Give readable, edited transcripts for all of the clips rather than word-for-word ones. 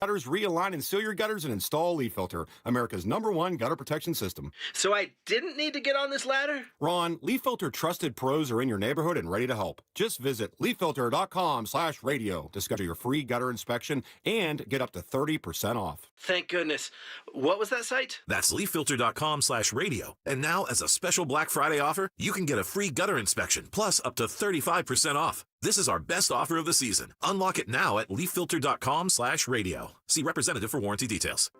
Gutters, realign and seal your gutters and install Leaf Filter, America's #1 gutter protection system. So I didn't need to get on this ladder? Ron, Leaf Filter trusted pros are in your neighborhood and ready to help. Just visit leaffilter.com/radio to schedule your free gutter inspection and get up to 30% off. Thank goodness. What was that site? That's leaffilter.com/radio. And now, as a special Black Friday offer, you can get a free gutter inspection plus up to 35% off. This is our best offer of the season. Unlock it now at leaffilter.com/radio. See representative for warranty details.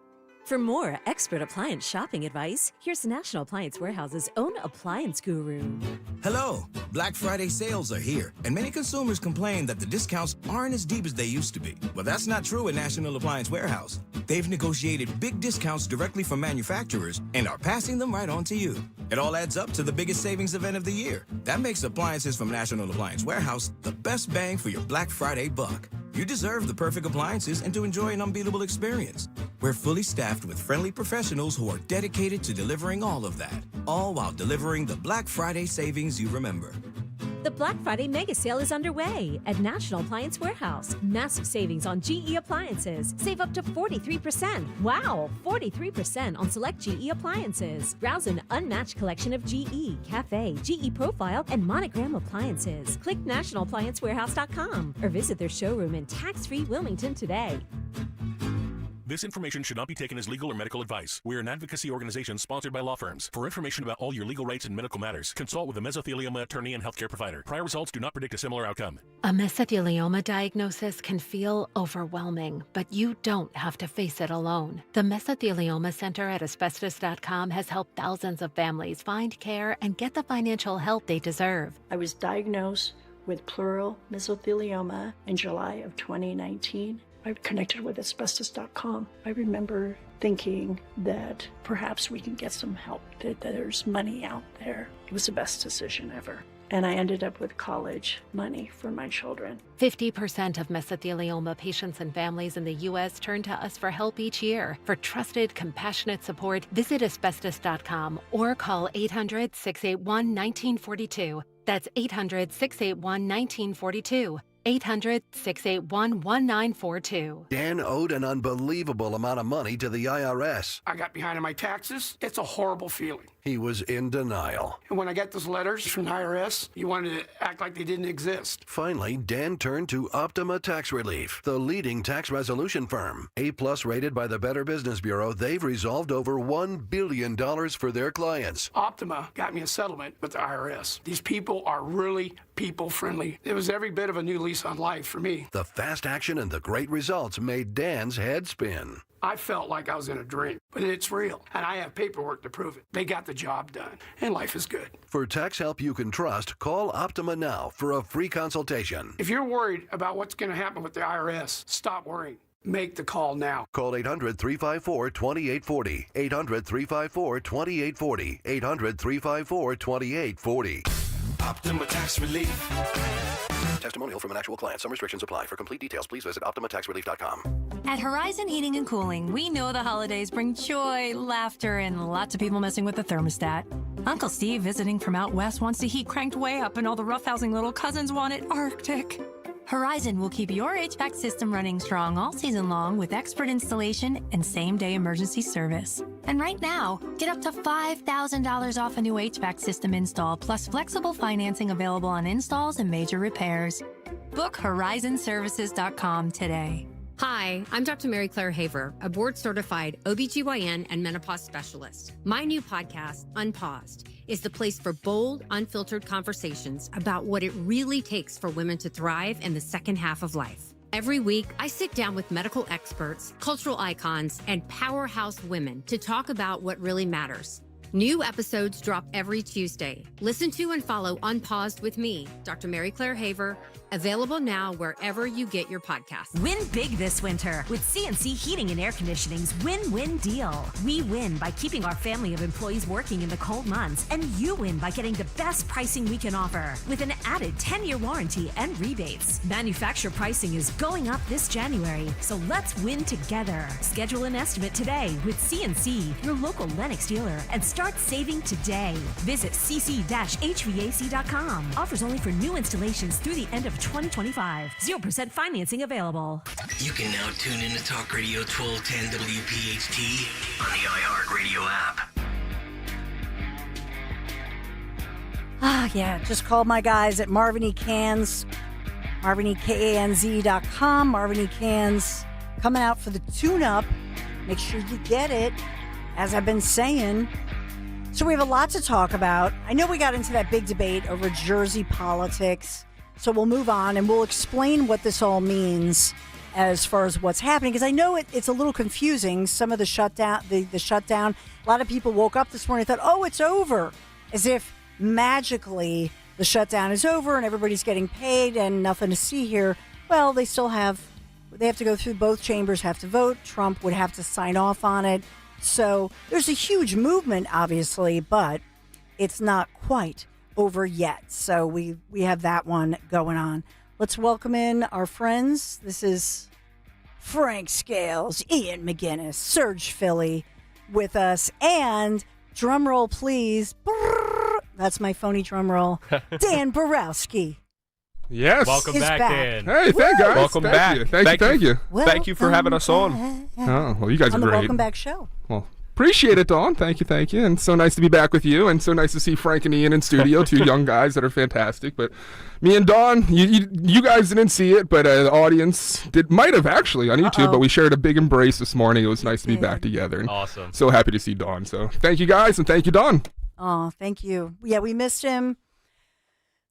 For more expert appliance shopping advice, here's National Appliance Warehouse's own appliance guru. Hello! Black Friday sales are here, and many consumers complain that the discounts aren't as deep as they used to be. Well, that's not true at National Appliance Warehouse. They've negotiated big discounts directly from manufacturers and are passing them right on to you. It all adds up to the biggest savings event of the year. That makes appliances from National Appliance Warehouse the best bang for your Black Friday buck. You deserve the perfect appliances and to enjoy an unbeatable experience. We're fully staffed with friendly professionals who are dedicated to delivering all of that, all while delivering the Black Friday savings you remember. The Black Friday mega sale is underway at National Appliance Warehouse. Massive savings on GE appliances. Save up to 43%. Wow, 43% on select GE appliances. Browse an unmatched collection of GE, Cafe, GE Profile, and Monogram appliances. Click nationalappliancewarehouse.com or visit their showroom in tax-free Wilmington today. This information should not be taken as legal or medical advice. We are an advocacy organization sponsored by law firms. For information about all your legal rights and medical matters, consult with a mesothelioma attorney and healthcare provider. Prior results do not predict a similar outcome. A mesothelioma diagnosis can feel overwhelming, but you don't have to face it alone. The Mesothelioma Center at asbestos.com has helped thousands of families find care and get the financial help they deserve. I was diagnosed with pleural mesothelioma in July of 2019. I connected with asbestos.com. I remember thinking that perhaps we can get some help, that there's money out there. It was the best decision ever. And I ended up with college money for my children. 50% of mesothelioma patients and families in the U.S. turn to us for help each year. For trusted, compassionate support, visit asbestos.com or call 800-681-1942. That's 800-681-1942. 800-681-1942. Dan owed an unbelievable amount of money to the IRS. I got behind on my taxes. It's a horrible feeling. He was in denial. And when I got those letters from the IRS, you wanted to act like they didn't exist. Finally, Dan turned to Optima Tax Relief, the leading tax resolution firm. A-plus rated by the Better Business Bureau, they've resolved over $1 billion for their clients. Optima got me a settlement with the IRS. These people are really people-friendly. It was every bit of a new lease on life for me. The fast action and the great results made Dan's head spin. I felt like I was in a dream, but it's real, and I have paperwork to prove it. They got the job done, and life is good. For tax help you can trust, call Optima now for a free consultation. If you're worried about what's going to happen with the IRS, stop worrying. Make the call now. Call 800-354-2840. 800-354-2840. 800-354-2840. Optima Tax Relief. Testimonial from an actual client. Some restrictions apply. For complete details, please visit OptimaTaxRelief.com. At Horizon Heating and Cooling, we know the holidays bring joy, laughter, and lots of people messing with the thermostat. Uncle Steve, visiting from out west, wants the heat cranked way up, and all the roughhousing little cousins want it Arctic. Horizon will keep your HVAC system running strong all season long with expert installation and same-day emergency service. And right now, get up to $5,000 off a new HVAC system install, plus flexible financing available on installs and major repairs. Book horizonservices.com today. Hi, I'm Dr. Mary Claire Haver, a board-certified OBGYN and menopause specialist. My new podcast, Unpaused, is the place for bold, unfiltered conversations about what it really takes for women to thrive in the second half of life. Every week, I sit down with medical experts, cultural icons, and powerhouse women to talk about what really matters. New episodes drop every Tuesday. Listen to and follow Unpaused with me, Dr. Mary Claire Haver, available now wherever you get your podcasts. Win big this winter with CNC Heating and Air Conditioning's win-win deal. We win by keeping our family of employees working in the cold months, and you win by getting the best pricing we can offer with an added 10-year warranty and rebates. Manufacturer pricing is going up this January, so let's win together. Schedule an estimate today with CNC, your local Lennox dealer, and start saving today. Visit cc-hvac.com. Offers only for new installations through the end of 2025. 0% financing available. You can now tune in to Talk Radio 1210 WPHT on the iHeartRadio app. Yeah, just called my guys at Marvin E. Cans, marvinekanz.com. Marvin E. Cans coming out for the tune-up. Make sure you get it, as I've been saying. So we have a lot to talk about. I know we got into that big debate over Jersey politics, so we'll move on and we'll explain what this all means as far as what's happening, because I know it's a little confusing. Some of the shutdown, the shutdown, a lot of people woke up this morning and thought, oh, it's over, as if magically the shutdown is over and everybody's getting paid and nothing to see here. Well, they have to go through, both chambers have to vote. Trump would have to sign off on it. So there's a huge movement, obviously, but it's not quite over yet. So we have that one going on. Let's welcome in our friends. This is Frank Scales, Ian McGinnis, Serge Philly with us, and drum roll, please. That's my phony drum roll. Dan Borowski. Yes. Welcome back, Dan. Hey, thank you, guys. Welcome back. Thank you. Thank you for having us on. Oh, well, you guys are on the great. Welcome Back show. Well, appreciate it, Dawn. Thank you. And so nice to be back with you, and so nice to see Frank and Ian in studio, two young guys that are fantastic. But me and Dawn, you guys didn't see it, but the audience might have actually on YouTube, but we shared a big embrace this morning. It was nice to be back together. And awesome. So happy to see Dawn. So thank you, guys, and thank you, Dawn. Oh, thank you. Yeah, we missed him.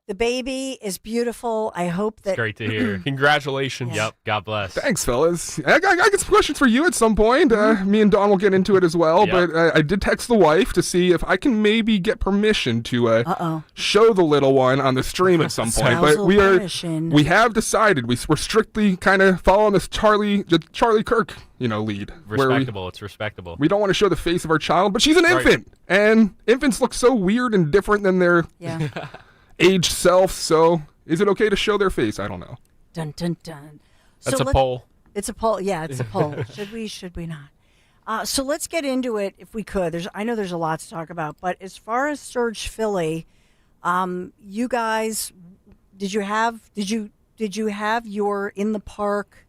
The baby is beautiful. I hope that... It's great to hear. Congratulations. Yep. God bless. Thanks, fellas. I got some questions for you at some point. Me and Dawn will get into it as well. Yep. But I did text the wife to see if I can maybe get permission to show the little one on the stream at some point. But we have decided we're strictly kind of following this Charlie Kirk, lead. Respectable. It's respectable. We don't want to show the face of our child, but she's an infant, and infants look so weird and different than their aged self. So is it okay to show their face? I don't know. Dun dun dun. That's a poll. It's a poll. Yeah, it's a poll. Should we not? So let's get into it if we could. I know there's a lot to talk about, but as far as Serge Philly, you guys, did you have your in the park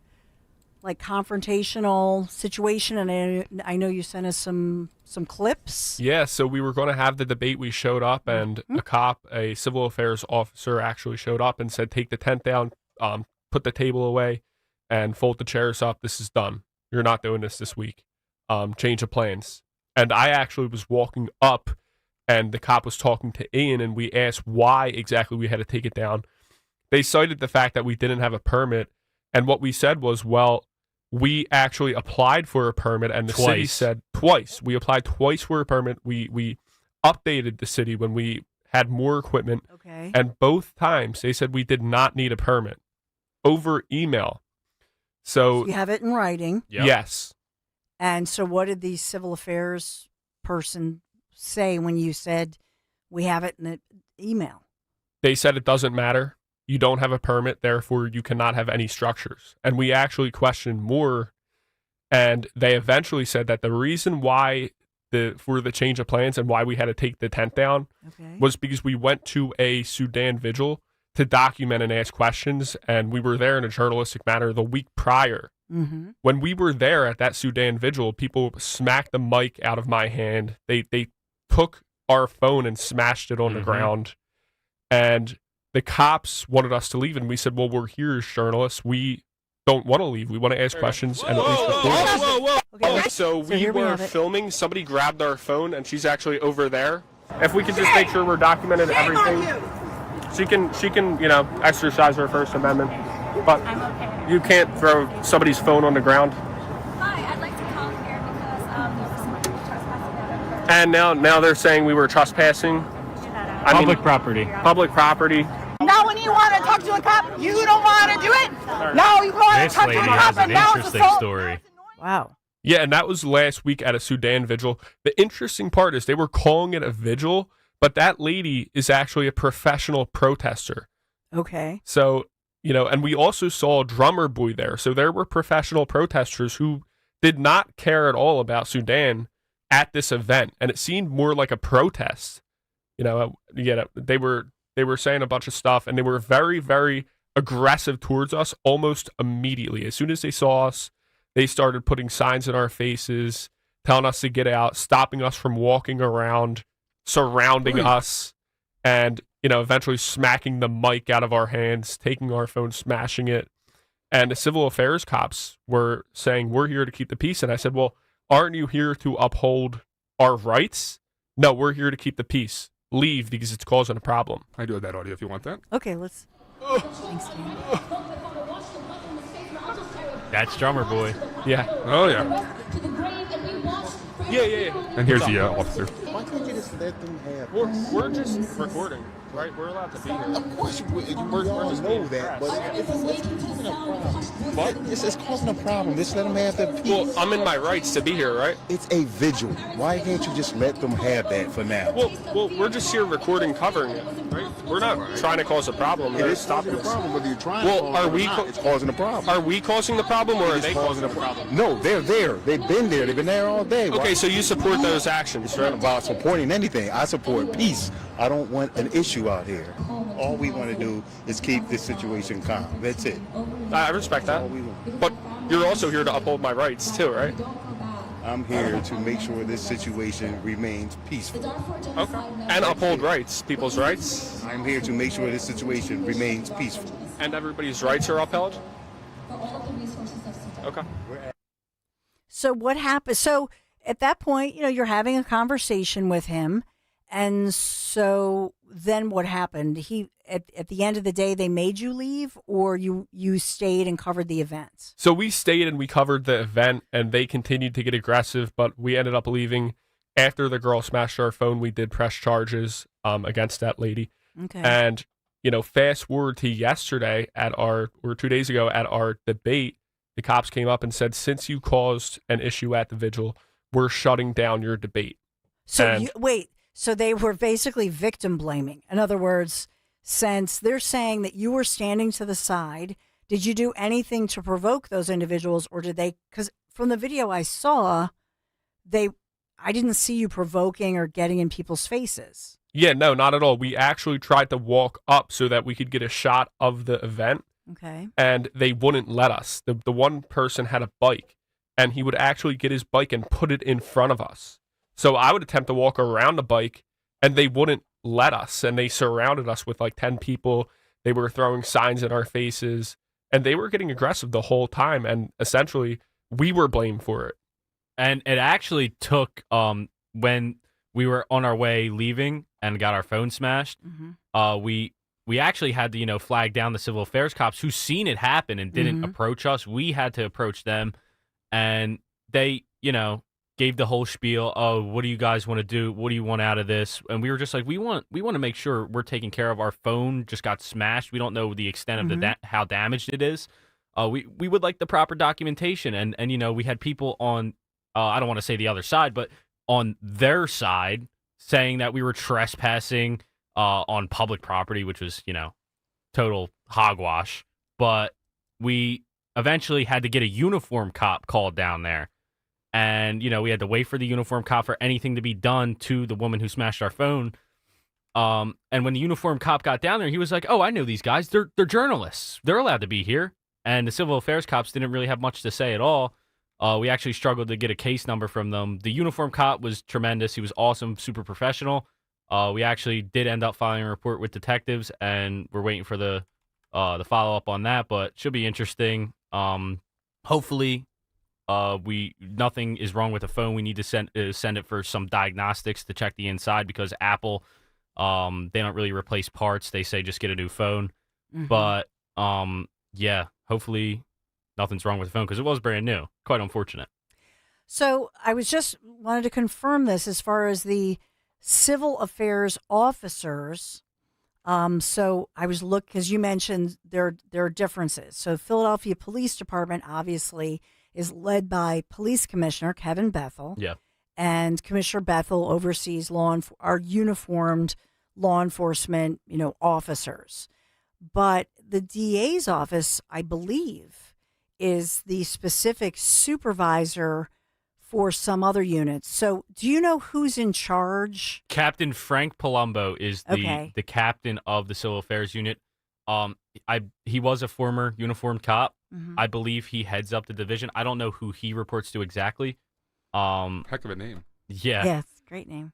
like confrontational situation? And I know you sent us some clips. Yeah, so we were going to have the debate. We showed up, and a civil affairs officer actually showed up and said, take the tent down, put the table away, and fold the chairs up. This is done. You're not doing this week. Change of plans. And I actually was walking up, and the cop was talking to Ian, and we asked why exactly we had to take it down. They cited the fact that we didn't have a permit, and what we said was, well, we actually applied for a permit, and the city said twice. We applied twice for a permit. We updated the city when we had more equipment. Okay. And both times they said we did not need a permit over email. So you have it in writing. Yep. Yes. And so what did the civil affairs person say when you said we have it in the email? They said it doesn't matter. You don't have a permit, therefore you cannot have any structures. And we actually questioned more, and they eventually said that the reason why for the change of plans and why we had to take the tent down was because we went to a Sudan vigil to document and ask questions, and we were there in a journalistic manner the week prior. Mm-hmm. When we were there at that Sudan vigil, people smacked the mic out of my hand. They took our phone and smashed it on the ground, and the cops wanted us to leave, and we said, well, we're here as journalists. We don't want to leave. We want to ask questions and at least record. Okay, So we were filming. Somebody grabbed our phone, and she's actually over there. If we could just make sure we're documenting everything. She can, exercise her First Amendment. But you can't throw somebody's phone on the ground. Hi, I'd like to come here because there was somebody trespassing. And now they're saying we were trespassing. Public property. Public property. Now when you want to talk to a cop, you don't want to do it? No, you want to talk to a cop, and now it's assault. Story. Wow. Yeah, and that was last week at a Sudan vigil. The interesting part is they were calling it a vigil, but that lady is actually a professional protester. Okay. So, and we also saw Drummer Boy there. So there were professional protesters who did not care at all about Sudan at this event, and it seemed more like a protest. They were saying a bunch of stuff, and they were very, very aggressive towards us almost immediately. As soon as they saw us, they started putting signs in our faces, telling us to get out, stopping us from walking around, surrounding us, and, eventually smacking the mic out of our hands, taking our phone, smashing it. And the civil affairs cops were saying, we're here to keep the peace. And I said, well, aren't you here to uphold our rights? No, we're here to keep the peace. Leave because it's causing a problem. I do have that audio if you want that. Okay, let's. Thanks, Dan. That's drummer boy. Yeah. Oh, yeah. Yeah. And here's the officer. Why can't you just let them have We're just recording, right? We're allowed to be here. Of course you would. We all know that, but it's causing a problem. What? It's causing a problem. Just let them have their peace. Well, I'm in my rights to be here, right? It's a vigil. Why can't you just let them have that for now? Well, we're just here recording, covering it, right? We're not trying to cause a problem. It is causing a problem, whether you're trying to cause it or not. It's causing a problem. Are we causing the problem, or are they causing the problem? No, they're there. They've been there. They've been there all day. Okay, so you support those actions, right? About supporting anything. I support peace. I don't want an issue out here. All we want to do is keep this situation calm. That's it. I respect that. But you're also here to uphold my rights, too, right? I'm here to make sure this situation remains peaceful. Okay. And uphold rights, people's rights. I'm here to make sure this situation remains peaceful. And everybody's rights are upheld? Okay. So what happened? So at that point, you're having a conversation with him. And so then what happened? He at the end of the day, they made you leave, or you stayed and covered the events? So we stayed and we covered the event, and they continued to get aggressive, but we ended up leaving. After the girl smashed our phone, we did press charges against that lady. Okay. And, fast forward to yesterday or 2 days ago at our debate, the cops came up and said, since you caused an issue at the vigil, we're shutting down your debate. So So they were basically victim blaming. In other words, since they're saying that you were standing to the side, did you do anything to provoke those individuals, or did they? Because from the video I saw, I didn't see you provoking or getting in people's faces. Yeah, no, not at all. We actually tried to walk up so that we could get a shot of the event. Okay. And they wouldn't let us. The one person had a bike, and he would actually get his bike and put it in front of us. So I would attempt to walk around the bike, and they wouldn't let us. And they surrounded us with like 10 people. They were throwing signs in our faces, and they were getting aggressive the whole time. And essentially, we were blamed for it. And it actually took when we were on our way leaving and got our phone smashed. Mm-hmm. We actually had to flag down the civil affairs cops who seen it happen and didn't approach us. We had to approach them, and they gave the whole spiel. Oh, what do you guys want to do? What do you want out of this? And we were just like, we want to make sure we're taking care of. Our phone just got smashed. We don't know the extent of how damaged it is. We would like the proper documentation. And we had people on, I don't want to say the other side, but on their side saying that we were trespassing on public property, which was, total hogwash. But we eventually had to get a uniform cop called down there. And, we had to wait for the uniform cop for anything to be done to the woman who smashed our phone. And when the uniform cop got down there, he was like, oh, I know these guys. They're journalists. They're allowed to be here. And the civil affairs cops didn't really have much to say at all. We actually struggled to get a case number from them. The uniform cop was tremendous. He was awesome, super professional. We actually did end up filing a report with detectives, and we're waiting for the follow-up on that, but should be interesting. Hopefully, nothing is wrong with the phone. We need to send it for some diagnostics to check the inside, because Apple, they don't really replace parts. They say just get a new phone. Mm-hmm. But yeah, hopefully nothing's wrong with the phone, because it was brand new. Quite unfortunate. So I was just wanted to confirm this as far as the civil affairs officers. So I was because you mentioned there are differences. So Philadelphia Police Department obviously is led by Police Commissioner Kevin Bethel. Yeah. And Commissioner Bethel oversees our uniformed law enforcement, officers. But the DA's office, I believe, is the specific supervisor for some other units. So do you know who's in charge? Captain Frank Palumbo is the captain of the civil affairs unit. he was a former uniformed cop. Mhm. I believe he heads up the division. I don't know who he reports to exactly. Heck of a name. Yeah. Yes, great name.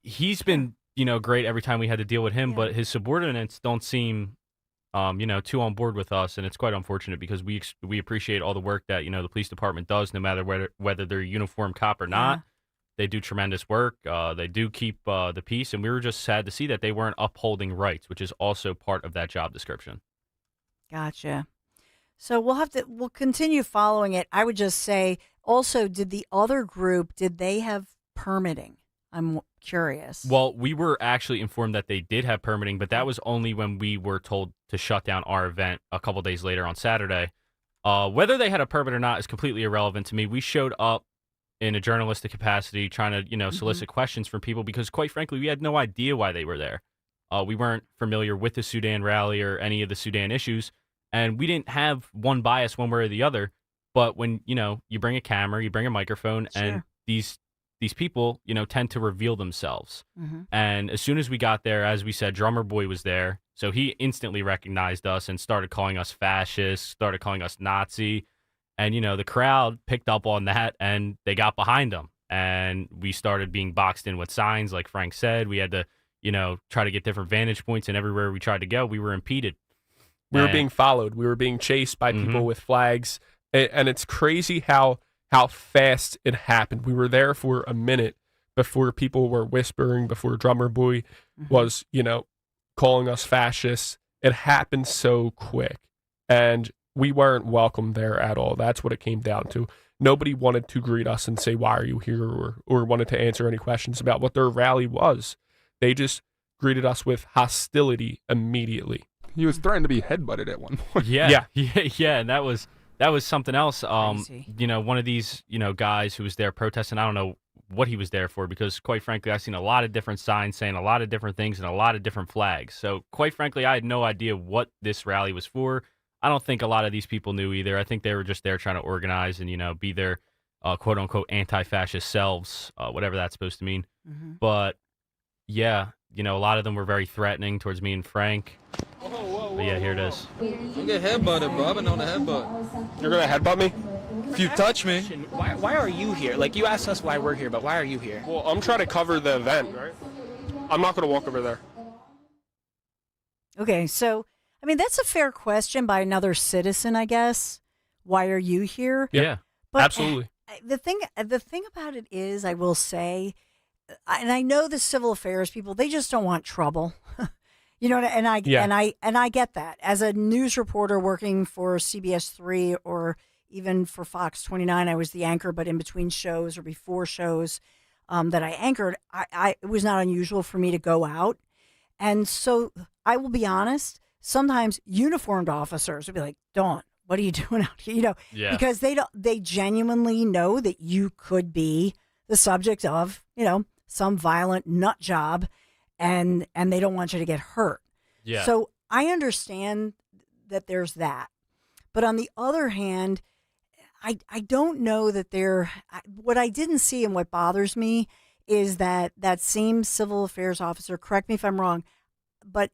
He's been, great every time we had to deal with him, but his subordinates don't seem too on board with us, and it's quite unfortunate because we appreciate all the work that, the police department does, no matter whether they're a uniformed cop or not. They do tremendous work. They do keep the peace, and we were just sad to see that they weren't upholding rights, which is also part of that job description. Gotcha. So we'll continue following it. I would just say also, did the other group, did they have permitting? I'm curious. Well, we were actually informed that they did have permitting, but that was only when we were told to shut down our event a couple days later on Saturday. Whether they had a permit or not is completely irrelevant to me. We showed up in a journalistic capacity trying to, solicit questions from people because, quite frankly, we had no idea why they were there. We weren't familiar with the Sudan rally or any of the Sudan issues, and we didn't have one bias one way or the other. But when, you bring a camera, you bring a microphone, and these people, tend to reveal themselves. Mhm. And as soon as we got there, as we said, Drummer Boy was there. So he instantly recognized us and started calling us fascists, started calling us Nazi. And, the crowd picked up on that and they got behind him. And we started being boxed in with signs, like Frank said. We had to, try to get different vantage points. And everywhere we tried to go, we were impeded. We were being followed. We were being chased by people with flags. And it's crazy how fast it happened. We were there for a minute before people were whispering, before Drummer Boy was, calling us fascists. It happened so quick. And we weren't welcome there at all. That's what it came down to. Nobody wanted to greet us and say, why are you here? Or wanted to answer any questions about what their rally was. They just greeted us with hostility immediately. He was threatened to be headbutted at one point. Yeah. And that was something else. One of these, guys who was there protesting, I don't know what he was there for because, quite frankly, I've seen a lot of different signs saying a lot of different things and a lot of different flags. So, quite frankly, I had no idea what this rally was for. I don't think a lot of these people knew either. I think they were just there trying to organize and, be their quote-unquote anti-fascist selves, whatever that's supposed to mean. But, yeah, a lot of them were very threatening towards me and Frank. But, yeah, here it is. You get headbutted, bro. I've been on the headbutt. You're going to headbutt me? If you touch me. Why are you here? Like, you asked us why we're here, but why are you here? Well, I'm trying to cover the event, right? I'm not going to walk over there. Okay, so, that's a fair question by another citizen, I guess. Why are you here? Yeah, but absolutely. The thing about it is, I will say, and I know the civil affairs people, they just don't want trouble. And I get that. As a news reporter working for CBS 3 or even for Fox 29, I was the anchor, but in between shows or before shows that I anchored, it was not unusual for me to go out. And so I will be honest, sometimes uniformed officers would be like, Dawn, what are you doing out here? Because they genuinely know that you could be the subject of, some violent nut job and they don't want you to get hurt. Yeah. So I understand that there's that. But on the other hand, I don't know that what I didn't see and what bothers me is that same civil affairs officer, correct me if I'm wrong, but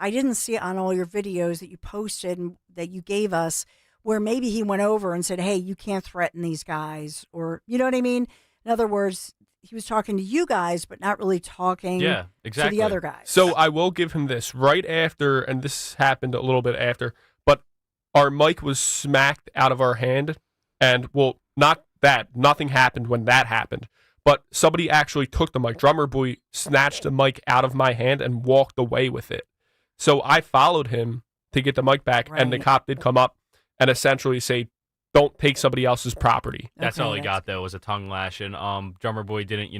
I didn't see it on all your videos that you posted and that you gave us where maybe he went over and said, hey, you can't threaten these guys, or, you know what I mean? In other words, he was talking to you guys, but not really talking to the other guys. So I will give him this. Right after, and this happened a little bit after, but our mic was smacked out of our hand. And, well, not that. Nothing happened when that happened. But somebody actually took the mic. Drummer Boy snatched the mic out of my hand and walked away with it. So I followed him to get the mic back, and the cop did come up and essentially say, don't take somebody else's property. That's all he got, though, was a tongue lashing. Drummer Boy didn't,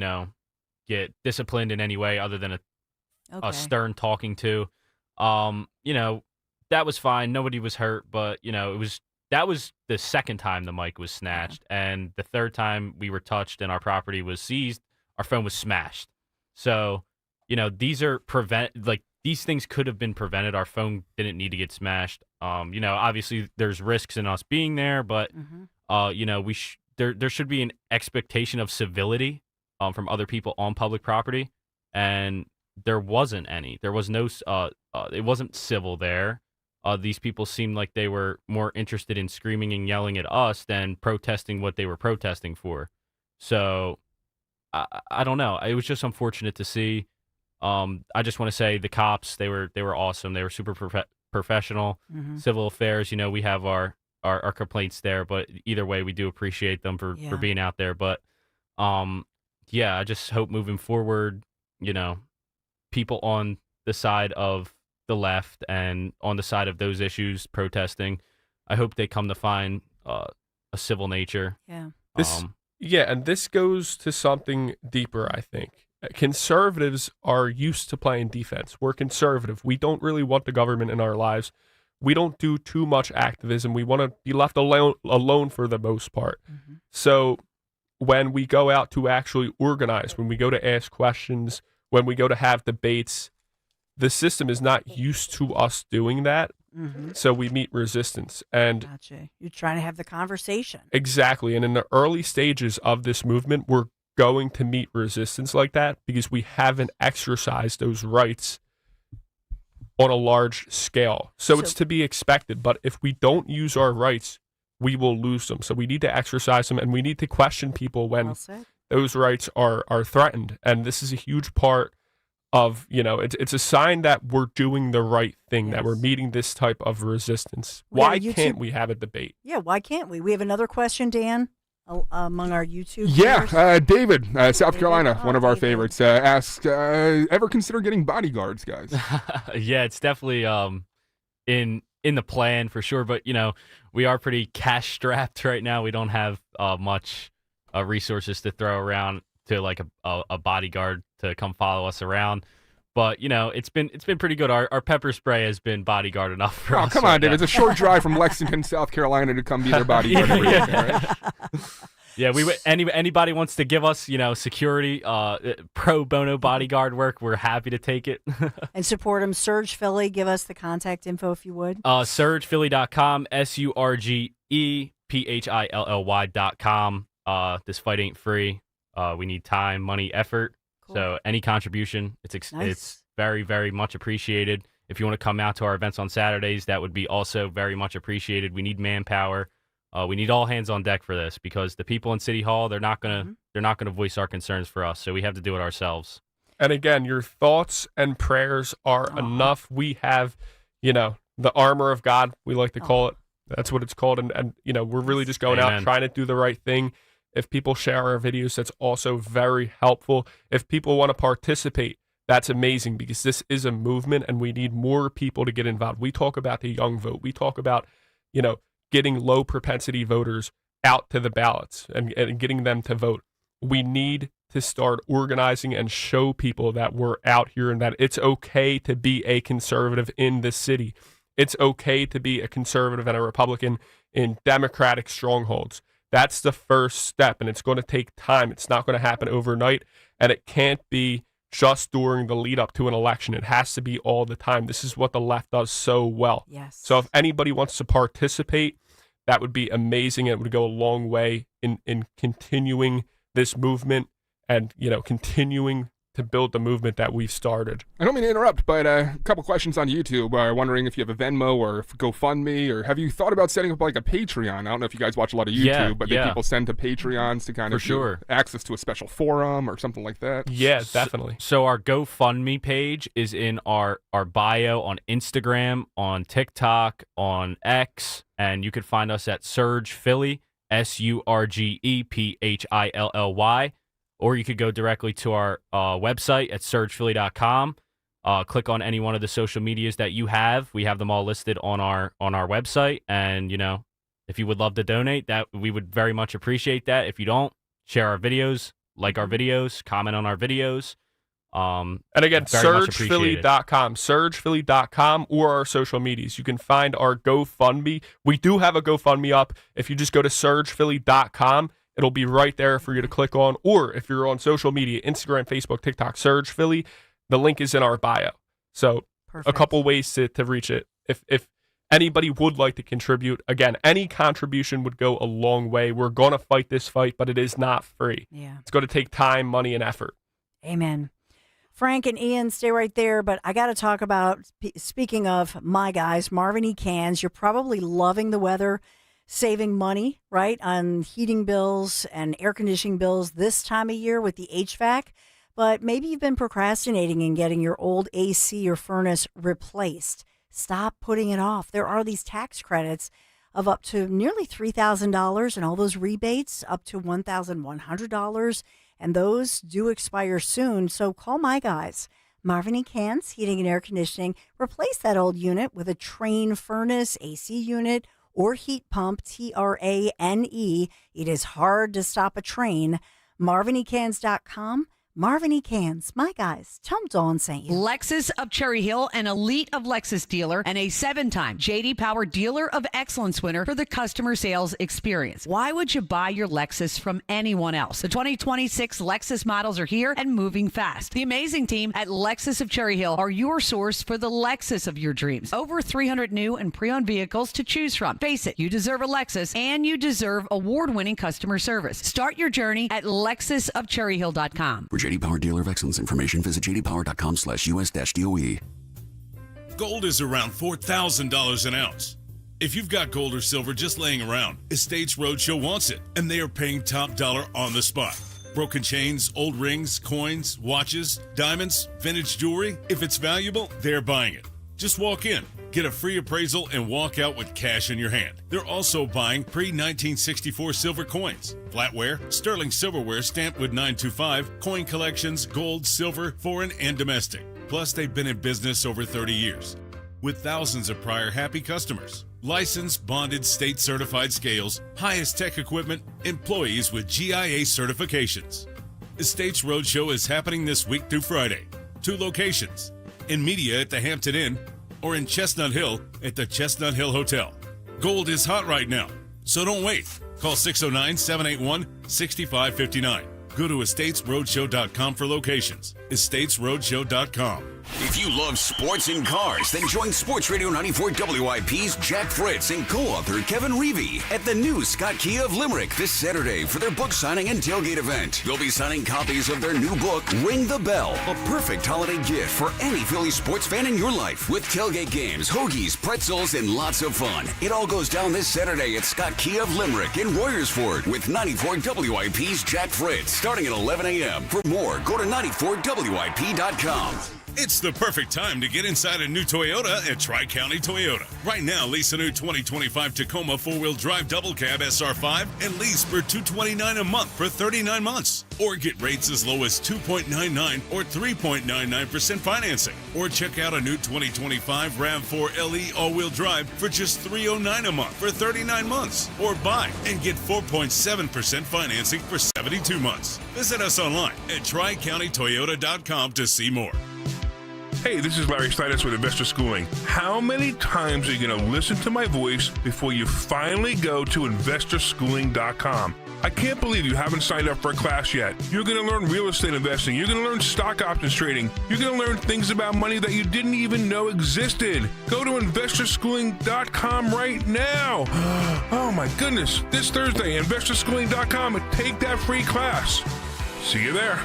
get disciplined in any way other than a stern talking to. That was fine. Nobody was hurt, but, that was the second time the mic was snatched. And the third time we were touched and our property was seized, our phone was smashed. So, these are these things could have been prevented. Our phone didn't need to get smashed. Obviously there's risks in us being there, but there should be an expectation of civility from other people on public property, and there wasn't any. There was no. It wasn't civil there. these people seemed like they were more interested in screaming and yelling at us than protesting what they were protesting for. So I don't know. It was just unfortunate to see. I just want to say the cops, they were awesome. They were super professional. Mhm. Civil affairs, we have our complaints there, but either way, we do appreciate them for being out there. But yeah, I just hope moving forward, people on the side of the left and on the side of those issues protesting, I hope they come to find a civil nature. Yeah. And this goes to something deeper, I think. Conservatives are used to playing defense. We're conservative. We don't really want the government in our lives. We don't do too much activism. We want to be left alone for the most part. Mm-hmm. So when we go out to actually organize, when we go to ask questions, when we go to have debates, the system is not used to us doing that. Mm-hmm. So we meet resistance. And Gotcha. You're trying to have the conversation. exactly. And in the early stages of this movement, we're going to meet resistance like that because we haven't exercised those rights on a large scale. So it's to be expected. But if we don't use our rights, we will lose them. So we need to exercise them, and we need to question people when those rights are threatened. And this is a huge part of, it's a sign that we're doing the right thing, that we're meeting this type of resistance. Why can't we have a debate? Yeah, why can't we? We have another question, Dan, among our YouTube viewers. Yeah, David, South Carolina, one of our favorites, asks, ever consider getting bodyguards, guys? Yeah, it's definitely in the plan for sure. But, we are pretty cash strapped right now. We don't have much resources to throw around to like a bodyguard to come follow us around. But, it's been pretty good. Our pepper spray has been bodyguard enough for us. Oh, come on, David. It's a short drive from Lexington, South Carolina to come be their bodyguard. Yeah. Yeah, anybody wants to give us, security, pro bono bodyguard work, we're happy to take it. And support them. Surge Philly, give us the contact info if you would. SurgePhilly.com, SurgePhilly.com. This fight ain't free. We need time, money, effort. Cool. So any contribution, it's very, very much appreciated. If you want to come out to our events on Saturdays, that would be also very much appreciated. We need manpower. We need all hands on deck for this because the people in City Hall, they're not gonna voice our concerns for us. So we have to do it ourselves. And again, your thoughts and prayers are enough. We have, the armor of God, we like to call it. That's what it's called. And we're really just going out trying to do the right thing. If people share our videos, that's also very helpful. If people want to participate, that's amazing because this is a movement and we need more people to get involved. We talk about the young vote. We talk about, getting low propensity voters out to the ballots and getting them to vote. We need to start organizing and show people that we're out here and that it's okay to be a conservative in the city. It's okay to be a conservative and a Republican in Democratic strongholds. That's the first step, and it's going to take time. It's not going to happen overnight, and it can't be just during the lead up to an election. It has to be all the time. This is what the left does so well. Yes. So if anybody wants to participate, that would be amazing. It would go a long way in continuing this movement and, continuing to build the movement that we've started. I don't mean to interrupt, but a couple questions on YouTube. Wondering if you have a Venmo or GoFundMe, or have you thought about setting up like a Patreon? I don't know if you guys watch a lot of YouTube, but people send to Patreons to kind of sure. Access to a special forum or something like that. Yeah, definitely. So our GoFundMe page is in our bio on Instagram, on TikTok, on X, and you can find us at Surge Philly, SurgePhilly. Or you could go directly to our website at surgephilly.com. Click on any one of the social medias that you have. We have them all listed on our website. And, if you would love to donate, that we would very much appreciate that. If you don't, share our videos, like our videos, comment on our videos. And again, surgephilly.com, surgephilly.com, or our social medias. You can find our GoFundMe. We do have a GoFundMe up. If you just go to surgephilly.com, it'll be right there for you to click on. Or if you're on social media, Instagram, Facebook, TikTok, Surge Philly, the link is in our bio. So a couple ways to reach it. If anybody would like to contribute, again, any contribution would go a long way. We're going to fight this fight, but it is not free. Yeah. It's going to take time, money, and effort. Amen. Frank and Ian, stay right there. But I got to talk about, speaking of my guys, Marvin E. Cans. You're probably loving the weather, saving money, right, on heating bills and air conditioning bills this time of year with the HVAC. But maybe you've been procrastinating in getting your old AC or furnace replaced. Stop putting it off. There are these tax credits of up to nearly $3,000 and all those rebates up to $1,100. And those do expire soon. So call my guys, Marvin E. Cans Heating and Air Conditioning. Replace that old unit with a Trane furnace, AC unit, or heat pump, TRANE. It is hard to stop a train. MarvinECans.com. Marvin E. Cans, my guys. Tell them Dawn sent you. Lexus of Cherry Hill, an elite of Lexus dealer, and a 7-time J.D. Power Dealer of Excellence winner for the customer sales experience. Why would you buy your Lexus from anyone else? The 2026 Lexus models are here and moving fast. The amazing team at Lexus of Cherry Hill are your source for the Lexus of your dreams. Over 300 new and pre-owned vehicles to choose from. Face it, you deserve a Lexus, and you deserve award-winning customer service. Start your journey at LexusofCherryHill.com. For J.D. Power Dealer of Excellence information, visit jdpower.com/US-DOE. Gold is around $4,000 an ounce. If you've got gold or silver just laying around, Estates Roadshow wants it, and they are paying top dollar on the spot. Broken chains, old rings, coins, watches, diamonds, vintage jewelry. If it's valuable, they're buying it. Just walk in, get a free appraisal, and walk out with cash in your hand. They're also buying pre-1964 silver coins, flatware, sterling silverware stamped with 925, coin collections, gold, silver, foreign, and domestic. Plus, they've been in business over 30 years, with thousands of prior happy customers. Licensed, bonded, state-certified scales, highest tech equipment, employees with GIA certifications. Estates Roadshow is happening this week through Friday. 2 locations. In Media at the Hampton Inn, or in Chestnut Hill at the Chestnut Hill Hotel. Gold is hot right now, so don't wait. Call 609-781-6559. Go to estatesroadshow.com for locations. estatesroadshow.com. If you love sports and cars, then join Sports Radio 94 WIP's Jack Fritz and co-author Kevin Reevey at the new Scott Kia of Limerick this Saturday for their book signing and tailgate event. They'll be signing copies of their new book, Ring the Bell, a perfect holiday gift for any Philly sports fan in your life. With tailgate games, hoagies, pretzels, and lots of fun. It all goes down this Saturday at Scott Kia of Limerick in Royersford with 94 WIP's Jack Fritz starting at 11 a.m. For more, go to 94WIP.com. It's the perfect time to get inside a new Toyota at Tri-County Toyota. Right now, lease a new 2025 Tacoma 4-wheel drive double cab SR5 and lease for $229 a month for 39 months. Or get rates as low as 2.99 or 3.99% financing. Or check out a new 2025 RAV4 LE all-wheel drive for just $309 a month for 39 months. Or buy and get 4.7% financing for 72 months. Visit us online at TriCountyToyota.com to see more. Hey, this is Larry Steinitz with Investor Schooling. How many times are you going to listen to my voice before you finally go to investorschooling.com? I can't believe you haven't signed up for a class yet. You're going to learn real estate investing. You're going to learn stock options trading. You're going to learn things about money that you didn't even know existed. Go to investorschooling.com right now. Oh my goodness. This Thursday, investorschooling.com, and take that free class. See you there.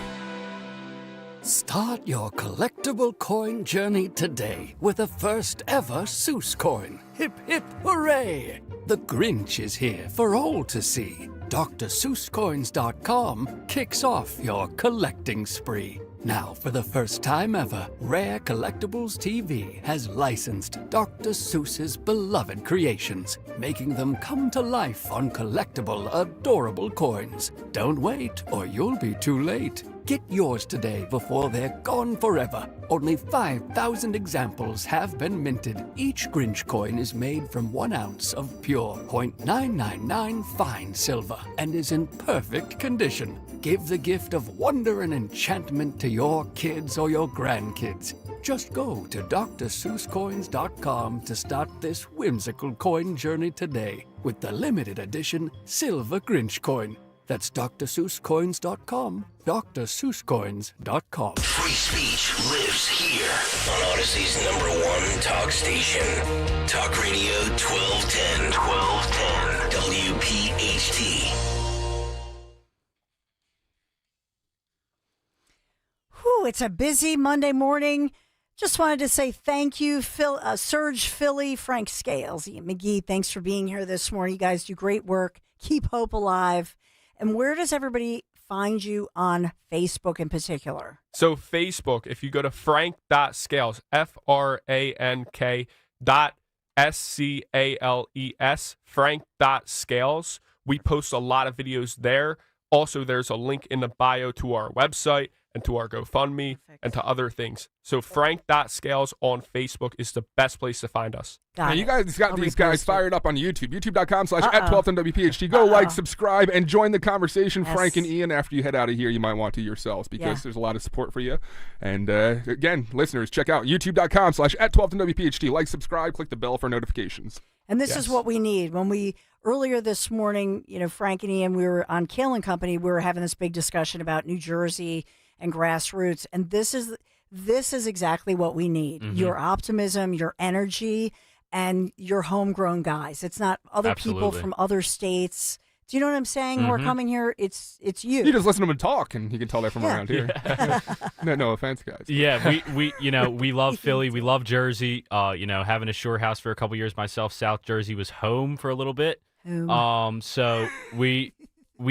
Start your collectible coin journey today with the first ever Seuss coin. Hip, hip, hooray! The Grinch is here for all to see. DrSeussCoins.com kicks off your collecting spree. Now, for the first time ever, Rare Collectibles TV has licensed Dr. Seuss's beloved creations, making them come to life on collectible, adorable coins. Don't wait, or you'll be too late. Get yours today before they're gone forever. Only 5,000 examples have been minted. Each Grinch coin is made from 1 ounce of pure .999 fine silver and is in perfect condition. Give the gift of wonder and enchantment to your kids or your grandkids. Just go to DrSeussCoins.com to start this whimsical coin journey today with the limited edition Silver Grinch coin. That's DrSeussCoins.com, DrSeussCoins.com. Free speech lives here on Odyssey's #1 talk station. Talk Radio 1210. WPHT. Whew, it's a busy Monday morning. Just wanted to say thank you, Serge Philly, Frank Scales, Ian McGee. Thanks for being here this morning. You guys do great work. Keep hope alive. And where does everybody find you on Facebook in particular? So Facebook, if you go to frank.scales, FRANK.SCALES, frank.scales, we post a lot of videos there. Also, there's a link in the bio to our website and to our GoFundMe and to other things. So frank.scales on Facebook is the best place to find us. Now, you guys got these guys fired up on YouTube. YouTube.com/@1210WPHT. Go like, subscribe, and join the conversation. Yes. Frank and Ian, after you head out of here, you might want to yourselves because there's a lot of support for you. And again, listeners, check out YouTube.com/@1210WPHT. Like, subscribe, click the bell for notifications. And this is what we need. When we, earlier this morning, Frank and Ian, we were on Kale and Company, we were having this big discussion about New Jersey and grassroots. And this is exactly what we need. Mm-hmm. Your optimism, your energy, and your homegrown guys. It's not other people from other states. Do you know what I'm saying? Who are coming here? It's you. You just listen to them talk, and you can tell they're from around here. No offense, guys. Yeah, we love Philly. We love Jersey. Having a shore house for a couple years myself, South Jersey was home for a little bit. So we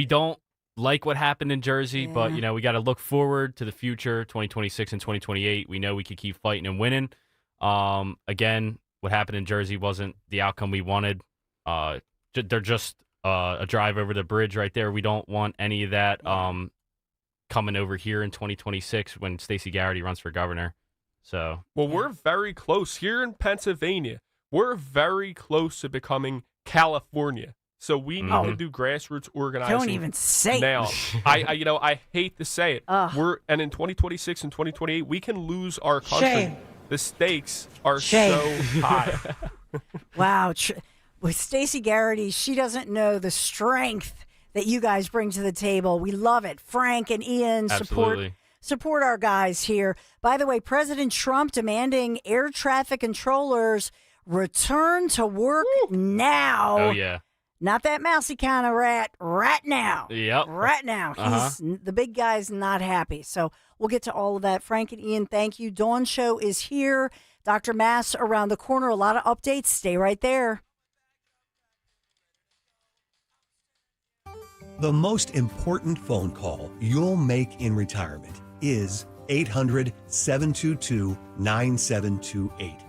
don't like what happened in Jersey, but we got to look forward to the future, 2026 and 2028. We know we could keep fighting and winning. Again, what happened in Jersey wasn't the outcome we wanted. They're just a drive over the bridge right there. We don't want any of that coming over here in 2026 when Stacey Garrity runs for governor. So, well, we're very close here in Pennsylvania. We're very close to becoming California. So we need to do grassroots organizing. Don't even say now. I hate to say it. And in 2026 and 2028, we can lose our country. Shame. The stakes are so high. Wow. With Stacey Garrity, she doesn't know the strength that you guys bring to the table. We love it. Frank and Ian, support our guys here. By the way, President Trump demanding air traffic controllers return to work now. Oh, yeah. Not that mousy kind of rat, right now. Yep. Right now. The big guy's not happy. So we'll get to all of that. Frank and Ian, thank you. Dawn Show is here. Dr. Mass around the corner. A lot of updates. Stay right there. The most important phone call you'll make in retirement is 800-722-9728.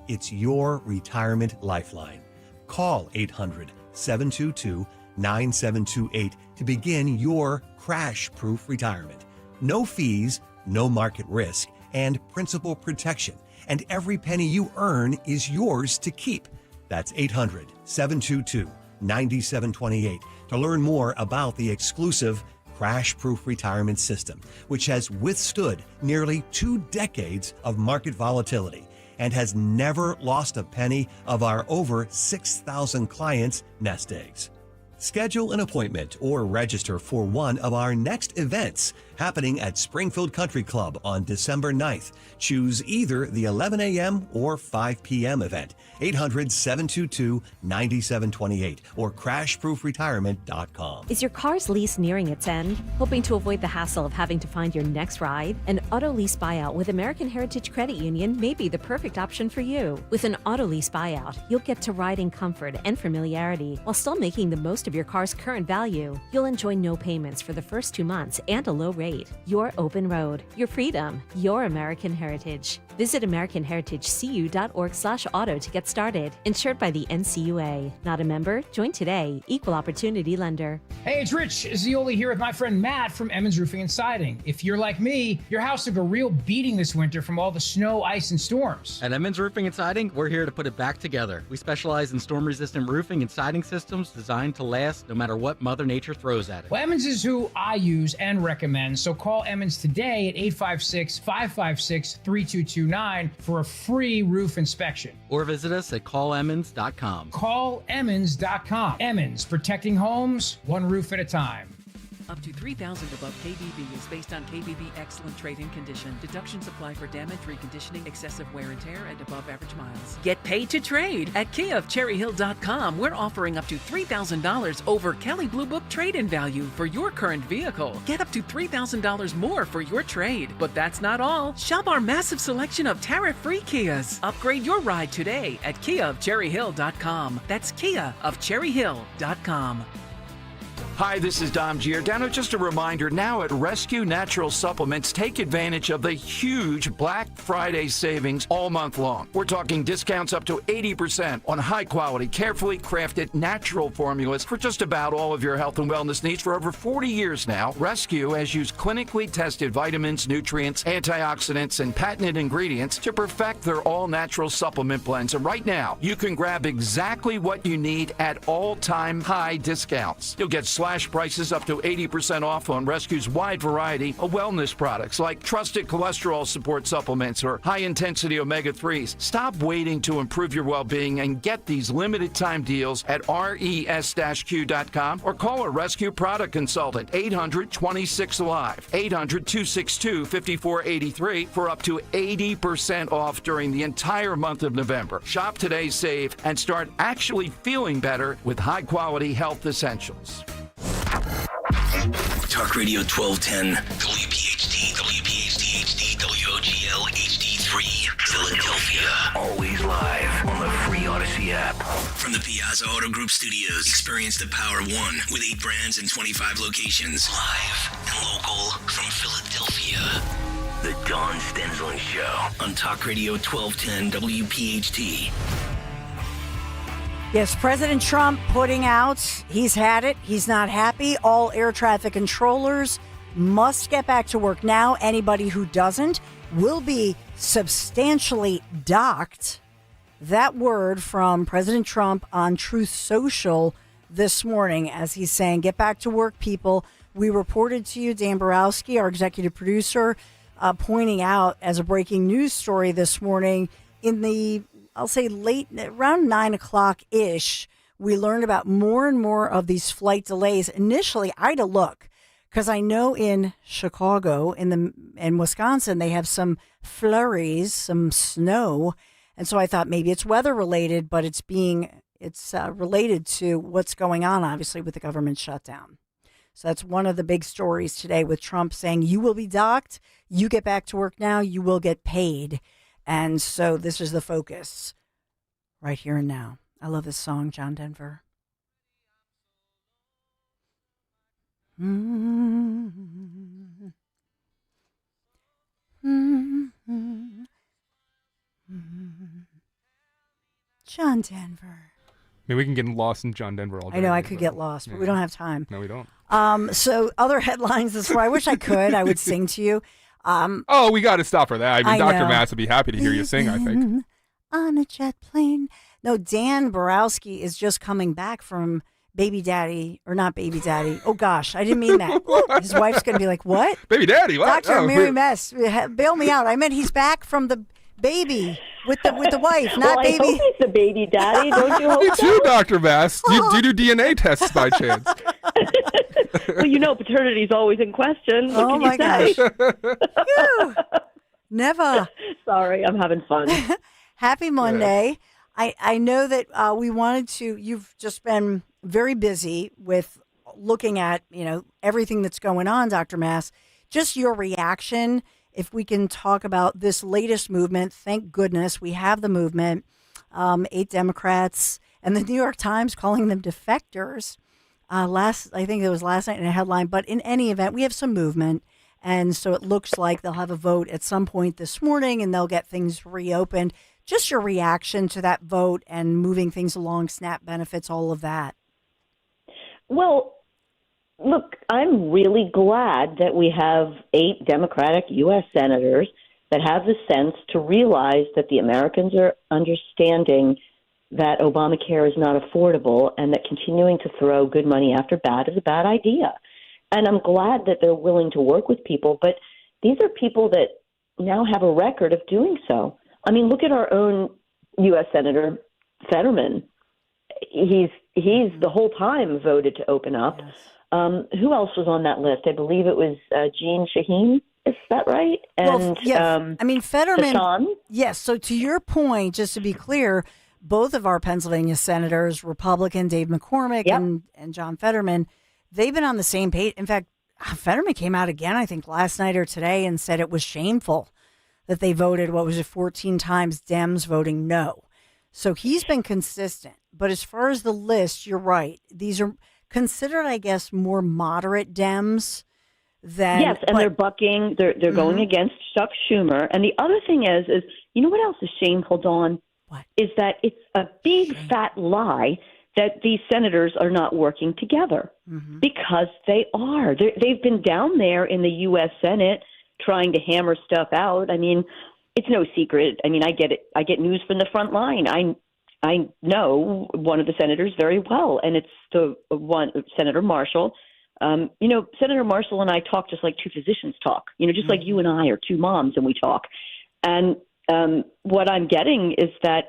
It's your retirement lifeline. Call 800-722-9728 to begin your crash-proof retirement. No fees, no market risk, and principal protection. And every penny you earn is yours to keep. That's 800-722-9728 to learn more about the exclusive crash-proof retirement system, which has withstood nearly 2 decades of market volatility and has never lost a penny of our over 6,000 clients' nest eggs. Schedule an appointment or register for one of our next events happening at Springfield Country Club on December 9th. Choose either the 11 a.m. or 5 p.m. event. 800-722-9728 or crashproofretirement.com. Is your car's lease nearing its end? Hoping to avoid the hassle of having to find your next ride? An auto lease buyout with American Heritage Credit Union may be the perfect option for you. With an auto lease buyout, you'll get to ride in comfort and familiarity while still making the most of your car's current value. You'll enjoy no payments for the first 2 months and a low rate. Your open road, your freedom, your American Heritage. Visit AmericanHeritageCU.org/auto to get started. Insured by the NCUA. Not a member? Join today. Equal Opportunity Lender. Hey, it's Rich Zioli here with my friend Matt from Emmons Roofing and Siding. If you're like me, your house took a real beating this winter from all the snow, ice, and storms. At Emmons Roofing and Siding, we're here to put it back together. We specialize in storm-resistant roofing and siding systems designed to last no matter what Mother Nature throws at it. Well, Emmons is who I use and recommend, so call Emmons today at 856-556-3229 for a free roof inspection. Or visit us at callemmons.com. Callemmons.com. Emmons, protecting homes, one roof at a time. Up to $3,000 above KBB is based on KBB excellent trade-in condition. Deductions apply for damage, reconditioning, excessive wear and tear, and above average miles. Get paid to trade at KiaofCherryHill.com. We're offering up to $3,000 over Kelley Blue Book trade-in value for your current vehicle. Get up to $3,000 more for your trade. But that's not all. Shop our massive selection of tariff-free Kias. Upgrade your ride today at KiaofCherryHill.com. That's KiaofCherryHill.com. Hi, this is Dom Giordano. Just a reminder, now at Rescue Natural Supplements, take advantage of the huge Black Friday savings all month long. We're talking discounts up to 80% on high-quality, carefully crafted natural formulas for just about all of your health and wellness needs for over 40 years now. Rescue has used clinically tested vitamins, nutrients, antioxidants, and patented ingredients to perfect their all-natural supplement blends. And right now, you can grab exactly what you need at all-time high discounts. You'll get slash prices up to 80% off on Rescue's wide variety of wellness products like trusted cholesterol support supplements or high-intensity omega-3s. Stop waiting to improve your well-being and get these limited-time deals at res-q.com or call a Rescue product consultant, 800-26-ALIVE, 800-262-5483 for up to 80% off during the entire month of November. Shop today, save, and start actually feeling better with high-quality health essentials. Talk Radio 1210, WPHT, WPHT HD, WOGL HD3, Philadelphia. Always live on the free Odyssey app. From the Piazza Auto Group Studios, experience the power of one with 8 brands and 25 locations. Live and local from Philadelphia. The Dawn Stensland Show on Talk Radio 1210, WPHT. Yes, President Trump putting out, he's had it, he's not happy. All air traffic controllers must get back to work now. Anybody who doesn't will be substantially docked. That word from President Trump on Truth Social this morning as he's saying, get back to work, people. We reported to you, Dan Borowski, our executive producer, pointing out as a breaking news story this morning in the I'll say late, around 9 o'clock-ish, we learned about more and more of these flight delays. Initially, I had to look because I know in Chicago and Wisconsin, they have some flurries, some snow. And so I thought maybe it's weather-related, but it's related to what's going on, obviously, with the government shutdown. So that's one of the big stories today with Trump saying, you will be docked, you get back to work now, you will get paid. And so this is the focus right here and now. I love this song, John Denver. Mm-hmm. Mm-hmm. Mm-hmm. John Denver. Maybe we can get lost in John Denver all day. I know I could get lost, but we don't have time. No, we don't. So other headlines this morning. I wish I could. I would sing to you. We got to stop for that. I mean, Dr. Mass would be happy to hear you sing, I think. On a jet plane. No, Dan Borowski is just coming back from baby daddy, or not baby daddy. Oh, gosh, I didn't mean that. His wife's going to be like, what? Baby daddy, what? Dr. Mary Mess, bail me out. I meant he's back from the baby with the wife, not well, baby. I hope he's the baby daddy. Don't you hope Me too, Dr. Mass. Do you do DNA tests by chance? Well, you know, paternity is always in question. What can my you say? gosh. Never. Sorry, I'm having fun. Happy Monday. I know that we wanted to, you've just been very busy with looking at, everything that's going on, Dr. Mass. Just your reaction, if we can talk about this latest movement. Thank goodness we have the movement. 8 Democrats and the New York Times calling them defectors. I think it was last night in a headline, but in any event, we have some movement. And so it looks like they'll have a vote at some point this morning and they'll get things reopened. Just your reaction to that vote and moving things along, SNAP benefits, all of that. Well, look, I'm really glad that we have 8 Democratic U.S. senators that have the sense to realize that the Americans are understanding that Obamacare is not affordable and that continuing to throw good money after bad is a bad idea. And I'm glad that they're willing to work with people, but these are people that now have a record of doing so. I mean, look at our own U.S. Senator Fetterman. He's the whole time voted to open up. Yes. Who else was on that list? I believe it was Jean Shaheen. Is that right? And I mean, Fetterman. Hassan? Yes. So to your point, just to be clear, both of our Pennsylvania senators, Republican Dave McCormick and John Fetterman, they've been on the same page. In fact, Fetterman came out again, I think last night or today, and said it was shameful that they voted, 14 times Dems voting no. So he's been consistent. But as far as the list, you're right. These are considered, I guess, more moderate Dems. Yes, and they're bucking. They're going against Chuck Schumer. And the other thing is you know what else is shameful, Dawn? What? Is that it's a big fat lie that these senators are not working together because they are. They've been down there in the U.S. Senate trying to hammer stuff out. I mean, it's no secret. I mean, I get it. I get news from the front line. I know one of the senators very well, and it's the one, Senator Marshall. Senator Marshall and I talk just like two physicians talk, just like you and I are two moms and we talk. And what I'm getting is that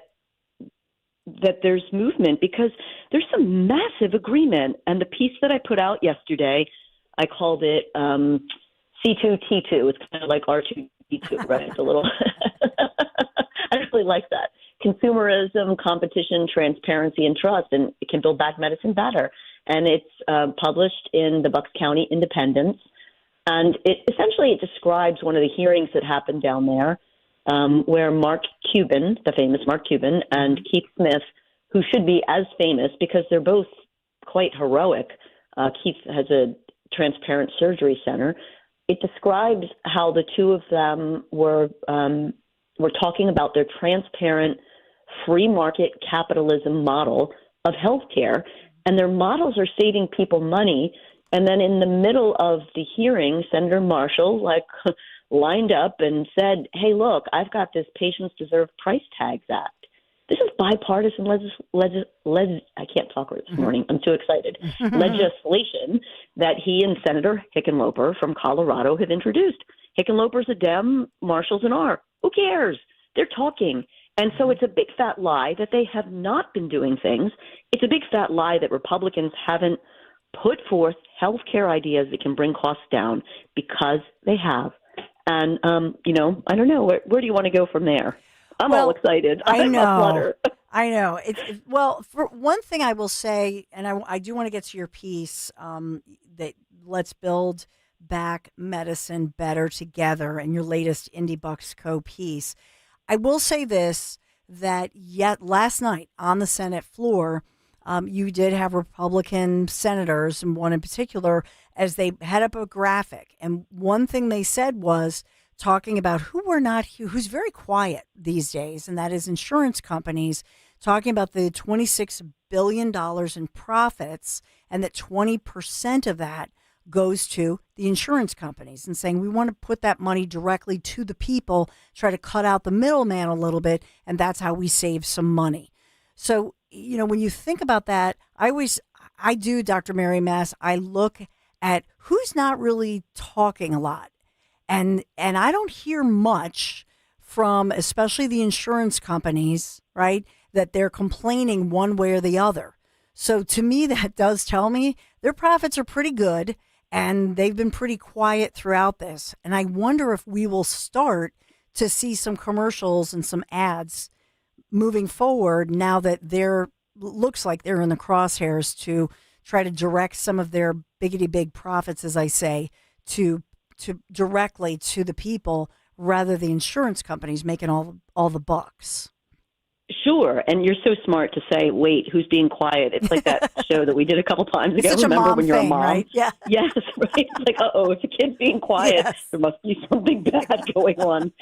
there's movement because there's some massive agreement. And the piece that I put out yesterday, I called it C2T2. It's kind of like R2D2, right? It's a little – I really like that. Consumerism, competition, transparency, and trust, and it can build back medicine better. And it's published in the Bucks County Independent. And it describes one of the hearings that happened down there where Mark Cuban, the famous Mark Cuban, and Keith Smith, who should be as famous because they're both quite heroic. Keith has a transparent surgery center. It describes how the two of them were talking about their transparent free market capitalism model of healthcare, and their models are saving people money. And then in the middle of the hearing, Senator Marshall lined up and said, "Hey, look, I've got this Patients Deserve Price Tags Act. This is bipartisan I can't talk this morning. I'm too excited. Legislation that he and Senator Hickenlooper from Colorado have introduced. Hickenlooper's a Dem, Marshall's an R. Who cares? They're talking." And so it's a big fat lie that they have not been doing things. It's a big fat lie that Republicans haven't put forth health care ideas that can bring costs down because they have. And, I don't know. Where do you want to go from there? I'm all excited. I know. I know. Well, for one thing I will say, and I do want to get to your piece, that let's build back medicine better together, and your latest Indie Bucks Co piece. I will say this, that yet last night on the Senate floor, you did have Republican senators, and one in particular, as they had up a graphic. And one thing they said was talking about who's very quiet these days, and that is insurance companies, talking about the $26 billion in profits, and that 20% of that goes to the insurance companies, and saying we want to put that money directly to the people, try to cut out the middleman a little bit, and that's how we save some money. So, when you think about that, I do, Dr. Mary Mass, I look at who's not really talking a lot. And I don't hear much from especially the insurance companies, right, that they're complaining one way or the other. So to me, that does tell me their profits are pretty good, and they've been pretty quiet throughout this. And I wonder if we will start to see some commercials and some ads moving forward now that looks like they're in the crosshairs to try to direct some of their biggity big profits, as I say, to directly to the people rather the insurance companies making all the bucks. Sure, and you're so smart to say, "Wait, who's being quiet?" It's like that show that we did a couple times ago. It's such Remember a mom when you're thing, a mom? right? Yeah. Yes, right. It's like, if a kid's being quiet, Yes. there must be something bad going on.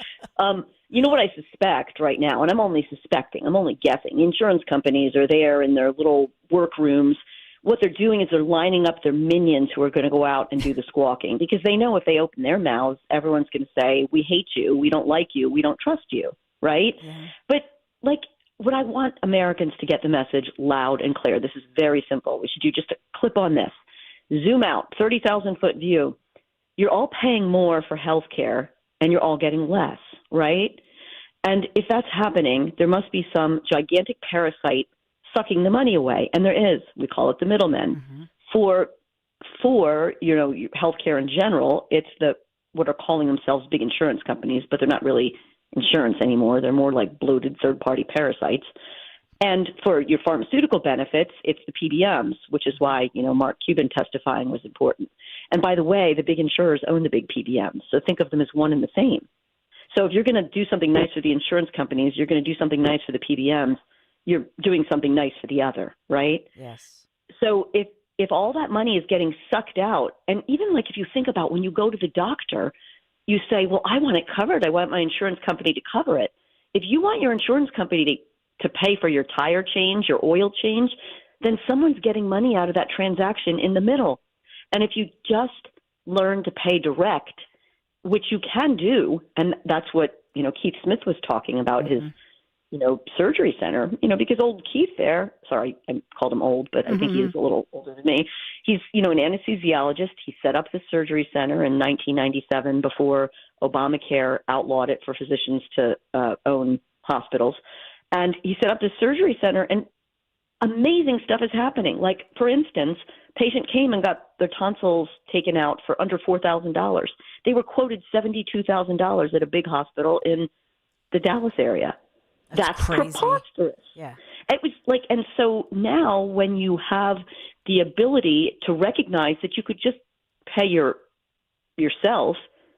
You know what I suspect right now, and I'm only suspecting, I'm only guessing. Insurance companies are there in their little workrooms. What they're doing is they're lining up their minions who are going to go out and do the squawking, because they know if they open their mouths, everyone's going to say, "We hate you, we don't like you, we don't trust you," right? Yeah. But what I want Americans to get the message loud and clear. This is very simple. We should do just a clip on this. Zoom out, 30,000-foot view. You're all paying more for health care, and you're all getting less, right? And if that's happening, there must be some gigantic parasite sucking the money away. And there is. We call it the middlemen. For for, healthcare in general, it's what are calling themselves big insurance companies, but they're not really insurance anymore. They're more like bloated third-party parasites. And for your pharmaceutical benefits, it's the PBMs, which is why, Mark Cuban testifying was important. And by the way, the big insurers own the big PBMs. So think of them as one and the same. So if you're going to do something nice for the insurance companies, you're going to do something nice for the PBMs, you're doing something nice for the other, right? Yes. So if all that money is getting sucked out, and even like if you think about when you go to the doctor, you say, well, I want it covered. I want my insurance company to cover it. If you want your insurance company to pay for your tire change, your oil change, then someone's getting money out of that transaction in the middle. And if you just learn to pay direct, which you can do, and that's what, Keith Smith was talking about, his surgery center, because old Keith there, sorry, I called him old, but I think he is a little older than me. He's, an anesthesiologist. He set up the surgery center in 1997 before Obamacare outlawed it for physicians to own hospitals. And he set up the surgery center, and amazing stuff is happening. Like, for instance, patient came and got their tonsils taken out for under $4,000. They were quoted $72,000 at a big hospital in the Dallas area. That's preposterous. Yeah. It was like, and so now when you have the ability to recognize that you could just pay yourself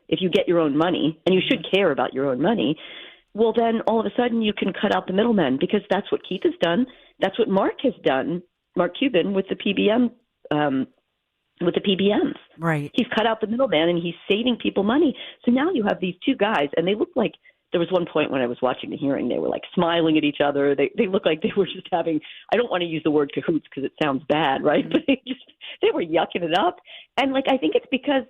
if you get your own money, and you should care about your own money, well, then all of a sudden you can cut out the middlemen, because that's what Keith has done. That's what Mark has done, Mark Cuban, with the PBMs. Right. He's cut out the middleman, and he's saving people money. So now you have these two guys, and they look like, there was one point when I was watching the hearing, they were like smiling at each other. They looked like they were just having, I don't want to use the word cahoots because it sounds bad, right? But they were yucking it up. And like, I think it's because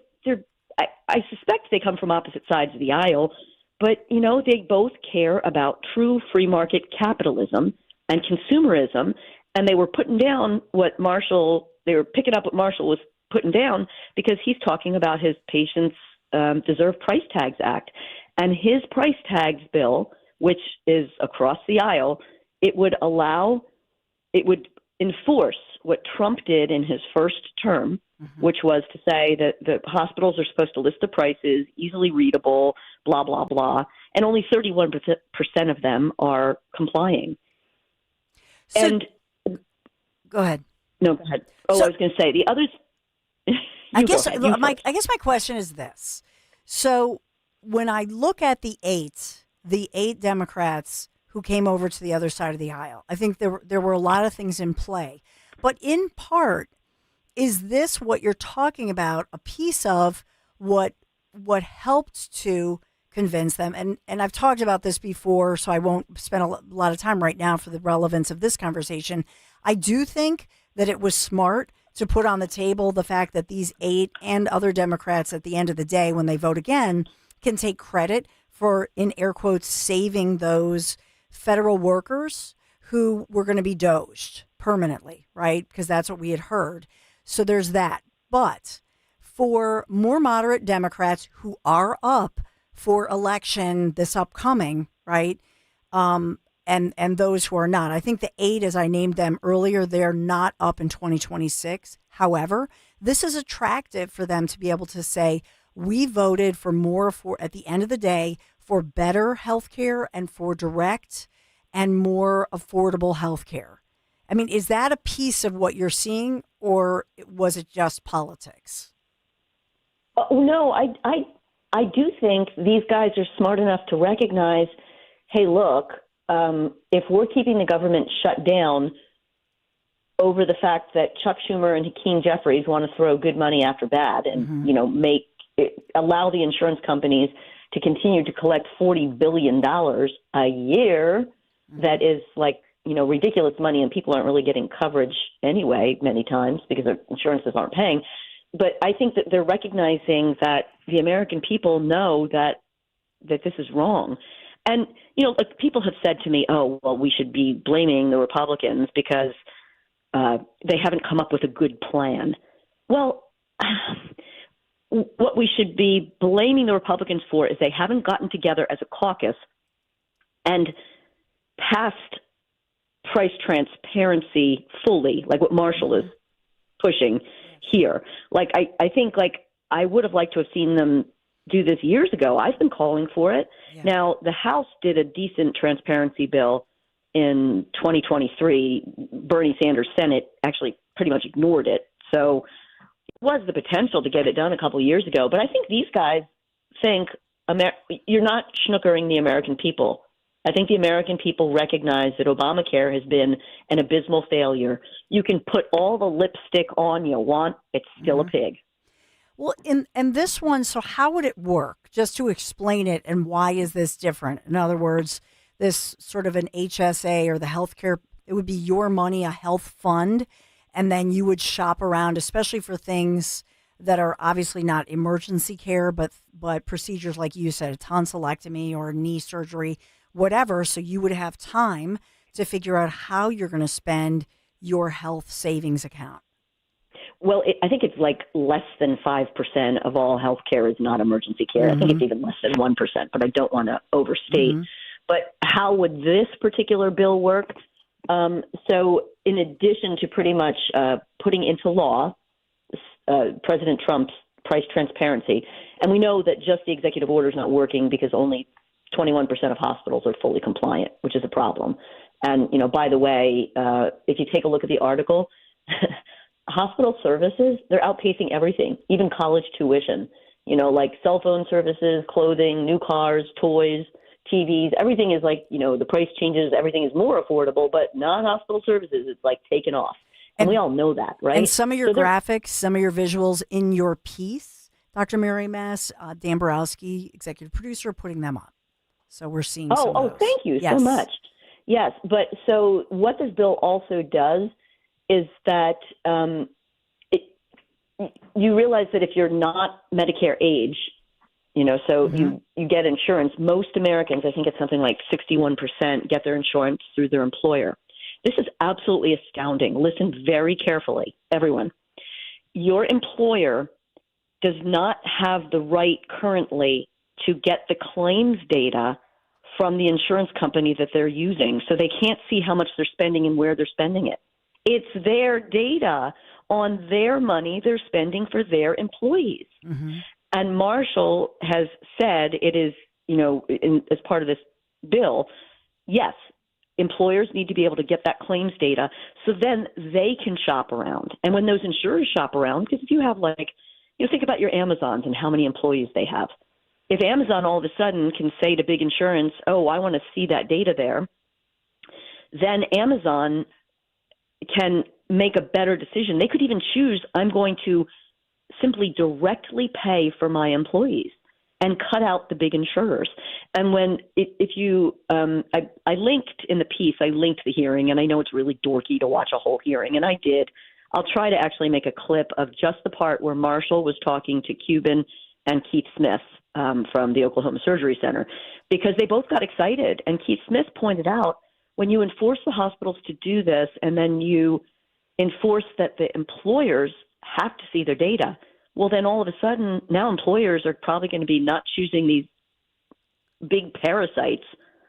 I suspect they come from opposite sides of the aisle, but they both care about true free market capitalism and consumerism. And they were putting down they were picking up what Marshall was putting down, because he's talking about his Patients Deserve Price Tags Act. And his price tags bill, which is across the aisle, it would enforce what Trump did in his first term, which was to say that the hospitals are supposed to list the prices, easily readable, blah, blah, blah, and only 31% of them are complying. So, go ahead. No, go ahead. I was going to say the others. I guess my question is this. So when I look at the eight Democrats who came over to the other side of the aisle, I think there were a lot of things in play. But in part, is this what you're talking about, a piece of what helped to convince them? And I've talked about this before, so I won't spend a lot of time right now for the relevance of this conversation. I do think that it was smart to put on the table the fact that these eight and other Democrats at the end of the day, when they vote again, can take credit for, in air quotes, saving those federal workers who were going to be doged permanently, right? Because that's what we had heard. So there's that. But for more moderate Democrats who are up for election this upcoming, right? And those who are not. I think the eight, as I named them earlier, they're not up in 2026. However, this is attractive for them to be able to say, we voted at the end of the day, for better health care and for direct and more affordable health care. I mean, is that a piece of what you're seeing, or was it just politics? No, I do think these guys are smart enough to recognize, hey, look, if we're keeping the government shut down over the fact that Chuck Schumer and Hakeem Jeffries want to throw good money after bad and, allow the insurance companies to continue to collect $40 billion a year, that is ridiculous money, and people aren't really getting coverage anyway many times because their insurances aren't paying. But I think that they're recognizing that the American people know that this is wrong. And, people have said to me, oh, well, we should be blaming the Republicans because they haven't come up with a good plan. Well, what we should be blaming the Republicans for is they haven't gotten together as a caucus and passed price transparency fully, like what Marshall is pushing. here. Like, I think, like, I would have liked to have seen them do this years ago. I've been calling for it. Yeah. Now, the House did a decent transparency bill in 2023. Bernie Sanders' Senate actually pretty much ignored it. So it was the potential to get it done a couple of years ago. But I think these guys think you're not schnookering the American people. I think the American people recognize that Obamacare has been an abysmal failure. You can put all the lipstick on you want, it's still a pig. Well, in this one, so how would it work? Just to explain it, and why is this different? In other words, this sort of an HSA or the healthcare, it would be your money, a health fund, and then you would shop around, especially for things that are obviously not emergency care, but procedures like you said, a tonsillectomy or knee surgery, whatever. So you would have time to figure out how you're going to spend your health savings account. Well, I think it's like less than 5% of all health care is not emergency care. I think it's even less than 1%, but I don't want to overstate. But how would this particular bill work? So in addition to pretty much putting into law President Trump's price transparency, and we know that just the executive order is not working because only 21% of hospitals are fully compliant, which is a problem. And, you know, by the way, if you take a look at the article, hospital services, they're outpacing everything, even college tuition, you know, like cell phone services, clothing, new cars, toys, TVs, everything is like, you know, the price changes, everything is more affordable, but non-hospital services, it's like taken off. And we all know that, right? And some of your graphics, some of your visuals in your piece, Dr. Mary Mass, Dan Borowski, executive producer, putting them up. So we're seeing some of those. Thank you so much. Yes, but so what this bill also does is that you realize that if you're not Medicare age, you know, so you get insurance. Most Americans, I think it's something like 61%, get their insurance through their employer. This is absolutely astounding. Listen very carefully, everyone. Your employer does not have the right currently to get the claims data from the insurance company that they're using, so they can't see how much they're spending and where they're spending it. It's their data on their money they're spending for their employees. And Marshall has said it is, you know, as part of this bill, yes, employers need to be able to get that claims data so then they can shop around. And when those insurers shop around, because if you have like, you know, think about your Amazons and how many employees they have. If Amazon all of a sudden can say to big insurance, oh, I want to see that data there, then Amazon can make a better decision. They could even choose, I'm going to simply directly pay for my employees and cut out the big insurers. And when, if you, I linked in the piece, I linked the hearing, and I know it's really dorky to watch a whole hearing, and I did. I'll try to actually make a clip of just the part where Marshall was talking to Cuban and Keith Smith from the Oklahoma Surgery Center, because they both got excited. And Keith Smith pointed out, when you enforce the hospitals to do this, and then you enforce that the employers have to see their data, well, then all of a sudden, now employers are probably going to be not choosing these big parasites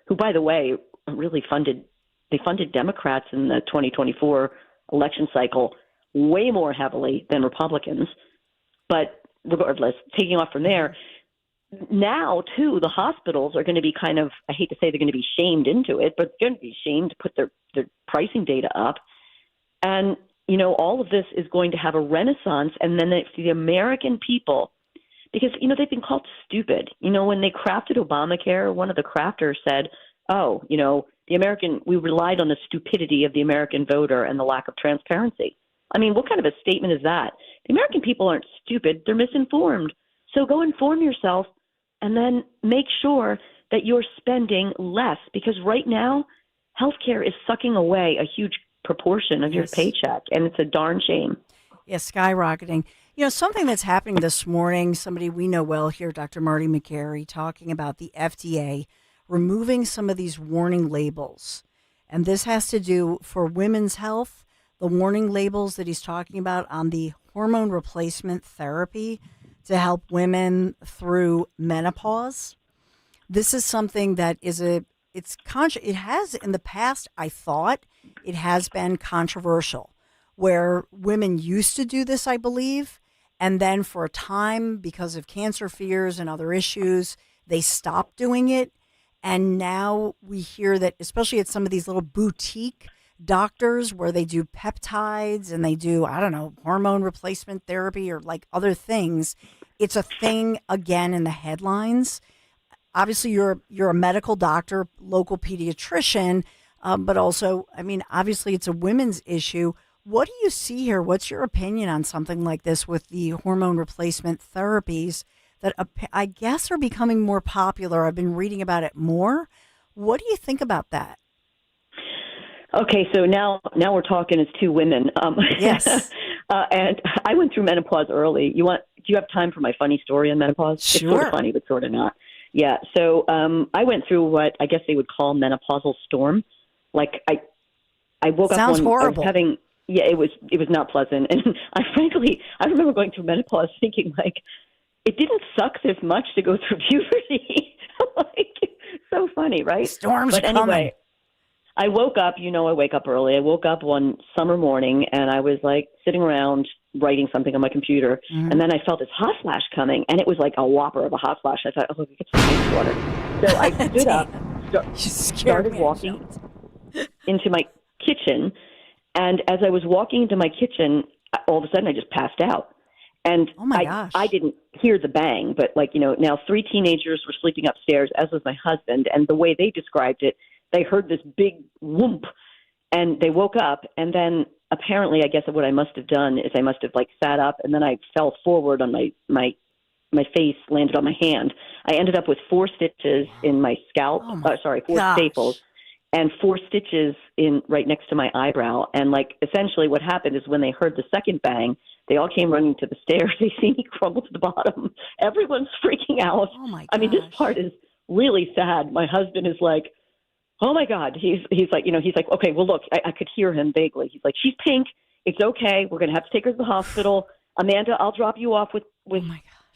who, by the way, really funded Democrats in the 2024 election cycle way more heavily than Republicans. But regardless, taking off from there, now, too, the hospitals are going to be kind of, I hate to say they're going to be shamed into it, but they're going to be shamed to put their pricing data up. And, you know, all of this is going to have a renaissance. And then the American people, because, you know, they've been called stupid. You know, when they crafted Obamacare, one of the crafters said, oh, you know, we relied on the stupidity of the American voter and the lack of transparency. I mean, what kind of a statement is that? The American people aren't stupid. They're misinformed. So go inform yourself and then make sure that you're spending less, because right now, healthcare is sucking away a huge proportion of your paycheck, and it's a darn shame. Yeah, skyrocketing. You know, something that's happening this morning, somebody we know well here, Dr. Marty McCary, talking about the FDA removing some of these warning labels. And this has to do for women's health, the warning labels that he's talking about on the hormone replacement therapy to help women through menopause. This is something that is it has in the past, I thought it has been controversial. where women used to do this, I believe. And then for a time, because of cancer fears and other issues, they stopped doing it. And now we hear that, especially at some of these little boutique doctors where they do peptides and they do, I don't know, hormone replacement therapy or like other things, it's a thing again in the headlines. Obviously, you're a medical doctor, local pediatrician, but also, I mean, obviously it's a women's issue. What do you see here? What's your opinion on something like this with the hormone replacement therapies that I guess are becoming more popular? I've been reading about it more. What do you think about that? Okay, so now we're talking as two women. Yes. And I went through menopause early. Do you have time for my funny story on menopause? Sure. It's sort of funny, but sort of not. Yeah. So I went through what I guess they would call menopausal storm. Like I woke up Sounds horrible. I was having. Yeah, it was not pleasant. And I remember going through menopause thinking, like, it didn't suck this much to go through puberty. Like, so funny, right? Storms but are anyway, coming. I woke up, I wake up early. I woke up one summer morning and I was like sitting around writing something on my computer. Mm-hmm. And then I felt this hot flash coming and it was like a whopper of a hot flash. I thought, oh, get some ice water. So I stood up, started walking into my kitchen. And as I was walking into my kitchen, all of a sudden I just passed out. And oh my gosh. I didn't hear the bang, but now 3 teenagers were sleeping upstairs, as was my husband. And the way they described it, they heard this big whoomp and they woke up. And then apparently, I guess what I must have done is I must have sat up and then I fell forward on my face, landed on my hand. I ended up with 4 stitches in my scalp. Four staples. And 4 stitches right next to my eyebrow. And essentially what happened is when they heard the second bang, they all came running to the stairs. They see me crumble to the bottom. Everyone's freaking out. Oh my gosh. I mean, this part is really sad. My husband is like, oh my God. He's like, okay, well, look, I could hear him vaguely. He's like, she's pink. It's okay. We're going to have to take her to the hospital. Amanda, I'll drop you off with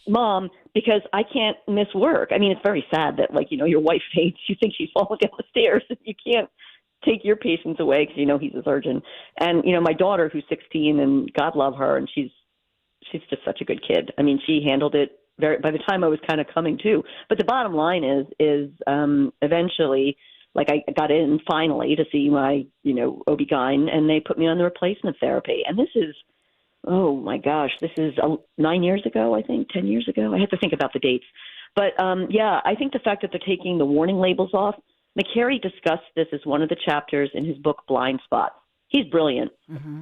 Mom because I can't miss work. I mean, it's very sad that your wife faints. You think she's falling down the stairs and you can't take your patients away because he's a surgeon. And my daughter who's 16 and God love her, and she's just such a good kid. I mean, she handled it by the time I was kind of coming to. But the bottom line is eventually, I got in finally to see my OB-GYN, and they put me on the replacement therapy. And this is, oh my gosh, this is 9 years ago, I think, 10 years ago. I have to think about the dates. But yeah, I think the fact that they're taking the warning labels off, McCary discussed this as one of the chapters in his book, Blind Spots. He's brilliant. Mm-hmm.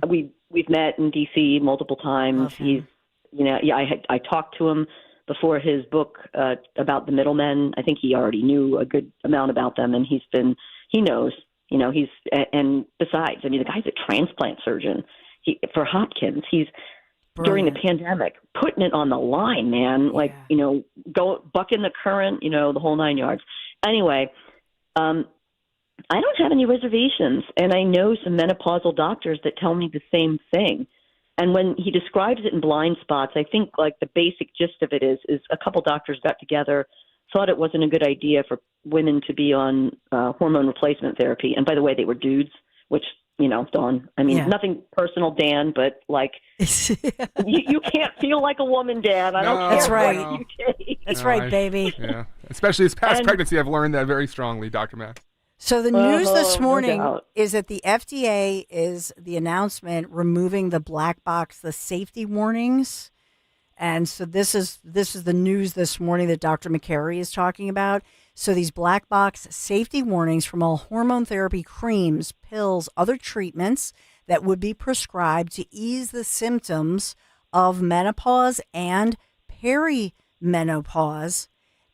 We've met in D.C. multiple times. He's, I talked to him before his book about the middlemen. I think he already knew a good amount about them, and he knows, and besides, I mean, the guy's a transplant surgeon. For Hopkins, he's during the pandemic putting it on the line, man. Go bucking the current, the whole 9 yards. Anyway, I don't have any reservations, and I know some menopausal doctors that tell me the same thing. And when he describes it in Blind Spots, I think the basic gist of it is a couple doctors got together, thought it wasn't a good idea for women to be on hormone replacement therapy. And by the way, they were dudes, which Dawn. I mean, nothing personal, Dan, but you can't feel like a woman, Dan. I don't care. That's right. What you take. That's right, baby. Yeah, especially this past pregnancy, I've learned that very strongly, Dr. Matt. So the news this morning is that the FDA is the announcement removing the black box, the safety warnings. And so this is the news this morning that Dr. McCary is talking about. So these black box safety warnings from all hormone therapy creams, pills, other treatments that would be prescribed to ease the symptoms of menopause and perimenopause.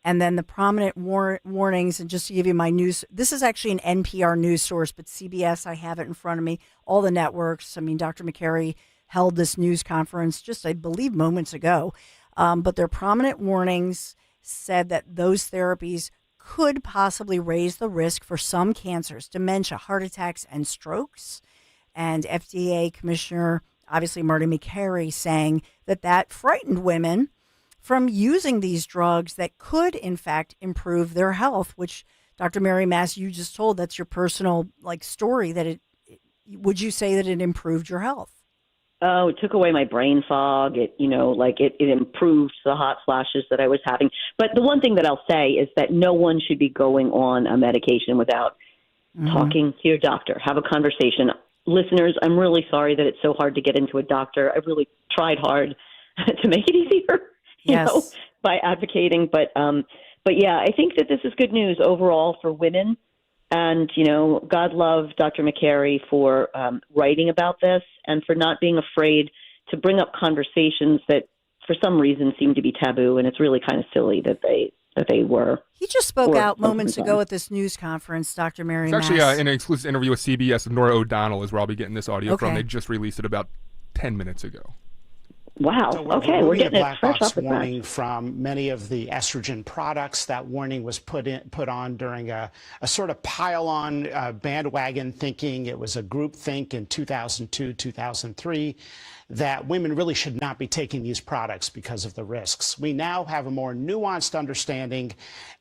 And then the prominent warnings, and just to give you my news, this is actually an NPR news source, but CBS, I have it in front of me, all the networks. I mean, Dr. McCary held this news conference just, I believe, moments ago. But their prominent warnings said that those therapies could possibly raise the risk for some cancers, dementia, heart attacks, and strokes. And FDA Commissioner, obviously, Marty McCary, saying that frightened women from using these drugs that could, in fact, improve their health, which Dr. Mary Mass, you just told, that's your personal story, that would you say that it improved your health? Oh, it took away my brain fog. It, it improved the hot flashes that I was having. But the one thing that I'll say is that no one should be going on a medication without talking to your doctor. Have a conversation. Listeners, I'm really sorry that it's so hard to get into a doctor. I really tried hard to make it easier, by advocating. But yeah, I think that this is good news overall for women. And, God love Dr. McCary for writing about this and for not being afraid to bring up conversations that for some reason seem to be taboo. And it's really kind of silly that they were. He just spoke out moments ago at this news conference, Dr. Mary It's actually in an exclusive interview with CBS with Nora O'Donnell is where I'll be getting this audio from. They just released it about 10 minutes ago. Wow. So we're getting a it black fresh box off the warning from many of the estrogen products. That warning was put on during a sort of pile-on bandwagon thinking. It was a group think in 2002, 2003, that women really should not be taking these products because of the risks. We now have a more nuanced understanding,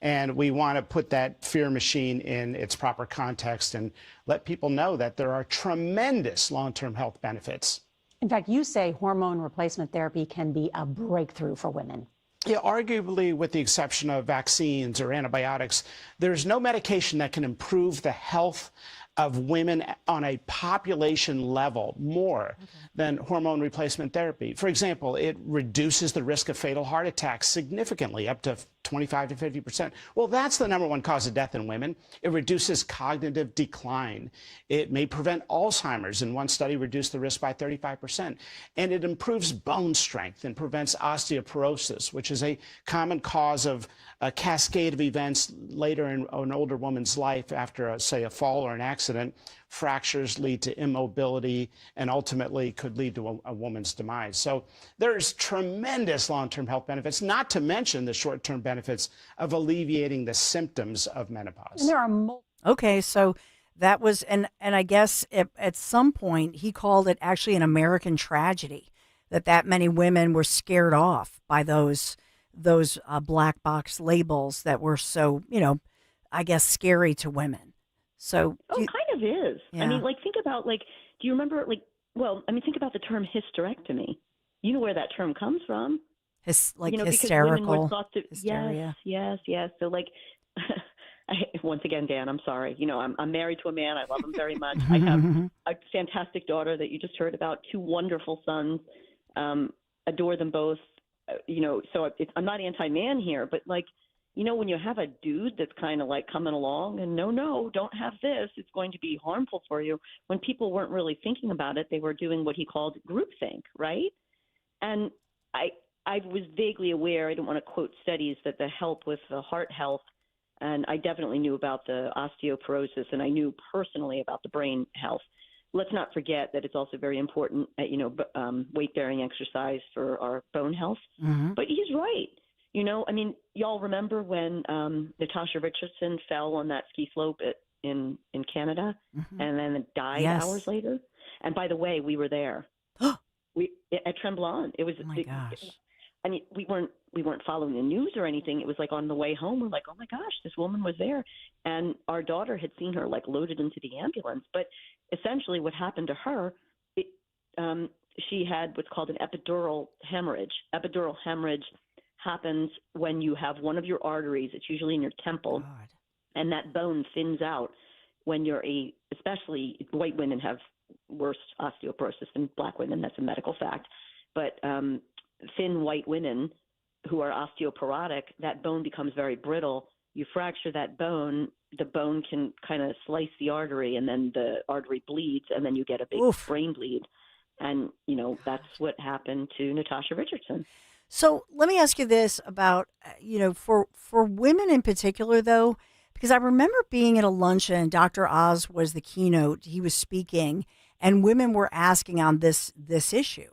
and we want to put that fear machine in its proper context and let people know that there are tremendous long-term health benefits. In fact, you say hormone replacement therapy can be a breakthrough for women. Yeah, arguably, with the exception of vaccines or antibiotics, there's no medication that can improve the health of women on a population level more than hormone replacement therapy. For example, it reduces the risk of fatal heart attacks significantly, up to 25 to 50%. Well, that's the number one cause of death in women. It reduces cognitive decline. It may prevent Alzheimer's. In one study, reduced the risk by 35%. And it improves bone strength and prevents osteoporosis, which is a common cause of a cascade of events later in an older woman's life after, say, a fall or an accident. Fractures lead to immobility and ultimately could lead to a woman's demise. So there's tremendous long-term health benefits, not to mention the short-term benefits of alleviating the symptoms of menopause. And there are Okay, so that was, and I guess at some point he called it actually an American tragedy that many women were scared off by those black box labels that were so, I guess, scary to women. So kind of is. Yeah. I mean, think about, do you remember, think about the term hysterectomy. You know where that term comes from. Hysterical hysteria. Yes. So, once again, Dan, I'm sorry. I'm married to a man. I love him very much. I have a fantastic daughter that you just heard about, 2 wonderful sons. Adore them both. So I'm not anti-man here, but when you have a dude that's kind of coming along and no, don't have this, it's going to be harmful for you. When people weren't really thinking about it, they were doing what he called groupthink, right? And I was vaguely aware, I don't want to quote studies, that the help with the heart health, and I definitely knew about the osteoporosis, and I knew personally about the brain health. Let's not forget that it's also very important, weight-bearing exercise for our bone health. Mm-hmm. But he's right. Y'all remember when Natasha Richardson fell on that ski slope in Canada, and then died hours later? And by the way, we were there. We at Tremblant. It was. Oh my gosh. We weren't following the news or anything. It was on the way home. We're like, oh my gosh, this woman was there, and our daughter had seen her loaded into the ambulance. But essentially, what happened to her, she had what's called an epidural hemorrhage. Epidural hemorrhage happens when you have one of your arteries. It's usually in your temple, and that bone thins out when you're especially white women have worse osteoporosis than black women. That's a medical fact. But thin white women who are osteoporotic, that bone becomes very brittle. You fracture that bone, the bone can kind of slice the artery, and then the artery bleeds, and then you get a big brain bleed. And, that's what happened to Natasha Richardson. So let me ask you this about, for women in particular, though, because I remember being at a luncheon and Dr. Oz was the keynote. He was speaking and women were asking on this issue.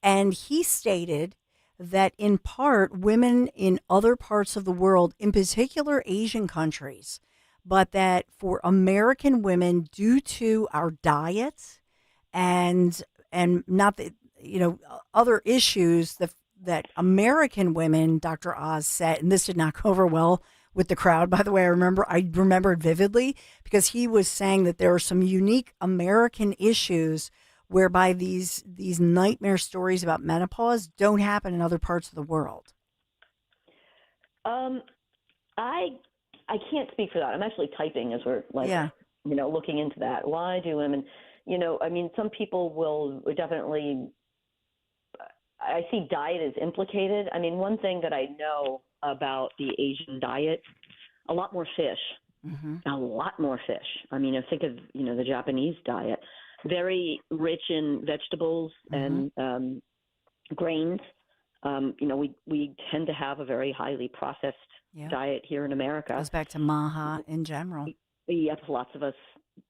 And he stated that in part, women in other parts of the world, in particular Asian countries, but that for American women, due to our diets and not the, other issues, that American women, Dr. Oz said, and this did not go over well with the crowd, by the way, I remember it vividly, because he was saying that there are some unique American issues whereby these nightmare stories about menopause don't happen in other parts of the world? I can't speak for that. I'm actually typing as we're looking into that. Why do women, some people will definitely, I see diet is implicated. I mean, one thing that I know about the Asian diet, a lot more fish, a lot more fish. I mean, think of, the Japanese diet, very rich in vegetables and grains. We tend to have a very highly processed diet here in America. Goes back to Maha in general. Yes, lots of us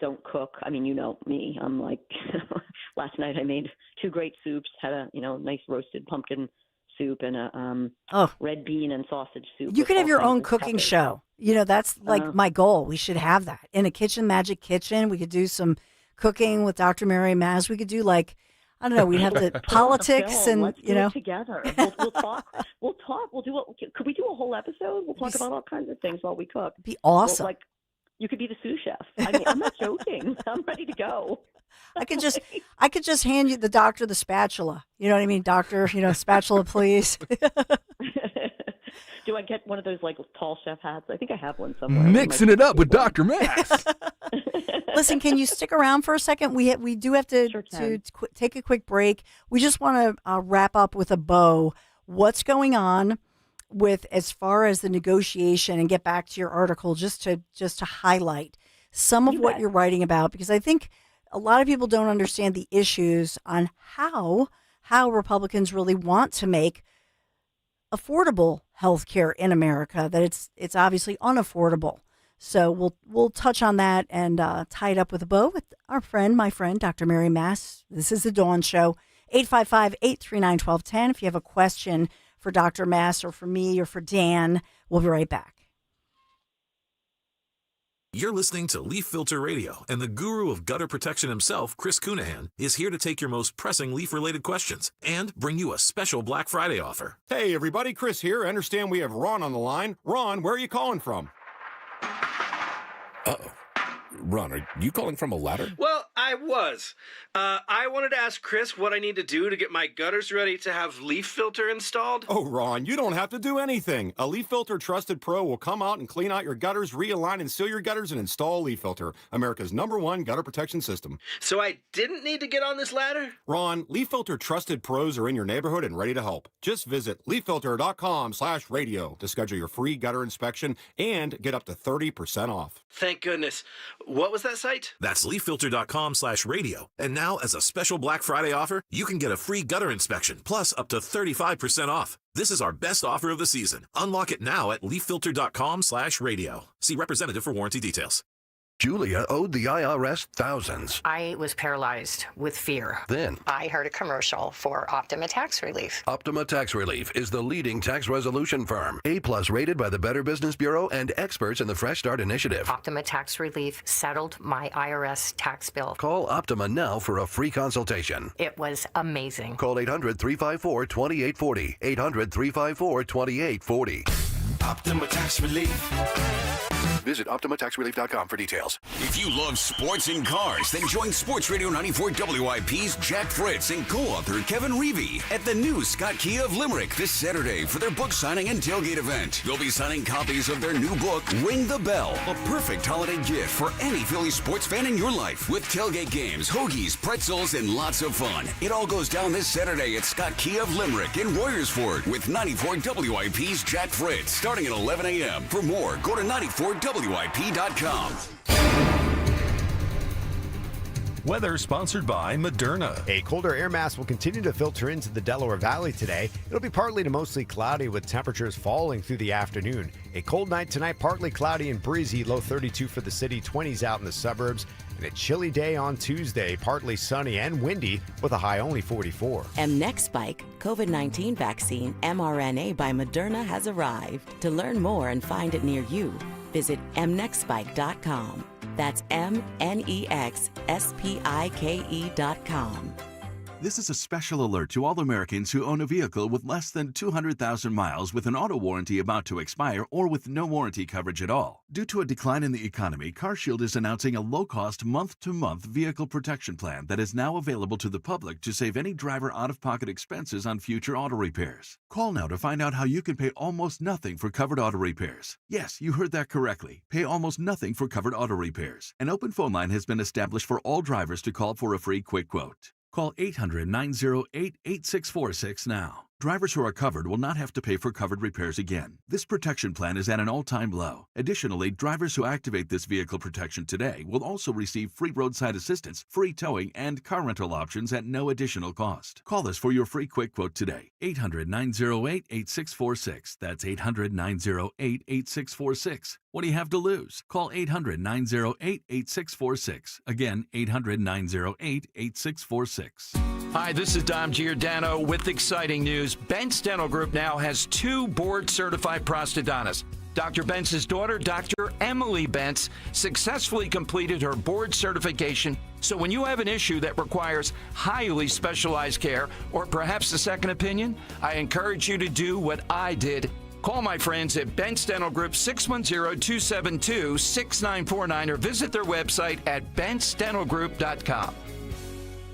don't cook. I mean, you know me. I'm like, last night I made 2 great soups, had a, nice roasted pumpkin soup and a red bean and sausage soup. You could have your own cooking show. That's like my goal. We should have that. In a kitchen, magic kitchen, we could do some cooking with Dr. Mary Maz. We could do I don't know. We'd have to politics and Let's do it together. We'll talk. We'll do it. Could we do a whole episode? We'll talk about all kinds of things while we cook. Be awesome. You could be the sous chef. I mean, I'm not joking. I'm ready to go. I could just hand you the doctor the spatula. You know what I mean, doctor? Spatula, please. Do I get one of those tall chef hats? I think I have one somewhere. Mixing it up with Dr. Max. Listen, can you stick around for a second? We do have to take a quick break. We just want to wrap up with a bow. What's going on with as far as the negotiation, and get back to your article just to highlight some of what you're writing about, because I think a lot of people don't understand the issues on how Republicans really want to make affordable health care in America, that it's obviously unaffordable. So we'll touch on that and tie it up with a bow with my friend, Dr. Mary Maz. This is The Dawn Show, 855-839-1210. If you have a question for Dr. Maz or for me or for Dan, we'll be right back. You're listening to Leaf Filter Radio, and the guru of gutter protection himself, Chris Cunahan, is here to take your most pressing leaf-related questions and bring you a special Black Friday offer. Hey, everybody, Chris here. I understand we have Ron on the line. Ron, where are you calling from? Uh-oh. Ron, are you calling from a ladder? Well, I was. I wanted to ask Chris what I need to do to get my gutters ready to have Leaf Filter installed. Oh, Ron, you don't have to do anything. A Leaf Filter Trusted Pro will come out and clean out your gutters, realign and seal your gutters, and install Leaf Filter, America's #1 gutter protection system. So I didn't need to get on this ladder? Ron, Leaf Filter Trusted Pros are in your neighborhood and ready to help. Just visit leaffilter.com/radio to schedule your free gutter inspection and get up to 30% off. Thank goodness. What was that site? That's leaffilter.com/radio. And now, as a special Black Friday offer, you can get a free gutter inspection, plus up to 35% off. This is our best offer of the season. Unlock it now at leaffilter.com/radio. See representative for warranty details. Julia owed the IRS thousands. I was paralyzed with fear. Then I heard a commercial for Optima Tax Relief. Optima Tax Relief is the leading tax resolution firm. A+ rated by the Better Business Bureau and experts in the Fresh Start Initiative. Optima Tax Relief settled my IRS tax bill. Call Optima now for a free consultation. It was amazing. Call 800-354-2840. 800-354-2840. Optima Tax Relief. Visit OptimaTaxRelief.com for details. If you love sports and cars, then join Sports Radio 94 WIP's Jack Fritz and co-author Kevin Reevey at the new Scott Kia of Limerick this Saturday for their book signing and tailgate event. They'll be signing copies of their new book, Ring the Bell, a perfect holiday gift for any Philly sports fan in your life. With tailgate games, hoagies, pretzels, and lots of fun. It all goes down this Saturday at Scott Kia of Limerick in Royersford with 94 WIP's Jack Fritz starting at 11 a.m. For more, go to 94WIP.com. Weather sponsored by Moderna. A colder air mass will continue to filter into the Delaware Valley today. It'll be partly to mostly cloudy with temperatures falling through the afternoon. A cold night tonight, partly cloudy and breezy, low 32 for the city, 20s out in the suburbs. And a chilly day on Tuesday, partly sunny and windy with a high only 44. mNEXSpike COVID-19 vaccine mRNA by Moderna has arrived. To learn more and find it near you, visit mnexspike.com. That's mnexspike.com. This is a special alert to all Americans who own a vehicle with less than 200,000 miles with an auto warranty about to expire or with no warranty coverage at all. Due to a decline in the economy, CarShield is announcing a low-cost month-to-month vehicle protection plan that is now available to the public to save any driver out-of-pocket expenses on future auto repairs. Call now to find out how you can pay almost nothing for covered auto repairs. Yes, you heard that correctly. Pay almost nothing for covered auto repairs. An open phone line has been established for all drivers to call for a free quick quote. Call 800-908-8646 now. Drivers who are covered will not have to pay for covered repairs again. This protection plan is at an all-time low. Additionally, drivers who activate this vehicle protection today will also receive free roadside assistance, free towing, and car rental options at no additional cost. Call us for your free quick quote today. 800-908-8646. That's 800-908-8646. What do you have to lose? Call 800-908-8646. Again, 800-908-8646. Hi, this is Dom Giordano with exciting news. Bentz Dental Group now has 2 board-certified prosthodontists. Dr. Bentz's daughter, Dr. Emily Bentz, successfully completed her board certification. So when you have an issue that requires highly specialized care or perhaps a second opinion, I encourage you to do what I did. Call my friends at Bentz Dental Group 610-272-6949 or visit their website at bentzdentalgroup.com.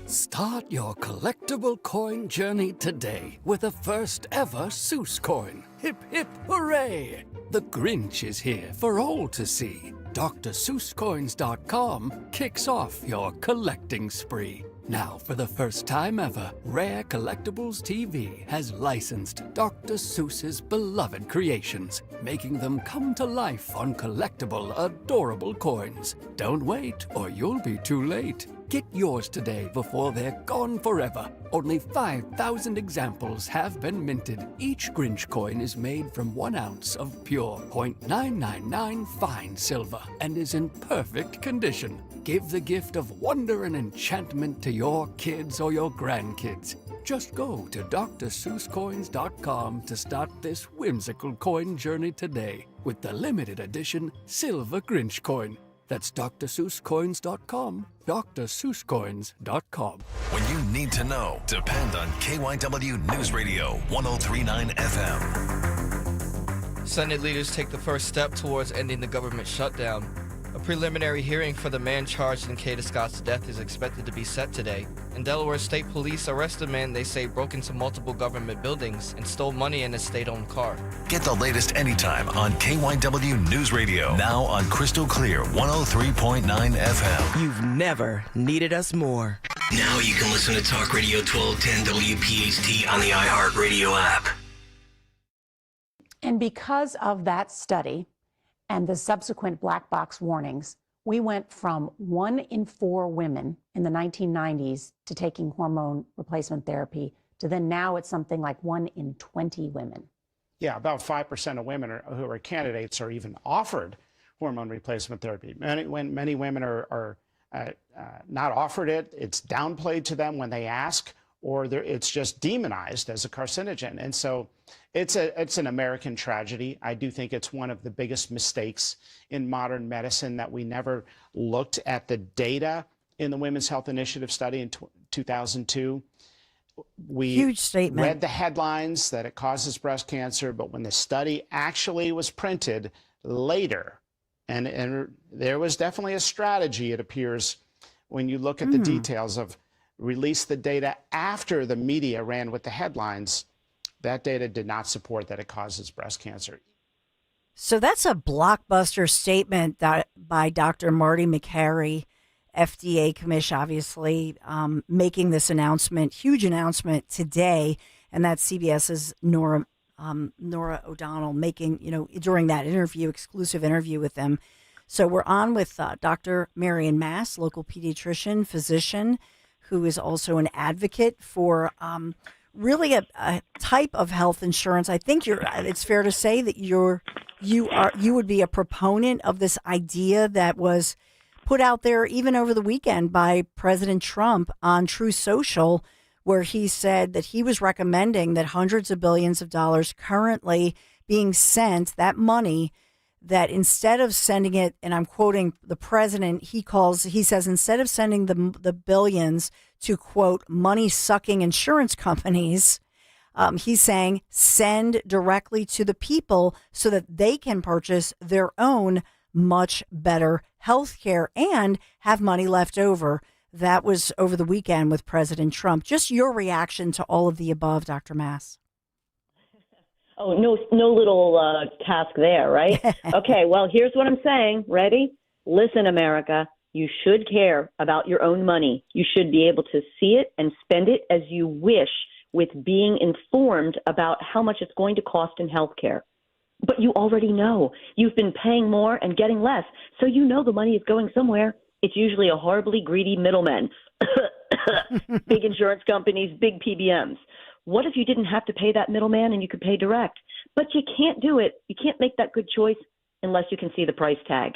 Start your collectible coin journey today with the first ever Seuss coin. Hip, hip, hooray! The Grinch is here for all to see. DrSeussCoins.com kicks off your collecting spree. Now, for the first time ever, Rare Collectibles TV has licensed Dr. Seuss's beloved creations, making them come to life on collectible, adorable coins. Don't wait, or you'll be too late. Get yours today before they're gone forever. Only 5,000 examples have been minted. Each Grinch coin is made from 1 ounce of pure .999 fine silver and is in perfect condition. Give the gift of wonder and enchantment to your kids or your grandkids. Just go to DrSeussCoins.com to start this whimsical coin journey today with the limited edition Silver Grinch coin. That's DrSeussCoins.com, DrSeussCoins.com. When you need to know, depend on KYW News Radio 103.9 FM. Senate leaders take the first step towards ending the government shutdown. A preliminary hearing for the man charged in Kata Scott's death is expected to be set today. And Delaware State Police arrest a man they say broke into multiple government buildings and stole money in a state-owned car. Get the latest anytime on KYW News Radio. Now on Crystal Clear 103.9 FM. You've never needed us more. Now you can listen to Talk Radio 1210 WPHT on the iHeartRadio app. And because of that study and the subsequent black box warnings, we went from 1 in 4 women in the 1990s to taking hormone replacement therapy to then now it's something like 1 in 20 women. Yeah, about 5% of women who are candidates are even offered hormone replacement therapy. Many women are not offered it. It's downplayed to them when they ask, or it's just demonized as a carcinogen. And so it's an American tragedy. I do think it's one of the biggest mistakes in modern medicine that we never looked at the data in the Women's Health Initiative study in 2002. We Huge statement. read the headlines that it causes breast cancer, but when the study actually was printed later, and there was definitely a strategy, it appears, when you look at the details of release the data after the media ran with the headlines, that data did not support that it causes breast cancer. So that's a blockbuster statement by Dr. Marty Makary, FDA commission, obviously, making this announcement, huge announcement today. And that's CBS's Nora O'Donnell making, during that interview, exclusive interview with them. So we're on with Dr. Marion Mass, local pediatrician, physician, who is also an advocate for really a type of health insurance. I think it's fair to say that you would be a proponent of this idea that was put out there even over the weekend by President Trump on True Social, where he said that he was recommending that hundreds of billions of dollars currently being sent, that money that instead of sending it, and I'm quoting the president, he says, instead of sending the billions to, quote, money-sucking insurance companies, he's saying send directly to the people so that they can purchase their own much better health care and have money left over. That was over the weekend with President Trump. Just your reaction to all of the above, Dr. Mass. Oh, no little task there, right? Okay, well, here's what I'm saying. Ready? Listen, America, you should care about your own money. You should be able to see it and spend it as you wish, with being informed about how much it's going to cost in healthcare. But you already know. You've been paying more and getting less, so you know the money is going somewhere. It's usually a horribly greedy middleman, big insurance companies, big PBMs. What if you didn't have to pay that middleman and you could pay direct? But you can't do it. You can't make that good choice unless you can see the price tag.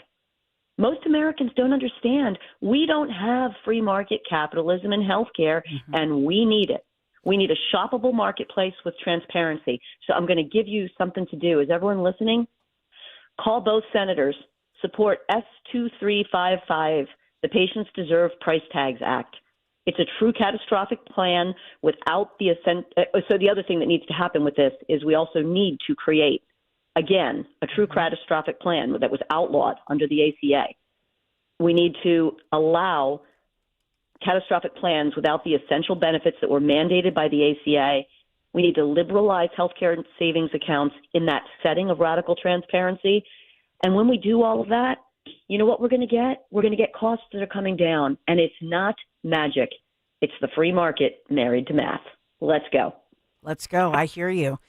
Most Americans don't understand. We don't have free market capitalism in healthcare, and we need it. We need a shoppable marketplace with transparency. So I'm going to give you something to do. Is everyone listening? Call both senators. Support S2355, the Patients Deserve Price Tags Act. It's a true catastrophic plan without the so the other thing that needs to happen with this is we also need to create, again, a true catastrophic plan that was outlawed under the ACA. We need to allow catastrophic plans without the essential benefits that were mandated by the ACA. We need to liberalize healthcare and savings accounts in that setting of radical transparency. And when we do all of that, you know what we're going to get? We're going to get costs that are coming down. And it's not magic. It's the free market married to math. Let's go. Let's go. I hear you.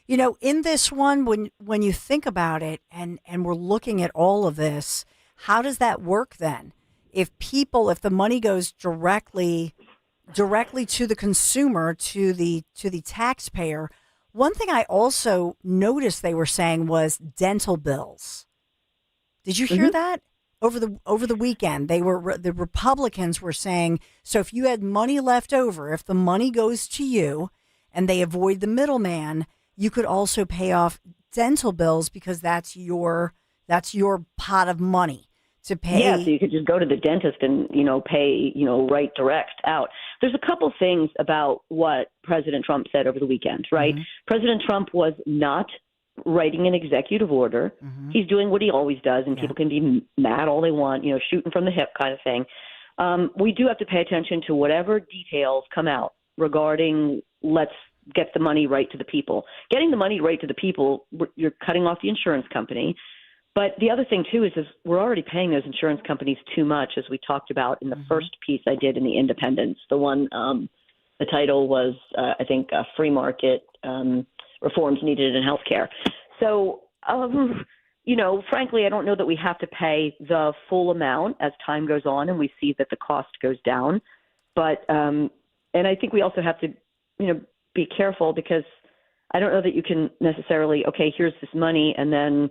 You know, in this one, when you think about it and we're looking at all of this, how does that work then? If the money goes directly to the consumer, to the taxpayer, one thing I also noticed they were saying was dental bills. Did you hear that? Over the weekend, the Republicans were saying, so if you had money left over, if the money goes to you and they avoid the middleman, you could also pay off dental bills because that's your pot of money to pay. Yeah, so you could just go to the dentist and, pay, right direct out. There's a couple things about what President Trump said over the weekend, right? President Trump was not writing an executive order. He's doing what he always does, and people can be mad all they want, shooting from the hip kind of thing. We do have to pay attention to whatever details come out regarding let's get the money right to the people. Getting the money right to the people, you're cutting off the insurance company. But the other thing, too, is we're already paying those insurance companies too much, as we talked about in the first piece I did in The Independence. The one, the title was, I think, Free Market Reforms Needed in Healthcare. So, frankly, I don't know that we have to pay the full amount as time goes on and we see that the cost goes down. But, and I think we also have to, be careful because I don't know that you can necessarily, okay, here's this money and then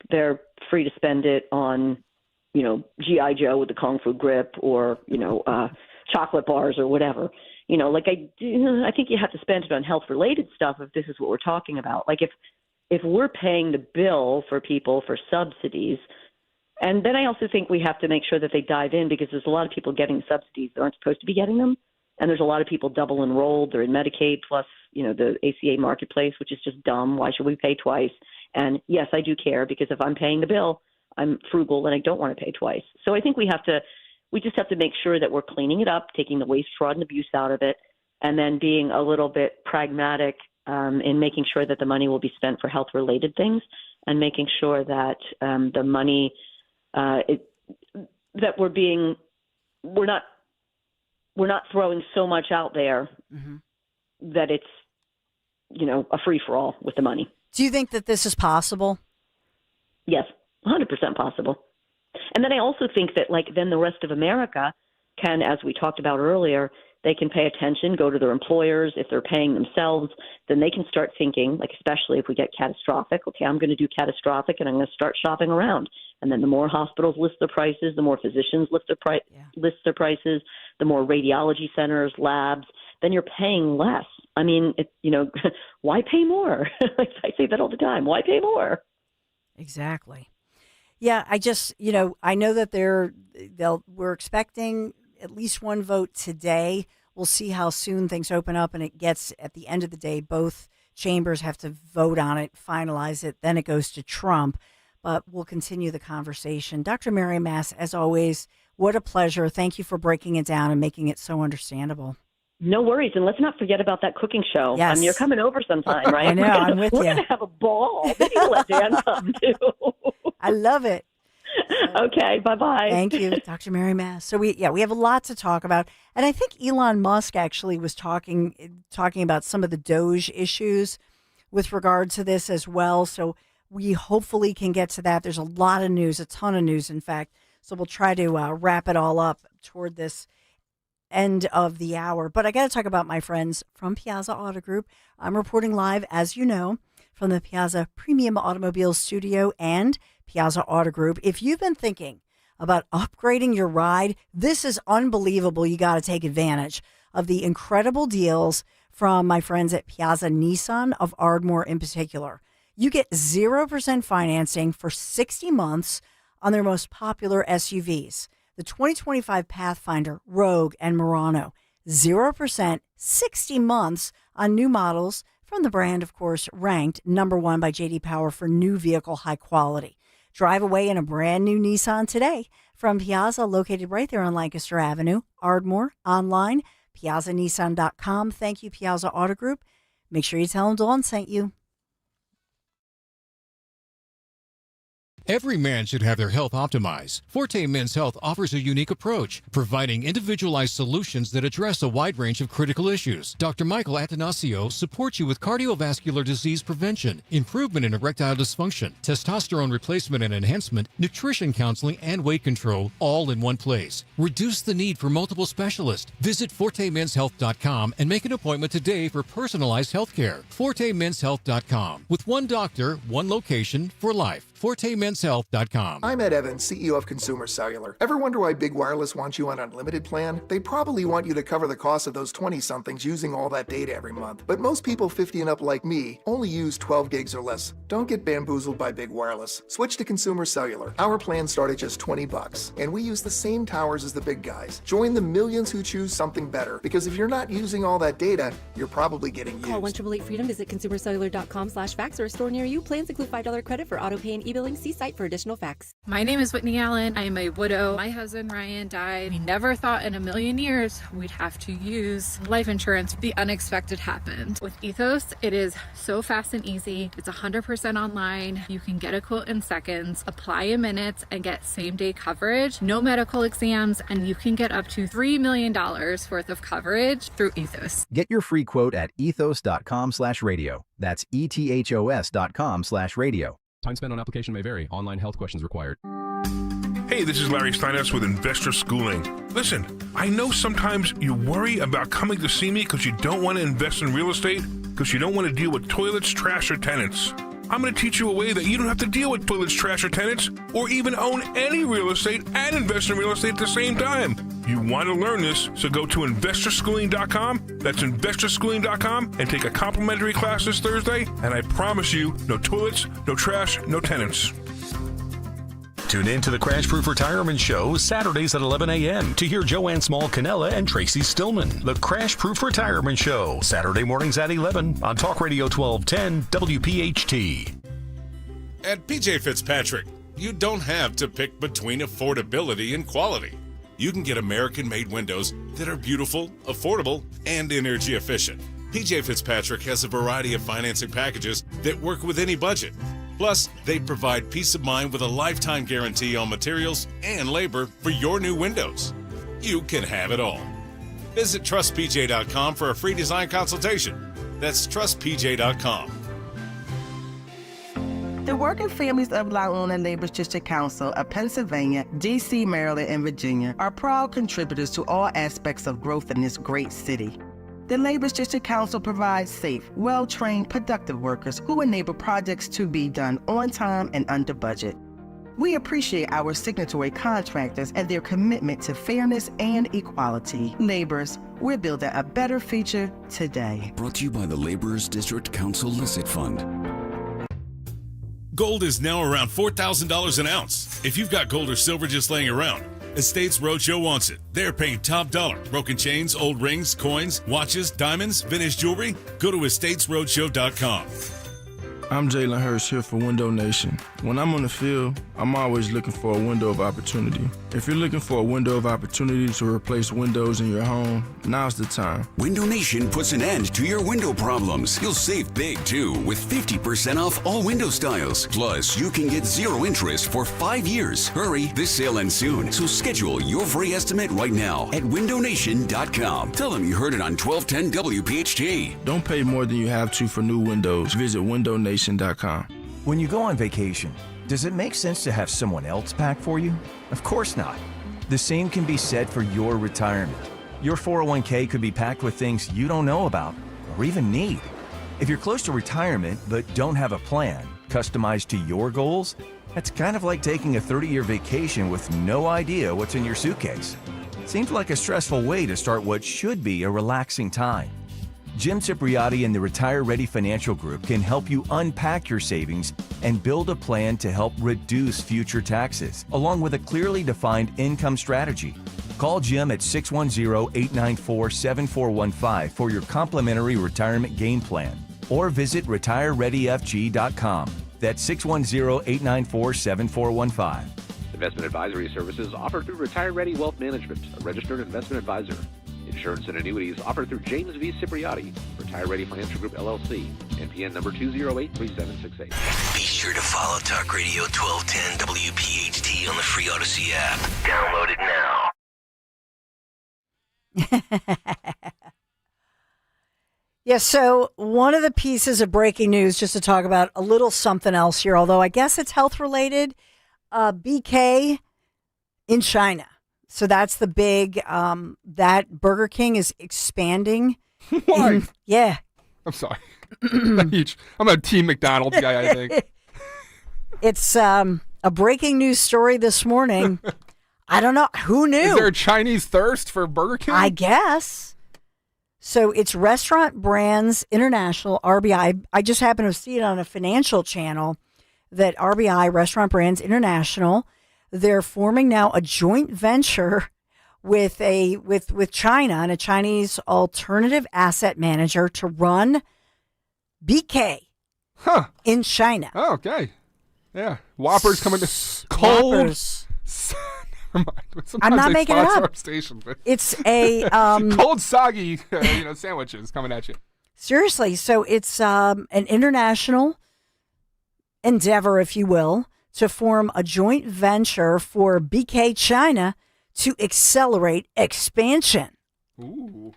they're free to spend it on, G.I. Joe with the Kung Fu grip or, chocolate bars or whatever. I think you have to spend it on health-related stuff if this is what we're talking about. Like if we're paying the bill for people for subsidies, and then I also think we have to make sure that they dive in because there's a lot of people getting subsidies that aren't supposed to be getting them. And there's a lot of people double enrolled. They're in Medicaid plus, the ACA marketplace, which is just dumb. Why should we pay twice? And yes, I do care because if I'm paying the bill, I'm frugal and I don't want to pay twice. So I think we just have to make sure that we're cleaning it up, taking the waste, fraud, and abuse out of it, and then being a little bit pragmatic in making sure that the money will be spent for health-related things and making sure that the money that we're not throwing so much out there that it's, a free-for-all with the money. Do you think that this is possible? Yes, 100% possible. And then I also think that, then the rest of America can, as we talked about earlier, they can pay attention, go to their employers. If they're paying themselves, then they can start thinking, especially if we get catastrophic, okay, I'm going to do catastrophic and I'm going to start shopping around. And then the more hospitals list their prices, the more physicians list their prices, the more radiology centers, labs, then you're paying less. I mean, why pay more? I say that all the time. Why pay more? Exactly. Yeah, I just, I know that we're expecting at least one vote today. We'll see how soon things open up, and it gets, at the end of the day, both chambers have to vote on it, finalize it, then it goes to Trump. But we'll continue the conversation. Dr. Mary Mass, as always, what a pleasure. Thank you for breaking it down and making it so understandable. No worries. And let's not forget about that cooking show. Yes. You're coming over sometime, right? I know, I'm with you. We're going to have a ball. Maybe let Dan come, too. I love it. Okay, bye-bye. Thank you, Dr. Mary Mass. So we have a lot to talk about. And I think Elon Musk actually was talking about some of the Doge issues with regard to this as well. So we hopefully can get to that. There's a lot of news, a ton of news, in fact. So we'll try to wrap it all up toward this end of the hour. But I got to talk about my friends from Piazza Auto Group. I'm reporting live, as you know, from the Piazza Premium Automobile Studio and Piazza Auto Group. If you've been thinking about upgrading your ride, this is unbelievable. You got to take advantage of the incredible deals from my friends at Piazza Nissan of Ardmore in particular. You get 0% financing for 60 months on their most popular SUVs, the 2025 Pathfinder, Rogue, and Murano. 0%, 60 months on new models from the brand, of course, ranked number 1 by J.D. Power for new vehicle high quality. Drive away in a brand new Nissan today from Piazza, located right there on Lancaster Avenue. Ardmore, online, piazzanissan.com. Thank you, Piazza Auto Group. Make sure you tell them Dawn sent you. Every man should have their health optimized. Forte Men's Health offers a unique approach, providing individualized solutions that address a wide range of critical issues. Dr. Michael Atanasio supports you with cardiovascular disease prevention, improvement in erectile dysfunction, testosterone replacement and enhancement, nutrition counseling, and weight control, all in one place. Reduce the need for multiple specialists. Visit ForteMen'sHealth.com and make an appointment today for personalized health care. ForteMen'sHealth.com. With one doctor, one location for life. ForteMen'sHealth.com. I'm Ed Evans, CEO of Consumer Cellular. Ever wonder why Big Wireless wants you on an unlimited plan? They probably want you to cover the cost of those 20-somethings using all that data every month. But most people 50 and up like me only use 12 gigs or less. Don't get bamboozled by Big Wireless. Switch to Consumer Cellular. Our plans start at just $20, and we use the same towers as the big guys. Join the millions who choose something better, because if you're not using all that data, you're probably getting used. Call 1-888-FREEDOM, visit consumercellular.com/fax or a store near you. Plans include $5 credit for auto pay and e-billing. See site for additional facts. My name is Whitney Allen. I am a widow. My husband Ryan died. We never thought in a million years we'd have to use life insurance. The unexpected happened. With Ethos, it is so fast and easy. It's 100% online. You can get a quote in seconds, apply in minutes, and get same-day coverage. No medical exams, and you can get up to $3 million worth of coverage through Ethos. Get your free quote at ethos.com/radio. That's ethos.com/radio. Time spent on application may vary. Online health questions required. Hey, this is Larry Steinhaus with Investor Schooling. Listen, I know sometimes you worry about coming to see me because you don't want to invest in real estate, because you don't want to deal with toilets, trash, or tenants. I'm going to teach you a way that you don't have to deal with toilets, trash, or tenants, or even own any real estate and invest in real estate at the same time. You want to learn this, so go to investorschooling.com. That's investorschooling.com, and take a complimentary class this Thursday, and I promise you, no toilets, no trash, no tenants. Tune in to the Crash Proof Retirement Show Saturdays at 11 a.m. to hear Joanne Small-Canella and Tracy Stillman. The Crash Proof Retirement Show, Saturday mornings at 11 on Talk Radio 1210 WPHT. At PJ Fitzpatrick, you don't have to pick between affordability and quality. You can get American-made windows that are beautiful, affordable, and energy efficient. PJ Fitzpatrick has a variety of financing packages that work with any budget. Plus, they provide peace of mind with a lifetime guarantee on materials and labor for your new windows. You can have it all. Visit TrustPJ.com for a free design consultation. That's TrustPJ.com. The Working Families of La Una Labor District Council of Pennsylvania, D.C., Maryland, and Virginia are proud contributors to all aspects of growth in this great city. The Labor District Council provides safe, well-trained, productive workers who enable projects to be done on time and under budget. We appreciate our signatory contractors and their commitment to fairness and equality. Laborers, we're building a better future today. Brought to you by the Laborers District Council Licit Fund. Gold is now around $4,000 an ounce. If you've got gold or silver just laying around, Estates Roadshow wants it. They're paying top dollar. Broken chains, old rings, coins, watches, diamonds, vintage jewelry. Go to estatesroadshow.com. I'm Jalen Hurst here for Window Nation. When I'm on the field, I'm always looking for a window of opportunity. If you're looking for a window of opportunity to replace windows in your home, now's the time. Window Nation puts an end to your window problems. You'll save big, too, with 50% off all window styles. Plus, you can get 0 interest for 5 years. Hurry, this sale ends soon, so schedule your free estimate right now at windownation.com. Tell them you heard it on 1210 WPHT. Don't pay more than you have to for new windows. Visit windownation.com. When you go on vacation, does it make sense to have someone else pack for you? Of course not. The same can be said for your retirement. Your 401k could be packed with things you don't know about or even need. If you're close to retirement but don't have a plan customized to your goals, that's kind of like taking a 30-year vacation with no idea what's in your suitcase. Seems like a stressful way to start what should be a relaxing time. Jim Cipriotti and the Retire Ready Financial Group can help you unpack your savings and build a plan to help reduce future taxes, along with a clearly defined income strategy. Call Jim at 610-894-7415 for your complimentary retirement game plan, or visit retirereadyfg.com. That's 610-894-7415. Investment advisory services offered through Retire Ready Wealth Management, a registered investment advisor. Insurance and annuities offered through James V. Cipriotti, Retire Ready Financial Group, LLC, NPN number 2083768. Be sure to follow Talk Radio 1210 WPHT on the free Odyssey app. Download it now. Yeah, so one of the pieces of breaking news, just to talk about a little something else here, although I guess it's health related, BK in China. So that's the big, that Burger King is expanding. Why? Yeah. I'm sorry. I'm a Team McDonald's guy, I think. It's a breaking news story this morning. I don't know. Who knew? Is there a Chinese thirst for Burger King? I guess. So it's Restaurant Brands International, RBI. I just happened to see it on a financial channel that RBI, Restaurant Brands International, they're forming now a joint venture with China and a Chinese alternative asset manager to run BK in China. Oh, okay. Yeah. Whoppers coming to cold. Whoppers. Never mind. I'm not making it up. Our station, but it's a cold, soggy sandwiches coming at you. Seriously. So it's an international endeavor, if you will, to form a joint venture for BK China to accelerate expansion. Ooh.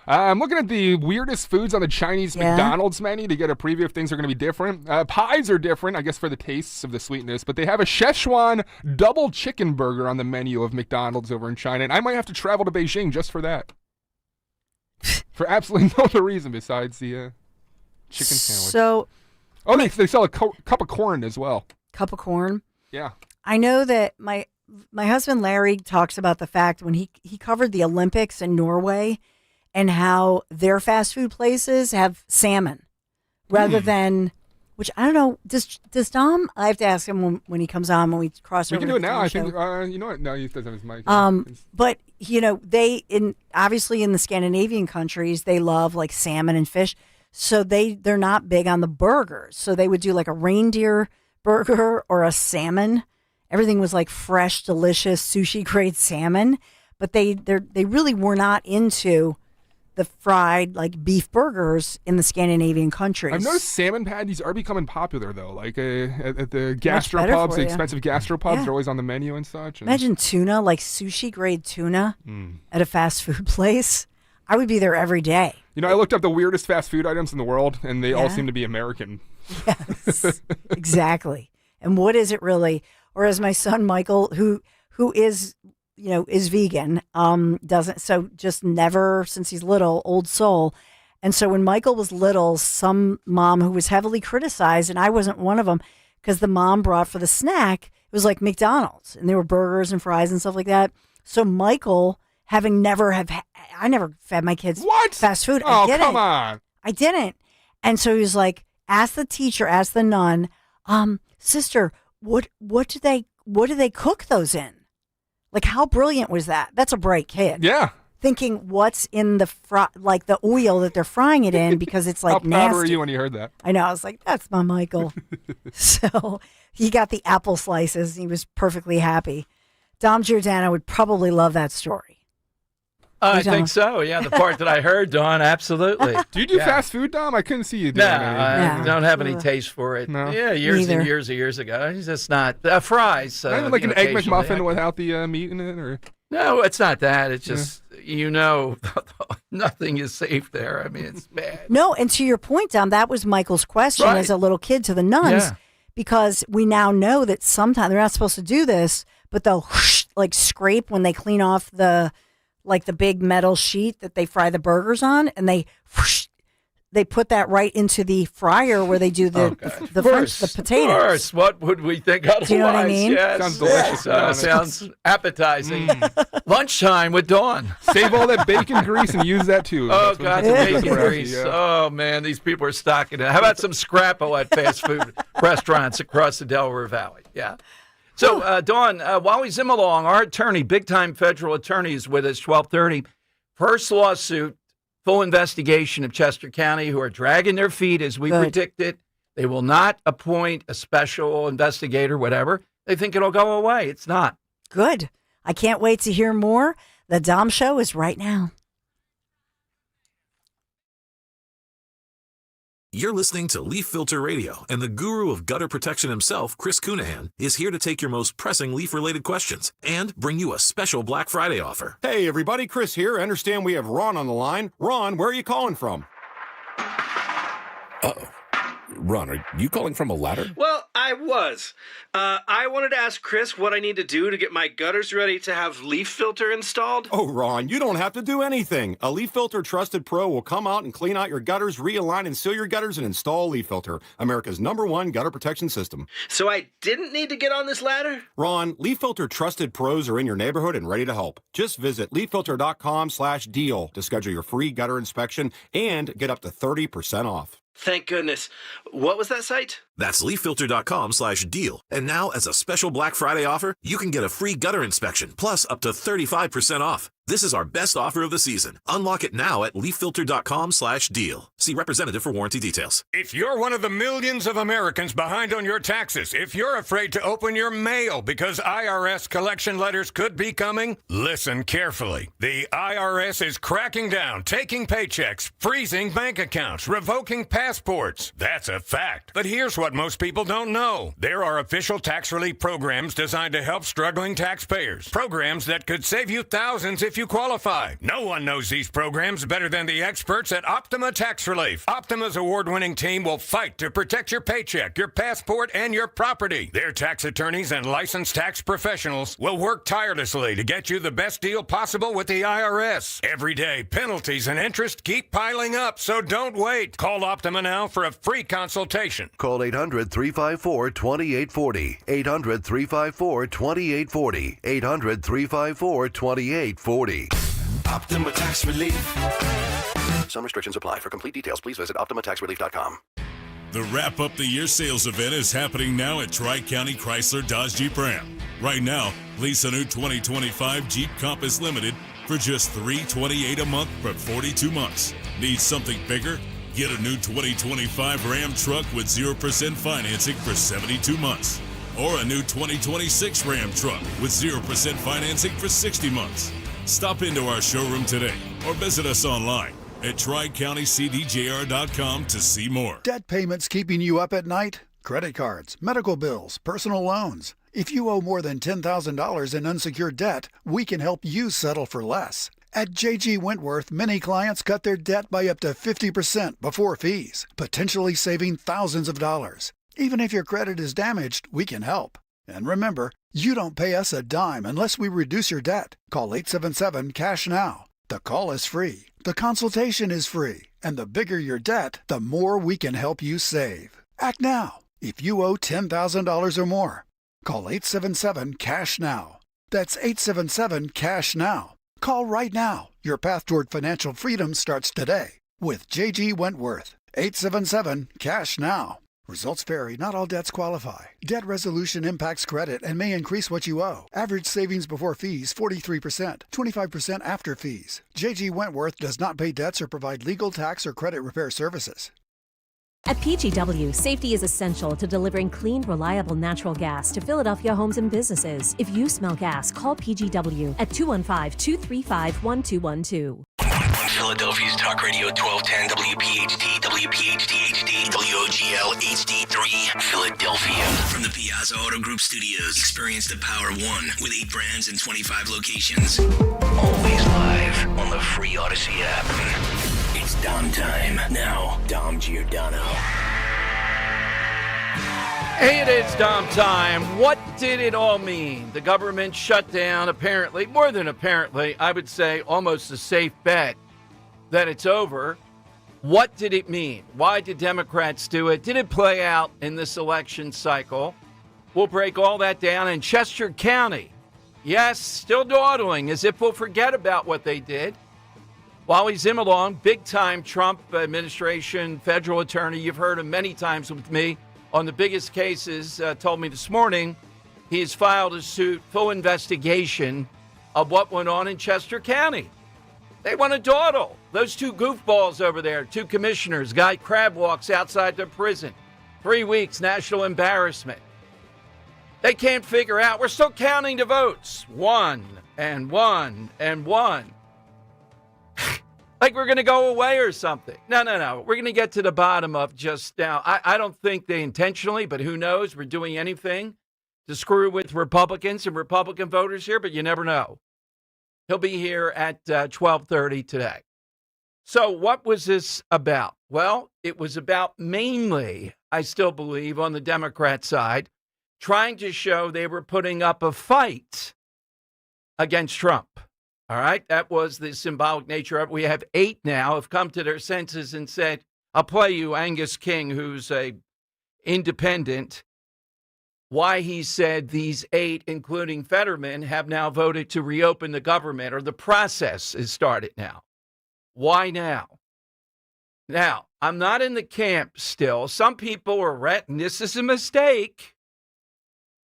I'm looking at the weirdest foods on the Chinese McDonald's menu to get a preview if things are going to be different. Pies are different, I guess, for the tastes of the sweetness, but they have a Szechuan double chicken burger on the menu of McDonald's over in China, and I might have to travel to Beijing just for that. For absolutely no other reason besides the chicken sandwich. So, they sell a cup of corn as well. Cup of corn? Yeah. I know that my husband Larry talks about the fact when he covered the Olympics in Norway and how their fast food places have salmon rather than, which I don't know, does Dom, I have to ask him when he comes on, when we cross over. We can do it now. I think, you know what? No, he doesn't have his mic. But, obviously in the Scandinavian countries, they love like salmon and fish. So they're not big on the burgers. So they would do like a reindeer burger or a salmon. Everything was like fresh, delicious sushi grade salmon, but they really were not into the fried like beef burgers in the Scandinavian countries. I've noticed salmon patties are becoming popular though. Like at the gastropubs, the expensive gastropubs are always on the menu and such. Imagine tuna, like sushi grade tuna at a fast food place. I would be there every day. I looked up the weirdest fast food items in the world, and they all seem to be American. Yes, exactly. And what is it really? Or as my son Michael, who is vegan, doesn't, so just never, since he's little, old soul. And so when Michael was little, some mom who was heavily criticized, and I wasn't one of them, because the mom brought for the snack, it was like McDonald's, and there were burgers and fries and stuff like that. So Michael, I never fed my kids fast food. Oh, come on. I didn't. And so he was like, ask the teacher, ask the nun, Sister, what do they cook those in? Like, how brilliant was that? That's a bright kid. Yeah. Thinking what's in the like the oil that they're frying it in, because it's like How nasty. proud were you when you heard that? I know. I was like, that's my Michael. So he got the apple slices. He was perfectly happy. Dom Giordano would probably love that story. I think so. Yeah, the part that I heard, Dawn, absolutely. Do you do fast food, Dom? I couldn't see you doing any. I don't have any taste for it. No. Yeah, years Neither. and years ago. It's just not fries. Not even like an egg occasionally. McMuffin without the meat in it, or No, it's not that. It's just nothing is safe there. I mean, it's bad. No, and to your point, Dom, that was Michael's question as a little kid to the nuns, because we now know that sometimes they're not supposed to do this, but they'll like scrape when they clean off the big metal sheet that they fry the burgers on, and they put that right into the fryer where they do the French, the potatoes. Of course. What would we think otherwise? Do you know what I mean? Yes. Sounds delicious. Sounds appetizing. Lunchtime with Dawn. Save all that bacon grease and use that too. Oh, That's God, what- the bacon grease. Yeah. Oh, man, these people are stocking it. How about some Scrappo at fast food restaurants across the Delaware Valley? Yeah. So, Dawn, while we zim along, our attorney, big-time federal attorney, is with us, 12:30. First lawsuit, full investigation of Chester County, who are dragging their feet, as we predicted. They will not appoint a special investigator, whatever. They think it'll go away. It's not. Good. I can't wait to hear more. The Dom Show is right now. You're listening to Leaf Filter Radio, and the guru of gutter protection himself, Chris Cunahan, is here to take your most pressing leaf-related questions and bring you a special Black Friday offer. Hey, everybody, Chris here. I understand we have Ron on the line. Ron, where are you calling from? Uh-oh. Ron, are you calling from a ladder? Well, I was. I wanted to ask Chris what I need to do to get my gutters ready to have leaf filter installed. Oh, Ron, you don't have to do anything. A Leaf Filter Trusted Pro will come out and clean out your gutters, realign and seal your gutters, and install Leaf Filter, America's #1 gutter protection system. So I didn't need to get on this ladder? Ron, Leaf Filter Trusted Pros are in your neighborhood and ready to help. Just visit leaffilter.com/deal to schedule your free gutter inspection and get up to 30% off. Thank goodness. What was that site? That's leaffilter.com/deal. And now, as a special Black Friday offer, you can get a free gutter inspection, plus up to 35% off. This is our best offer of the season. Unlock it now at leaffilter.com/deal. See representative for warranty details. If you're one of the millions of Americans behind on your taxes, if you're afraid to open your mail because IRS collection letters could be coming, listen carefully. The IRS is cracking down, taking paychecks, freezing bank accounts, revoking passports. That's a fact. But here's what most people don't know. There are official tax relief programs designed to help struggling taxpayers. Programs that could save you thousands if you qualify. No one knows these programs better than the experts at Optima Tax Relief. Optima's award-winning team will fight to protect your paycheck, your passport, and your property. Their tax attorneys and licensed tax professionals will work tirelessly to get you the best deal possible with the IRS. Every day, penalties and interest keep piling up, so don't wait. Call Optima now for a free consultation. Call 800-354-2840. 800-354-2840. 800-354-2840. Optima Tax Relief. Some restrictions apply. For complete details, please visit OptimaTaxRelief.com. The Wrap Up the Year sales event is happening now at Tri-County Chrysler Dodge Jeep Ram. Right now, lease a new 2025 Jeep Compass Limited for just $328 a month for 42 months. Need something bigger? Get a new 2025 Ram truck with 0% financing for 72 months. Or a new 2026 Ram truck with 0% financing for 60 months. Stop into our showroom today or visit us online at TriCountyCDJR.com to see more. Debt payments keeping you up at night? Credit cards, medical bills, personal loans. If you owe more than $10,000 in unsecured debt, we can help you settle for less. At J.G. Wentworth, many clients cut their debt by up to 50% before fees, potentially saving thousands of dollars. Even if your credit is damaged, we can help. And remember, you don't pay us a dime unless we reduce your debt. Call 877-CASH-NOW. The call is free. The consultation is free. And the bigger your debt, the more we can help you save. Act now. If you owe $10,000 or more, call 877-CASH-NOW. That's 877-CASH-NOW. Call right now. Your path toward financial freedom starts today with J.G. Wentworth. 877-CASH-NOW. Results vary. Not all debts qualify. Debt resolution impacts credit and may increase what you owe. Average savings before fees, 43%, 25% after fees. J.G. Wentworth does not pay debts or provide legal, tax, or credit repair services. At PGW, safety is essential to delivering clean, reliable natural gas to Philadelphia homes and businesses. If you smell gas, call PGW at 215-235-1212. On Philadelphia's Talk Radio 1210 WPHT, WPHT HD, WOGL HD3, Philadelphia. From the Piazza Auto Group Studios, experience the power of one with 8 brands and 25 locations. Always live on the free Odyssey app. It's Dom time. Now, Dom Giordano. Hey, it is Dom time. What did it all mean? The government shut down, apparently, more than apparently, I would say almost a safe bet that it's over. What did it mean? Why did Democrats do it? Did it play out in this election cycle? We'll break all that down in Chester County. Yes, still dawdling, as if we'll forget about what they did. Wally Zimmerlong, big-time Trump administration federal attorney. You've heard him many times with me on the biggest cases. Told me this morning he has filed a suit, full investigation of what went on in Chester County. They want to dawdle. Those two goofballs over there, two commissioners, Guy Crab walks outside their prison. 3 weeks, national embarrassment. They can't figure out. We're still counting the votes. 1 and 1 and 1. Like we're going to go away or something. No. We're going to get to the bottom of just now. I don't think they intentionally, but who knows? We're doing anything to screw with Republicans and Republican voters here, but you never know. He'll be here at 12:30 today. So what was this about? Well, it was about mainly, I still believe, on the Democrat side, trying to show they were putting up a fight against Trump. All right, that was the symbolic nature of it. We have 8 now have come to their senses and said, I'll play you Angus King, who's a independent, why he said these 8, including Fetterman, have now voted to reopen the government, or the process is started now. Why now? Now, I'm not in the camp still. Some people are, and this is a mistake.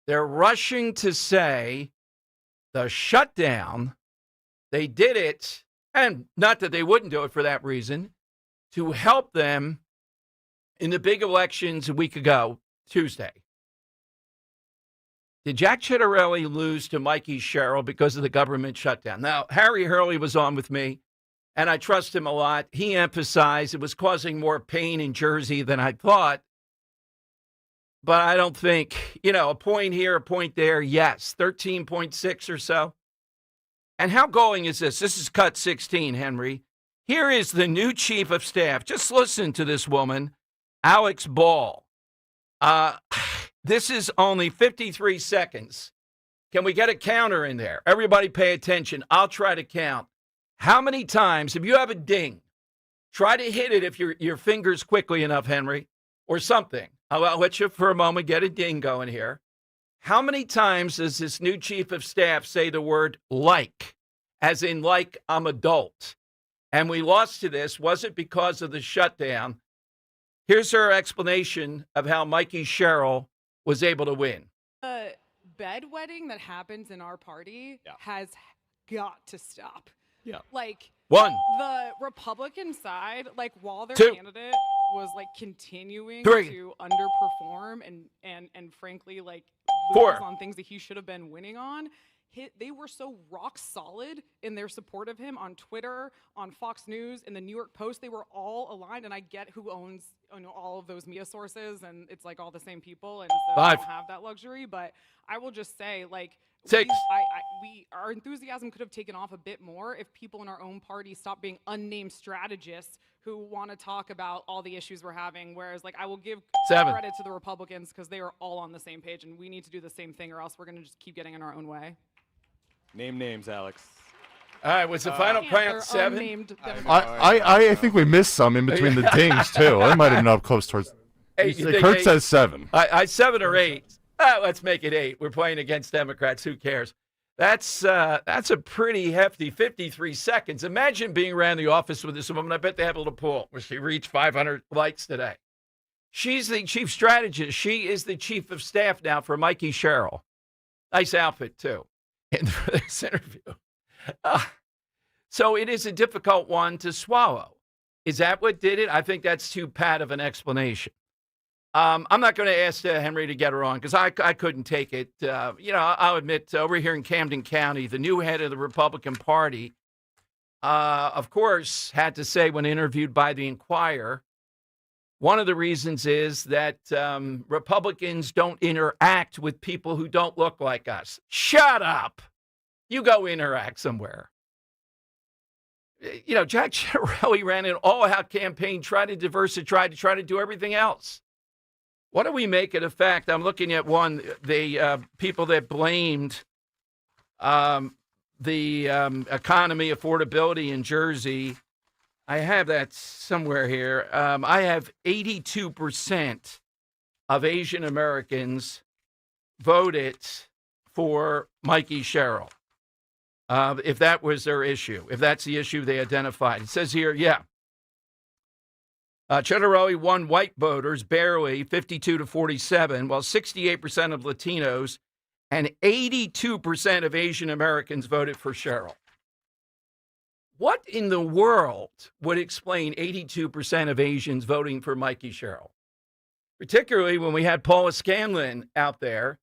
They're rushing to say the shutdown, they did it, and not that they wouldn't do it for that reason, to help them in the big elections a week ago, Tuesday. Did Jack Ciattarelli lose to Mikey Sherrill because of the government shutdown? Now, Harry Hurley was on with me, and I trust him a lot. He emphasized it was causing more pain in Jersey than I thought. But I don't think, a point here, a point there, yes, 13.6 or so. And how going is this? This is cut 16, Henry. Here is the new chief of staff. Just listen to this woman, Alex Ball. This is only 53 seconds. Can we get a counter in there? Everybody pay attention. I'll try to count. How many times, if you have a ding, try to hit it if your fingers quickly enough, Henry, or something. I'll let you for a moment get a ding going here. How many times does this new chief of staff say the word like, as in like I'm adult? And we lost to this. Was it because of the shutdown? Here's her explanation of how Mikey Sherrill was able to win. The bedwetting that happens in our party has got to stop. Yeah. Like, 1. The Republican side, like, while their 2. candidate was like continuing 3. to underperform and frankly like lose 4. on things that he should have been winning on, they were so rock solid in their support of him on Twitter, on Fox News, in the New York Post. They were all aligned, and I get who owns all of those media sources, and it's like all the same people, and so 5. I don't have that luxury. But I will just say, like, 6. our enthusiasm could have taken off a bit more if people in our own party stopped being unnamed strategists who want to talk about all the issues we're having. Whereas, like, I will give 7. credit to the Republicans because they are all on the same page, and we need to do the same thing, or else we're going to just keep getting in our own way. Name names, Alex. All right, was the final count 7? I think we missed some in between the dings, too. I might have been up close towards... Kurt says 7. I 7 or 8. Let's make it 8. We're playing against Democrats. Who cares? That's a pretty hefty 53 seconds. Imagine being around the office with this woman. I bet they have a little pool where she reached 500 likes today. She's the chief strategist. She is the chief of staff now for Mikey Sherrill. Nice outfit, too, in this interview. So it is a difficult one to swallow. Is that what did it? I think that's too pat of an explanation. I'm not going to ask Henry to get her on because I couldn't take it. I'll admit, over here in Camden County, the new head of the Republican Party, of course, had to say when interviewed by the Inquirer, one of the reasons is that Republicans don't interact with people who don't look like us. Shut up. You go interact somewhere. Jack Ciattarelli ran an all-out campaign, tried to diversify, tried to do everything else. What do we make of the fact? I'm looking at the people that blamed the economy, affordability in Jersey. I have that somewhere here. I have 82% of Asian Americans voted for Mikey Sherrill. If that was their issue, if that's the issue they identified. It says here, Ciattarelli won white voters barely 52-47, while 68% of Latinos and 82% of Asian Americans voted for Sherrill. What in the world would explain 82% of Asians voting for Mikey Sherrill? Particularly when we had Paula Scanlon out there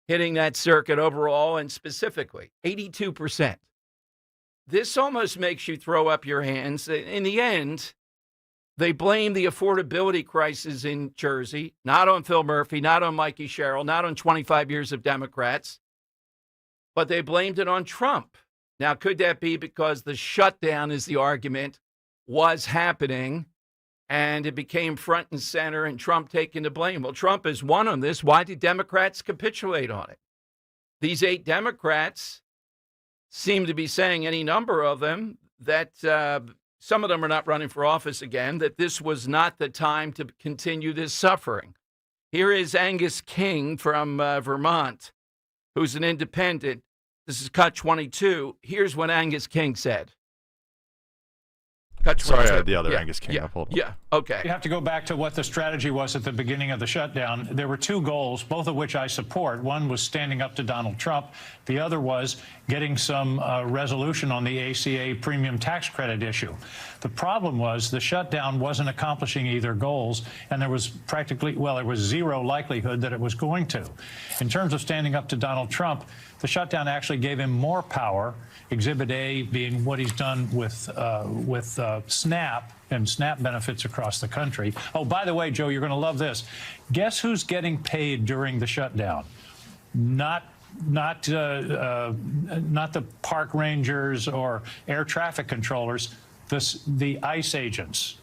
hitting that circuit overall and specifically 82%. This almost makes you throw up your hands. In the end, they blame the affordability crisis in Jersey, not on Phil Murphy, not on Mikey Sherrill, not on 25 years of Democrats, but they blamed it on Trump. Now, could that be because the shutdown, is the argument, was happening and it became front and center and Trump taking the blame? Well, Trump has won on this. Why did Democrats capitulate on it? These 8 Democrats seem to be saying, any number of them, that some of them are not running for office again, that this was not the time to continue this suffering. Here is Angus King from Vermont, who's an independent. This is cut 22. Here's what Angus King said. Sorry, I had the other Angus King. Okay. You have to go back to what the strategy was at the beginning of the shutdown. There were 2 goals, both of which I support. One was standing up to Donald Trump. The other was getting some resolution on the ACA premium tax credit issue. The problem was the shutdown wasn't accomplishing either goals, and there was there was zero likelihood that it was going to. In terms of standing up to Donald Trump, the shutdown actually gave him more power, Exhibit A being what he's done with SNAP and SNAP benefits across the country. Oh, by the way, Joe, you're going to love this. Guess who's getting paid during the shutdown? Not the park rangers or air traffic controllers, the ICE agents.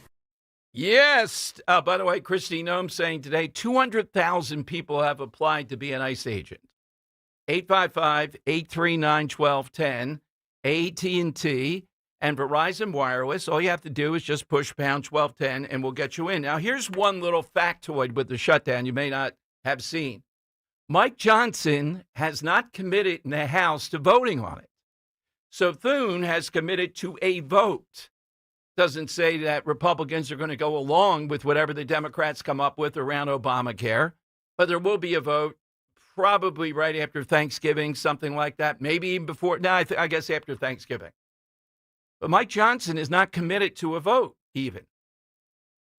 Yes. By the way, Christy Noem saying today 200,000 people have applied to be an ICE agent. 855-839-1210, AT&T, and Verizon Wireless. All you have to do is just push pound 1210 and we'll get you in. Now, here's one little factoid with the shutdown you may not have seen. Mike Johnson has not committed in the House to voting on it. So Thune has committed to a vote. Doesn't say that Republicans are going to go along with whatever the Democrats come up with around Obamacare, but there will be a vote probably right after Thanksgiving, something like that. Maybe even before. No, I guess after Thanksgiving. But Mike Johnson is not committed to a vote even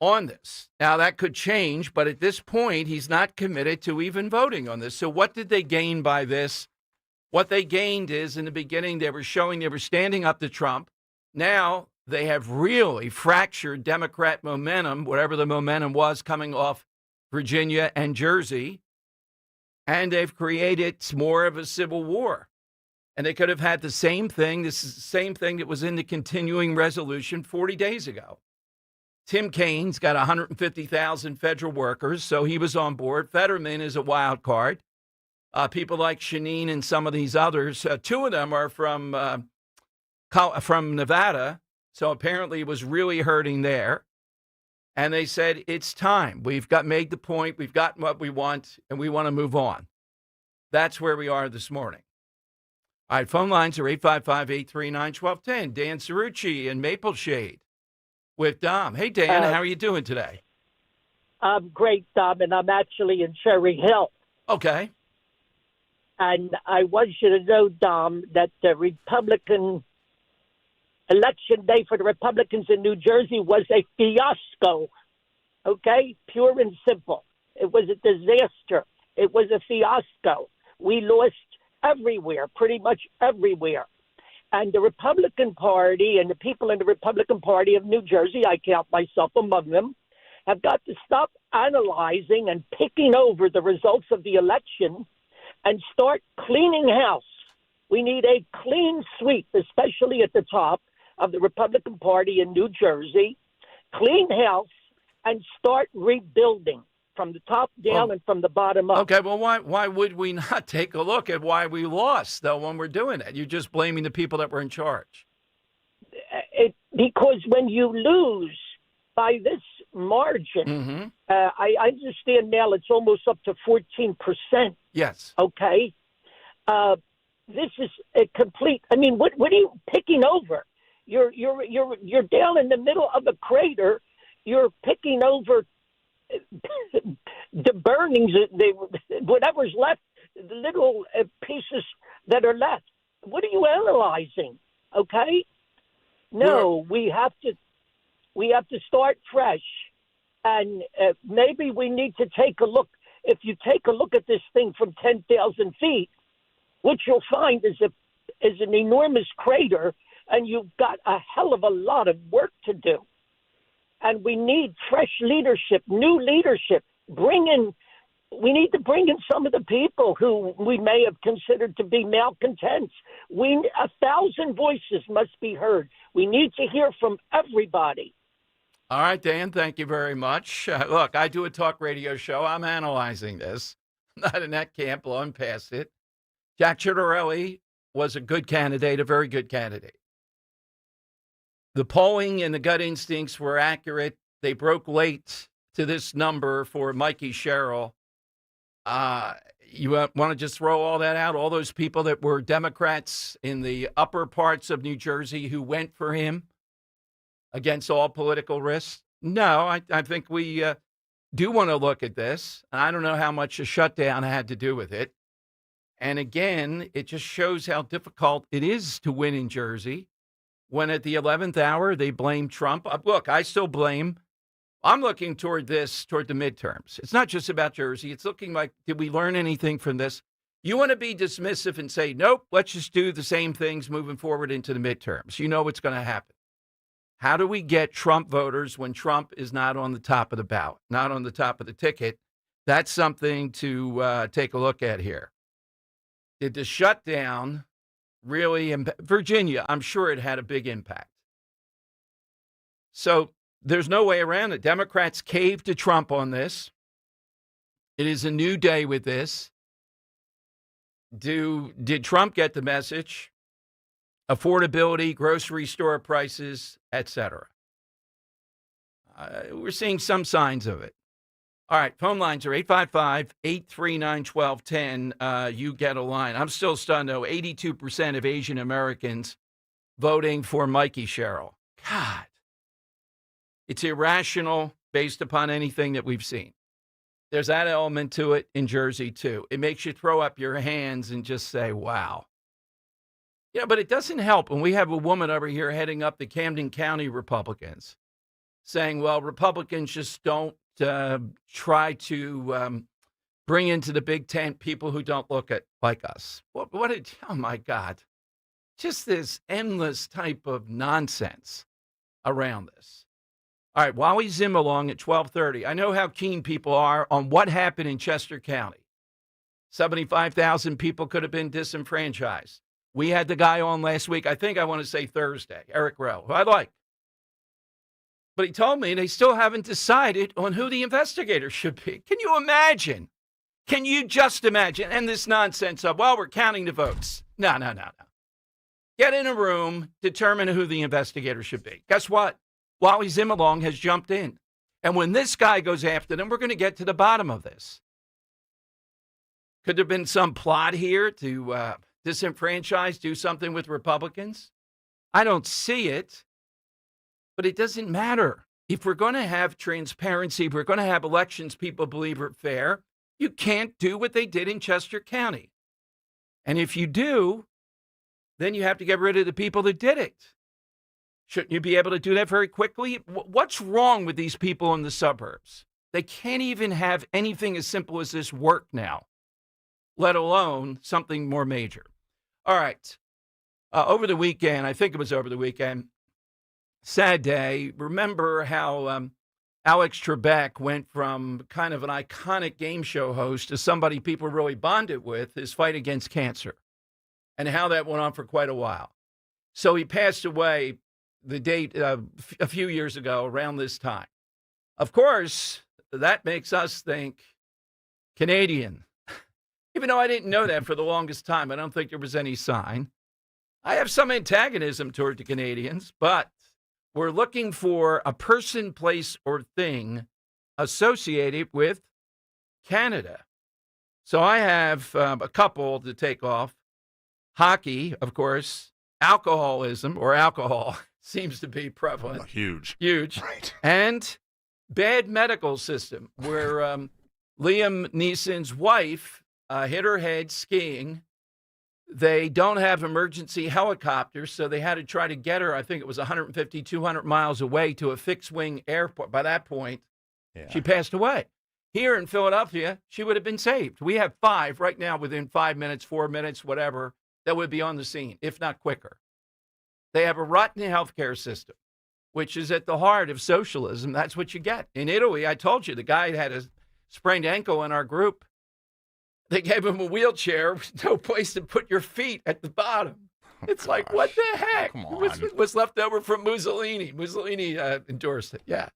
on this. Now, that could change, but at this point, he's not committed to even voting on this. So what did they gain by this? What they gained is, in the beginning, they were showing they were standing up to Trump. Now, they have really fractured Democrat momentum, whatever the momentum was coming off Virginia and Jersey. And they've created more of a civil war. And they could have had the same thing. This is the same thing that was in the continuing resolution 40 days ago. Tim Kaine's got 150,000 federal workers, so he was on board. Fetterman is a wild card. People like Shanine and some of these others, 2 of them are from Nevada, so apparently it was really hurting there. And they said, it's time. We've made the point. We've gotten what we want, and we want to move on. That's where we are this morning. All right, phone lines are 855-839-1210. Dan Cerrucci in Maple Shade with Dom. Hey, Dan, how are you doing today? I'm great, Dom, and I'm actually in Cherry Hill. Okay. And I want you to know, Dom, that the Republican election day for the Republicans in New Jersey was a fiasco. Okay? Pure and simple. It was a disaster. It was a fiasco. We lost everywhere, pretty much everywhere. And the Republican Party and the people in the Republican Party of New Jersey, I count myself among them, have got to stop analyzing and picking over the results of the election and start cleaning house. We need a clean sweep, especially at the top of the Republican Party in New Jersey. Clean house and start rebuilding from the top down and from the bottom up. Okay, well, why would we not take a look at why we lost, though, when we're doing it? You're just blaming the people that were in charge. Because when you lose by this margin, I understand now it's almost up to 14%. Yes. Okay. This is a complete. I mean, what are you picking over? You're down in the middle of a crater. You're picking over the burnings, whatever's left, the little pieces that are left. What are you analyzing? Okay. No, we have to start fresh, and maybe we need to take a look. If you take a look at this thing from 10,000 feet, what you'll find is an enormous crater, and you've got a hell of a lot of work to do. And we need fresh leadership, new leadership. We need to bring in some of the people who we may have considered to be malcontents. 1,000 voices must be heard. We need to hear from everybody. All right, Dan, thank you very much. Look, I do a talk radio show. I'm analyzing this. I'm not in that camp, blowing past it. Jack Ciattarelli was a good candidate, a very good candidate. The polling and the gut instincts were accurate. They broke late to this number for Mikey Sherrill. You want to just throw all that out? All those people that were Democrats in the upper parts of New Jersey who went for him against all political risks? No, I think we do want to look at this. I don't know how much the shutdown had to do with it. And again, it just shows how difficult it is to win in Jersey when at the 11th hour they blame Trump. Look, I still blame. I'm looking toward the midterms. It's not just about Jersey. It's looking like, did we learn anything from this? You want to be dismissive and say, nope, let's just do the same things moving forward into the midterms. You know what's going to happen. How do we get Trump voters when Trump is not on the top of the ballot, not on the top of the ticket? That's something to take a look at here. Did the shutdown really impact Virginia? I'm sure it had a big impact. So there's no way around it. Democrats caved to Trump on this. It is a new day with this. Did Trump get the message? Affordability, grocery store prices, etc. We're seeing some signs of it. All right, phone lines are 855-839-1210. You get a line. I'm still stunned, though. 82% of Asian Americans voting for Mikey Sherrill. God. It's irrational based upon anything that we've seen. There's that element to it in Jersey, too. It makes you throw up your hands and just say, wow. Yeah, but it doesn't help when we have a woman over here heading up the Camden County Republicans saying, well, Republicans just don't try to bring into the big tent people who don't look like us. Oh, my God. Just this endless type of nonsense around this. All right, Wally Zimmerlong at 12:30. I know how keen people are on what happened in Chester County. 75,000 people could have been disenfranchised. We had the guy on last week, I think I want to say Thursday, Eric Rowe, who I like. But he told me they still haven't decided on who the investigator should be. Can you imagine? Can you just imagine? And this nonsense of, well, we're counting the votes. No. Get in a room, determine who the investigator should be. Guess what? Wally Zimmerlong has jumped in. And when this guy goes after them, we're going to get to the bottom of this. Could there have been some plot here to disenfranchise, do something with Republicans? I don't see it. But it doesn't matter. If we're going to have transparency, if we're going to have elections people believe are fair, you can't do what they did in Chester County. And if you do, then you have to get rid of the people that did it. Shouldn't you be able to do that very quickly? What's wrong with these people in the suburbs? They can't even have anything as simple as this work now, let alone something more major. All right. Over the weekend, I think it was over the weekend, sad day. Remember how Alex Trebek went from kind of an iconic game show host to somebody people really bonded with, his fight against cancer, and how that went on for quite a while. So he passed away the date a few years ago around this time. Of course, that makes us think Canadian. Even though I didn't know that for the longest time, I don't think there was any sign. I have some antagonism toward the Canadians, but we're looking for a person, place, or thing associated with Canada. So I have a couple to take off. Hockey, of course. Alcoholism, or alcohol, seems to be prevalent. Huge. Right. And bad medical system, where Liam Neeson's wife hit her head skiing. They don't have emergency helicopters, so they had to try to get her, I think it was 150, 200 miles away to a fixed-wing airport. By that point, she passed away. Here in Philadelphia, she would have been saved. We have 5 right now within 5 minutes, 4 minutes, whatever, that would be on the scene, if not quicker. They have a rotten healthcare system, which is at the heart of socialism. That's what you get. In Italy, I told you, the guy had a sprained ankle in our group. They gave him a wheelchair with no place to put your feet at the bottom. It's like, what the heck? Come on. It was left over from Mussolini. Mussolini endorsed it. Yeah.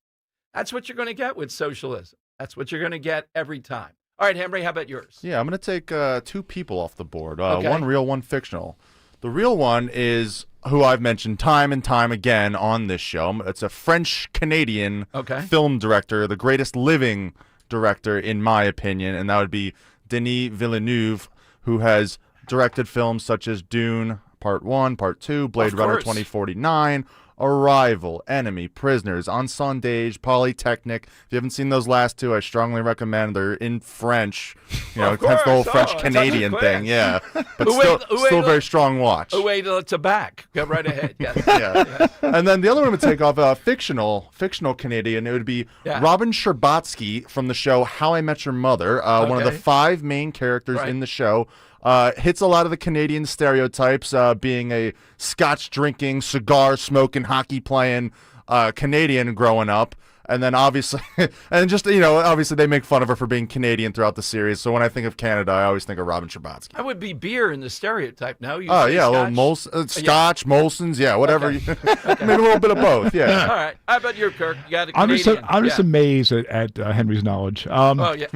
That's what you're going to get with socialism. That's what you're going to get every time. All right, Henry, how about yours? Yeah, I'm going to take 2 people off the board. Okay. One real, one fictional. The real one is who I've mentioned time and time again on this show. It's a French-Canadian film director, the greatest living director, in my opinion, and that would be Denis Villeneuve, who has directed films such as Dune, Part 1, Part 2, Blade Runner 2049, Arrival, Enemy, Prisoners, On Sondage, Polytechnic. If you haven't seen those last 2, I strongly recommend. They're in French. You know, it's the whole French-Canadian thing, yeah. But still very strong watch. Wait till it's back. Go right ahead. Yes. Yeah. And then the other one would take off fictional Canadian. It would be Robin Scherbatsky from the show How I Met Your Mother, one of the 5 main characters in the show. Hits a lot of the Canadian stereotypes, being a scotch-drinking, cigar-smoking, hockey-playing Canadian growing up. And then obviously, obviously they make fun of her for being Canadian throughout the series. So when I think of Canada, I always think of Robin Scherbatsky. That would be beer in the stereotype, no? Oh, yeah, a little Scotch, Molson's, whatever. Okay. I mean, a little bit of both, yeah. All right. How about you, Kirk? You got a Canadian. I'm just amazed at Henry's knowledge. Yeah.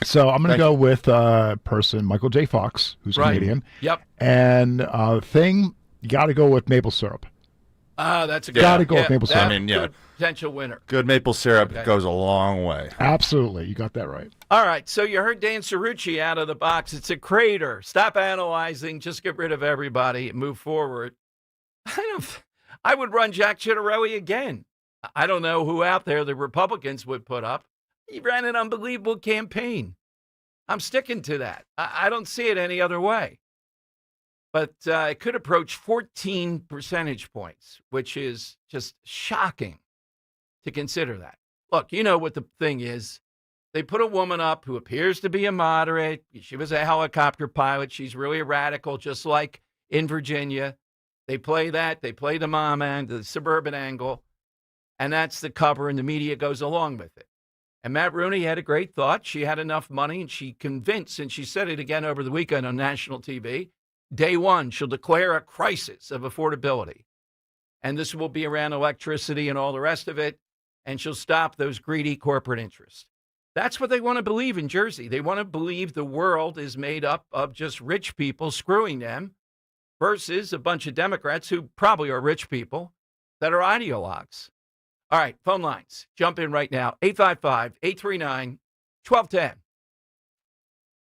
So I'm going to go with a person, Michael J. Fox, who's Canadian. Yep. And thing, you got to go with maple syrup. That's a good Got to go with maple syrup. I mean, good potential winner. Good maple syrup goes a long way. Absolutely. You got that right. All right. So you heard Dan Cerrucci out of the box. It's a crater. Stop analyzing. Just get rid of everybody and move forward. I would run Jack Ciattarelli again. I don't know who out there the Republicans would put up. He ran an unbelievable campaign. I'm sticking to that. I don't see it any other way. But it could approach 14 percentage points, which is just shocking to consider that. Look, you know what the thing is. They put a woman up who appears to be a moderate. She was a helicopter pilot. She's really a radical, just like in Virginia. They play that. They play the mom and the suburban angle. And that's the cover, and the media goes along with it. And Matt Rooney had a great thought. She had enough money, and she convinced, and she said it again over the weekend on national TV, day one, she'll declare a crisis of affordability. And this will be around electricity and all the rest of it, and she'll stop those greedy corporate interests. That's what they want to believe in Jersey. They want to believe the world is made up of just rich people screwing them versus a bunch of Democrats who probably are rich people that are ideologues. All right, phone lines. Jump in right now. 855-839-1210.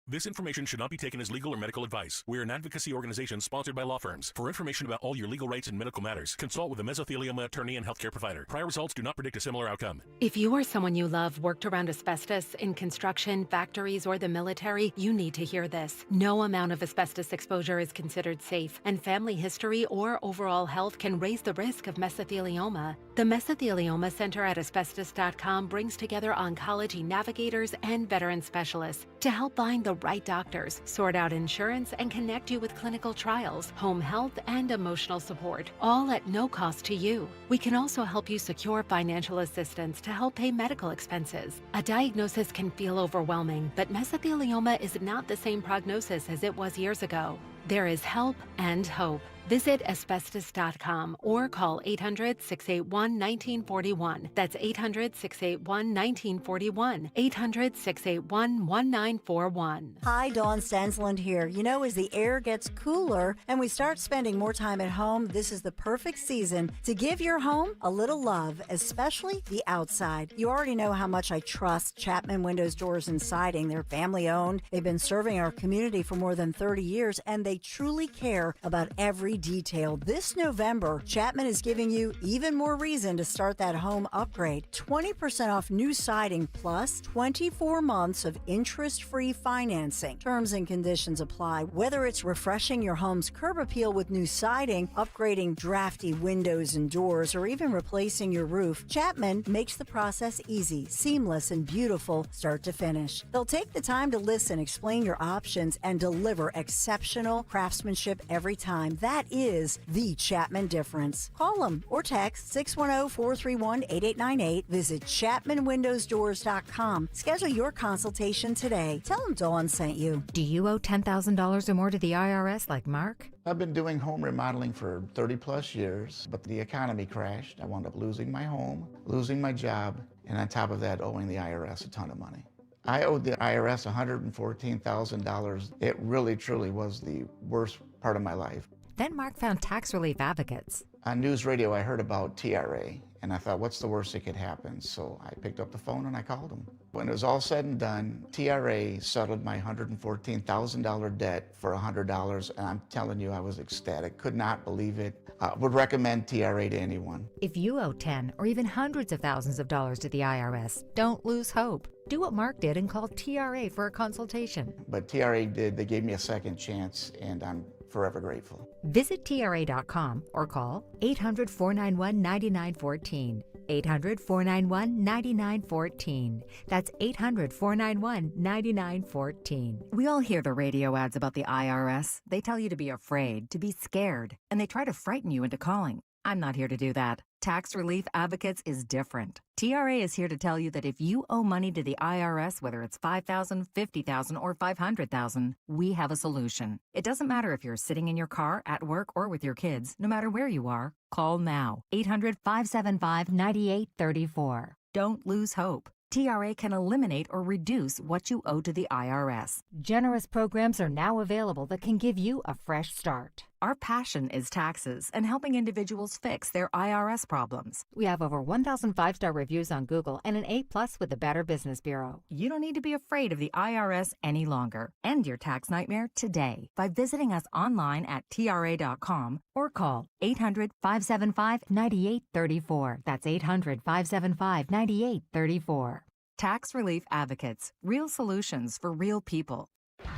This information should not be taken as legal or medical advice. We are an advocacy organization sponsored by law firms. For information about all your legal rights and medical matters, consult with a mesothelioma attorney and healthcare provider. Prior results do not predict a similar outcome. If you or someone you love worked around asbestos in construction, factories, or the military, you need to hear this. No amount of asbestos exposure is considered safe, and family history or overall health can raise the risk of mesothelioma. The Mesothelioma Center at asbestos.com brings together oncology navigators and veteran specialists to help find the right doctors, sort out insurance, and connect you with clinical trials, home health, and emotional support, all at no cost to you. We can also help you secure financial assistance to help pay medical expenses. A diagnosis can feel overwhelming, but mesothelioma is not the same prognosis as it was years ago. There is help and hope. Visit asbestos.com or call 800-681-1941. That's 800-681-1941. 800-681-1941. Hi, Dawn Stensland here. You know, as the air gets cooler and we start spending more time at home, this is the perfect season to give your home a little love, especially the outside. You already know how much I trust Chapman Windows, Doors, and Siding. They're family owned. They've been serving our community for more than 30 years, and they truly care about every detail. This November, Chapman is giving you even more reason to start that home upgrade. 20% off new siding plus 24 months of interest-free financing. Terms and conditions apply. Whether it's refreshing your home's curb appeal with new siding, upgrading drafty windows and doors, or even replacing your roof, Chapman makes the process easy, seamless, and beautiful start to finish. They'll take the time to listen, explain your options, and deliver exceptional craftsmanship every time. That is the Chapman difference. Call them or text 610-431-8898. Visit ChapmanWindowsDoors.com. Schedule your consultation today. Tell them Dawn sent you. Do you owe $10,000 or more to the IRS like Mark? I've been doing home remodeling for 30 plus years, but the economy crashed. I wound up losing my home, losing my job, and on top of that, owing the IRS a ton of money. I owed the IRS $114,000. It really, truly was the worst part of my life. Then Mark found Tax Relief Advocates. On news radio, I heard about TRA, and I thought, what's the worst that could happen? So I picked up the phone and I called them. When it was all said and done, TRA settled my $114,000 debt for $100, and I'm telling you, I was ecstatic. Could not believe it. Would recommend TRA to anyone. If you owe 10 or even hundreds of thousands of dollars to the IRS, don't lose hope. Do what Mark did and call TRA for a consultation. But TRA did. They gave me a second chance, and I'm forever grateful. Visit TRA.com or call 800-491-9914. 800-491-9914. That's 800-491-9914. We all hear the radio ads about the IRS. They tell you to be afraid, to be scared, and they try to frighten you into calling. I'm not here to do that. Tax Relief Advocates is different. TRA is here to tell you that if you owe money to the IRS, whether it's $5,000, $50,000, or $500,000, we have a solution. It doesn't matter if you're sitting in your car, at work, or with your kids. No matter where you are, call now. 800-575-9834. Don't lose hope. TRA can eliminate or reduce what you owe to the IRS. Generous programs are now available that can give you a fresh start. Our passion is taxes and helping individuals fix their IRS problems. We have over 1,000 5-star reviews on Google and an A+ with the Better Business Bureau. You don't need to be afraid of the IRS any longer. End your tax nightmare today by visiting us online at TRA.com or call 800-575-9834. That's 800-575-9834. Tax Relief Advocates. Real solutions for real people.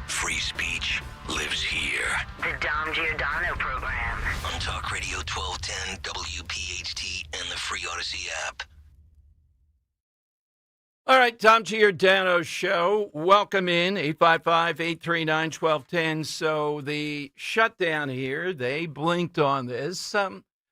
Free speech lives here. The Dom Giordano program. On Talk Radio 1210, WPHT, and the free Odyssey app. All right, Dom Giordano Show. Welcome in, 855-839-1210. So the shutdown here, they blinked on this.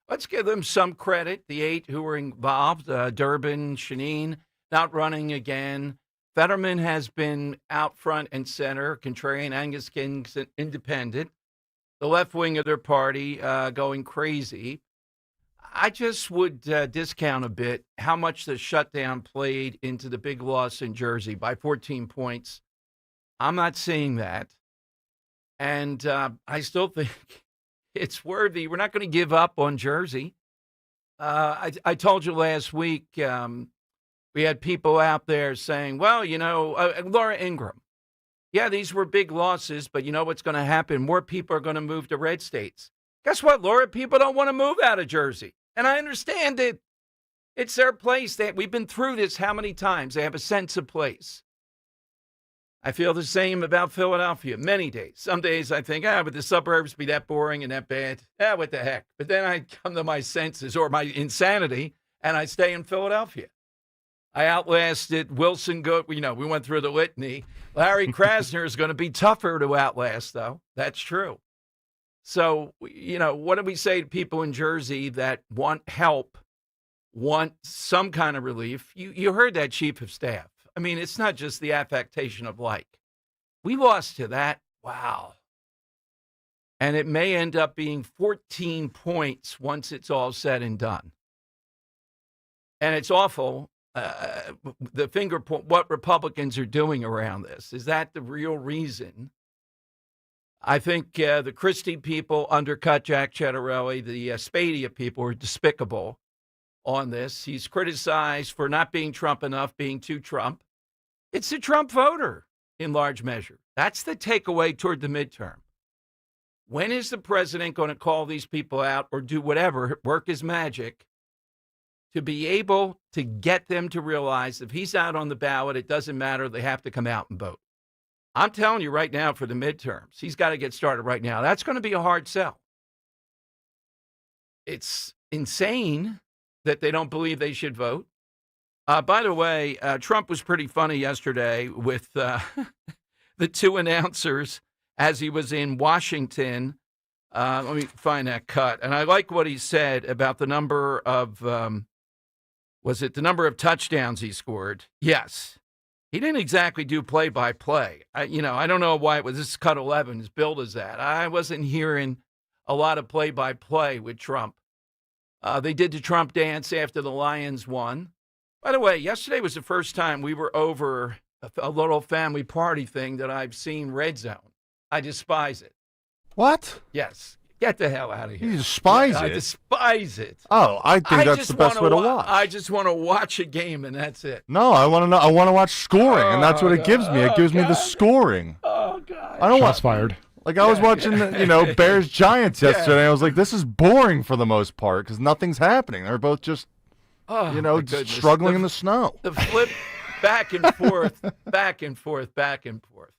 Let's give them some credit. The 8 who were involved, Durbin, Shanine, not running again. Fetterman has been out front and center, contrarian. Angus King's independent. The left wing of their party going crazy. I just would discount a bit how much the shutdown played into the big loss in Jersey by 14 points. I'm not seeing that. And I still think it's worthy. We're not going to give up on Jersey. I told you last week, we had people out there saying, well, you know, Laura Ingraham, Yeah, these were big losses, but you know what's going to happen? More people are going to move to red states. Guess what, Laura? People don't want to move out of Jersey. And I understand it. It's their place. We've been through this how many times? They have a sense of place. I feel the same about Philadelphia many days. Some days I think, would the suburbs be that boring and that bad? What the heck? But then I come to my senses or my insanity, and I stay in Philadelphia. I outlasted Wilson. We went through the litany. Larry Krasner is going to be tougher to outlast, though. That's true. So, what do we say to people in Jersey that want help, want some kind of relief? You heard that chief of staff. I mean, it's not just the affectation of like. We lost to that. Wow. And it may end up being 14 points once it's all said and done. And it's awful. The finger point, what Republicans are doing around this. Is that the real reason? I think the Christie people undercut Jack Ciattarelli. The Spadia people are despicable on this. He's criticized for not being Trump enough, being too Trump. It's a Trump voter in large measure. That's the takeaway toward the midterm. When is the president going to call these people out or do whatever, work his magic, to be able to get them to realize if he's out on the ballot, it doesn't matter. They have to come out and vote. I'm telling you right now for the midterms, he's got to get started right now. That's going to be a hard sell. It's insane that they don't believe they should vote. By the way, Trump was pretty funny yesterday with the two announcers as he was in Washington. Let me find that cut. And I like what he said about the number of, was it the number of touchdowns he scored? Yes. He didn't exactly do play-by-play. I don't know why it was this cut 11 as billed as that. I wasn't hearing a lot of play-by-play with Trump. They did the Trump dance after the Lions won. By the way, yesterday was the first time we were over a little family party thing that I've seen Red Zone. I despise it. What? Yes. Get the hell out of here. You despise it? I despise it. Oh, I think that's the best way to watch. I just want to watch a game, and that's it. No, I want to know. I want to watch scoring, and that's what it gives me. It gives me the scoring. Oh, God. I don't Shots fired. Like, I was watching, Bears Giants yesterday. And I was like, this is boring for the most part because nothing's happening. They're both just, just struggling in the snow. The flip back and forth, back and forth, back and forth.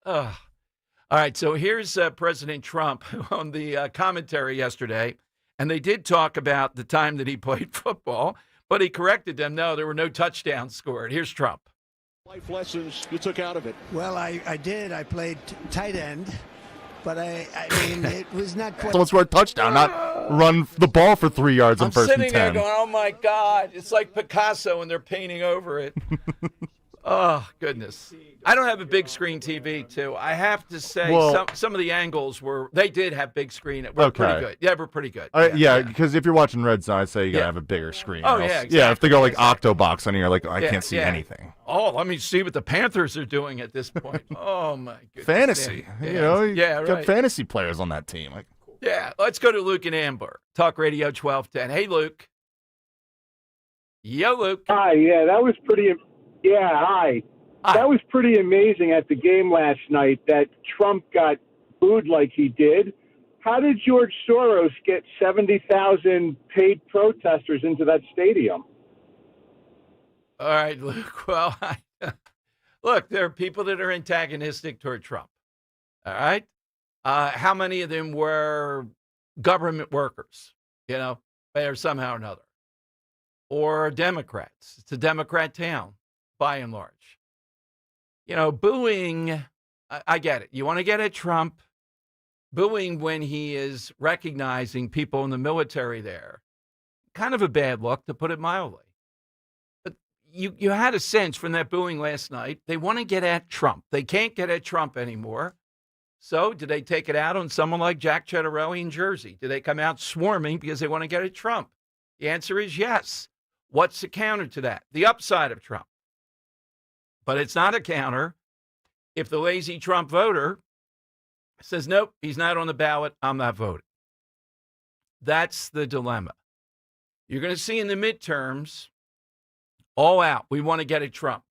Ugh. All right, so here's President Trump on the commentary yesterday, and they did talk about the time that he played football, but he corrected them. No, there were no touchdowns scored. Here's Trump. Life lessons you took out of it. Well, I did. I played tight end, but I mean, it was not quite. Someone scored a touchdown, not run the ball for 3 yards on first and 10. I'm sitting there going, oh, my God. It's like Picasso, and they're painting over it. Oh, goodness. I don't have a big screen TV, too. I have to say some of the angles they did have big screen. Pretty good. Yeah, we're pretty good. Yeah, because if you're watching Red Zone, I'd say you got to have a bigger screen. Oh, yeah, exactly. Yeah, if they go like Octobox on here, like I can't see anything. Oh, let me see what the Panthers are doing at this point. Oh, my goodness. Fantasy. You right. got fantasy players on that team. Yeah, let's go to Luke and Amber. Talk Radio 1210. Hey, Luke. Yo, Luke. Hi, yeah, that was pretty... Yeah, hi. That was pretty amazing at the game last night that Trump got booed like he did. How did George Soros get 70,000 paid protesters into that stadium? All right, Luke. Well, look, there are people that are antagonistic toward Trump. All right? How many of them were government workers, or somehow or another? Or Democrats? It's a Democrat town. By and large, booing, I get it. You want to get at Trump, booing when he is recognizing people in the military there, kind of a bad look, to put it mildly. But you had a sense from that booing last night, they want to get at Trump. They can't get at Trump anymore. So do they take it out on someone like Jack Ciattarelli in Jersey? Do they come out swarming because they want to get at Trump? The answer is yes. What's the counter to that? The upside of Trump. But it's not a counter if the lazy Trump voter says, nope, he's not on the ballot, I'm not voting. That's the dilemma. You're going to see in the midterms, all out, we want to get at Trump.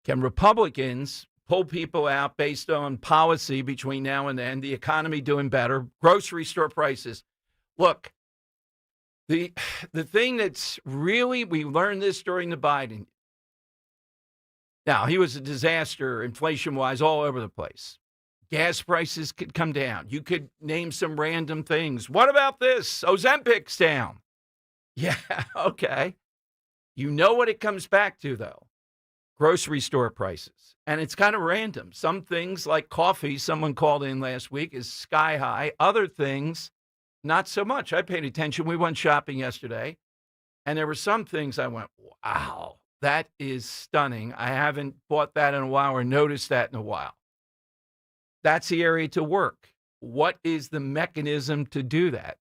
Can Republicans pull people out based on policy between now and then, the economy doing better, grocery store prices? Look, the thing that's really, we learned this during the Biden. Now, he was a disaster inflation-wise all over the place. Gas prices could come down. You could name some random things. What about this? Ozempic's down. Yeah, okay. You know what it comes back to, though. Grocery store prices. And it's kind of random. Some things like coffee, someone called in last week, is sky high. Other things, not so much. I paid attention. We went shopping yesterday, and there were some things I went, wow, that is stunning. I haven't bought that in a while or noticed that in a while. That's the area to work. What is the mechanism to do that?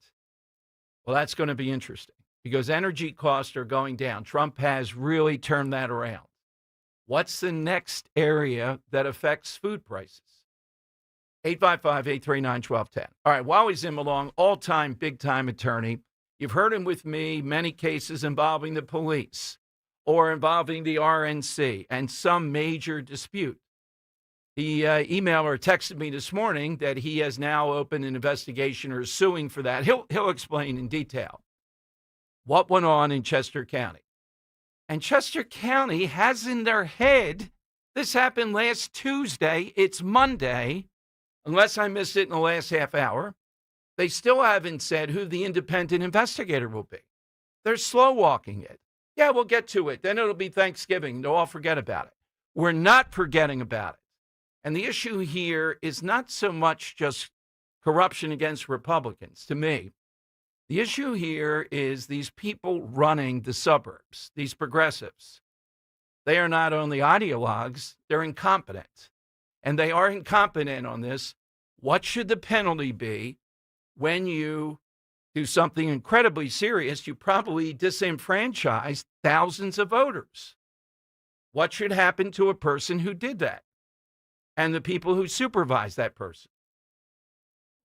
Well, that's going to be interesting because energy costs are going down. Trump has really turned that around. What's the next area that affects food prices? 855-839-1210. All right, Wally Zimmerlong, all-time, big-time attorney. You've heard him with me, many cases involving the police or involving the RNC and some major dispute. He emailed or texted me this morning that he has now opened an investigation or is suing for that. He'll explain in detail what went on in Chester County. And Chester County has in their head, this happened last Tuesday, it's Monday, unless I missed it in the last half hour, they still haven't said who the independent investigator will be. They're slow walking it. Yeah, we'll get to it. Then it'll be Thanksgiving. They'll all forget about it. We're not forgetting about it. And the issue here is not so much just corruption against Republicans, to me. The issue here is these people running the suburbs, these progressives. They are not only ideologues, they're incompetent. And they are incompetent on this. What should the penalty be when you do something incredibly serious? You probably disenfranchise thousands of voters. What should happen to a person who did that? And the people who supervise that person.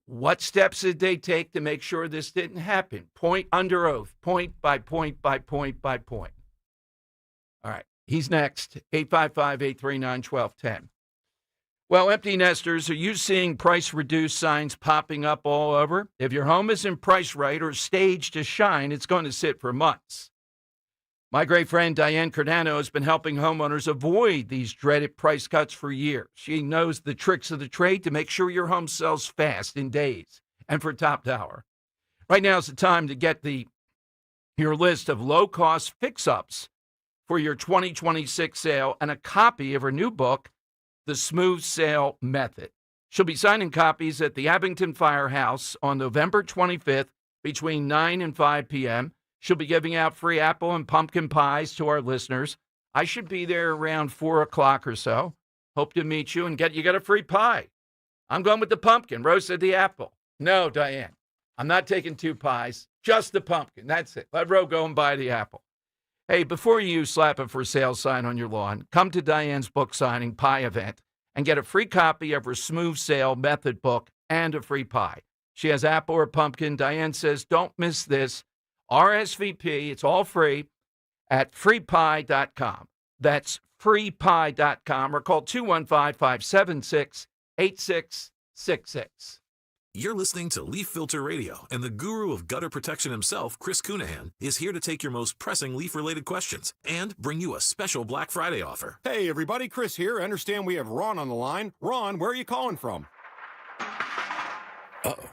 What steps did they take to make sure this didn't happen? Point under oath, point by point by point by point. All right, he's next, 855-839-1210. Well, empty nesters, are you seeing price reduced signs popping up all over? If your home isn't priced right or staged to shine, it's going to sit for months. My great friend Diane Giordano has been helping homeowners avoid these dreaded price cuts for years. She knows the tricks of the trade to make sure your home sells fast in days and for top dollar. Right now is the time to get your list of low-cost fix-ups for your 2026 sale and a copy of her new book, The Smooth Sale Method. She'll be signing copies at the Abington Firehouse on November 25th between 9 and 5 p.m., She'll be giving out free apple and pumpkin pies to our listeners. I should be there around 4 o'clock or so. Hope to meet you and get a free pie. I'm going with the pumpkin, roasted the apple. No, Diane, I'm not taking 2 pies, just the pumpkin. That's it. Let Ro go and buy the apple. Hey, before you slap a for sale sign on your lawn, come to Diane's book signing pie event and get a free copy of her Smooth Sale Method book and a free pie. She has apple or pumpkin. Diane says, don't miss this. RSVP, it's all free at freepie.com. That's freepie.com or call 215-576-8666. You're listening to Leaf Filter Radio, and the guru of gutter protection himself, Chris Cunahan, is here to take your most pressing leaf-related questions and bring you a special Black Friday offer. Hey, everybody, Chris here. I understand we have Ron on the line. Ron, where are you calling from? Uh-oh.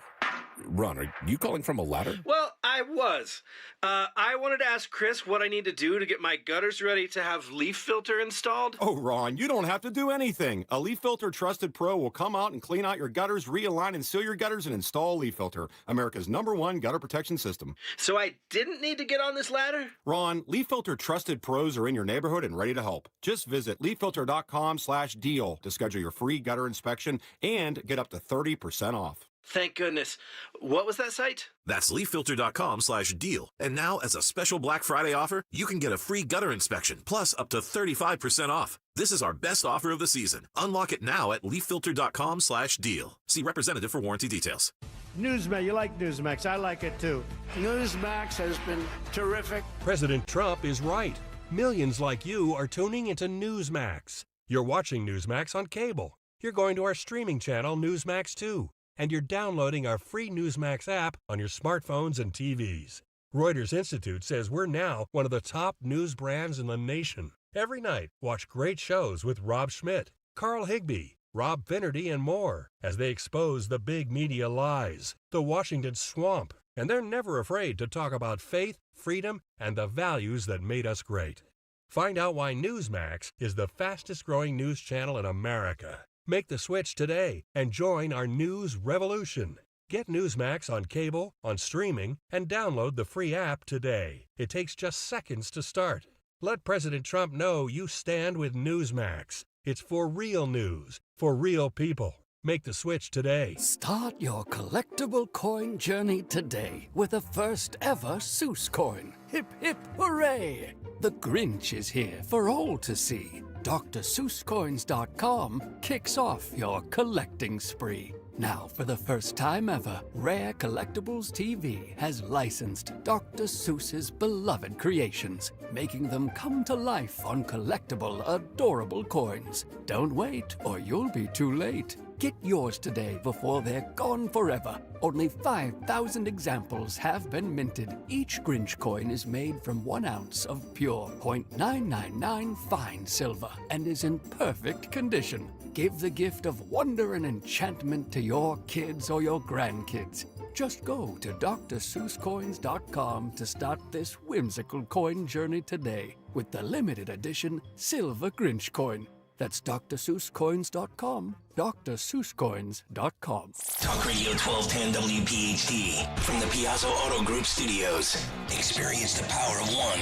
Ron, are you calling from a ladder? Well, I was. I wanted to ask Chris what I need to do to get my gutters ready to have leaf filter installed. Oh, Ron, you don't have to do anything. A Leaf Filter Trusted Pro will come out and clean out your gutters, realign and seal your gutters, and install Leaf Filter, America's #1 gutter protection system. So I didn't need to get on this ladder? Ron, Leaf Filter Trusted Pros are in your neighborhood and ready to help. Just visit leaffilter.com/deal to schedule your free gutter inspection and get up to 30% off. Thank goodness. What was that site? That's leaffilter.com/deal. And now, as a special Black Friday offer, you can get a free gutter inspection, plus up to 35% off. This is our best offer of the season. Unlock it now at leaffilter.com/deal. See representative for warranty details. Newsmax, you like Newsmax. I like it too. Newsmax has been terrific. President Trump is right. Millions like you are tuning into Newsmax. You're watching Newsmax on cable. You're going to our streaming channel, Newsmax 2. And you're downloading our free Newsmax app on your smartphones and TVs. Reuters Institute says we're now one of the top news brands in the nation. Every night, watch great shows with Rob Schmidt, Carl Higbie, Rob Finnerty, and more as they expose the big media lies, the Washington swamp, and they're never afraid to talk about faith, freedom, and the values that made us great. Find out why Newsmax is the fastest-growing news channel in America. Make the switch today and join our news revolution. Get Newsmax on cable, on streaming, and download the free app today. It takes just seconds to start. Let President Trump know you stand with Newsmax. It's for real news, for real people. Make the switch today. Start your collectible coin journey today with the first ever Seuss coin. Hip, hip, hooray! The Grinch is here for all to see. DrSeussCoins.com kicks off your collecting spree. Now, for the first time ever, Rare Collectibles TV has licensed Dr. Seuss's beloved creations, making them come to life on collectible, adorable coins. Don't wait, or you'll be too late. Get yours today before they're gone forever. Only 5,000 examples have been minted. Each Grinch coin is made from 1 ounce of pure .999 fine silver and is in perfect condition. Give the gift of wonder and enchantment to your kids or your grandkids. Just go to DrSeussCoins.com to start this whimsical coin journey today with the limited edition Silver Grinch coin. That's DrSeussCoins.com, DrSeussCoins.com. Talk Radio 1210 WPHT from the Piazza Auto Group studios. Experience the power of one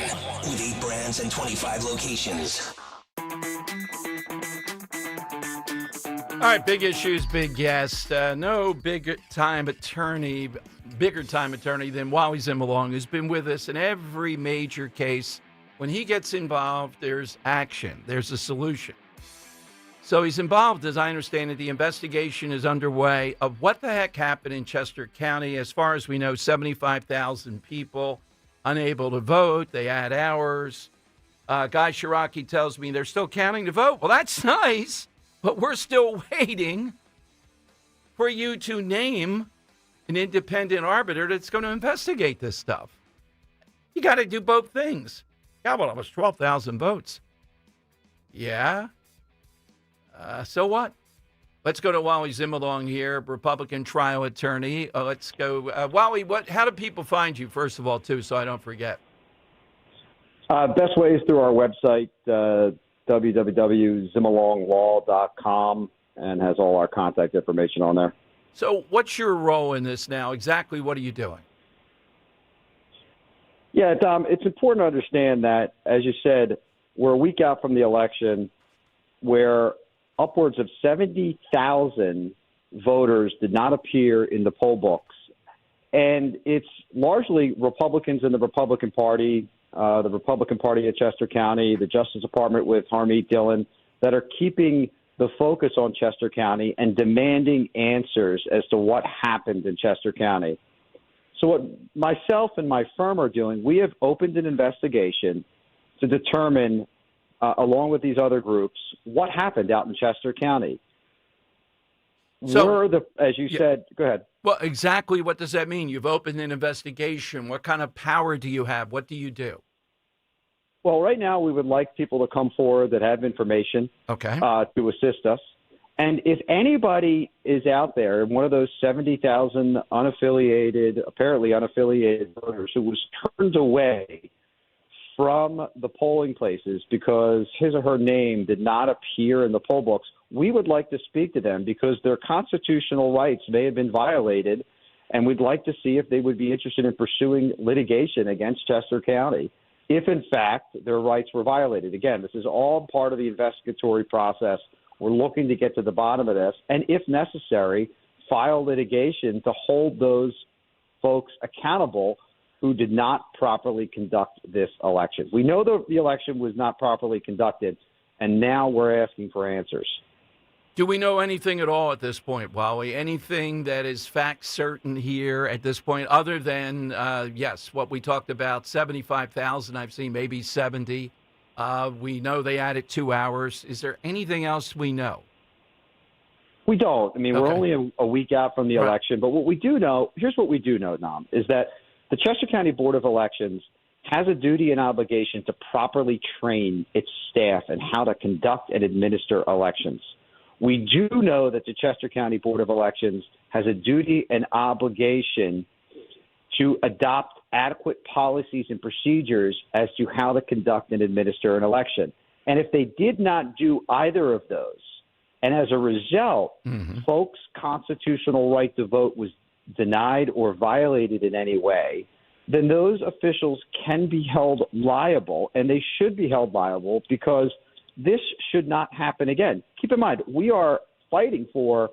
with 8 brands and 25 locations. All right, big issues, big guest. No bigger time attorney than Wally Zimmerlong, who's been with us in every major case. When he gets involved, there's action. There's a solution. So he's involved, as I understand it. The investigation is underway of what the heck happened in Chester County. As far as we know, 75,000 people unable to vote. They add hours. Guy Shiraki tells me they're still counting the vote. Well, that's nice, but we're still waiting for you to name an independent arbiter that's going to investigate this stuff. You got to do both things. Yeah, well, it was 12,000 votes. Yeah. So what? Let's go to Wally Zimmerlong here, Republican trial attorney. Let's go. Wally, how do people find you, first of all, too, so I don't forget? Best way is through our website, www.zimmerlonglaw.com, and has all our contact information on there. So what's your role in this now? Exactly what are you doing? Yeah, Dom, it's important to understand that, as you said, we're a week out from the election where upwards of 70,000 voters did not appear in the poll books. And it's largely Republicans in the Republican Party at Chester County, the Justice Department with Harmeet Dillon, that are keeping the focus on Chester County and demanding answers as to what happened in Chester County. So what myself and my firm are doing, we have opened an investigation to determine, along with these other groups, what happened out in Chester County. So, as you said, go ahead. Well, exactly what does that mean? You've opened an investigation. What kind of power do you have? What do you do? Well, right now we would like people to come forward that have information to assist us. And if anybody is out there, one of those 70,000 apparently unaffiliated voters who was turned away from the polling places because his or her name did not appear in the poll books, we would like to speak to them because their constitutional rights may have been violated, and we'd like to see if they would be interested in pursuing litigation against Chester County if, in fact, their rights were violated. Again, this is all part of the investigatory process. We're looking to get to the bottom of this, and if necessary, file litigation to hold those folks accountable who did not properly conduct this election. We know the election was not properly conducted, and now we're asking for answers. Do we know anything at all at this point, Wally? Anything that is fact certain here at this point, other than, yes, what we talked about, 75,000, I've seen maybe 70. We know they added 2 hours. Is there anything else we know? We don't. I mean, we're only a week out from the Right. election. But what we do know, here's what we do know, Nam, is that the Chester County Board of Elections has a duty and obligation to properly train its staff and how to conduct and administer elections. We do know that the Chester County Board of Elections has a duty and obligation to adopt adequate policies and procedures as to how to conduct and administer an election. And if they did not do either of those, and as a result, folks' constitutional right to vote was denied or violated in any way, then those officials can be held liable, and they should be held liable because this should not happen again. Keep in mind, we are fighting for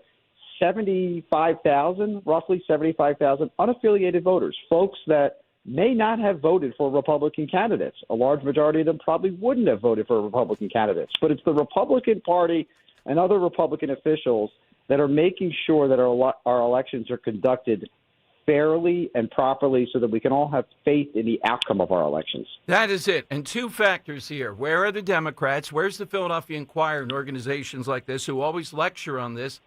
75,000, roughly 75,000 unaffiliated voters, folks that may not have voted for Republican candidates. A large majority of them probably wouldn't have voted for Republican candidates. But it's the Republican Party and other Republican officials that are making sure that our elections are conducted fairly and properly so that we can all have faith in the outcome of our elections. That is it. And two factors here. Where are the Democrats? Where's the Philadelphia Inquirer and organizations like this who always lecture on this,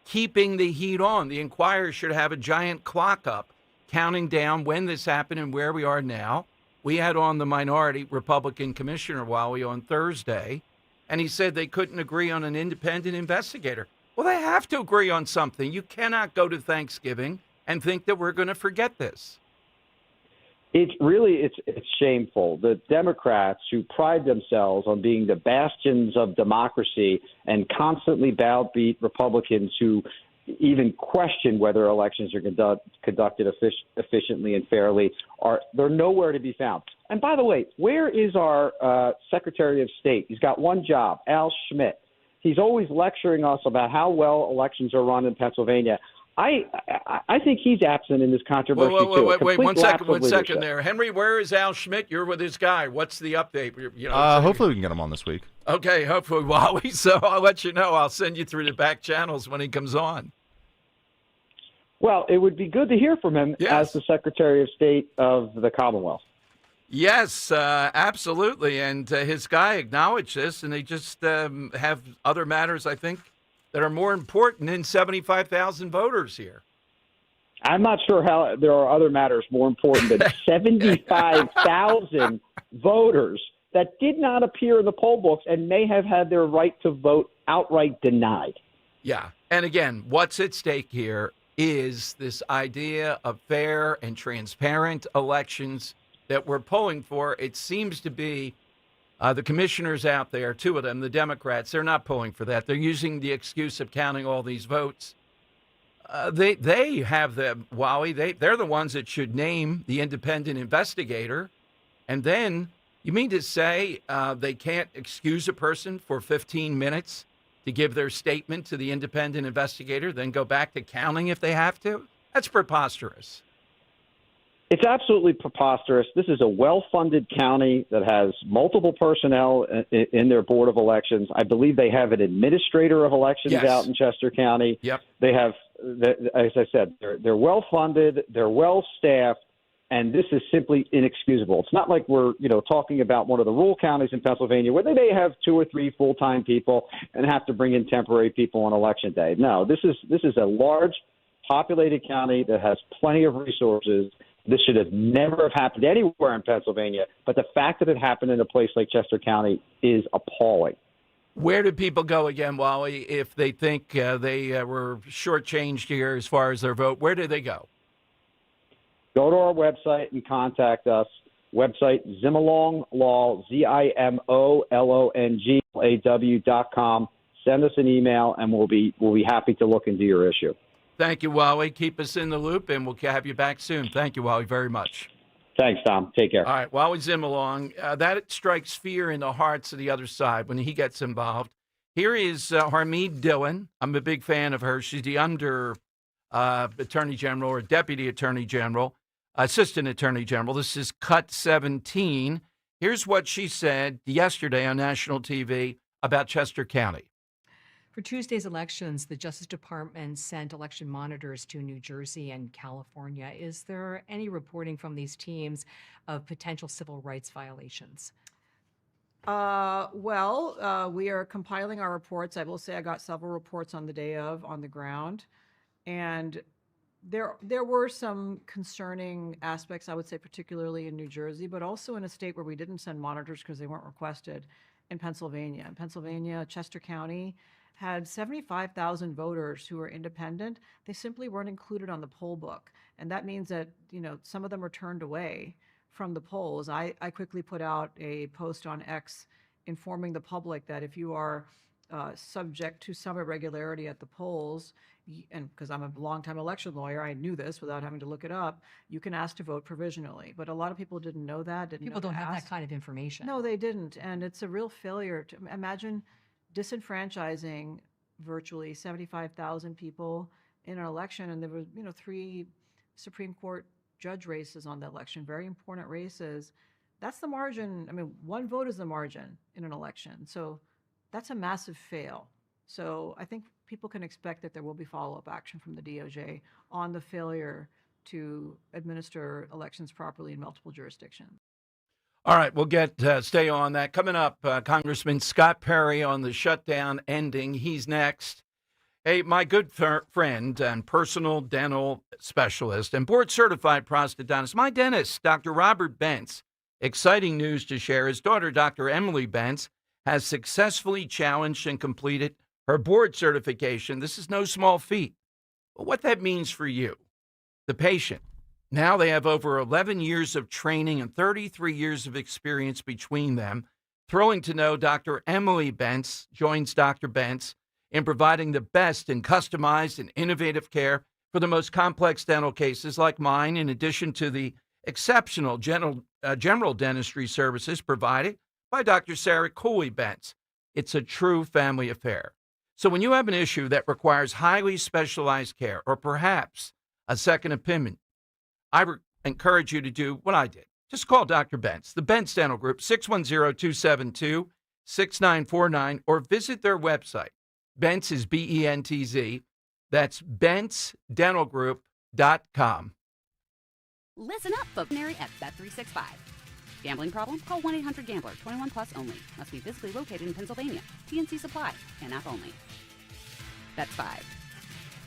keeping the heat on? The Inquirer should have a giant clock up, counting down when this happened and where we are now. We had on the minority Republican commissioner on Thursday, and he said they couldn't agree on an independent investigator. Well, they have to agree on something. You cannot go to Thanksgiving and think that we're going to forget this. It's shameful. The Democrats, who pride themselves on being the bastions of democracy and constantly browbeat Republicans who even question whether elections are conducted efficiently and fairly, they're nowhere to be found. And by the way, where is our Secretary of State? He's got one job, Al Schmidt. He's always lecturing us about how well elections are run in Pennsylvania. I think he's absent in this controversy, too. Wait, one second there. Henry, where is Al Schmidt? You're with this guy. What's the update? Hopefully we can get him on this week. Okay, hopefully, Wally. So I'll let you know. I'll send you through the back channels when he comes on. Well, it would be good to hear from him as the Secretary of State of the Commonwealth. Yes, absolutely. And his guy acknowledged this, and they just have other matters, I think, that are more important than 75,000 voters here. I'm not sure how there are other matters more important than 75,000 voters that did not appear in the poll books and may have had their right to vote outright denied. Yeah. And again, what's at stake here is this idea of fair and transparent elections that we're pulling for. It seems to be the commissioners out there, two of them, the Democrats, they're not pulling for that. They're using the excuse of counting all these votes. They have the Wally. They're the ones that should name the independent investigator. And then you mean to say they can't excuse a person for 15 minutes to give their statement to the independent investigator, then go back to counting if they have to? That's preposterous. It's absolutely preposterous. This is a well-funded county that has multiple personnel in their Board of Elections. I believe they have an administrator of elections out in Chester County. Yep. They have, as I said, they're well-funded, they're well-staffed, and this is simply inexcusable. It's not like we're, talking about one of the rural counties in Pennsylvania where they may have 2 or 3 full-time people and have to bring in temporary people on election day. No, this is a large, populated county that has plenty of resources. This should have never have happened anywhere in Pennsylvania, but the fact that it happened in a place like Chester County is appalling. Where do people go again, Wally, if they think they were shortchanged here as far as their vote? Where do they go? Go to our website and contact us. Website, Zimolonglaw, ZIMOLONGLAW.com. Send us an email, and we'll be happy to look into your issue. Thank you, Wally. Keep us in the loop, and we'll have you back soon. Thank you, Wally, very much. Thanks, Tom. Take care. All right, Wally Zimolong. That strikes fear in the hearts of the other side when he gets involved. Here is Harmeed Dillon. I'm a big fan of her. She's the under Attorney General or Deputy Attorney General, Assistant Attorney General. This is Cut 17. Here's what she said yesterday on national TV about Chester County. For Tuesday's elections, the Justice Department sent election monitors to New Jersey and California. Is there any reporting from these teams of potential civil rights violations? We are compiling our reports. I will say I got several reports on the day of on the ground, and there were some concerning aspects, I would say, particularly in New Jersey, but also in a state where we didn't send monitors because they weren't requested, in Pennsylvania. In Pennsylvania, Chester County had 75,000 voters who were independent. They simply weren't included on the poll book, and that means that some of them were turned away from the polls. I quickly put out a post on X informing the public that if you are subject to some irregularity at the polls, and because I'm a longtime election lawyer, I knew this without having to look it up, you can ask to vote provisionally. But a lot of people didn't know that. People don't have that kind of information. No, they didn't. And it's a real failure to imagine disenfranchising virtually 75,000 people in an election. And there were, 3 Supreme Court judge races on the election, very important races. That's the margin. I mean, 1 vote is the margin in an election. So that's a massive fail. So I think people can expect that there will be follow-up action from the DOJ on the failure to administer elections properly in multiple jurisdictions. All right, we'll stay on that. Coming up, Congressman Scott Perry on the shutdown ending. He's next. Hey, my good friend and personal dental specialist and board-certified prosthodontist, my dentist, Dr. Robert Bentz. Exciting news to share. His daughter, Dr. Emily Bentz, has successfully challenged and completed her board certification. This is no small feat. But what that means for you, the patient, now they have over 11 years of training and 33 years of experience between them. Thrilling to know Dr. Emily Bentz joins Dr. Bentz in providing the best in customized and innovative care for the most complex dental cases like mine, in addition to the exceptional general dentistry services provided by Dr. Sarah Cooley Bentz. It's a true family affair. So when you have an issue that requires highly specialized care or perhaps a second opinion, I encourage you to do what I did. Just call Dr. Bentz, the Bentz Dental Group, 610-272-6949, or visit their website. Bentz is B-E-N-T-Z. That's BentzDentalGroup.com. Listen up, folks. At Bet365. Gambling problem? Call 1-800-GAMBLER. 21 plus only. Must be physically located in Pennsylvania. TNC Supply. And app only. That's 5.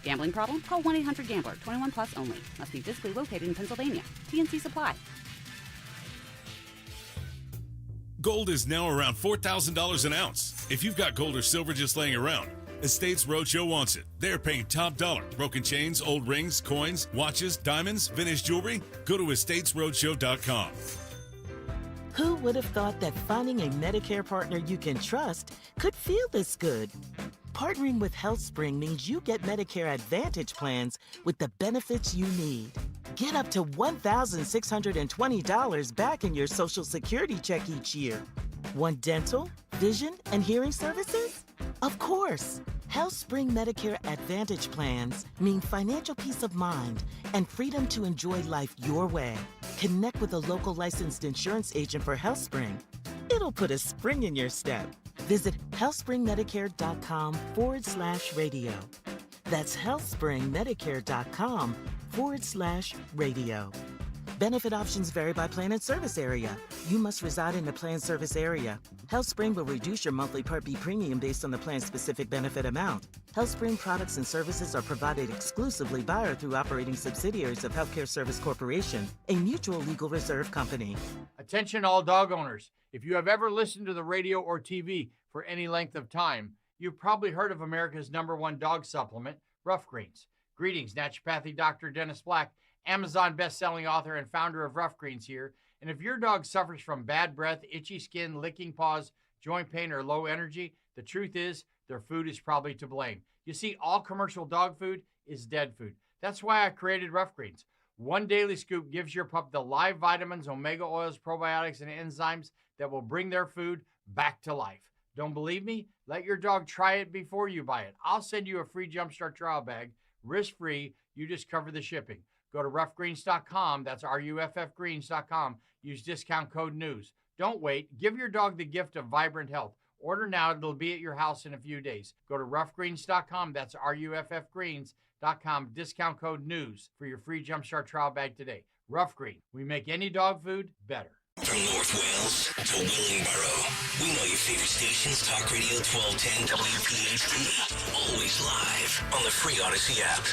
Gambling problem? Call 1-800-GAMBLER. 21 plus only. Must be physically located in Pennsylvania. TNC Supply. Gold is now around $4,000 an ounce. If you've got gold or silver just laying around, Estates Roadshow wants it. They're paying top dollar. Broken chains, old rings, coins, watches, diamonds, vintage jewelry. Go to estatesroadshow.com. Who would have thought that finding a Medicare partner you can trust could feel this good? Partnering with HealthSpring means you get Medicare Advantage plans with the benefits you need. Get up to $1,620 back in your Social Security check each year. Want dental, vision, and hearing services? Of course. HealthSpring Medicare Advantage plans mean financial peace of mind and freedom to enjoy life your way. Connect with a local licensed insurance agent for HealthSpring. It'll put a spring in your step. Visit healthspringmedicare.com/radio. That's healthspringmedicare.com/radio. Benefit options vary by plan and service area. You must reside in the plan service area. HealthSpring will reduce your monthly Part B premium based on the plan's specific benefit amount. HealthSpring products and services are provided exclusively by or through operating subsidiaries of Healthcare Service Corporation, a mutual legal reserve company. Attention all dog owners. If you have ever listened to the radio or TV for any length of time, you've probably heard of America's #1 dog supplement, Rough Greens. Greetings, naturopathy Dr. Dennis Black, Amazon best-selling author and founder of Rough Greens here. And if your dog suffers from bad breath, itchy skin, licking paws, joint pain, or low energy, the truth is their food is probably to blame. You see, all commercial dog food is dead food. That's why I created Rough Greens. One daily scoop gives your pup the live vitamins, omega oils, probiotics, and enzymes that will bring their food back to life. Don't believe me? Let your dog try it before you buy it. I'll send you a free Jumpstart trial bag, risk-free. You just cover the shipping. Go to roughgreens.com. That's RUFFgreens.com. Use discount code NEWS. Don't wait. Give your dog the gift of vibrant health. Order now. It'll be at your house in a few days. Go to roughgreens.com. That's RUFFgreens.com. Discount code NEWS for your free Jumpstart trial bag today. Rough Green. We make any dog food better. From North Wales to Willingboro, we know your favorite stations, Talk Radio 1210 WPHT, always live on the free Odyssey app.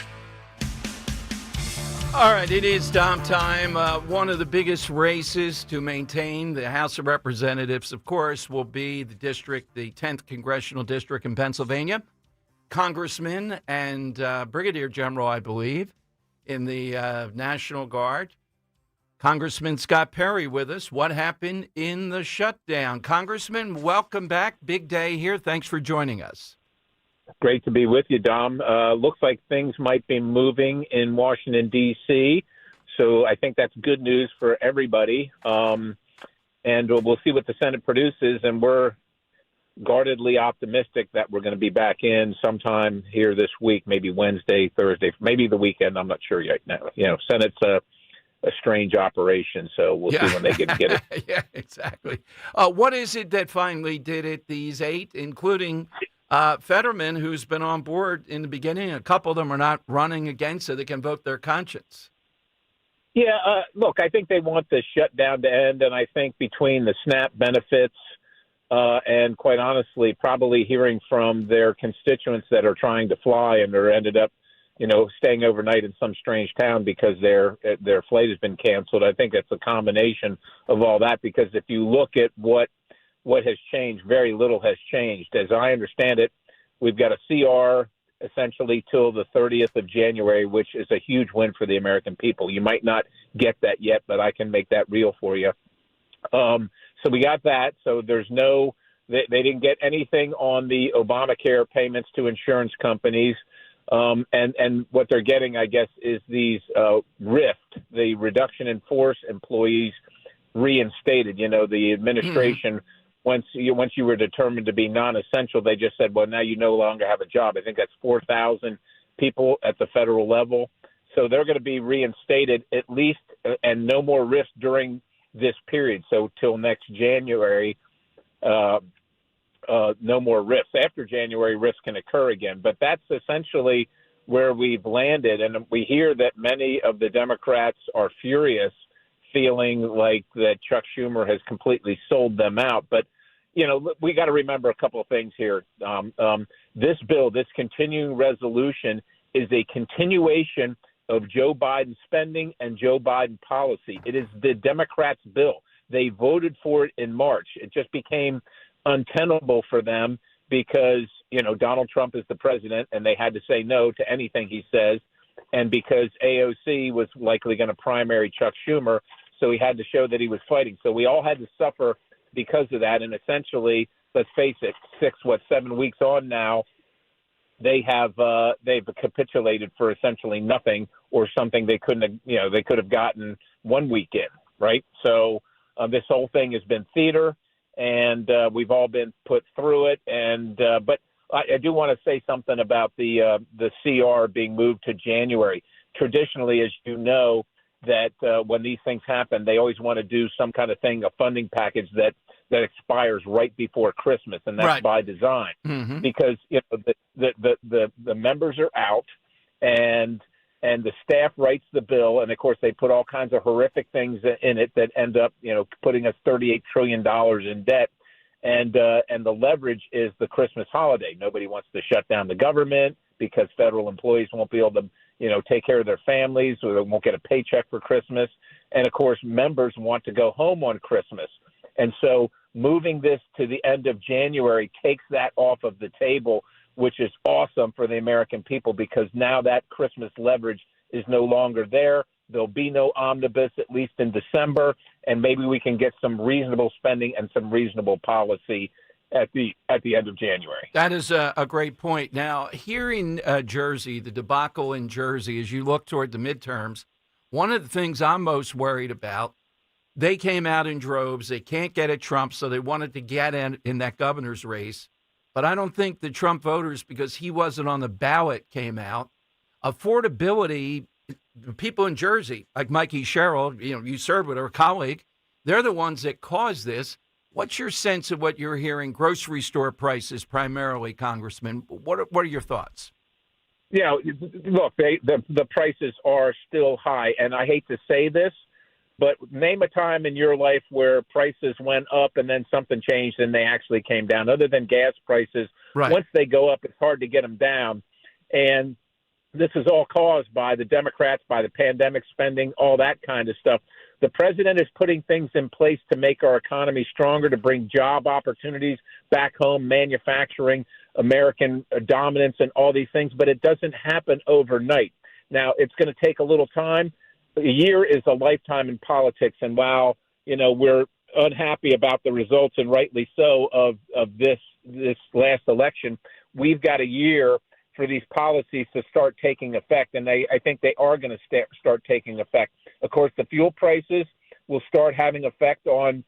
All right, it is Dom time. One of the biggest races to maintain the House of Representatives, of course, will be the 10th Congressional District in Pennsylvania. Congressman and Brigadier General, I believe, in the National Guard. Congressman Scott Perry with us. What happened in the shutdown? Congressman, welcome back. Big day here. Thanks for joining us. Great to be with you, Dom. Looks like things might be moving in Washington, D.C., so I think that's good news for everybody. And we'll see what the Senate produces, and we're guardedly optimistic that we're going to be back in sometime here this week, maybe Wednesday, Thursday, maybe the weekend. I'm not sure yet now. Senate's a strange operation, so we'll see when they get it. Yeah, exactly. What is it that finally did it, these 8, including Fetterman, who's been on board in the beginning? A couple of them are not running again, so they can vote their conscience. Yeah, look, I think they want the shutdown to end, and I think between the SNAP benefits and, quite honestly, probably hearing from their constituents that are trying to fly and are ended up, staying overnight in some strange town because their flight has been canceled. I think it's a combination of all that, because if you look at what has changed, very little has changed. As I understand it, we've got a CR essentially till the 30th of January, which is a huge win for the American people. You might not get that yet, but I can make that real for you. So we got that. So there's they didn't get anything on the Obamacare payments to insurance companies. And what they're getting, I guess, is these RIFT, the reduction in force employees reinstated. The administration, once you were determined to be non-essential, they just said, well, now you no longer have a job. I think that's 4,000 people at the federal level. So they're going to be reinstated at least, and no more RIFT during this period. So till next January, no more RIFs. After January, RIFs can occur again. But that's essentially where we've landed. And we hear that many of the Democrats are furious, feeling like that Chuck Schumer has completely sold them out. But, we got to remember a couple of things here. This bill, this continuing resolution, is a continuation of Joe Biden spending and Joe Biden policy. It is the Democrats' bill. They voted for it in March. It just became untenable for them because, Donald Trump is the president and they had to say no to anything he says. And because AOC was likely going to primary Chuck Schumer, so he had to show that he was fighting. So we all had to suffer because of that. And essentially, let's face it, 7 weeks on now, they've capitulated for essentially nothing, or something they couldn't, they could have gotten 1 week in, right? So this whole thing has been theater, and we've all been put through it. And but I do want to say something about the CR being moved to January. Traditionally, as you know, that when these things happen, they always want to do some kind of thing, a funding package that expires right before Christmas, and that's right. by design, because the members are out, and the staff writes the bill, and of course they put all kinds of horrific things in it that end up putting us $38 trillion in debt, and the leverage is the Christmas holiday. Nobody wants to shut down the government because federal employees won't be able to take care of their families, or they won't get a paycheck for Christmas. And, of course, members want to go home on Christmas. And so moving this to the end of January takes that off of the table, which is awesome for the American people, because now that Christmas leverage is no longer there. There'll be no omnibus, at least in December, and maybe we can get some reasonable spending and some reasonable policy at the end of January. That is a great point. Now, here in Jersey, the debacle in Jersey, as you look toward the midterms, one of the things I'm most worried about, they came out in droves. They can't get at Trump, so they wanted to get in that governor's race. But I don't think the Trump voters, because he wasn't on the ballot, came out. Affordability, the people in Jersey, like Mikey Sherrill, you served with her colleague, they're the ones that caused this. What's your sense of what you're hearing? Grocery store prices primarily, Congressman. What are your thoughts? Look, the prices are still high, and I hate to say this, But name a time in your life where prices went up and then something changed and they actually came down. Other than gas prices, Right. Once they go up, it's hard to get them down. And this is all caused by the Democrats, by the pandemic spending, all that kind of stuff. The president is putting things in place to make our economy stronger, to bring job opportunities back home, manufacturing, American dominance, and all these things. But it doesn't happen overnight. Now, it's going to take a little time. A year is a lifetime in politics. And while, we're unhappy about the results, and rightly so, of this last election, we've got a year for these policies to start taking effect, and I think they are going to start taking effect. Of course, the fuel prices will start having effect on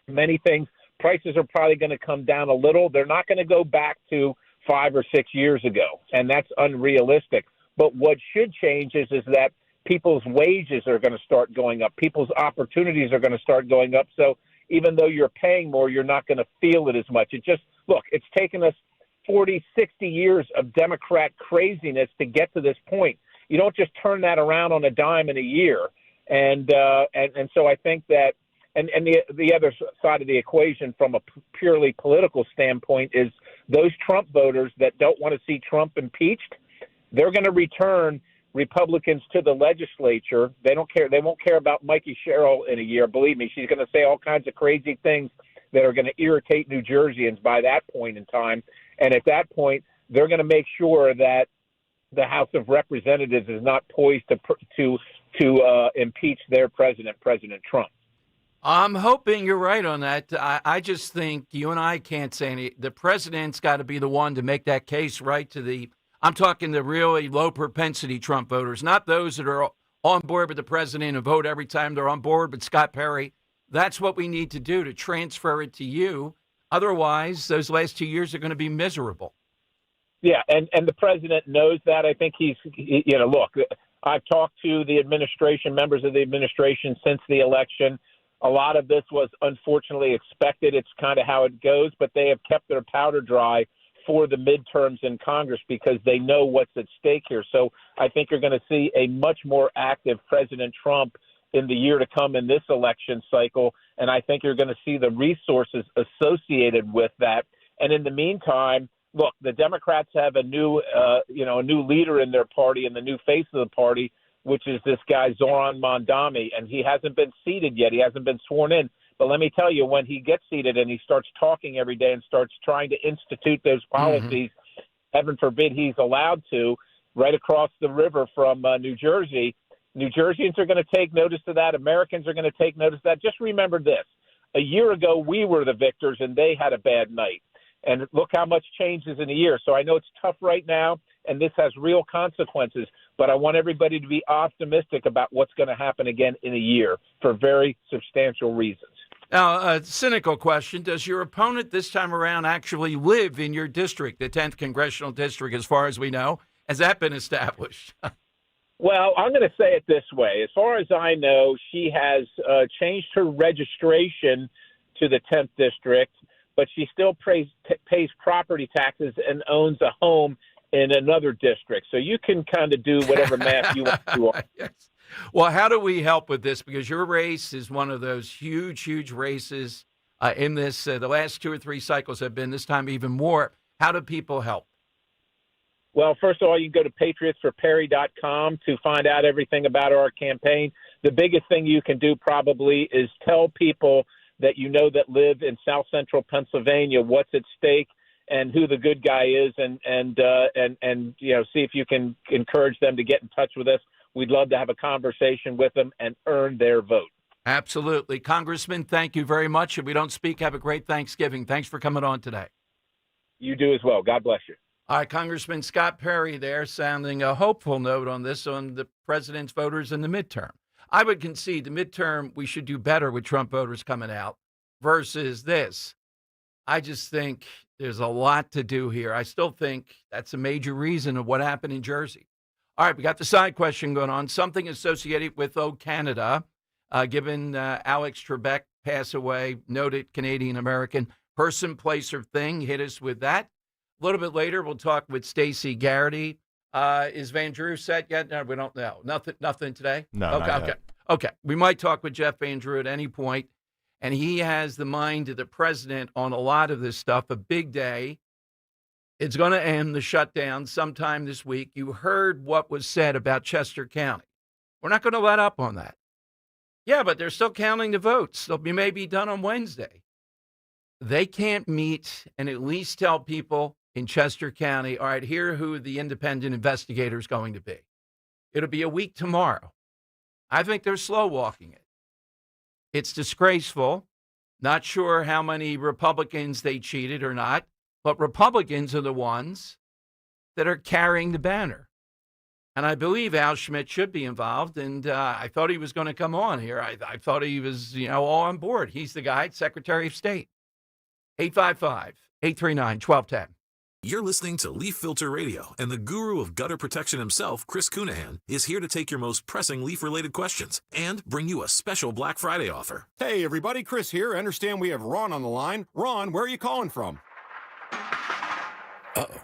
many things. Prices are probably going to come down a little. They're not going to go back to 5 or 6 years ago, and that's unrealistic. But what should change is that people's wages are going to start going up. People's opportunities are going to start going up. So even though you're paying more, you're not going to feel it as much. It's taken us 40, 60 years of Democrat craziness to get to this point. You don't just turn that around on a dime in a year. And so I think that, and the other side of the equation from a purely political standpoint is those Trump voters that don't want to see Trump impeached, they're going to return Republicans to the legislature. They don't care. They won't care about Mikey Sherrill in a year. Believe me, she's going to say all kinds of crazy things that are going to irritate New Jerseyans by that point in time. And at that point, they're going to make sure that the House of Representatives is not poised to impeach their president, President Trump. I'm hoping you're right on that. I just think you and I can't say any. The president's got to be the one to make that case right to the. I'm talking the really low propensity Trump voters, not those that are on board with the president and vote every time they're on board with Scott Perry. That's what we need to do to transfer it to you. Otherwise, those last 2 years are going to be miserable. Yeah, and the president knows that. I think look, I've talked to the administration, members of the administration since the election. A lot of this was unfortunately expected. It's kind of how it goes, but they have kept their powder dry for the midterms in Congress because they know what's at stake here. So I think you're going to see a much more active President Trump in the year to come in this election cycle. And I think you're going to see the resources associated with that. And in the meantime, look, the Democrats have a new leader in their party and the new face of the party, which is this guy, Zoran Mondami. And he hasn't been seated yet. He hasn't been sworn in. But let me tell you, when he gets seated and he starts talking every day and starts trying to institute those policies, heaven forbid he's allowed to, right across the river from New Jersey, New Jerseyans are going to take notice of that. Americans are going to take notice of that. Just remember this. A year ago, we were the victors, and they had a bad night. And look how much changes in a year. So I know it's tough right now, and this has real consequences. But I want everybody to be optimistic about what's going to happen again in a year for very substantial reasons. Now, a cynical question. Does your opponent this time around actually live in your district, the 10th Congressional District, as far as we know? Has that been established? Well, I'm going to say it this way. As far as I know, she has changed her registration to the 10th District, but she still pays property taxes and owns a home in another district. So you can kind of do whatever math you want to do. Yes. Well, how do we help with this? Because your race is one of those huge, huge races in this. The last 2 or 3 cycles have been, this time even more. How do people help? Well, first of all, you can go to patriotsforperry.com to find out everything about our campaign. The biggest thing you can do probably is tell people that you know that live in South Central Pennsylvania what's at stake and who the good guy is, and see if you can encourage them to get in touch with us. We'd love to have a conversation with them and earn their vote. Absolutely. Congressman, thank you very much. If we don't speak, have a great Thanksgiving. Thanks for coming on today. You do as well. God bless you. All right, Congressman Scott Perry there sounding a hopeful note on this, on the president's voters in the midterm. I would concede the midterm, we should do better with Trump voters coming out versus this. I just think there's a lot to do here. I still think that's a major reason of what happened in Jersey. All right, we got the side question going on, something associated with Canada, given Alex Trebek pass away, noted Canadian-American person, place, or thing. Hit us with that. A little bit later, we'll talk with Stacey Garrity. Is Van Drew set yet? No, we don't know. Nothing today? No, Okay, not okay. yet. Okay, we might talk with Jeff Andrew at any point, and he has the mind of the president on a lot of this stuff. A big day. It's going to end the shutdown sometime this week. You heard what was said about Chester County. We're not going to let up on that. Yeah, but they're still counting the votes. They'll be maybe done on Wednesday. They can't meet and at least tell people in Chester County, all right, here are who the independent investigator is going to be. It'll be a week tomorrow. I think they're slow walking it. It's disgraceful. Not sure how many Republicans they cheated or not, but Republicans are the ones that are carrying the banner. And I believe Al Schmidt should be involved. And I thought he was going to come on here. I thought he was, all on board. He's the guy, Secretary of State. 855-839-1210. You're listening to Leaf Filter Radio, and the guru of gutter protection himself, Chris Cunahan, is here to take your most pressing leaf-related questions and bring you a special Black Friday offer. Hey, everybody, Chris here. I understand we have Ron on the line. Ron, where are you calling from? Uh-oh.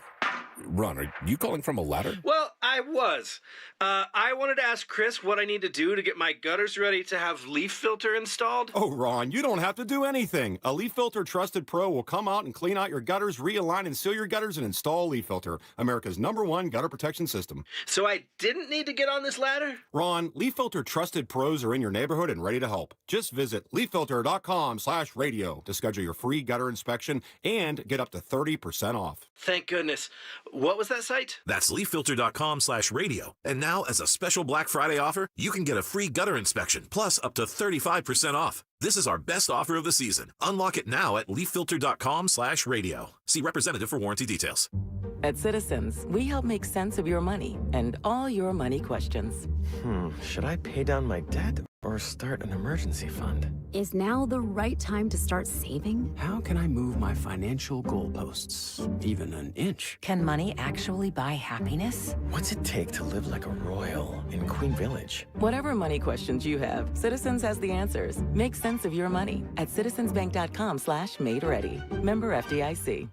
Ron, are you calling from a ladder? Well, I was. I wanted to ask Chris what I need to do to get my gutters ready to have leaf filter installed. Oh, Ron, you don't have to do anything. A Leaf Filter Trusted Pro will come out and clean out your gutters, realign and seal your gutters, and install Leaf Filter, America's #1 gutter protection system. So I didn't need to get on this ladder? Ron, Leaf Filter Trusted Pros are in your neighborhood and ready to help. Just visit leaffilter.com/radio to schedule your free gutter inspection and get up to 30% off. Thank goodness. What was that site? That's leaffilter.com/radio. And now, as a special Black Friday offer, you can get a free gutter inspection, plus up to 35% off. This is our best offer of the season. Unlock it now at leaffilter.com/radio. See representative for warranty details. At Citizens, we help make sense of your money and all your money questions. Should I pay down my debt or start an emergency fund? Is now the right time to start saving? How can I move my financial goalposts even an inch? Can money actually buy happiness? What's it take to live like a royal in Queen Village? Whatever money questions you have, Citizens has the answers. Make sense of your money at citizensbank.com/made-ready. Member FDIC.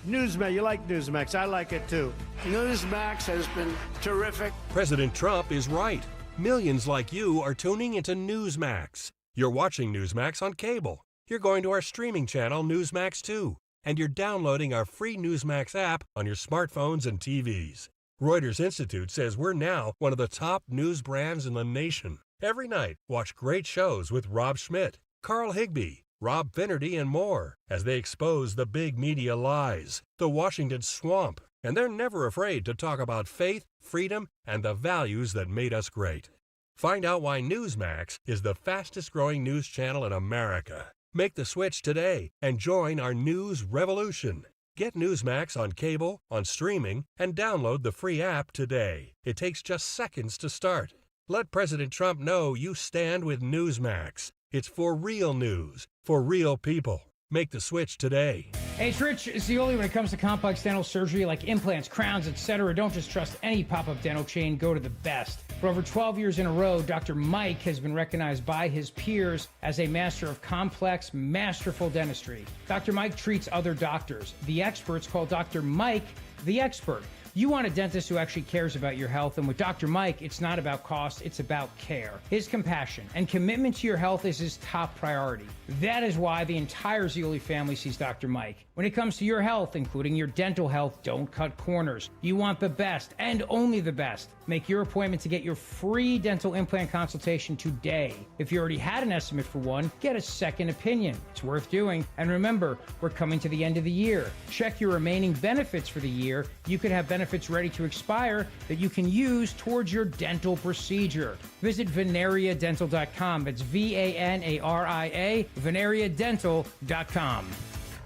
Newsmax, you like Newsmax. I like it too. Newsmax has been terrific. President Trump is right. Millions like you are tuning into Newsmax. You're watching Newsmax on cable. You're going to our streaming channel, Newsmax 2. And you're downloading our free Newsmax app on your smartphones and TVs. Reuters Institute says we're now one of the top news brands in the nation. Every night, watch great shows with Rob Schmidt, Carl Higbie, Rob Finnerty, and more as they expose the big media lies, the Washington swamp, and they're never afraid to talk about faith, freedom, and the values that made us great. Find out why Newsmax is the fastest-growing news channel in America. Make the switch today and join our news revolution. Get Newsmax on cable, on streaming, and download the free app today. It takes just seconds to start. Let President Trump know you stand with Newsmax. It's for real news, for real people. Make the switch today. Hey, it's Rich Zioli. When it comes to complex dental surgery like implants, crowns, etc., don't just trust any pop-up dental chain. Go to the best. For over 12 years in a row, Dr. Mike has been recognized by his peers as a master of complex, masterful dentistry. Dr. Mike treats other doctors. The experts call Dr. Mike the expert. You want a dentist who actually cares about your health, and with Dr. Mike, it's not about cost, it's about care. His compassion and commitment to your health is his top priority. That is why the entire Zioli family sees Dr. Mike. When it comes to your health, including your dental health, don't cut corners. You want the best, and only the best. Make your appointment to get your free dental implant consultation today. If you already had an estimate for one, get a second opinion. It's worth doing. And remember, we're coming to the end of the year. Check your remaining benefits for the year. You could have benefits ready to expire that you can use towards your dental procedure. Visit venariadental.com. That's VANARIA, venariadental.com.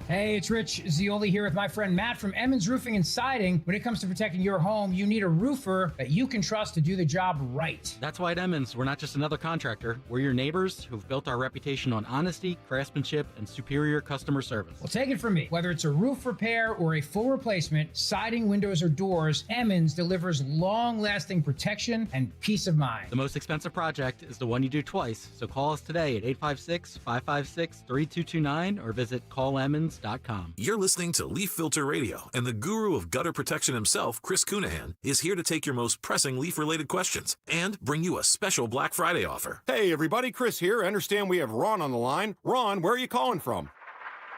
Hey, it's Rich Zioli here with my friend Matt from Emmons Roofing and Siding. When it comes to protecting your home, you need a roofer that you can trust to do the job right. That's why at Emmons, we're not just another contractor. We're your neighbors who've built our reputation on honesty, craftsmanship, and superior customer service. Well, take it from me. Whether it's a roof repair or a full replacement, siding, windows, or doors, Emmons delivers long-lasting protection and peace of mind. The most expensive project is the one you do twice, so call us today at 856-556-3229 or visit callemmons.com. leafleaftershocks.com. You're listening to Leaf Filter Radio, and the guru of gutter protection himself, Chris Cunahan, is here to take your most pressing leaf-related questions and bring you a special Black Friday offer. Hey, everybody, Chris here. I understand we have Ron on the line. Ron, where are you calling from?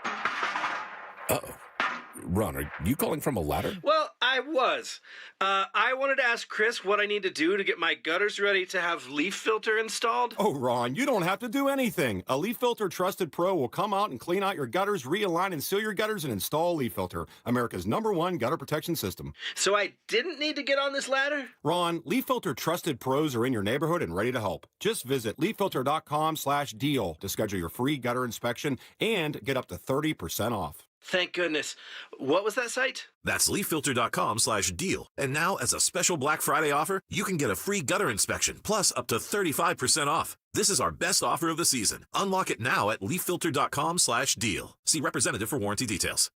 Uh-oh. Ron, are you calling from a ladder? Well, I was. I wanted to ask Chris what I need to do to get my gutters ready to have leaf filter installed. Oh, Ron, you don't have to do anything. A Leaf Filter Trusted Pro will come out and clean out your gutters, realign and seal your gutters, and install Leaf Filter, America's #1 gutter protection system. So I didn't need to get on this ladder? Ron, Leaf Filter Trusted Pros are in your neighborhood and ready to help. Just visit leaffilter.com/deal to schedule your free gutter inspection and get up to 30% off. Thank goodness. What was that site? That's leaffilter.com/deal. And now, as a special Black Friday offer, you can get a free gutter inspection, plus up to 35% off. This is our best offer of the season. Unlock it now at leaffilter.com/deal. See representative for warranty details.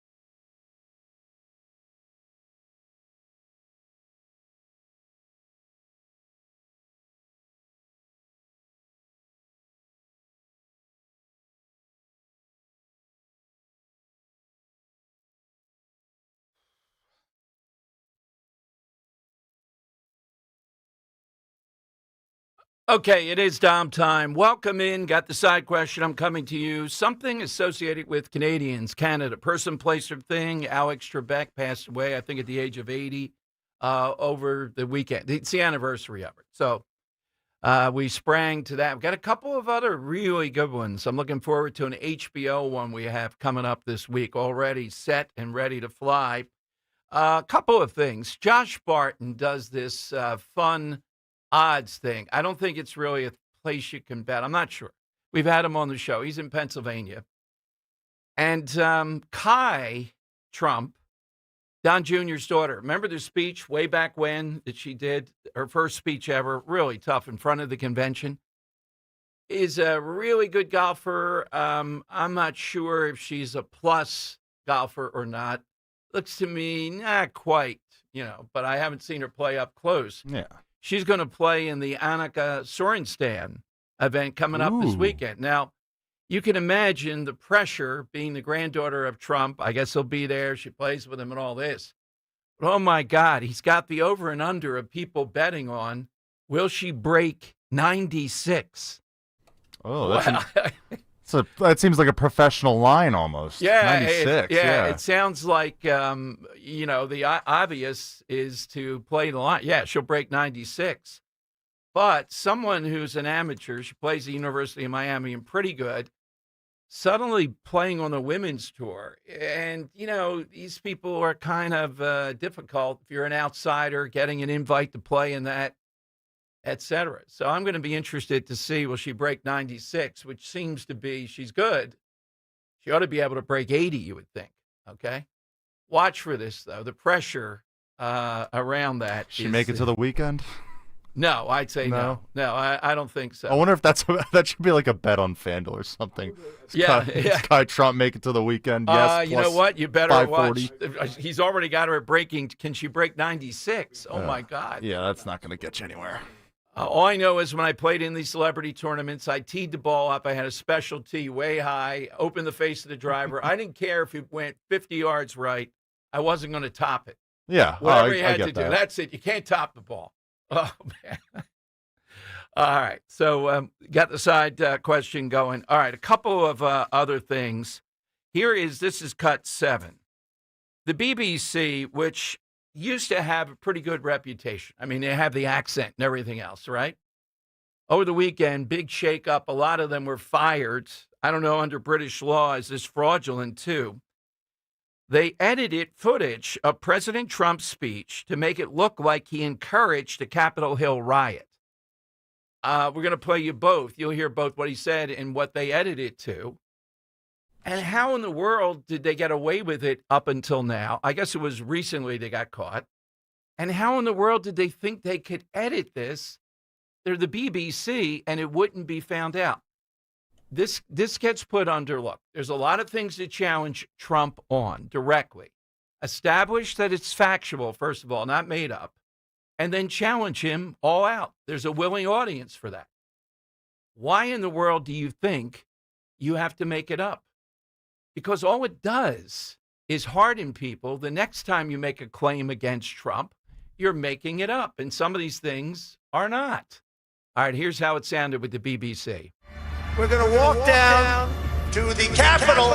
Okay, it is Dom time. Welcome in. Got the side question. I'm coming to you. Something associated with Canadians, Canada. Person, place, or thing. Alex Trebek passed away, I think, at the age of 80 over the weekend. It's the anniversary of it. So we sprang to that. We've got a couple of other really good ones. I'm looking forward to an HBO one we have coming up this week, already set and ready to fly. A couple of things. Josh Barton does this fun odds thing. I don't think it's really a place you can bet. I'm not sure. We've had him on the show. He's in Pennsylvania. And Kai Trump, Don Jr.'s daughter, remember the speech way back when that she did, her first speech ever, really tough in front of the convention, is a really good golfer. I'm not sure if she's a plus golfer or not. Looks to me, not quite, but I haven't seen her play up close. Yeah. She's going to play in the Annika Sorenstam event coming up this weekend. Now, you can imagine the pressure being the granddaughter of Trump. I guess he'll be there. She plays with him and all this. But, oh, my God, he's got the over and under of people betting on, will she break 96? Oh, that seems like a professional line almost. Yeah, 96. It sounds like, the obvious is to play the line. Yeah, she'll break 96. But someone who's an amateur, she plays at the University of Miami and pretty good, suddenly playing on the women's tour. And, these people are kind of difficult if you're an outsider getting an invite to play in that, et cetera. So I'm going to be interested to see, will she break 96, which seems to be, she's good. She ought to be able to break 80, you would think. Okay. Watch for this, though. The pressure around that. She make it to the weekend? No, I'd say no. No, I don't think so. I wonder if that should be like a bet on FanDuel or something. Does Kai Trump make it to the weekend? Yes. You know what? You better watch. He's already got her at breaking. Can she break 96? Oh, my God. Yeah, that's not going to get you anywhere. All I know is when I played in these celebrity tournaments, I teed the ball up. I had a special tee way high, opened the face of the driver. I didn't care if it went 50 yards right. I wasn't going to top it. Yeah. Whatever you had to do. That's it. You can't top the ball. Oh, man. All right. So got the side question going. All right. A couple of other things. This is cut 7. The BBC, which used to have a pretty good reputation. I mean, they have the accent and everything else, right? Over the weekend, big shakeup. A lot of them were fired. I don't know, under British law, is this fraudulent too? They edited footage of President Trump's speech to make it look like he encouraged the Capitol Hill riot. We're going to play you both. You'll hear both what he said and what they edited to. And how in the world did they get away with it up until now? I guess it was recently they got caught. And how in the world did they think they could edit this? They're the BBC, and it wouldn't be found out. This gets put under, look, there's a lot of things to challenge Trump on directly. Establish that it's factual, first of all, not made up, and then challenge him all out. There's a willing audience for that. Why in the world do you think you have to make it up? because all it does is harden people. The next time you make a claim against Trump, you're making it up. And some of these things are not. All right, here's how it sounded with the BBC. We're going to walk down to the Capitol,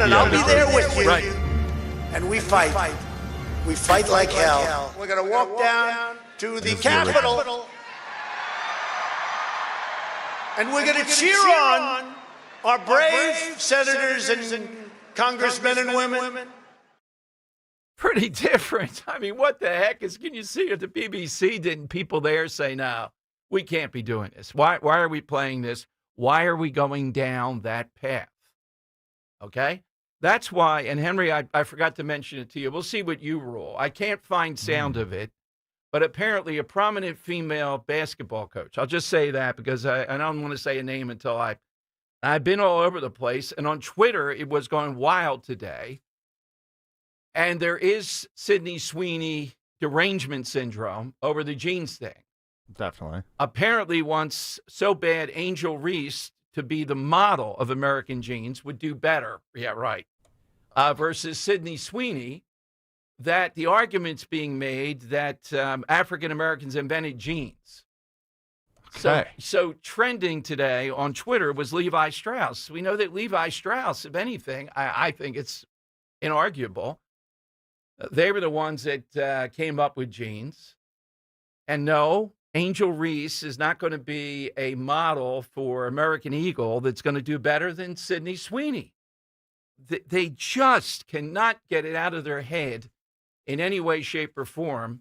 and I'll be there with you. Right. And we fight. We fight like hell. We're going to walk down to the Capitol, and we're going to cheer on our brave senators and congressmen and women. Pretty different. I mean, what the heck can you see at the BBC? Didn't people there say, no, we can't be doing this? Why are we playing this? Why are we going down that path? Okay? That's why, and Henry, I forgot to mention it to you. We'll see what you rule. I can't find sound of it, but apparently a prominent female basketball coach. I'll just say that because I don't want to say a name until I've been all over the place. And on Twitter, it was going wild today. And there is Sydney Sweeney derangement syndrome over the jeans thing. Definitely. Apparently wants so bad Angel Reese to be the model of American jeans would do better. Yeah, right. Versus Sydney Sweeney, that the argument's being made that African Americans invented jeans. Okay. So trending today on Twitter was Levi Strauss. We know that Levi Strauss, if anything, I think it's inarguable. They were the ones that came up with jeans. And no, Angel Reese is not going to be a model for American Eagle that's going to do better than Sydney Sweeney. They just cannot get it out of their head in any way, shape, or form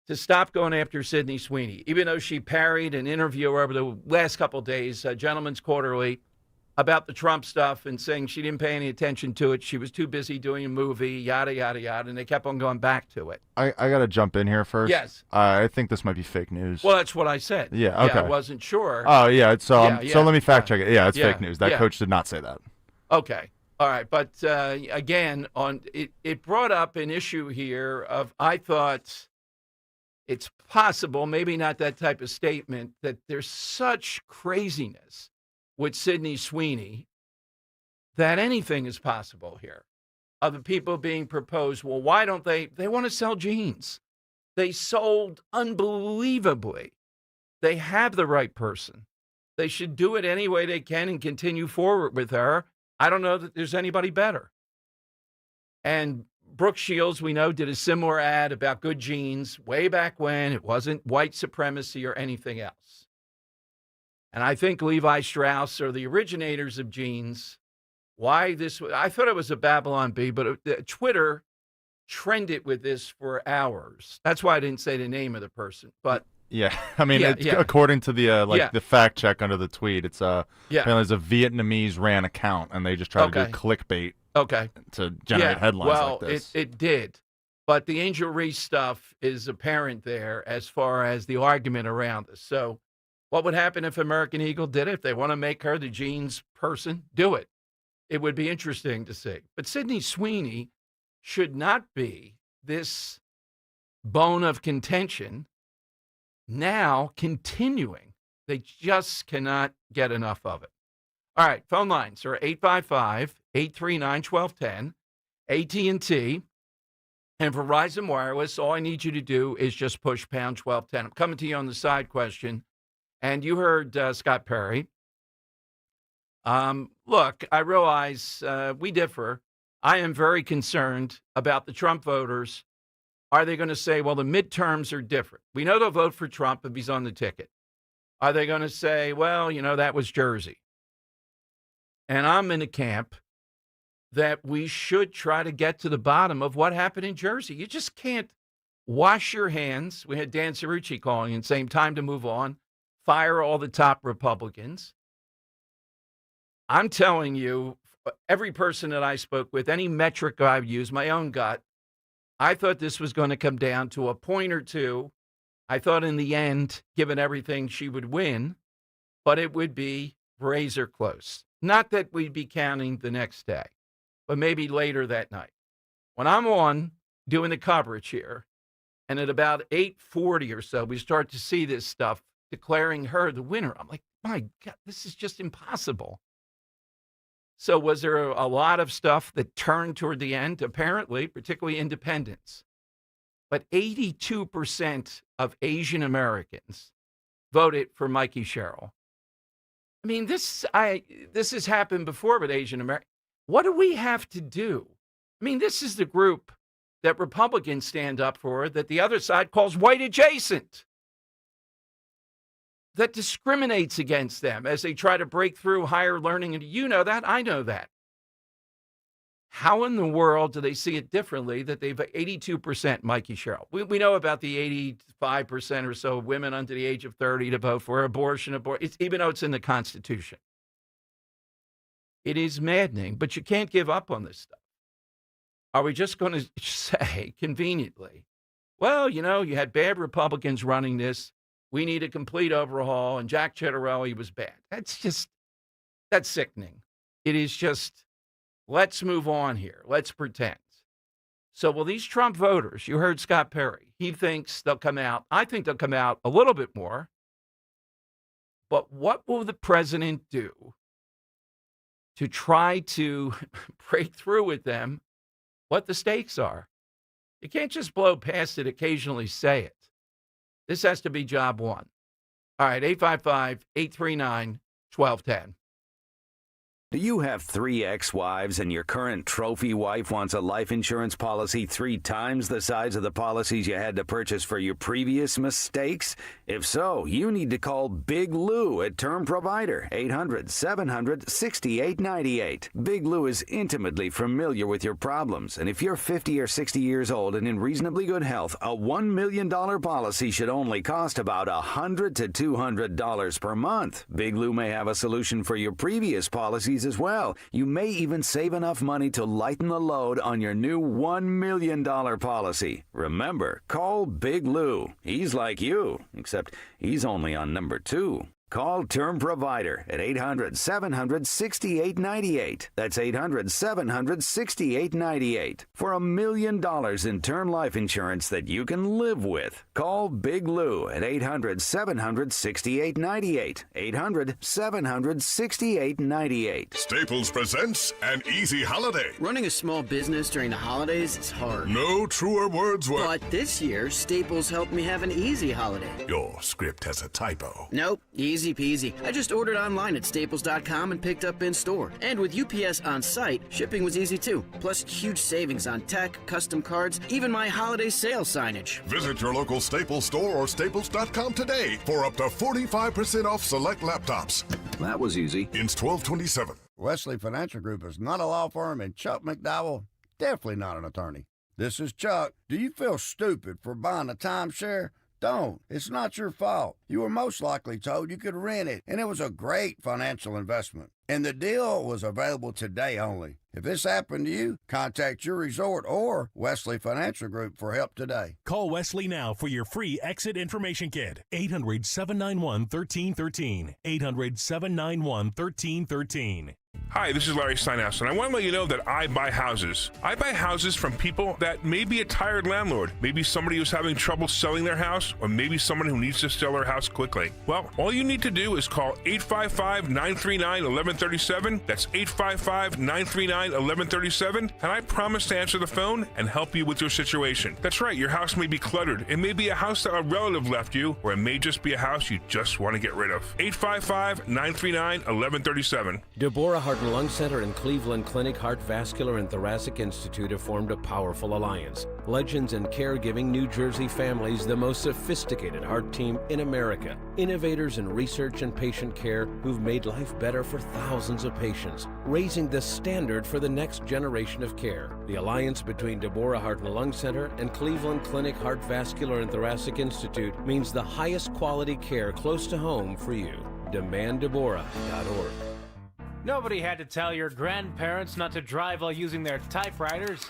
to stop going after Sydney Sweeney, even though she parried an interview over the last couple of days, Gentleman's Quarterly, about the Trump stuff and saying she didn't pay any attention to it. She was too busy doing a movie, yada, yada, yada, and they kept on going back to it. I got to jump in here first. Yes. I think this might be fake news. Well, that's what I said. Yeah, okay. Yeah, I wasn't sure. Oh, yeah. So let me fact check it. Yeah, it's fake news. That yeah. coach did not say that. Okay. All right. But again, it brought up an issue here of, I thought it's possible, maybe not that type of statement, that there's such craziness with Sydney Sweeney that anything is possible here. Of the people being proposed, well, why don't they want to sell jeans. They sold unbelievably. They have the right person. They should do it any way they can and continue forward with her. I don't know that there's anybody better. And Brooke Shields, we know, did a similar ad about good jeans way back when. It wasn't white supremacy or anything else. And I think Levi Strauss are the originators of jeans. Why this? I thought it was a Babylon Bee, but Twitter trended with this for hours. That's why I didn't say the name of the person. But yeah, I mean, according to the the fact check under the tweet, it's apparently there's a Vietnamese ran account, and they just try to do clickbait. To generate headlines like this. It did. But the Angel Reese stuff is apparent there as far as the argument around this. So what would happen if American Eagle did it? If they want to make her the jeans person, do it. It would be interesting to see. But Sydney Sweeney should not be this bone of contention now continuing. They just cannot get enough of it. All right, phone lines are 855-839-1210, AT&T, and Verizon Wireless. All I need you to do is just push pound 1210. I'm coming to you on the side question. And you heard Scott Perry. Look, I realize we differ. I am very concerned about the Trump voters. Are they going to say, well, the midterms are different? We know they'll vote for Trump if he's on the ticket. Are they going to say, well, that was Jersey? And I'm in a camp that we should try to get to the bottom of what happened in Jersey. You just can't wash your hands. We had Dan Cerrucci calling and saying, time to move on. Fire all the top Republicans. I'm telling you, every person that I spoke with, any metric I've used, my own gut, I thought this was going to come down to a point or two. I thought in the end, given everything, she would win, but it would be razor close. Not that we'd be counting the next day, but maybe later that night. When I'm on doing the coverage here, and at about 8:40 or so, we start to see this stuff declaring her the winner. I'm like, my God, this is just impossible. So was there a lot of stuff that turned toward the end? Apparently, particularly independents. But 82% of Asian Americans voted for Mikey Sherrill. I mean, this has happened before with Asian Americans. What do we have to do? I mean, this is the group that Republicans stand up for that the other side calls white adjacent, that discriminates against them as they try to break through higher learning. And you know that, I know that. How in the world do they see it differently that they've 82% Mikey Sherrill? We know about the 85% or so women under the age of 30 to vote for abortion, even though it's in the Constitution. It is maddening, but you can't give up on this stuff. Are we just going to say conveniently, well, you know, you had bad Republicans running this. We need a complete overhaul, and Jack Ciattarelli was bad. That's sickening. It is just, let's move on here. Let's pretend. So will these Trump voters, you heard Scott Perry, he thinks they'll come out. I think they'll come out a little bit more. But what will the president do to try to break through with them what the stakes are? You can't just blow past it, occasionally say it. This has to be job one. All right, 855-839-1210. Do you have 3 ex-wives and your current trophy wife wants a life insurance policy 3 times the size of the policies you had to purchase for your previous mistakes? If so, you need to call Big Lou at Term Provider, 800-700-6898. Big Lou is intimately familiar with your problems, and if you're 50 or 60 years old and in reasonably good health, a $1 million policy should only cost about $100 to $200 per month. Big Lou may have a solution for your previous policies as well. You may even save enough money to lighten the load on your new $1 million policy. Remember, call Big Lou. He's like you, except he's only on number 2. Call Term Provider at 800-700-6898. That's 800-700-6898 for $1 million in term life insurance that you can live with. Call Big Lou at 800-700-6898. 800-700-6898. Staples presents An Easy Holiday. Running a small business during the holidays is hard. No truer words were. But this year, Staples helped me have an easy holiday. Your script has a typo. Nope, easy peasy. I just ordered online at staples.com and picked up in store. And with UPS on site, shipping was easy too. Plus, huge savings on tech, custom cards, even my holiday sale signage. Visit your local Staples store or staples.com today for up to 45% off select laptops. That was easy. Ends 12/27. Wesley Financial Group is not a law firm, and Chuck McDowell, definitely not an attorney. This is Chuck. Do you feel stupid for buying a timeshare? Don't. It's not your fault. You were most likely told you could rent it, and it was a great financial investment. And the deal was available today only. If this happened to you, contact your resort or Wesley Financial Group for help today. Call Wesley now for your free exit information kit. 800-791-1313. 800-791-1313. Hi, this is Larry Steinhaus, and I want to let you know that I buy houses. I buy houses from people that may be a tired landlord, maybe somebody who's having trouble selling their house, or maybe someone who needs to sell their house quickly. Well, all you need to do is call 855-939-1137. That's 855-939-1137, and I promise to answer the phone and help you with your situation. That's right, your house may be cluttered. It may be a house that a relative left you, or it may just be a house you just want to get rid of. 855-939-1137. Deborah Heart and Lung Center and Cleveland Clinic Heart, Vascular, and Thoracic Institute have formed a powerful alliance. Legends in Caregiving New Jersey families, the most sophisticated heart team in America. Innovators in research and patient care who've made life better for thousands of patients, raising the standard for the next generation of care. The alliance between Deborah Heart and Lung Center and Cleveland Clinic Heart, Vascular, and Thoracic Institute means the highest quality care close to home for you. DemandDeborah.org. Nobody had to tell your grandparents not to drive while using their typewriters.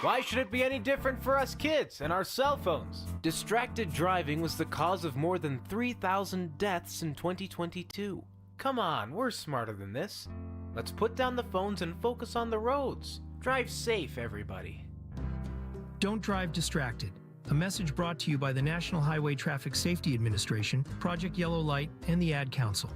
Why should it be any different for us kids and our cell phones? Distracted driving was the cause of more than 3,000 deaths in 2022. Come on, we're smarter than this. Let's put down the phones and focus on the roads. Drive safe, everybody. Don't drive distracted. A message brought to you by the National Highway Traffic Safety Administration, Project Yellow Light, and the Ad Council.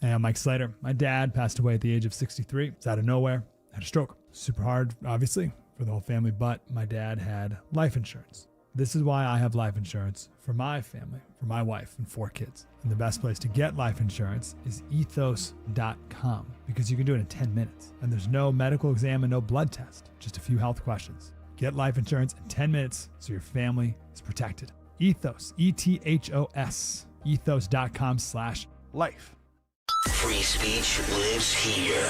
Hey, I'm Mike Slater. My dad passed away at the age of 63. It's out of nowhere. Had a stroke. Super hard, obviously, for the whole family, but my dad had life insurance. This is why I have life insurance for my family, for my wife and 4 kids. And the best place to get life insurance is ethos.com because you can do it in 10 minutes. And there's no medical exam and no blood test, just a few health questions. Get life insurance in 10 minutes so your family is protected. Ethos, E-T-H-O-S, ethos.com/life. Free speech lives here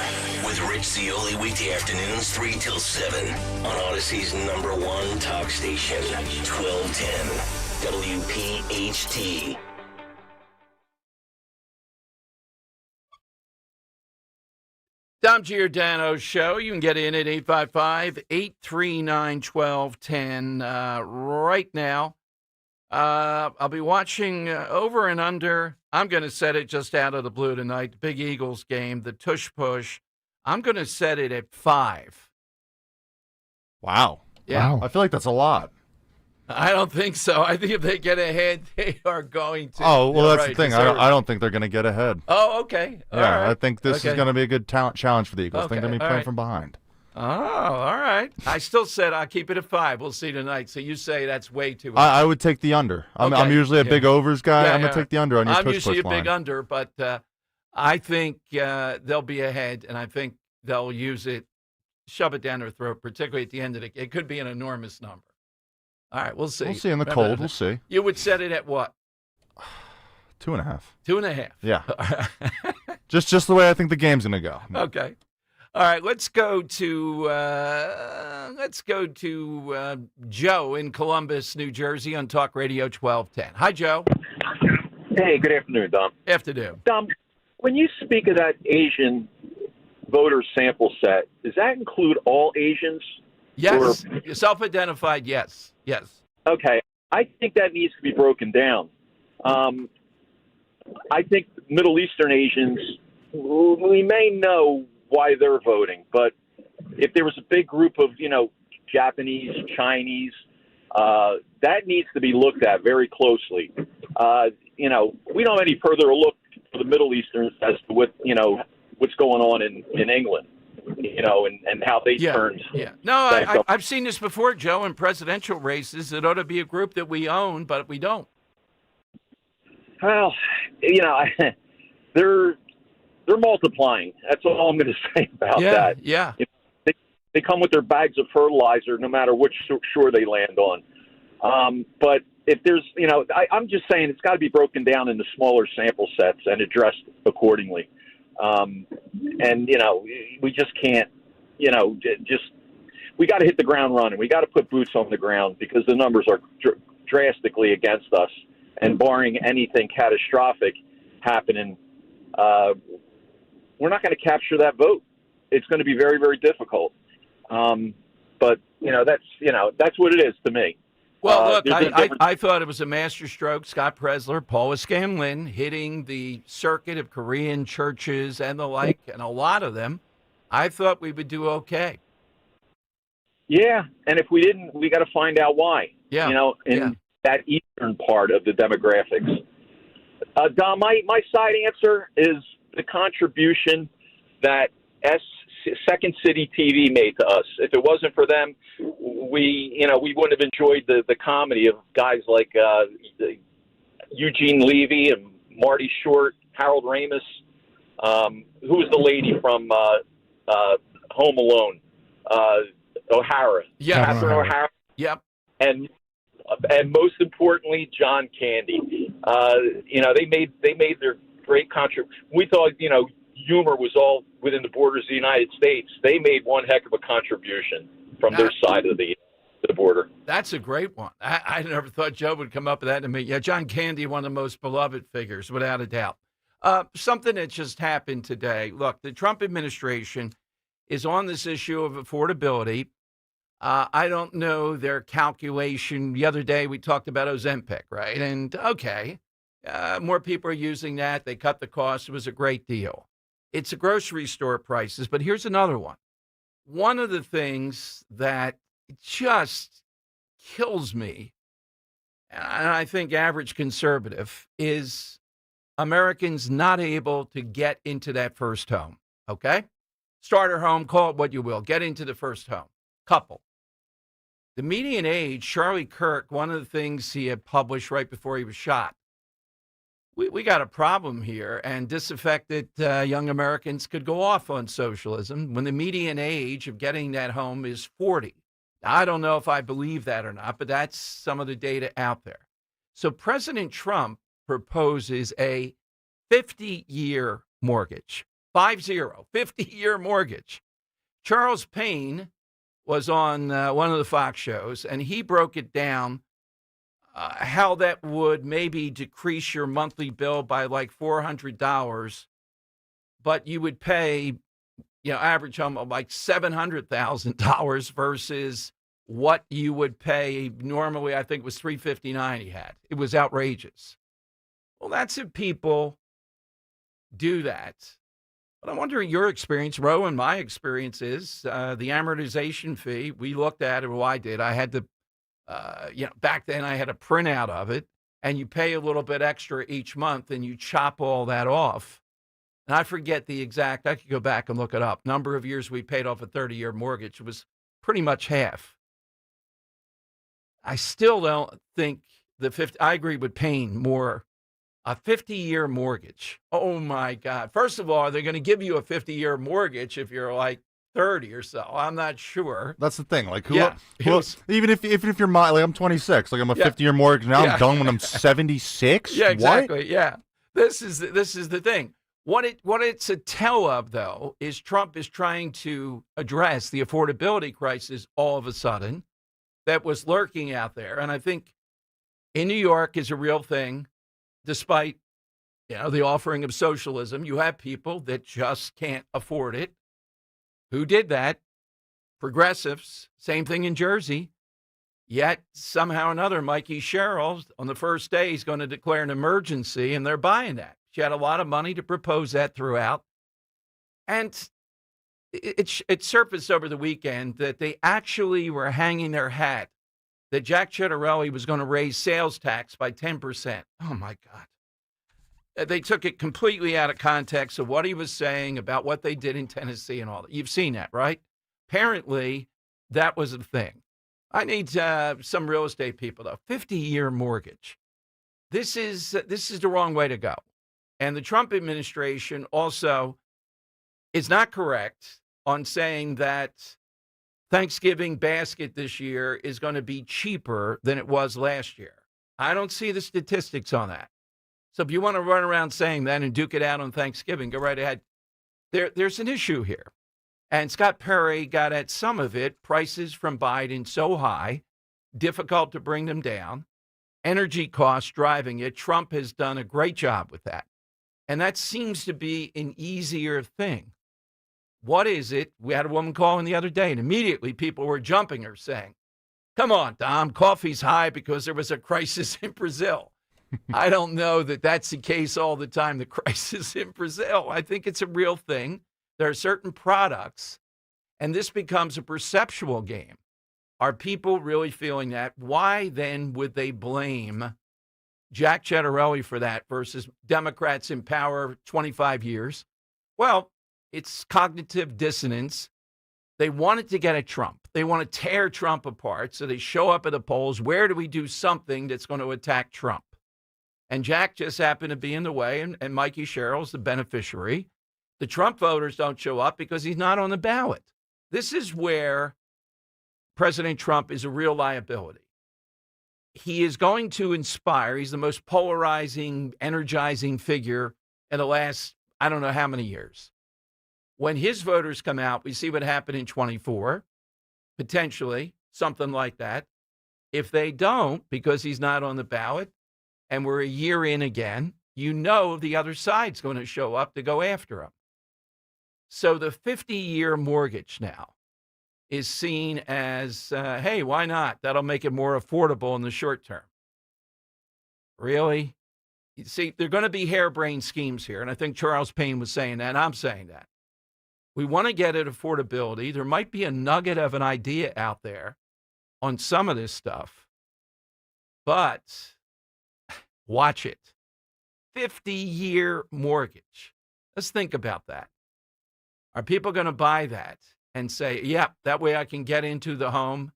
with Rich Zioli weekday afternoons 3 till 7 on Odyssey's #1 talk station, 1210 WPHT. Dom Giordano Show. You can get in at 855-839-1210 right now. I'll be watching over and under. I'm going to set it just out of the blue tonight. The big Eagles game, the tush push. I'm going to set it at 5. Wow. Yeah. Wow. I feel like that's a lot. I don't think so. I think if they get ahead, they are going to. Oh, well, that's right, the thing. I don't think they're going to get ahead. Oh, okay. Yeah, all right. I think this is going to be a good challenge for the Eagles. I think they're going to be playing from behind. Oh, all right. I still said I'll keep it at 5. We'll see tonight. So you say that's way too high. I would take the under. I'm usually a big overs guy. I'm going to take the under on your I'm push usually a line. big under, but I think they'll be ahead, and I think they'll use it, shove it down their throat, particularly at the end of it. It could be an enormous number. All right, we'll see. We'll see in the cold. We'll see. You would set it at what? 2.5. 2.5. Yeah. just the way I think the game's going to go. Okay. All right, let's go to Joe in Columbus, New Jersey, on Talk Radio 1210. Hi, Joe. Hey, good afternoon, Dom. Afternoon. Dom, when you speak of that Asian voter sample set, does that include all Asians? Yes. Self-identified, yes. Yes. Okay. I think that needs to be broken down. I think Middle Eastern Asians, we may know why they're voting, but if there was a big group of, Japanese, Chinese, that needs to be looked at very closely. We don't have any further look for the Middle Easterns as to what, what's going on in England, and how they turned. Yeah. No, I've seen this before, Joe, in presidential races. It ought to be a group that we own, but we don't. Well, they're multiplying. That's all I'm going to say about that. Yeah. They come with their bags of fertilizer, no matter which shore they land on. But if there's, I'm just saying it's got to be broken down into smaller sample sets and addressed accordingly. We just can't, we got to hit the ground running. We got to put boots on the ground because the numbers are drastically against us. And barring anything catastrophic happening, we're not going to capture that vote. It's going to be very, very difficult. But that's what it is to me. Well, look, I thought it was a masterstroke. Scott Presler, Paula Scanlon hitting the circuit of Korean churches and the like, and a lot of them. I thought we would do okay. Yeah, and if we didn't, we got to find out why. Yeah. That eastern part of the demographics. Dom, my side answer is the contribution that Second City TV made to us. If it wasn't for them, we wouldn't have enjoyed the comedy of guys like Eugene Levy and Marty Short, Harold Ramis, who was the lady from Home Alone, O'Hara. Yeah, Catherine O'Hara. Yep. And most importantly, John Candy. They made their great contribution. We thought, humor was all within the borders of the United States. They made one heck of a contribution from their side of the border. That's a great one. I never thought Joe would come up with that to me. Yeah, John Candy, one of the most beloved figures, without a doubt. Something that just happened today. Look, the Trump administration is on this issue of affordability. I don't know their calculation. The other day we talked about Ozempic, right? And okay, more people are using that. They cut the cost. It was a great deal. It's a grocery store prices, but here's another one. One of the things that just kills me, and I think average conservative, is Americans not able to get into that first home, okay? Starter home, call it what you will. Get into the first home. Couple. The median age, Charlie Kirk, one of the things he had published right before he was shot, we got a problem here, and disaffected young Americans could go off on socialism when the median age of getting that home is 40. Now, I don't know if I believe that or not, but that's some of the data out there. So President Trump proposes a 50-year mortgage, 50-year mortgage. Charles Payne was on one of the Fox shows, and he broke it down how that would maybe decrease your monthly bill by like $400, but you would pay, average home of like $700,000 versus what you would pay normally. I think it was $359 he had. It was outrageous. Well, that's if people do that. But I'm wondering your experience, Ro, and my experience is the amortization fee. We looked at it. Well, I did. I had to, back then I had a printout of it, and you pay a little bit extra each month, and you chop all that off. And I forget the exact, I could go back and look it up, number of years we paid off a 30-year mortgage. It was pretty much half. I still don't think I agree with Payne more. A 50-year mortgage. Oh, my God. First of all, they're going to give you a 50-year mortgage if you're like 30 or so. I'm not sure. That's the thing. Like, even if you're I'm 26, like I'm a 50-year mortgage now. I'm done when I'm 76. Yeah, exactly. What? Yeah. This is the thing. What it's a tell of, though, is Trump is trying to address the affordability crisis all of a sudden that was lurking out there. And I think in New York is a real thing. Despite, the offering of socialism, you have people that just can't afford it. Who did that? Progressives. Same thing in Jersey. Yet, somehow or another, Mikey Sherrill, on the first day, he's going to declare an emergency, and they're buying that. She had a lot of money to propose that throughout. And it surfaced over the weekend that they actually were hanging their hat that Jack Ciattarelli was going to raise sales tax by 10%. Oh, my God. They took it completely out of context of what he was saying about what they did in Tennessee and all that. You've seen that, right? Apparently, that was the thing. I need some real estate people, though. 50-year mortgage. This is the wrong way to go. And the Trump administration also is not correct on saying that Thanksgiving basket this year is going to be cheaper than it was last year. I don't see the statistics on that. So if you want to run around saying that and duke it out on Thanksgiving, go right ahead. There's an issue here. And Scott Perry got at some of it. Prices from Biden so high, difficult to bring them down. Energy costs driving it. Trump has done a great job with that. And that seems to be an easier thing. What is it? We had a woman calling the other day, and immediately people were jumping her saying, come on, Dom, coffee's high because there was a crisis in Brazil. I don't know that that's the case all the time, the crisis in Brazil. I think it's a real thing. There are certain products, and this becomes a perceptual game. Are people really feeling that? Why then would they blame Jack Ciattarelli for that versus Democrats in power 25 years? Well, it's cognitive dissonance. They wanted to get at Trump. They want to tear Trump apart. So they show up at the polls. Where do we do something that's going to attack Trump? And Jack just happened to be in the way, and Mikey Sherrill's the beneficiary. The Trump voters don't show up because he's not on the ballot. This is where President Trump is a real liability. He is going to inspire. He's the most polarizing, energizing figure in the last, I don't know how many years. When his voters come out, we see what happened in 24, potentially, something like that. If they don't, because he's not on the ballot, and we're a year in again, the other side's going to show up to go after him. So the 50-year mortgage now is seen as, hey, why not? That'll make it more affordable in the short term. Really? You see, there are going to be harebrained schemes here, and I think Charles Payne was saying that, and I'm saying that. We want to get at affordability. There might be a nugget of an idea out there on some of this stuff, but watch it. 50-year mortgage. Let's think about that. Are people going to buy that and say, yeah, that way I can get into the home?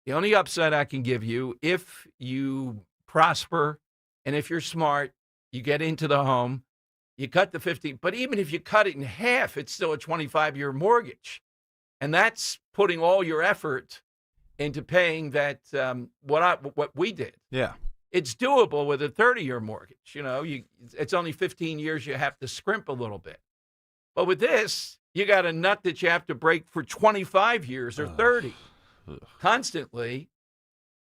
The only upside I can give you, if you prosper and if you're smart, you get into the home, you cut the 50, but even if you cut it in half, it's still a 25-year mortgage. And that's putting all your effort into paying that, what we did. Yeah. It's doable with a 30-year mortgage. You know, it's only 15 years you have to scrimp a little bit. But with this, you got a nut that you have to break for 25 years or 30 constantly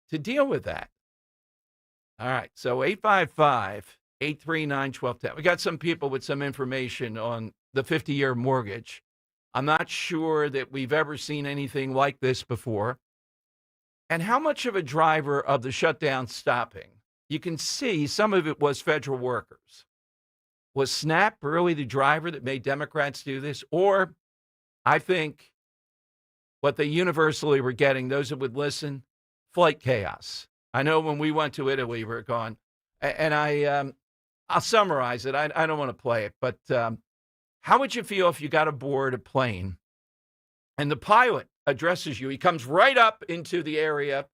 to deal with that. All right, so 855-839-1210. We got some people with some information on the 50-year mortgage. I'm not sure that we've ever seen anything like this before. And how much of a driver of the shutdown stopping? You can see some of it was federal workers. Was SNAP really the driver that made Democrats do this? Or I think what they universally were getting, those that would listen, flight chaos. I know when we went to Italy, we were gone. And I'll summarize it. I don't want to play it. But how would you feel if you got aboard a plane and the pilot addresses you? He comes right up into the area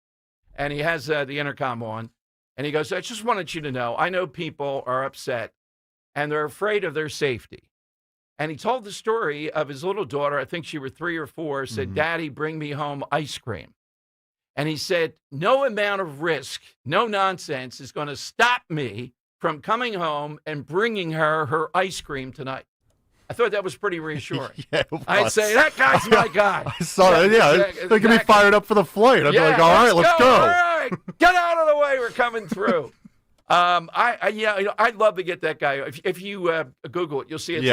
and he has the intercom on. And he goes, I just wanted you to know, I know people are upset and they're afraid of their safety. And he told the story of his little daughter, I think she was 3 or 4, said, Daddy, bring me home ice cream. And he said, no amount of risk, no nonsense is going to stop me from coming home and bringing her ice cream tonight. I thought that was pretty reassuring. Yeah, I'd say, that guy's my guy. I saw that, yeah. They can be fired up for the flight. I'd be like, all right, let's go. All right, get out of the way. We're coming through. I'd love to get that guy. If you Google it, you'll see it.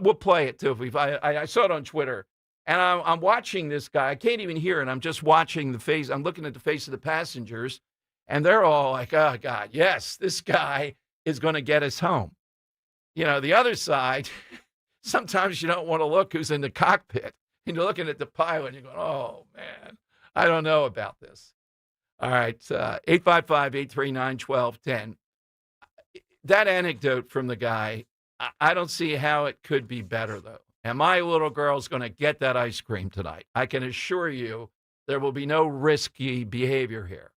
We'll play it, too. I saw it on Twitter. And I'm watching this guy. I can't even hear it. I'm just watching the face. I'm looking at the face of the passengers. And they're all like, oh, God, yes, this guy is going to get us home. You know, the other side, sometimes you don't want to look who's in the cockpit. And you're looking at the pilot and you're going, oh, man, I don't know about this. All right, 855-839-1210. That anecdote from the guy, I don't see how it could be better, though. And my little girl's going to get that ice cream tonight. I can assure you there will be no risky behavior here.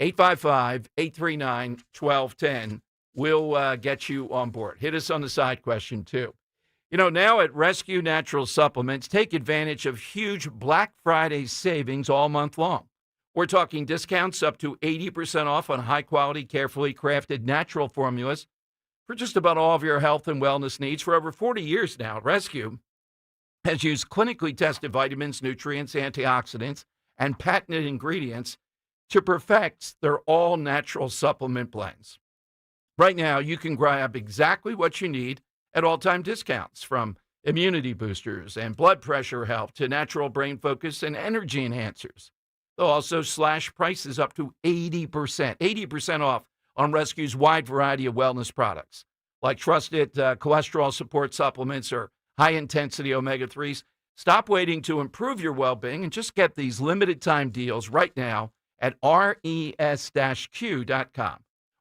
855-839-1210. We'll get you on board. Hit us on the side question, too. You know, now at Rescue Natural Supplements, take advantage of huge Black Friday savings all month long. We're talking discounts up to 80% off on high-quality, carefully crafted natural formulas for just about all of your health and wellness needs. For over 40 years now, Rescue has used clinically tested vitamins, nutrients, antioxidants, and patented ingredients to perfect their all-natural supplement blends. Right now, you can grab exactly what you need at all-time discounts, from immunity boosters and blood pressure help to natural brain focus and energy enhancers. They'll also slash prices up to 80% off on Rescue's wide variety of wellness products, like trusted cholesterol support supplements or high-intensity omega-3s. Stop waiting to improve your well-being and just get these limited-time deals right now at res-q.com.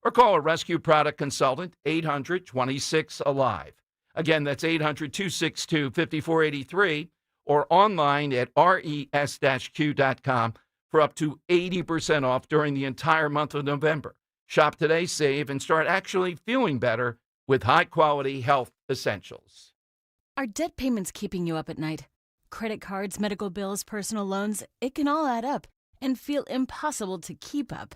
Or call a Rescue product consultant, 800-26-ALIVE. Again, that's 800-262-5483, or online at res-q.com for up to 80% off during the entire month of November. Shop today, save, and start actually feeling better with high-quality health essentials. Are debt payments keeping you up at night? Credit cards, medical bills, personal loans, it can all add up and feel impossible to keep up.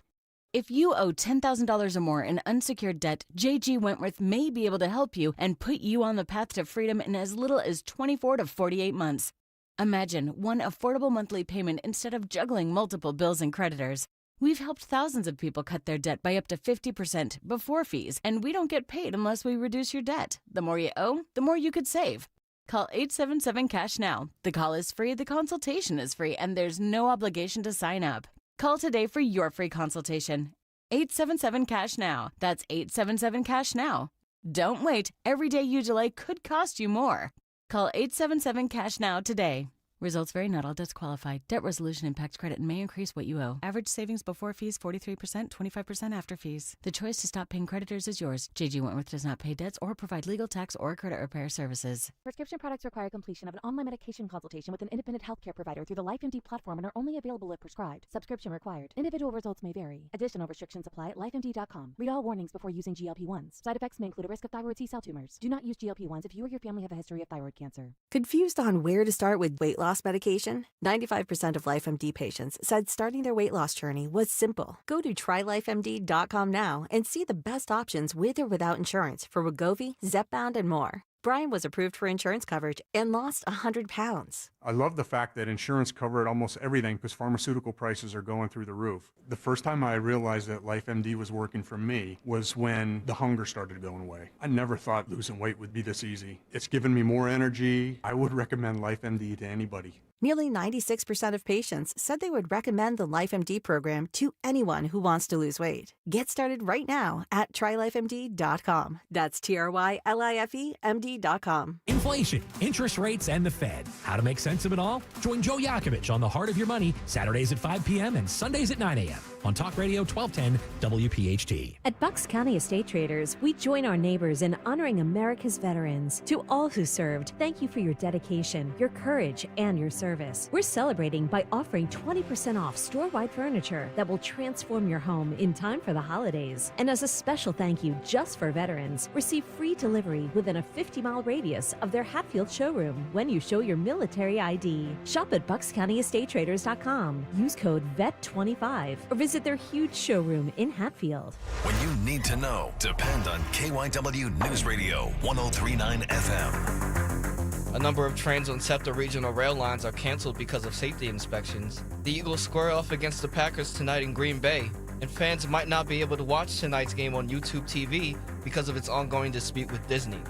If you owe $10,000 or more in unsecured debt, J.G. Wentworth may be able to help you and put you on the path to freedom in as little as 24 to 48 months. Imagine one affordable monthly payment instead of juggling multiple bills and creditors. We've helped thousands of people cut their debt by up to 50% before fees, and we don't get paid unless we reduce your debt. The more you owe, the more you could save. Call 877-CASH-NOW. The call is free, the consultation is free, and there's no obligation to sign up. Call today for your free consultation. 877-CASH-NOW. That's 877-CASH-NOW. Don't wait. Every day you delay could cost you more. Call 877-CASH-NOW today. Results vary, not all debts qualify. Debt resolution impacts credit and may increase what you owe. Average savings before fees 43%, 25% after fees. The choice to stop paying creditors is yours. J.G. Wentworth does not pay debts or provide legal, tax, or credit repair services. Prescription products require completion of an online medication consultation with an independent healthcare provider through the LifeMD platform and are only available if prescribed. Subscription required. Individual results may vary. Additional restrictions apply at lifemd.com. Read all warnings before using GLP-1s. Side effects may include a risk of thyroid C-cell tumors. Do not use GLP-1s if you or your family have a history of thyroid cancer. Confused on where to start with weight loss medication? 95% of LifeMD patients said starting their weight loss journey was simple. Go to trylifemd.com now and see the best options with or without insurance for Wegovy, Zepbound, and more. Brian was approved for insurance coverage and lost 100 pounds. I love the fact that insurance covered almost everything because pharmaceutical prices are going through the roof. The first time I realized that LifeMD was working for me was when the hunger started going away. I never thought losing weight would be this easy. It's given me more energy. I would recommend LifeMD to anybody. Nearly 96% of patients said they would recommend the LifeMD program to anyone who wants to lose weight. Get started right now at trylifemd.com. That's TRYLIFEMD.com. Inflation, interest rates, and the Fed. How to make sense of it all? Join Joe Yakovich on The Heart of Your Money, Saturdays at 5 p.m. and Sundays at 9 a.m. on Talk Radio 1210 WPHT. At Bucks County Estate Traders, we join our neighbors in honoring America's veterans. To all who served, thank you for your dedication, your courage, and your service. We're celebrating by offering 20% off store-wide furniture that will transform your home in time for the holidays. And as a special thank you just for veterans, receive free delivery within a 50-mile radius of their Hatfield showroom when you show your military ID. Shop at BucksCountyEstateTraders.com. Use code VET25 or visit their huge showroom in Hatfield. When you need to know, depend on KYW News Radio 103.9 FM. A number of trains on SEPTA regional rail lines are canceled because of safety inspections. The Eagles square off against the Packers tonight in Green Bay, and fans might not be able to watch tonight's game on YouTube TV because of its ongoing dispute with Disney.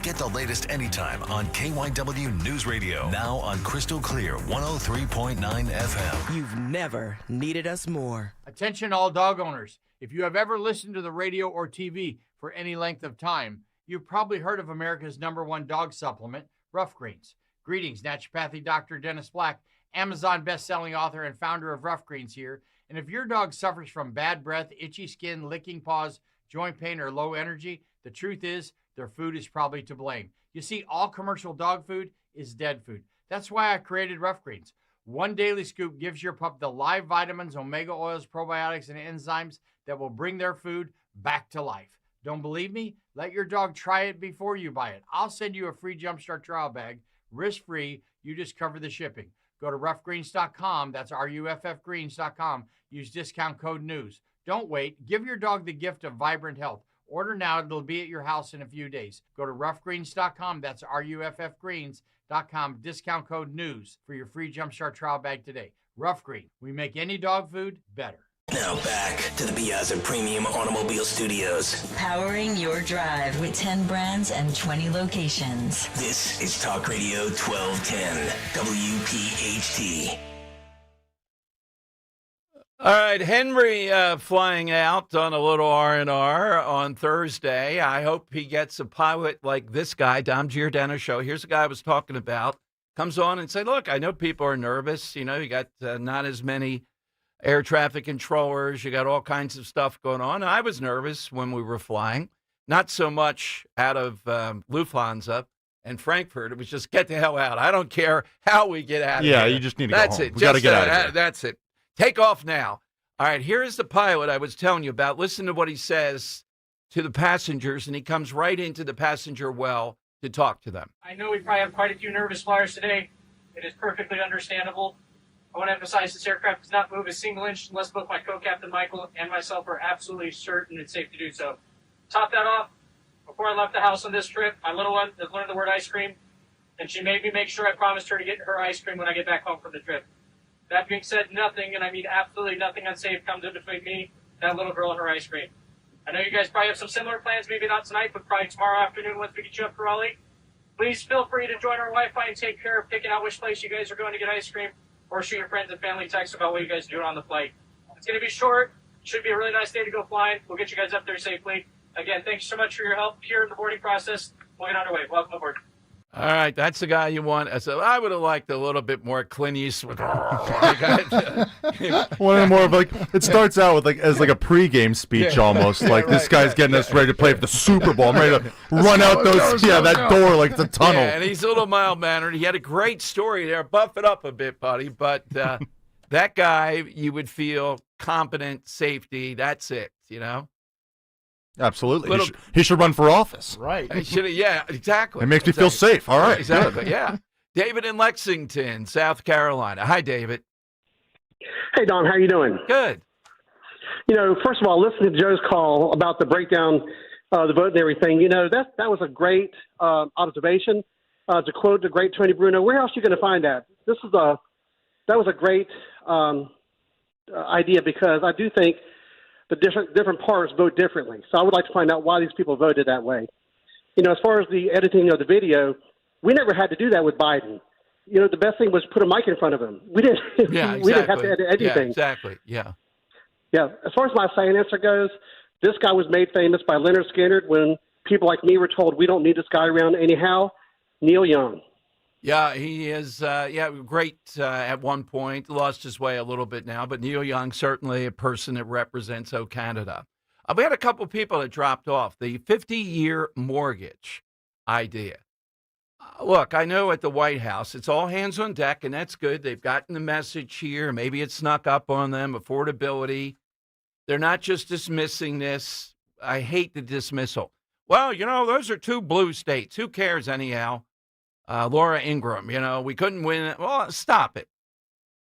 Get the latest anytime on KYW News Radio. Now on Crystal Clear 103.9 FM. You've never needed us more. Attention all dog owners. If you have ever listened to the radio or TV for any length of time, you've probably heard of America's #1 dog supplement, Rough Greens. Greetings, naturopathy Dr. Dennis Black, Amazon best-selling author and founder of Rough Greens here. And if your dog suffers from bad breath, itchy skin, licking paws, joint pain, or low energy, the truth is their food is probably to blame. You see, all commercial dog food is dead food. That's why I created Rough Greens. One daily scoop gives your pup the live vitamins, omega oils, probiotics, and enzymes that will bring their food back to life. Don't believe me? Let your dog try it before you buy it. I'll send you a free Jumpstart trial bag, risk-free. You just cover the shipping. Go to roughgreens.com. That's RUFFgreens.com. Use discount code NEWS. Don't wait. Give your dog the gift of vibrant health. Order now. It'll be at your house in a few days. Go to roughgreens.com. That's RUFFgreens.com. Discount code NEWS for your free Jumpstart trial bag today. Rough Green. We make any dog food better. Now back to the Piazza Premium Automobile Studios. Powering your drive with 10 brands and 20 locations. This is Talk Radio 1210, WPHT. All right, Henry flying out on a little R&R on Thursday. I hope he gets a pilot like this guy, Dom Giordano show. Here's the guy I was talking about. Comes on and say, look, I know people are nervous. You know, you got not as many air traffic controllers. You got all kinds of stuff going on. I was nervous when we were flying. Not so much out of Lufthansa and Frankfurt. It was just get the hell out. I don't care how we get out of here. Yeah, you just need to go home. That's it. We got to get out of here. That's it. Take off now. All right, here's the pilot I was telling you about. Listen to what he says to the passengers, and he comes right into the passenger well to talk to them. I know we probably have quite a few nervous flyers today. It is perfectly understandable. I want to emphasize this aircraft does not move a single inch unless both my co-captain Michael and myself are absolutely certain it's safe to do so. Top that off. Before I left the house on this trip, my little one has learned the word ice cream, and she made me make sure I promised her to get her ice cream when I get back home from the trip. That being said, nothing, and I mean absolutely nothing unsafe comes in between me, that little girl, and her ice cream. I know you guys probably have some similar plans, maybe not tonight, but probably tomorrow afternoon once we get you up to Raleigh. Please feel free to join our Wi-Fi and take care of picking out which place you guys are going to get ice cream, or shoot your friends and family text about what you guys are doing on the flight. It's going to be short. Should be a really nice day to go flying. We'll get you guys up there safely. Again, thank you so much for your help here in the boarding process. We'll get underway. Welcome aboard. All right, that's the guy you want. I would have liked a little bit more Clint Eastwood. One more of like it starts out with as a pregame speech almost. Like this guy's getting us ready to play for the Super Bowl. I'm ready to run out that door like it's a tunnel. Yeah, and he's a little mild mannered. He had a great story there. Buff it up a bit, buddy. But that guy, you would feel competent, safety. That's it. Absolutely. He should run for office. Right. Yeah, exactly. It makes me feel safe. All right. Exactly. Good. Yeah. David in Lexington, South Carolina. Hi, David. Hey, Don. How you doing? Good. First of all, listening to Joe's call about the breakdown, the vote and everything, that was a great observation. To quote the great Tony Bruno, where else are you going to find that? That was a great idea because I do think the different parts vote differently. So I would like to find out why these people voted that way. As far as the editing of the video, we never had to do that with Biden. The best thing was put a mic in front of him. We didn't. Yeah, exactly. We didn't have to edit anything. Yeah, exactly. Yeah. Yeah. As far as my saying answer goes, this guy was made famous by Leonard Skinner when people like me were told we don't need this guy around anyhow. Neil Young. Yeah, he is, great at one point. Lost his way a little bit now, but Neil Young, certainly a person that represents Canada. We had a couple people that dropped off. The 50-year mortgage idea. Look, I know at the White House, it's all hands on deck, and that's good. They've gotten the message here. Maybe it snuck up on them, affordability. They're not just dismissing this. I hate the dismissal. Well, those are two blue states. Who cares anyhow? Laura Ingraham, we couldn't win. Well, stop it.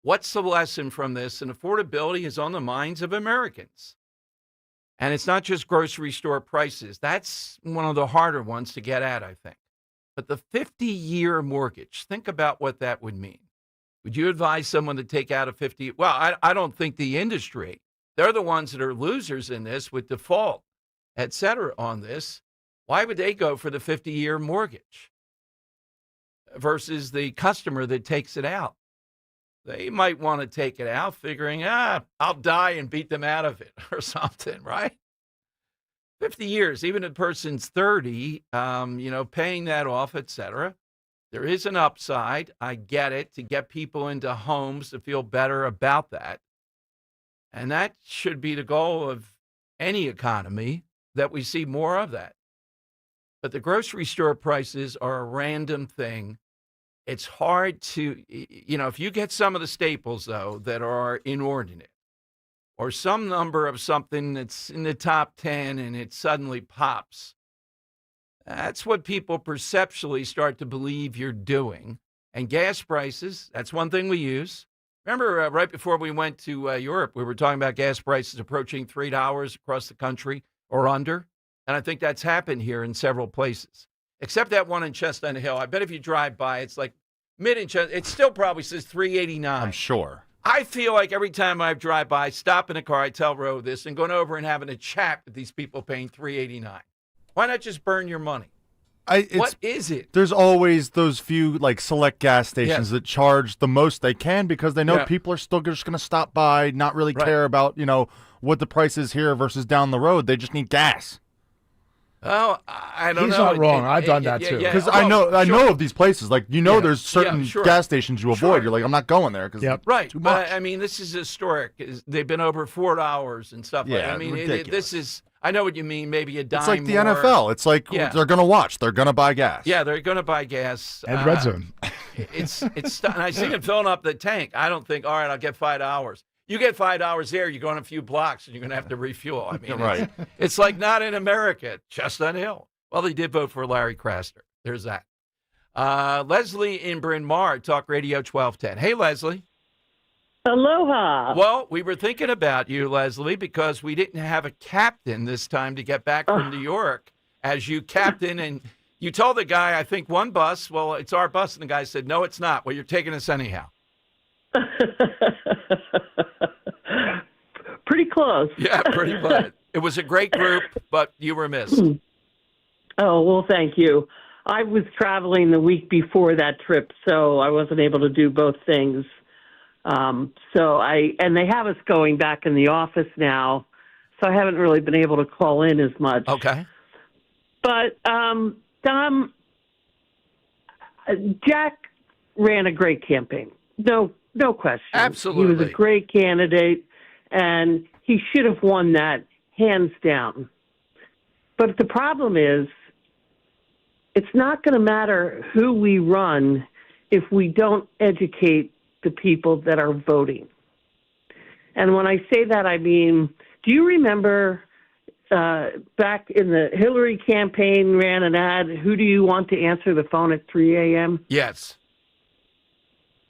What's the lesson from this? And affordability is on the minds of Americans. And it's not just grocery store prices. That's one of the harder ones to get at, I think. But the 50-year mortgage, think about what that would mean. Would you advise someone to take out a 50? Well, I don't think the industry, they're the ones that are losers in this with default, et cetera, on this. Why would they go for the 50-year mortgage versus the customer that takes it out? They might want to take it out figuring, I'll die and beat them out of it or something, right? 50 years, even if a person's 30, paying that off, et cetera. There is an upside. I get it, to get people into homes to feel better about that. And that should be the goal of any economy, that we see more of that. But the grocery store prices are a random thing. It's hard to, if you get some of the staples, though, that are inordinate, or some number of something that's in the top 10 and it suddenly pops, that's what people perceptually start to believe you're doing. And gas prices, that's one thing we use. Remember, right before we went to Europe, we were talking about gas prices approaching $3 across the country or under. And I think that's happened here in several places, except that one in Chestnut Hill. I bet if you drive by, it's like mid in Chestnut. It still probably says $3.89. I'm sure. I feel like every time I drive by, stop in a car, I tell Ro this, and going over and having a chat with these people paying $3.89. Why not just burn your money? What is it? There's always those few select gas stations that charge the most they can because they know people are still just going to stop by, not really care about what the price is here versus down the road. They just need gas. Oh, I don't know. He's not wrong. I've done that too. Because I know of these places. There's certain gas stations you avoid. You're like, I'm not going there because right. too much. I mean, this is historic. They've been over $4 and stuff like that. I mean, this is. I know what you mean. Maybe a dime. It's like the more. NFL. It's like they're going to watch. They're going to buy gas. Yeah, they're going to buy gas. And red zone. It's. And I see them filling up the tank. I don't think. All right, I'll get $5. You get $5 there, you go on a few blocks, and you're going to have to refuel. I mean, it's like not in America, Chestnut Hill. Well, they did vote for Larry Krasner. There's that. Leslie in Bryn Mawr, Talk Radio 1210. Hey, Leslie. Aloha. Well, we were thinking about you, Leslie, because we didn't have a captain this time to get back from New York as you captain. And you told the guy, I think one bus, well, it's our bus. And the guy said, no, it's not. Well, you're taking us anyhow. Pretty close. Yeah, pretty close. It was a great group, but you were missed. Oh, well, thank you. I was traveling the week before that trip, so I wasn't able to do both things. And they have us going back in the office now, so I haven't really been able to call in as much. Okay. But, Dom, Jack ran a great campaign. No question. Absolutely. He was a great candidate, and he should have won that hands down. But the problem is, it's not going to matter who we run if we don't educate the people that are voting. And when I say that, I mean, do you remember back in the Hillary campaign ran an ad, who do you want to answer the phone at 3 a.m.? Yes.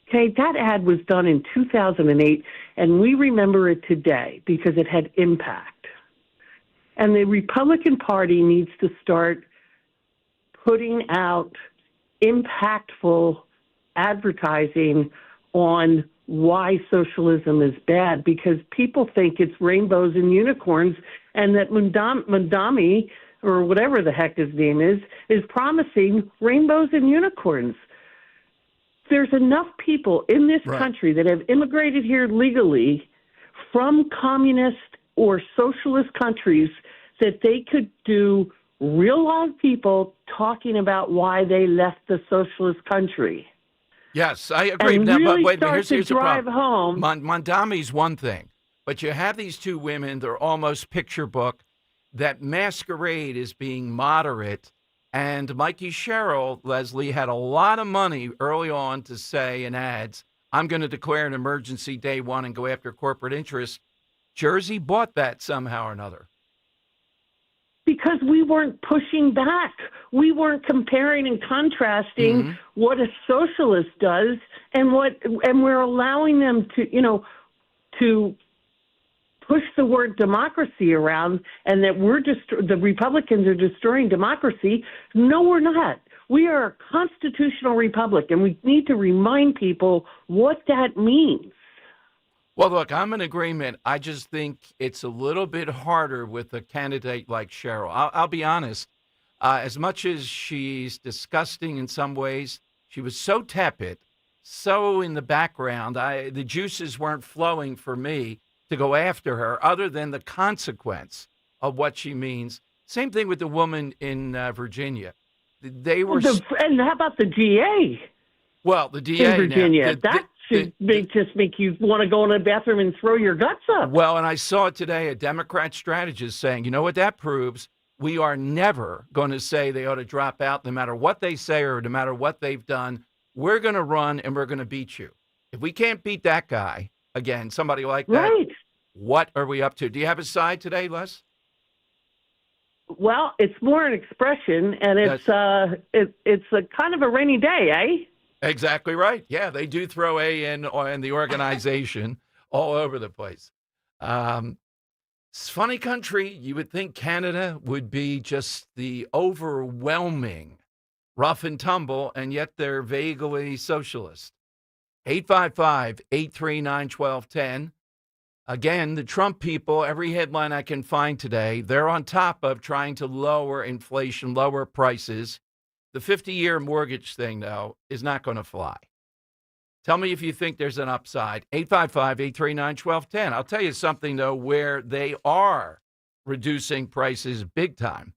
Okay, that ad was done in 2008, and we remember it today because it had impact. And the Republican Party needs to start putting out impactful advertising on why socialism is bad, because people think it's rainbows and unicorns, and that Mondami, or whatever the heck his name is promising rainbows and unicorns. There's enough people in this country that have immigrated here legally from communist or socialist countries that they could do real live people talking about why they left the socialist country. Yes, I agree. And Now, really but wait, start here's to the drive problem. home. Mondami's one thing, but you have these two women, they're almost picture book, that masquerade as being moderate. And Mikey Sherrill, Leslie, had a lot of money early on to say in ads, I'm going to declare an emergency day one and go after corporate interests. Jersey bought that somehow or another. Because we weren't pushing back. We weren't comparing and contrasting what a socialist does and we're allowing them to push the word democracy around, and that the Republicans are destroying democracy. No, we're not. We are a constitutional republic, and we need to remind people what that means. Well, look, I'm in agreement. I just think it's a little bit harder with a candidate like Cheryl. I'll be honest. As much as she's disgusting in some ways, she was so tepid, so in the background. The juices weren't flowing for me to go after her, other than the consequence of what she means. Same thing with the woman in Virginia. They were, and how about the DA? Well, the DA in Virginia. Now, that should just make you want to go in the bathroom and throw your guts up. Well, and I saw today a Democrat strategist saying, you know what that proves? We are never going to say they ought to drop out, no matter what they say or no matter what they've done. We're going to run and we're going to beat you. If we can't beat that guy, again, somebody like that, what are we up to? Do you have a side today, Les? Well, it's more an expression, and it's a kind of a rainy day, eh? Exactly right. Yeah, they do throw A in the organization all over the place. It's funny country. You would think Canada would be just the overwhelming rough and tumble, and yet they're vaguely socialist. 855-839-1210. Again, the Trump people, every headline I can find today, they're on top of trying to lower inflation, lower prices. The 50-year mortgage thing, though, is not going to fly. Tell me if you think there's an upside. 855-839-1210. I'll tell you something, though, where they are reducing prices big time.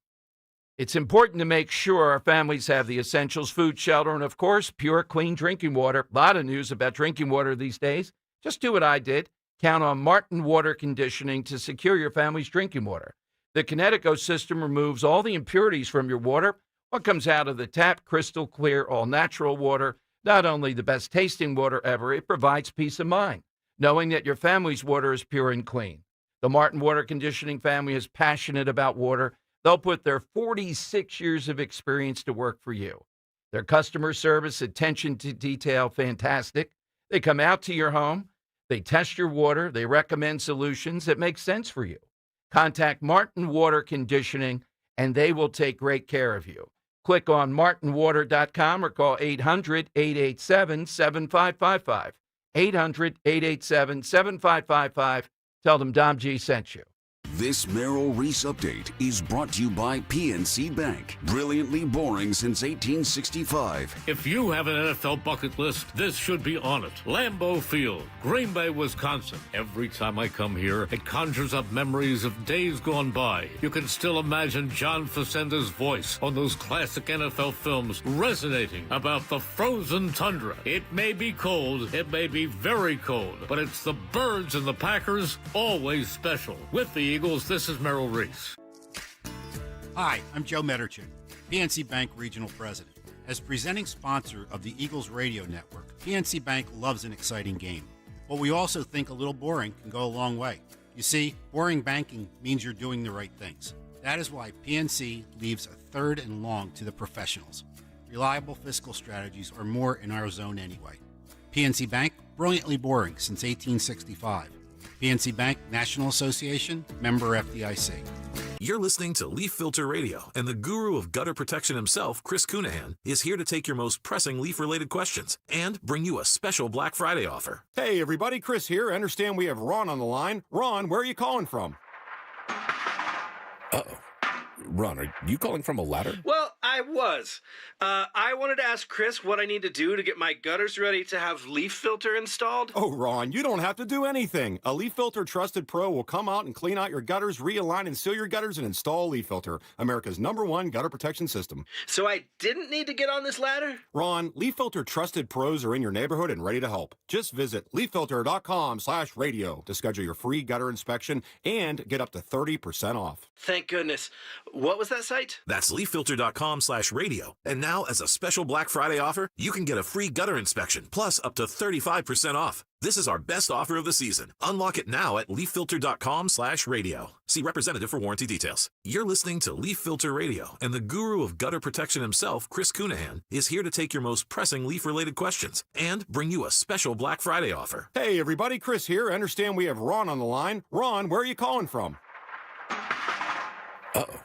It's important to make sure our families have the essentials, food, shelter, and, of course, pure, clean drinking water. A lot of news about drinking water these days. Just do what I did. Count on Martin Water Conditioning to secure your family's drinking water. The Connecticut system removes all the impurities from your water. What comes out of the tap, crystal clear, all-natural water. Not only the best tasting water ever, it provides peace of mind, knowing that your family's water is pure and clean. The Martin Water Conditioning family is passionate about water. They'll put their 46 years of experience to work for you. Their customer service, attention to detail, fantastic. They come out to your home. They test your water. They recommend solutions that make sense for you. Contact Martin Water Conditioning, and they will take great care of you. Click on martinwater.com or call 800-887-7555. 800-887-7555. Tell them Dom G sent you. This Merrill Reese update is brought to you by PNC Bank. Brilliantly boring since 1865. If you have an NFL bucket list, this should be on it. Lambeau Field, Green Bay, Wisconsin. Every time I come here, it conjures up memories of days gone by. You can still imagine John Facenda's voice on those classic NFL films resonating about the frozen tundra. It may be cold, it may be very cold, but it's the Birds and the Packers, always special. With the Eagles, this is Merrill Reese. Hi, I'm Joe Mederchin, PNC Bank Regional President. As presenting sponsor of the Eagles Radio Network, PNC Bank loves an exciting game. But we also think a little boring can go a long way. You see, boring banking means you're doing the right things. That is why PNC leaves a third and long to the professionals. Reliable fiscal strategies are more in our zone anyway. PNC Bank, brilliantly boring since 1865. PNC Bank, National Association, member FDIC. You're listening to Leaf Filter Radio, and the guru of gutter protection himself, Chris Cunahan, is here to take your most pressing leaf-related questions and bring you a special Black Friday offer. Hey, everybody, Chris here. I understand we have Ron on the line. Ron, where are you calling from? Uh-oh. Ron, are you calling from a ladder? Well, I was. I wanted to ask Chris what I need to do to get my gutters ready to have leaf filter installed. Oh, Ron, you don't have to do anything. A Leaf Filter Trusted Pro will come out and clean out your gutters, realign and seal your gutters, and install a Leaf Filter, America's #1 gutter protection system. So I didn't need to get on this ladder? Ron, Leaf Filter Trusted Pros are in your neighborhood and ready to help. Just visit leaffilter.com/radio to schedule your free gutter inspection and get up to 30% off. Thank goodness. What was that site? That's leaffilter.com/radio. And now, as a special Black Friday offer, you can get a free gutter inspection, plus up to 35% off. This is our best offer of the season. Unlock it now at leaffilter.com/radio. See representative for warranty details. You're listening to Leaf Filter Radio, and the guru of gutter protection himself, Chris Cunahan, is here to take your most pressing leaf-related questions and bring you a special Black Friday offer. Hey, everybody, Chris here. I understand we have Ron on the line. Ron, where are you calling from? Uh-oh.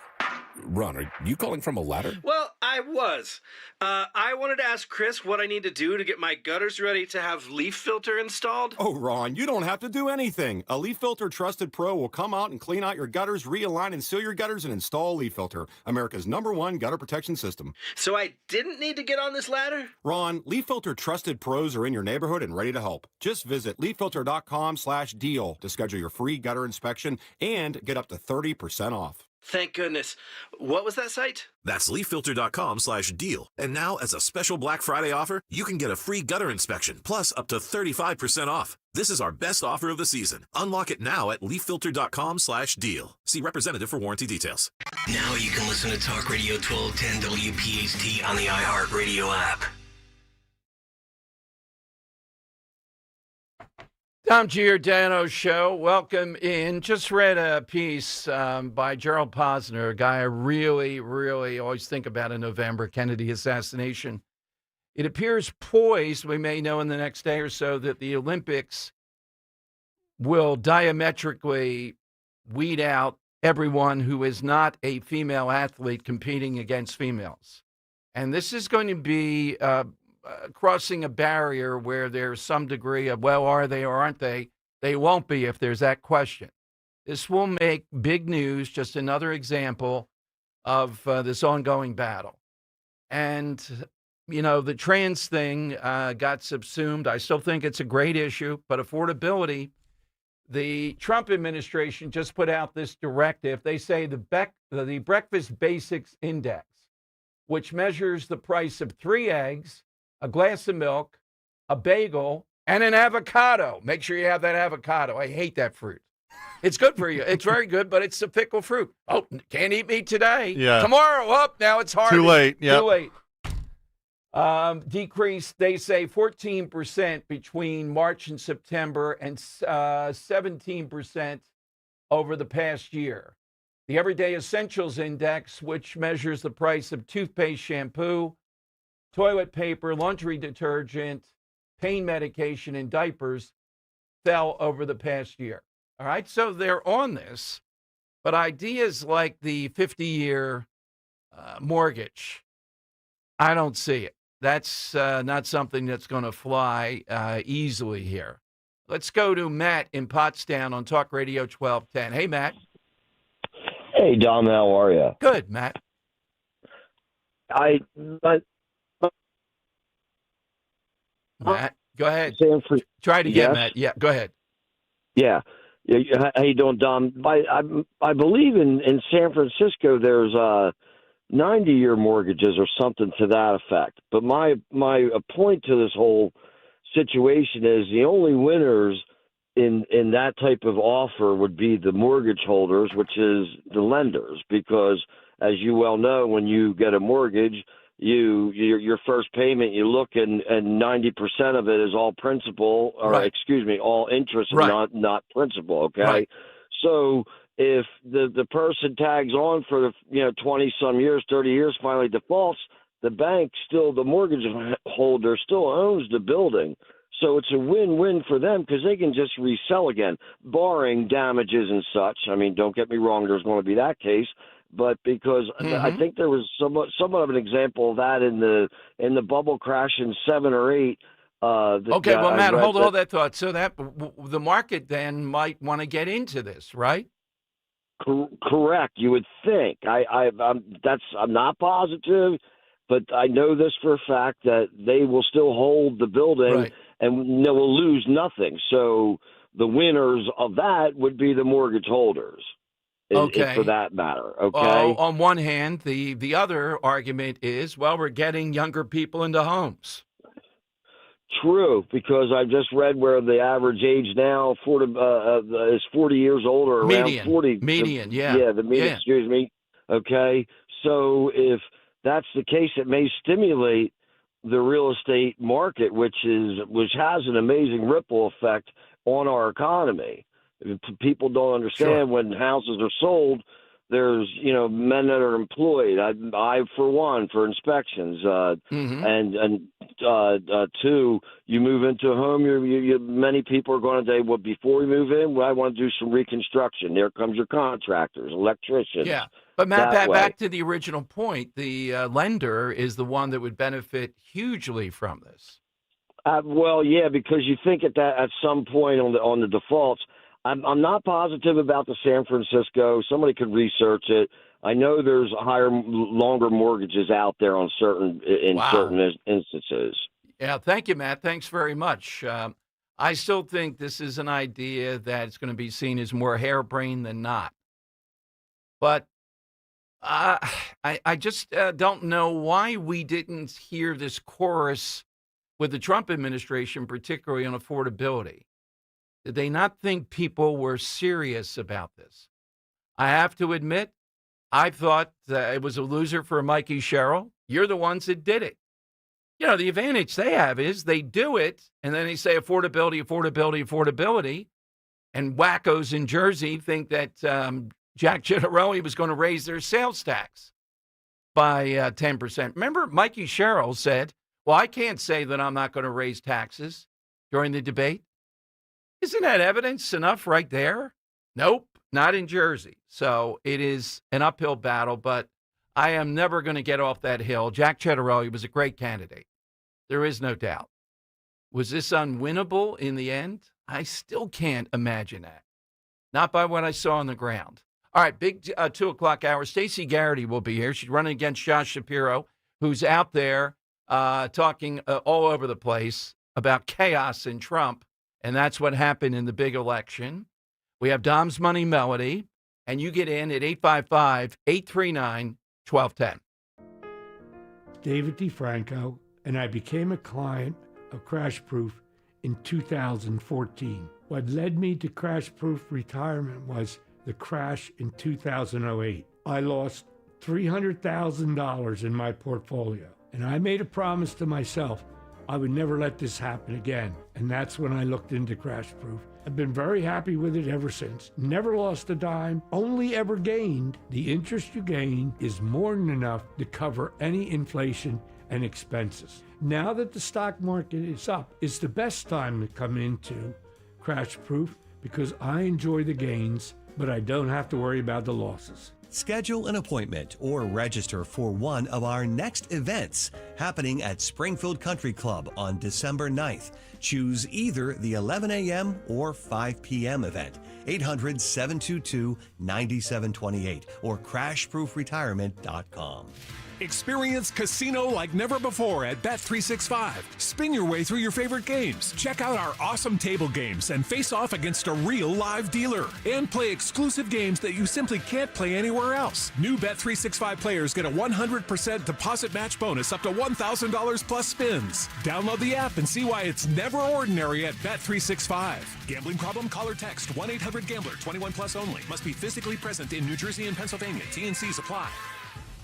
Ron, are you calling from a ladder? Well, I was. I wanted to ask Chris what I need to do to get my gutters ready to have leaf filter installed. Oh, Ron, you don't have to do anything. A Leaf Filter Trusted Pro will come out and clean out your gutters, realign and seal your gutters, and install a Leaf Filter, America's #1 gutter protection system. So I didn't need to get on this ladder? Ron, Leaf Filter Trusted Pros are in your neighborhood and ready to help. Just visit leaffilter.com/deal to schedule your free gutter inspection and get up to 30% off. Thank goodness. What was that site? That's leaffilter.com/deal. And now, as a special Black Friday offer, you can get a free gutter inspection, plus up to 35% off. This is our best offer of the season. Unlock it now at leaffilter.com/deal. See representative for warranty details. Now you can listen to Talk Radio 1210 WPHT on the iHeartRadio app. Tom Giordano Show. Welcome in. Just read a piece by Gerald Posner, a guy I really, really always think about in November, Kennedy assassination. It appears poised, we may know in the next day or so, that the Olympics will diametrically weed out everyone who is not a female athlete competing against females. And this is going to be crossing a barrier where there's some degree of, well, are they or aren't they? They won't be if there's that question. This will make big news, just another example of this ongoing battle. And, you know, the trans thing got subsumed. I still think it's a great issue, but affordability, the Trump administration just put out this directive. They say the Breakfast Basics Index, which measures the price of 3 eggs, a glass of milk, a bagel, and an avocado. Make sure you have that avocado. I hate that fruit. It's good for you. It's very good, but it's a fickle fruit. Oh, can't eat meat today. Yeah. Tomorrow, now it's hard. Too late. Yeah. Too late. Decreased, they say, 14% between March and September and 17% over the past year. The Everyday Essentials Index, which measures the price of toothpaste, shampoo, toilet paper, laundry detergent, pain medication, and diapers, fell over the past year. All right, so they're on this, but ideas like the 50-year mortgage, I don't see it. That's not something that's going to fly easily here. Let's go to Matt in Pottstown on Talk Radio 1210. Hey, Matt. Hey, Dom, how are you? Good, Matt. Matt, go ahead. Try it again, Yes? Matt. Yeah, go ahead. Yeah. How you doing, Dom? I believe in San Francisco there's 90-year mortgages or something to that effect. But my point to this whole situation is the only winners in that type of offer would be the mortgage holders, which is the lenders, because as you well know, when you get a mortgage, your first payment, you look and 90% of it is all principal, or Right. excuse me, all interest, Right. and not principal. Okay, Right. so if the person tags on for the 20 some years, 30 years, finally defaults, the bank still, the mortgage holder still owns the building. So it's a win-win for them because they can just resell again, barring damages and such. I mean, don't get me wrong, there's going to be that case, but because I think there was somewhat of an example of that in the bubble crash in 7 or 8. Okay, well, Matt, hold that thought. So that the market then might want to get into this, right? Correct. You would think. I'm not positive, but I know this for a fact that they will still hold the building, Right. and they will lose nothing. So the winners of that would be the mortgage holders. Okay. For that matter. Okay. On one hand, the other argument is, well, we're getting younger people into homes. True, because I've just read where the average age now is 40 years old, or Median. around 40. Median, yeah. Yeah, the median, Yeah. excuse me. Okay, so if that's the case, it may stimulate the real estate market, which has an amazing ripple effect on our economy. People don't understand when houses are sold, there's men that are employed. I for one, for inspections, and two, you move into a home. Many people are going to say, well, before we move in, I want to do some reconstruction. There comes your contractors, electricians. Yeah, but Matt, that way. back to the original point, the lender is the one that would benefit hugely from this. Well, yeah, because you think at some point on the defaults. I'm not positive about the San Francisco. Somebody could research it. I know there's longer mortgages out there on certain instances. Yeah, thank you, Matt. Thanks very much. I still think this is an idea that it's going to be seen as more harebrained than not. But I just don't know why we didn't hear this chorus with the Trump administration, particularly on affordability. Did they not think people were serious about this? I have to admit, I thought that it was a loser for Mikey Sherrill. You're the ones that did it. The advantage they have is they do it, and then they say affordability, affordability, affordability. And wackos in Jersey think that Jack Giordano was going to raise their sales tax by 10%. Remember, Mikey Sherrill said, well, I can't say that I'm not going to raise taxes during the debate. Isn't that evidence enough right there? Nope, not in Jersey. So it is an uphill battle, but I am never going to get off that hill. Jack Ciattarelli was a great candidate. There is no doubt. Was this unwinnable in the end? I still can't imagine that. Not by what I saw on the ground. All right, big 2 o'clock hour. Stacey Garrity will be here. She's running against Josh Shapiro, who's out there talking all over the place about chaos in Trump. And that's what happened in the big election. We have Dom's Money Melody, and you get in at 855-839-1210. David DeFranco, and I became a client of Crash Proof in 2014. What led me to Crash Proof retirement was the crash in 2008. I lost $300,000 in my portfolio, and I made a promise to myself I would never let this happen again. And that's when I looked into Crash Proof. I've been very happy with it ever since. Never lost a dime, only ever gained. The interest you gain is more than enough to cover any inflation and expenses. Now that the stock market is up, it's the best time to come into Crash Proof because I enjoy the gains, but I don't have to worry about the losses. Schedule an appointment or register for one of our next events happening at Springfield Country Club on December 9th. Choose either the 11 a.m. or 5 p.m. event. 800-722-9728 or crashproofretirement.com. Experience casino like never before at Bet365. Spin your way through your favorite games. Check out our awesome table games and face off against a real live dealer. And play exclusive games that you simply can't play anywhere else. New Bet365 players get a 100% deposit match bonus up to $1,000 plus spins. Download the app and see why it's never ordinary at Bet365. Gambling problem? Call or text 1-800-GAMBLER. 21 plus only. Must be physically present in New Jersey and Pennsylvania. T&Cs apply.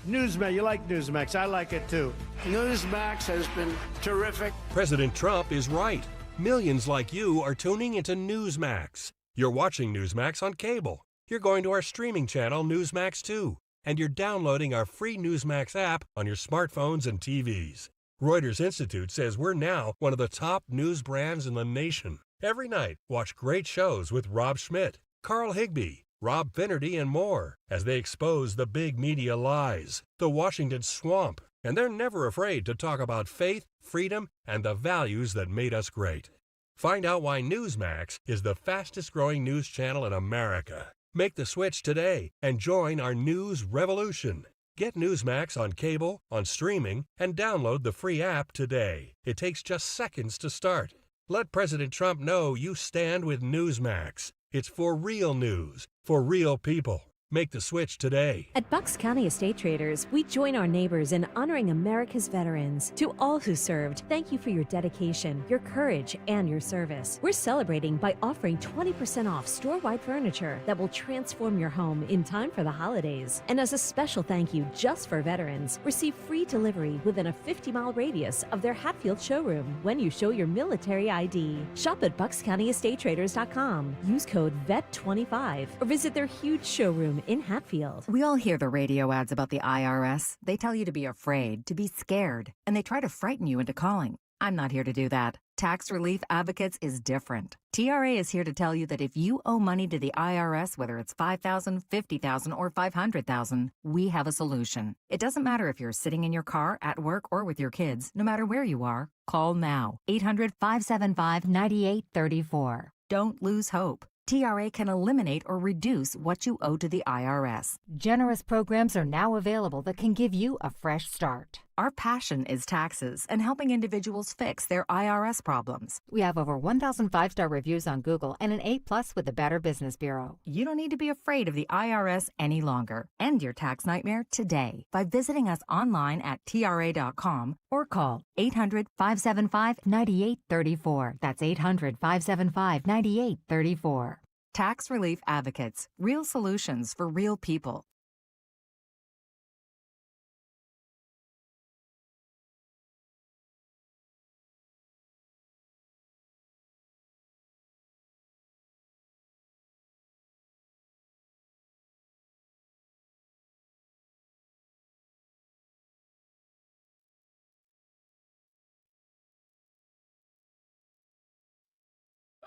Newsmax, you like Newsmax. I like it too. Newsmax has been terrific. President Trump is right. Millions like you are tuning into Newsmax. You're watching Newsmax on cable. You're going to our streaming channel, Newsmax 2. And you're downloading our free Newsmax app on your smartphones and TVs. Reuters Institute says we're now one of the top news brands in the nation. Every night, watch great shows with Rob Schmidt, Carl Higbie, Rob Finnerty, and more as they expose the big media lies, the Washington swamp, and they're never afraid to talk about faith, freedom, and the values that made us great. Find out why Newsmax is the fastest growing news channel in America. Make the switch today and join our news revolution. Get Newsmax on cable, on streaming, and download the free app today. It takes just seconds to start. Let President Trump know you stand with Newsmax. It's for real news, for real people. Make the switch today. At Bucks County Estate Traders, we join our neighbors in honoring America's veterans. To all who served, thank you for your dedication, your courage, and your service. We're celebrating by offering 20% off store-wide furniture that will transform your home in time for the holidays. And as a special thank you just for veterans, receive free delivery within a 50-mile radius of their Hatfield showroom when you show your military ID. Shop at BucksCountyEstateTraders.com. Use code VET25 or visit their huge showroom in Hatfield. We all hear the radio ads about the IRS. They tell you to be afraid, to be scared, and they try to frighten you into calling. I'm not here to do that. Tax Relief Advocates is different. TRA is here to tell you that if you owe money to the IRS, whether it's $5,000, $50,000, or $500,000, we have a solution. It doesn't matter if you're sitting in your car, at work, or with your kids. No matter where you are, call now. 800-575-9834. Don't lose hope. TRA can eliminate or reduce what you owe to the IRS. Generous programs are now available that can give you a fresh start. Our passion is taxes and helping individuals fix their IRS problems. We have over 1,000 5-star reviews on Google and an A+ with the Better Business Bureau. You don't need to be afraid of the IRS any longer. End your tax nightmare today by visiting us online at TRA.com or call 800-575-9834. That's 800-575-9834. Tax Relief Advocates. Real solutions for real people.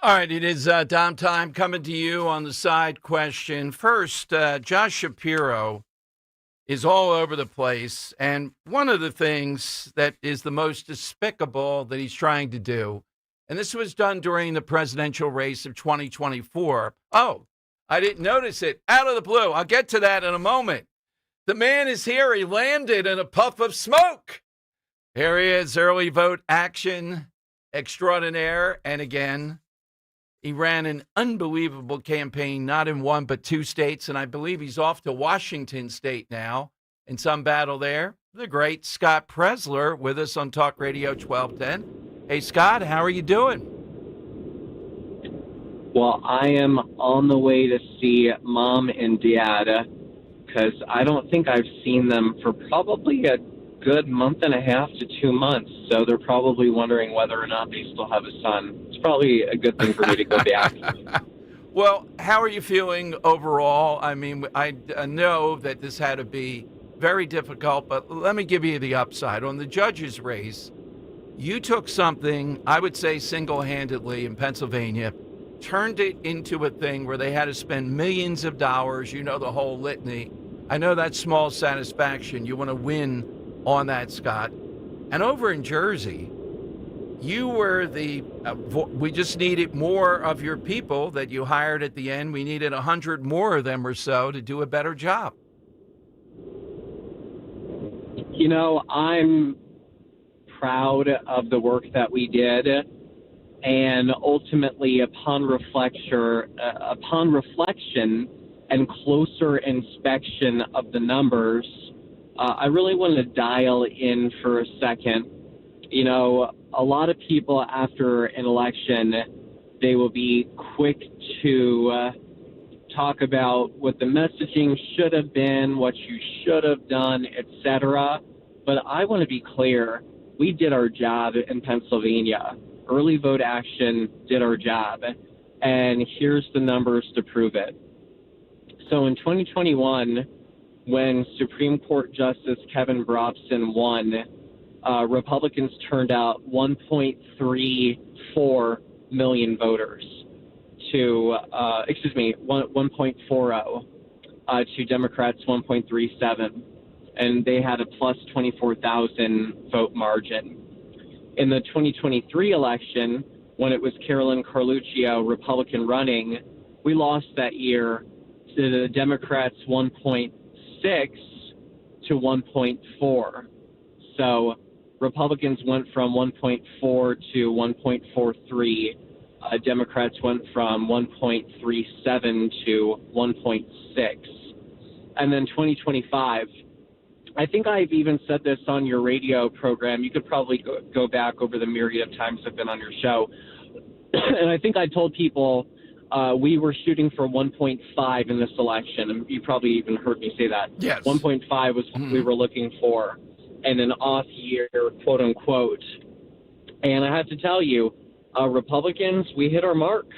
All right, it is Dom time coming to you on the side question. First, Josh Shapiro is all over the place, and one of the things that is the most despicable that he's trying to do, and this was done during the presidential race of 2024. Oh, I didn't notice it. Out of the blue. I'll get to that in a moment. The man is here. He landed in a puff of smoke. Here he is, early vote action extraordinaire, and again, he ran an unbelievable campaign, not in one but two states, and I believe he's off to Washington State now in some battle there. The great Scott Presler with us on Talk Radio 1210. Hey, Scott, how are you doing? Well, I am on the way to see Mom and Dad because I don't think I've seen them for probably a good month and a half to 2 months, so they're probably wondering whether or not they still have a son. It's probably a good thing for me to go back. Well, how are you feeling overall? I mean, I know that this had to be very difficult, but let me give you the upside. On the judges' race, you took something, I would say single-handedly in Pennsylvania, turned it into a thing where they had to spend millions of dollars, you know, the whole litany. I know that's small satisfaction. You want to win on that, Scott. And over in Jersey, you were we just needed more of your people that you hired at the end. We needed 100 more of them or so to do a better job. You know, I'm proud of the work that we did. And ultimately, upon reflection and closer inspection of the numbers, I really want to dial in for a second. You know, a lot of people after an election, they will be quick to talk about what the messaging should have been, what you should have done, etc. But I want to be clear, we did our job in Pennsylvania. Early vote action did our job, and here's the numbers to prove it. So in 2021, when Supreme Court Justice Kevin Brobson won, Republicans turned out 1.34 million voters to, 1.40 to Democrats 1.37, and they had a plus 24,000 vote margin. In the 2023 election, when it was Carolyn Carluccio, Republican, running, we lost that year to the Democrats 1.6 to 1.4. So Republicans went from 1.4 to 1.43. Democrats went from 1.37 to 1.6. And then 2025, I think I've even said this on your radio program. You could probably go back over the myriad of times I've been on your show. And I think I told people we were shooting for 1.5 in this election. And you probably even heard me say that. Yes. 1.5 was what we were looking for in an off year, quote unquote. And I have to tell you, Republicans, we hit our mark.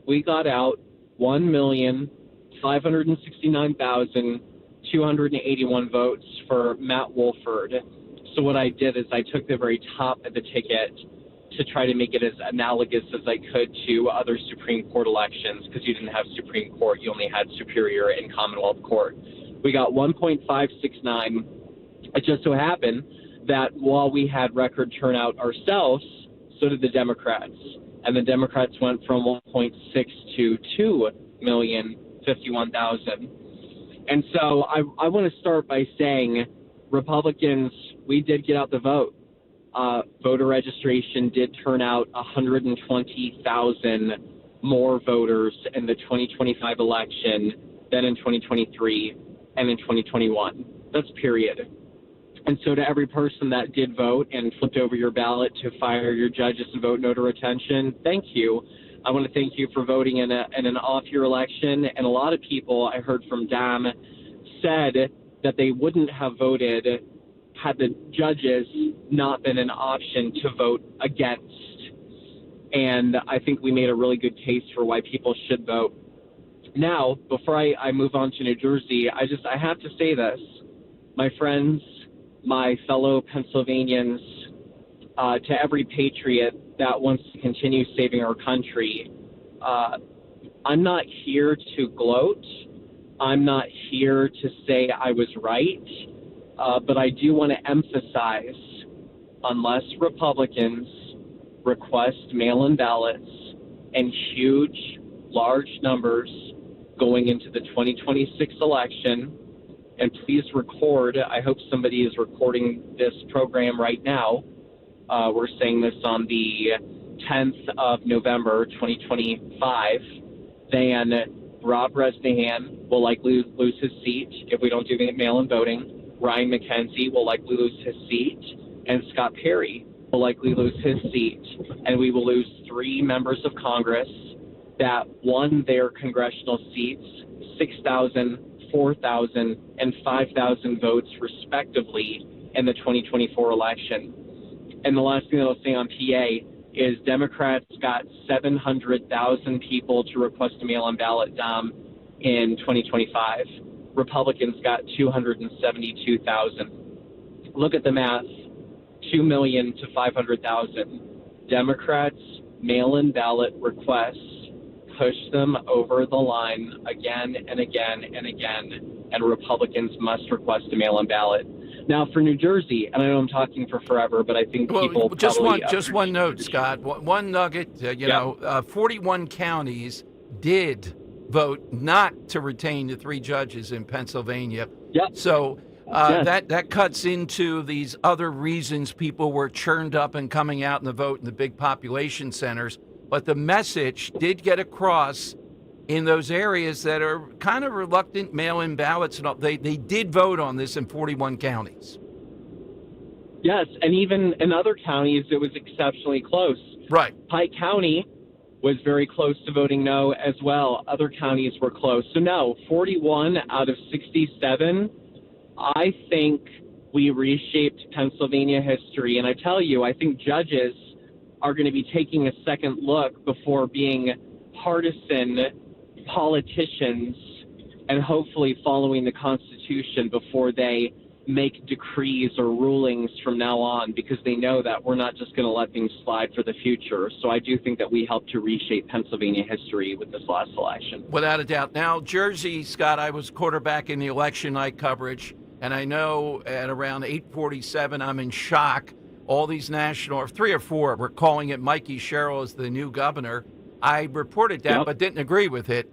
We got out 1,569,281 votes for Matt Wolford. So what I did is I took the very top of the ticket to try to make it as analogous as I could to other Supreme Court elections, because you didn't have Supreme Court, you only had Superior and Commonwealth Court. We got 1.569. It just so happened that while we had record turnout ourselves, so did the Democrats. And the Democrats went from 1.6 to 2,051,000. And so I want to start by saying, Republicans, we did get out the vote. Voter registration did turn out 120,000 more voters in the 2025 election than in 2023 and in 2021. That's period. And so to every person that did vote and flipped over your ballot to fire your judges and vote no to retention, thank you. I want to thank you for voting in an off-year election. And a lot of people, I heard from Dam, said that they wouldn't have voted had the judges not been an option to vote against. And I think we made a really good case for why people should vote. Now, before I move on to New Jersey, I have to say this. My friends, my fellow Pennsylvanians, to every patriot that wants to continue saving our country, I'm not here to gloat. I'm not here to say I was right, but I do want to emphasize, unless Republicans request mail-in ballots in huge, large numbers going into the 2026 election, and please record, I hope somebody is recording this program right now. We're saying this on the 10th of November, 2025. Then Rob Bresnahan will likely lose his seat if we don't do mail-in voting. Ryan McKenzie will likely lose his seat. And Scott Perry will likely lose his seat. And we will lose 3 members of Congress that won their congressional seats, 6,000, 4,000, and 5,000 votes respectively in the 2024 election. And the last thing that I'll say on PA is Democrats got 700,000 people to request a mail-in ballot in 2025. Republicans got 272,000. Look at the math, 2 million to 500,000. Democrats' mail-in ballot requests push them over the line again and again and again, and Republicans must request a mail-in ballot. Now, for New Jersey, and I know I'm talking for forever, but I think people just probably, one note, Scott. One nugget. 41 counties did vote not to retain the 3 judges in Pennsylvania. Yep. So Yes. that cuts into these other reasons people were churned up and coming out in the vote in the big population centers. But the message did get across in those areas that are kind of reluctant mail-in ballots. And all. They did vote on this in 41 counties. Yes, and even in other counties, it was exceptionally close. Right. Pike County was very close to voting no as well. Other counties were close. So no, 41 out of 67, I think we reshaped Pennsylvania history. And I tell you, I think judges are going to be taking a second look before being partisan politicians and hopefully following the Constitution before they make decrees or rulings from now on, because they know that we're not just going to let things slide for the future. So I do think that we helped to reshape Pennsylvania history with this last election. Without a doubt. Now, Jersey, Scott, I was quarterback in the election night coverage, and I know at around 8:47, I'm in shock. All these national, or 3 or 4, were calling it Mikey Sherrill as the new governor. I reported that, but didn't agree with it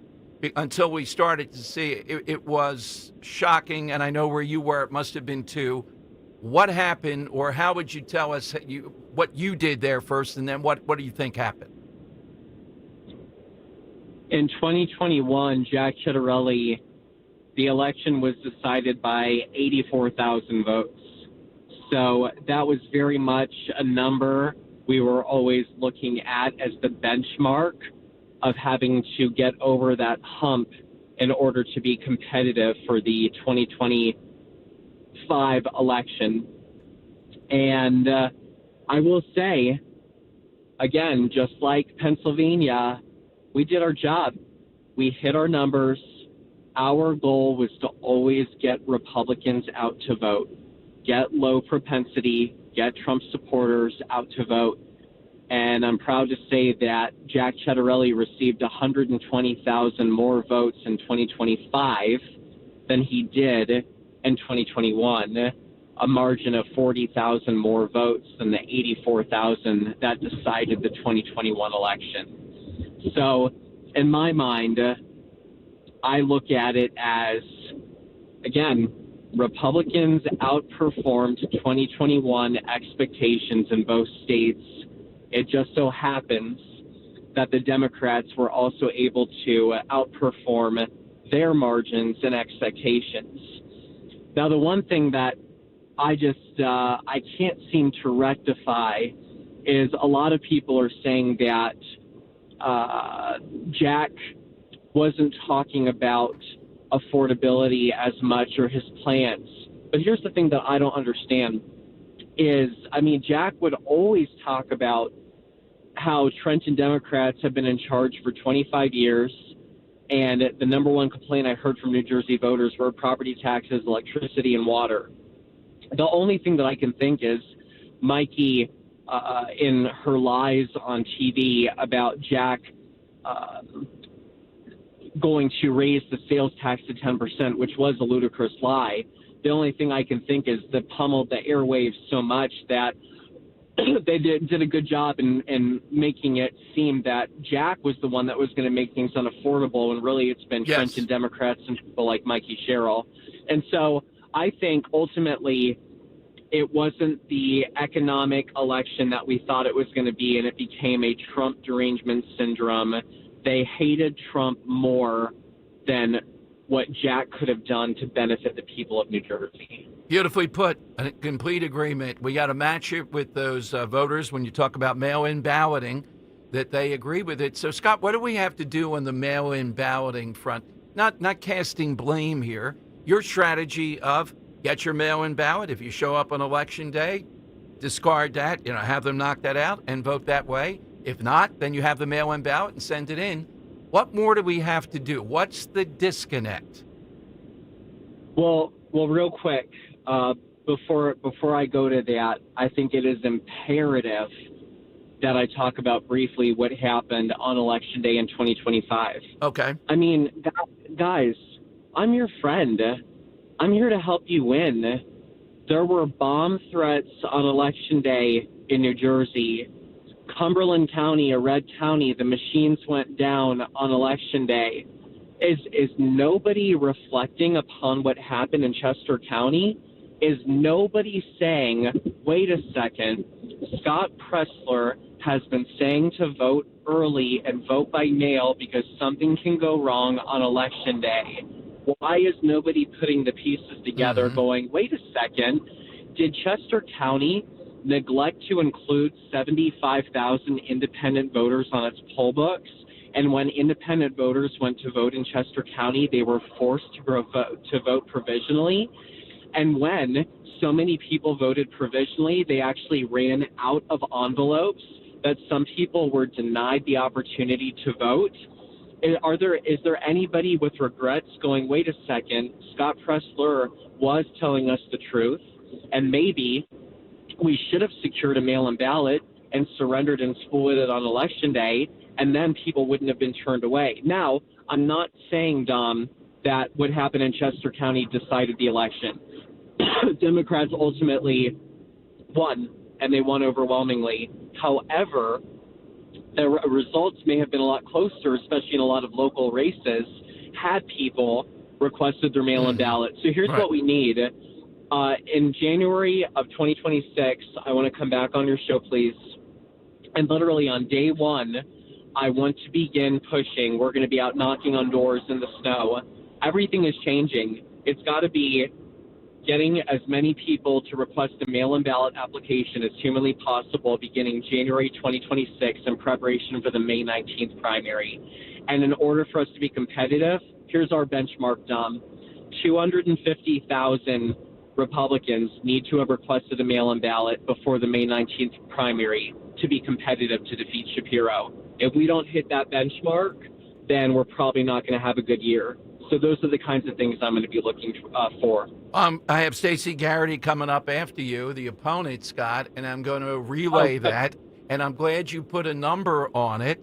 until we started to see it. It was shocking, and I know where you were. It must have been too. What happened, or how would you tell us what you did there first, and then what do you think happened? In 2021, Jack Ciattarelli, the election was decided by 84,000 votes. So that was very much a number we were always looking at as the benchmark of having to get over that hump in order to be competitive for the 2025 election. And I will say, again, just like Pennsylvania, we did our job. We hit our numbers. Our goal was to always get Republicans out to vote, get low propensity, get Trump supporters out to vote. And I'm proud to say that Jack Ciattarelli received 120,000 more votes in 2025 than he did in 2021, a margin of 40,000 more votes than the 84,000 that decided the 2021 election. So in my mind, I look at it as, again, Republicans outperformed 2021 expectations in both states. It just so happens that the Democrats were also able to outperform their margins and expectations. Now, the one thing that I can't seem to rectify is a lot of people are saying that Jack wasn't talking about affordability as much or his plans. But here's the thing that I don't understand is, Jack would always talk about how Trenton Democrats have been in charge for 25 years, and the number one complaint I heard from New Jersey voters were property taxes, electricity, and water. The only thing that I can think is Mikey, in her lies on TV about Jack going to raise the sales tax to 10%, which was a ludicrous lie. The only thing I can think is they pummeled the airwaves so much that they did a good job in making it seem that Jack was the one that was going to make things unaffordable, and really it's been Trenton Democrats and people like Mikey Sherrill. And so I think ultimately it wasn't the economic election that we thought it was going to be, and it became a Trump derangement syndrome. They hated Trump more than what Jack could have done to benefit the people of New Jersey. Beautifully put. A complete agreement. We got to match it with those voters when you talk about mail-in balloting, that they agree with it. So, Scott, what do we have to do on the mail-in balloting front? Not casting blame here. Your strategy of get your mail-in ballot. If you show up on Election Day, discard that, have them knock that out and vote that way. If not, then you have the mail-in ballot and send it in. What more do we have to do? What's the disconnect? Well, real quick, before I go to that, I think it is imperative that I talk about briefly what happened on Election Day in 2025. Okay. Guys, I'm your friend. I'm here to help you win. There were bomb threats on Election Day in New Jersey. Cumberland County, a red county, the machines went down on Election Day. Is nobody reflecting upon what happened in Chester County? Is nobody saying, wait a second, Scott Pressler has been saying to vote early and vote by mail because something can go wrong on Election Day? Why is nobody putting the pieces together going, wait a second, did Chester County neglect to include 75,000 independent voters on its poll books? And when independent voters went to vote in Chester County, they were forced to vote provisionally. And when so many people voted provisionally, they actually ran out of envelopes that some people were denied the opportunity to vote. Is there anybody with regrets going, wait a second, Scott Pressler was telling us the truth, and maybe we should have secured a mail-in ballot and surrendered and spoiled it on Election Day, and then people wouldn't have been turned away. Now, I'm not saying, Dom, that what happened in Chester County decided the election. Democrats ultimately won, and they won overwhelmingly. However, the results may have been a lot closer, especially in a lot of local races, had people requested their mail-in ballot. So here's what we need. In January of 2026, I want to come back on your show, please. And literally on day one, I want to begin pushing. We're going to be out knocking on doors in the snow. Everything is changing. It's got to be getting as many people to request a mail-in ballot application as humanly possible beginning January 2026 in preparation for the May 19th primary. And in order for us to be competitive, here's our benchmark, Dom. 250,000 Republicans need to have requested a mail-in ballot before the May 19th primary to be competitive to defeat Shapiro. If we don't hit that benchmark, then we're probably not going to have a good year. So those are the kinds of things I'm going to be looking for. I have Stacey Garrity coming up after you, the opponent, Scott, and I'm going to relay that. And I'm glad you put a number on it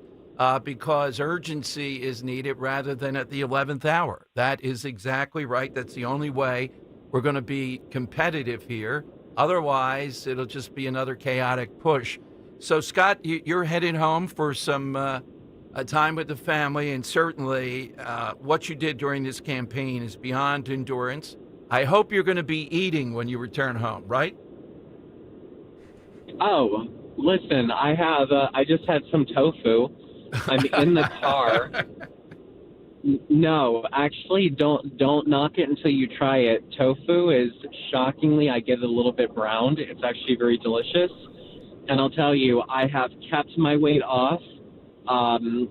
because urgency is needed rather than at the 11th hour. That is exactly right. That's the only way we're going to be competitive here. Otherwise, it'll just be another chaotic push. So, Scott, you're heading home for some time with the family, and certainly what you did during this campaign is beyond endurance. I hope you're going to be eating when you return home, right? Oh, listen, I just had some tofu. I'm in the car. No, actually, don't knock it until you try it. Tofu is shockingly, I get it a little bit browned. It's actually very delicious. And I'll tell you, I have kept my weight off.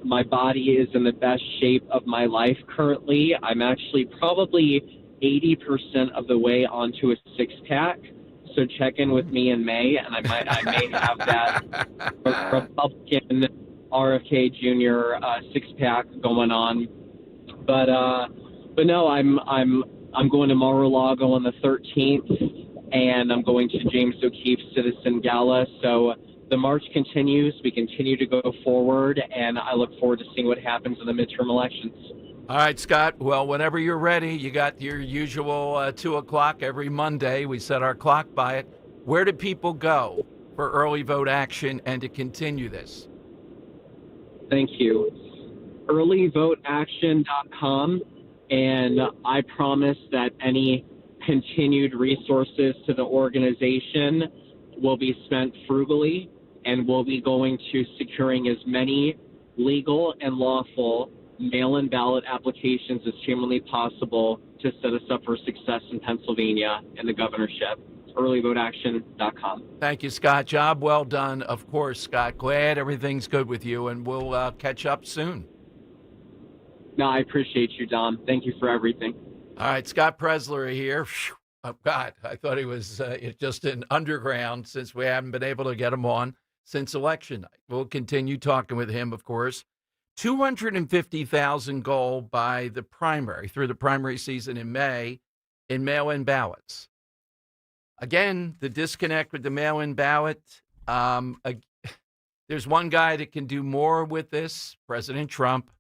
My body is in the best shape of my life currently. I'm actually probably 80% of the way onto a six-pack. So check in with me in May, and I may have that Republican RFK Jr. Six-pack going on. But no, I'm going to Mar-a-Lago on the 13th, and I'm going to James O'Keefe's Citizen Gala. So the march continues. We continue to go forward, and I look forward to seeing what happens in the midterm elections. All right, Scott. Well, whenever you're ready, you got your usual 2 o'clock every Monday. We set our clock by it. Where do people go for early vote action and to continue this? Thank you. earlyvoteaction.com, and I promise that any continued resources to the organization will be spent frugally, and we'll be going to securing as many legal and lawful mail-in ballot applications as humanly possible to set us up for success in Pennsylvania and the governorship. earlyvoteaction.com. Thank you, Scott. Job well done, of course, Scott. Glad everything's good with you, and we'll catch up soon. No, I appreciate you, Dom. Thank you for everything. All right, Scott Pressler here. Oh, God, I thought he was just an underground since we haven't been able to get him on since election night. We'll continue talking with him, of course. 250,000 goal by the primary, through the primary season in May, in mail-in ballots. Again, the disconnect with the mail-in ballot. There's one guy that can do more with this, President Trump.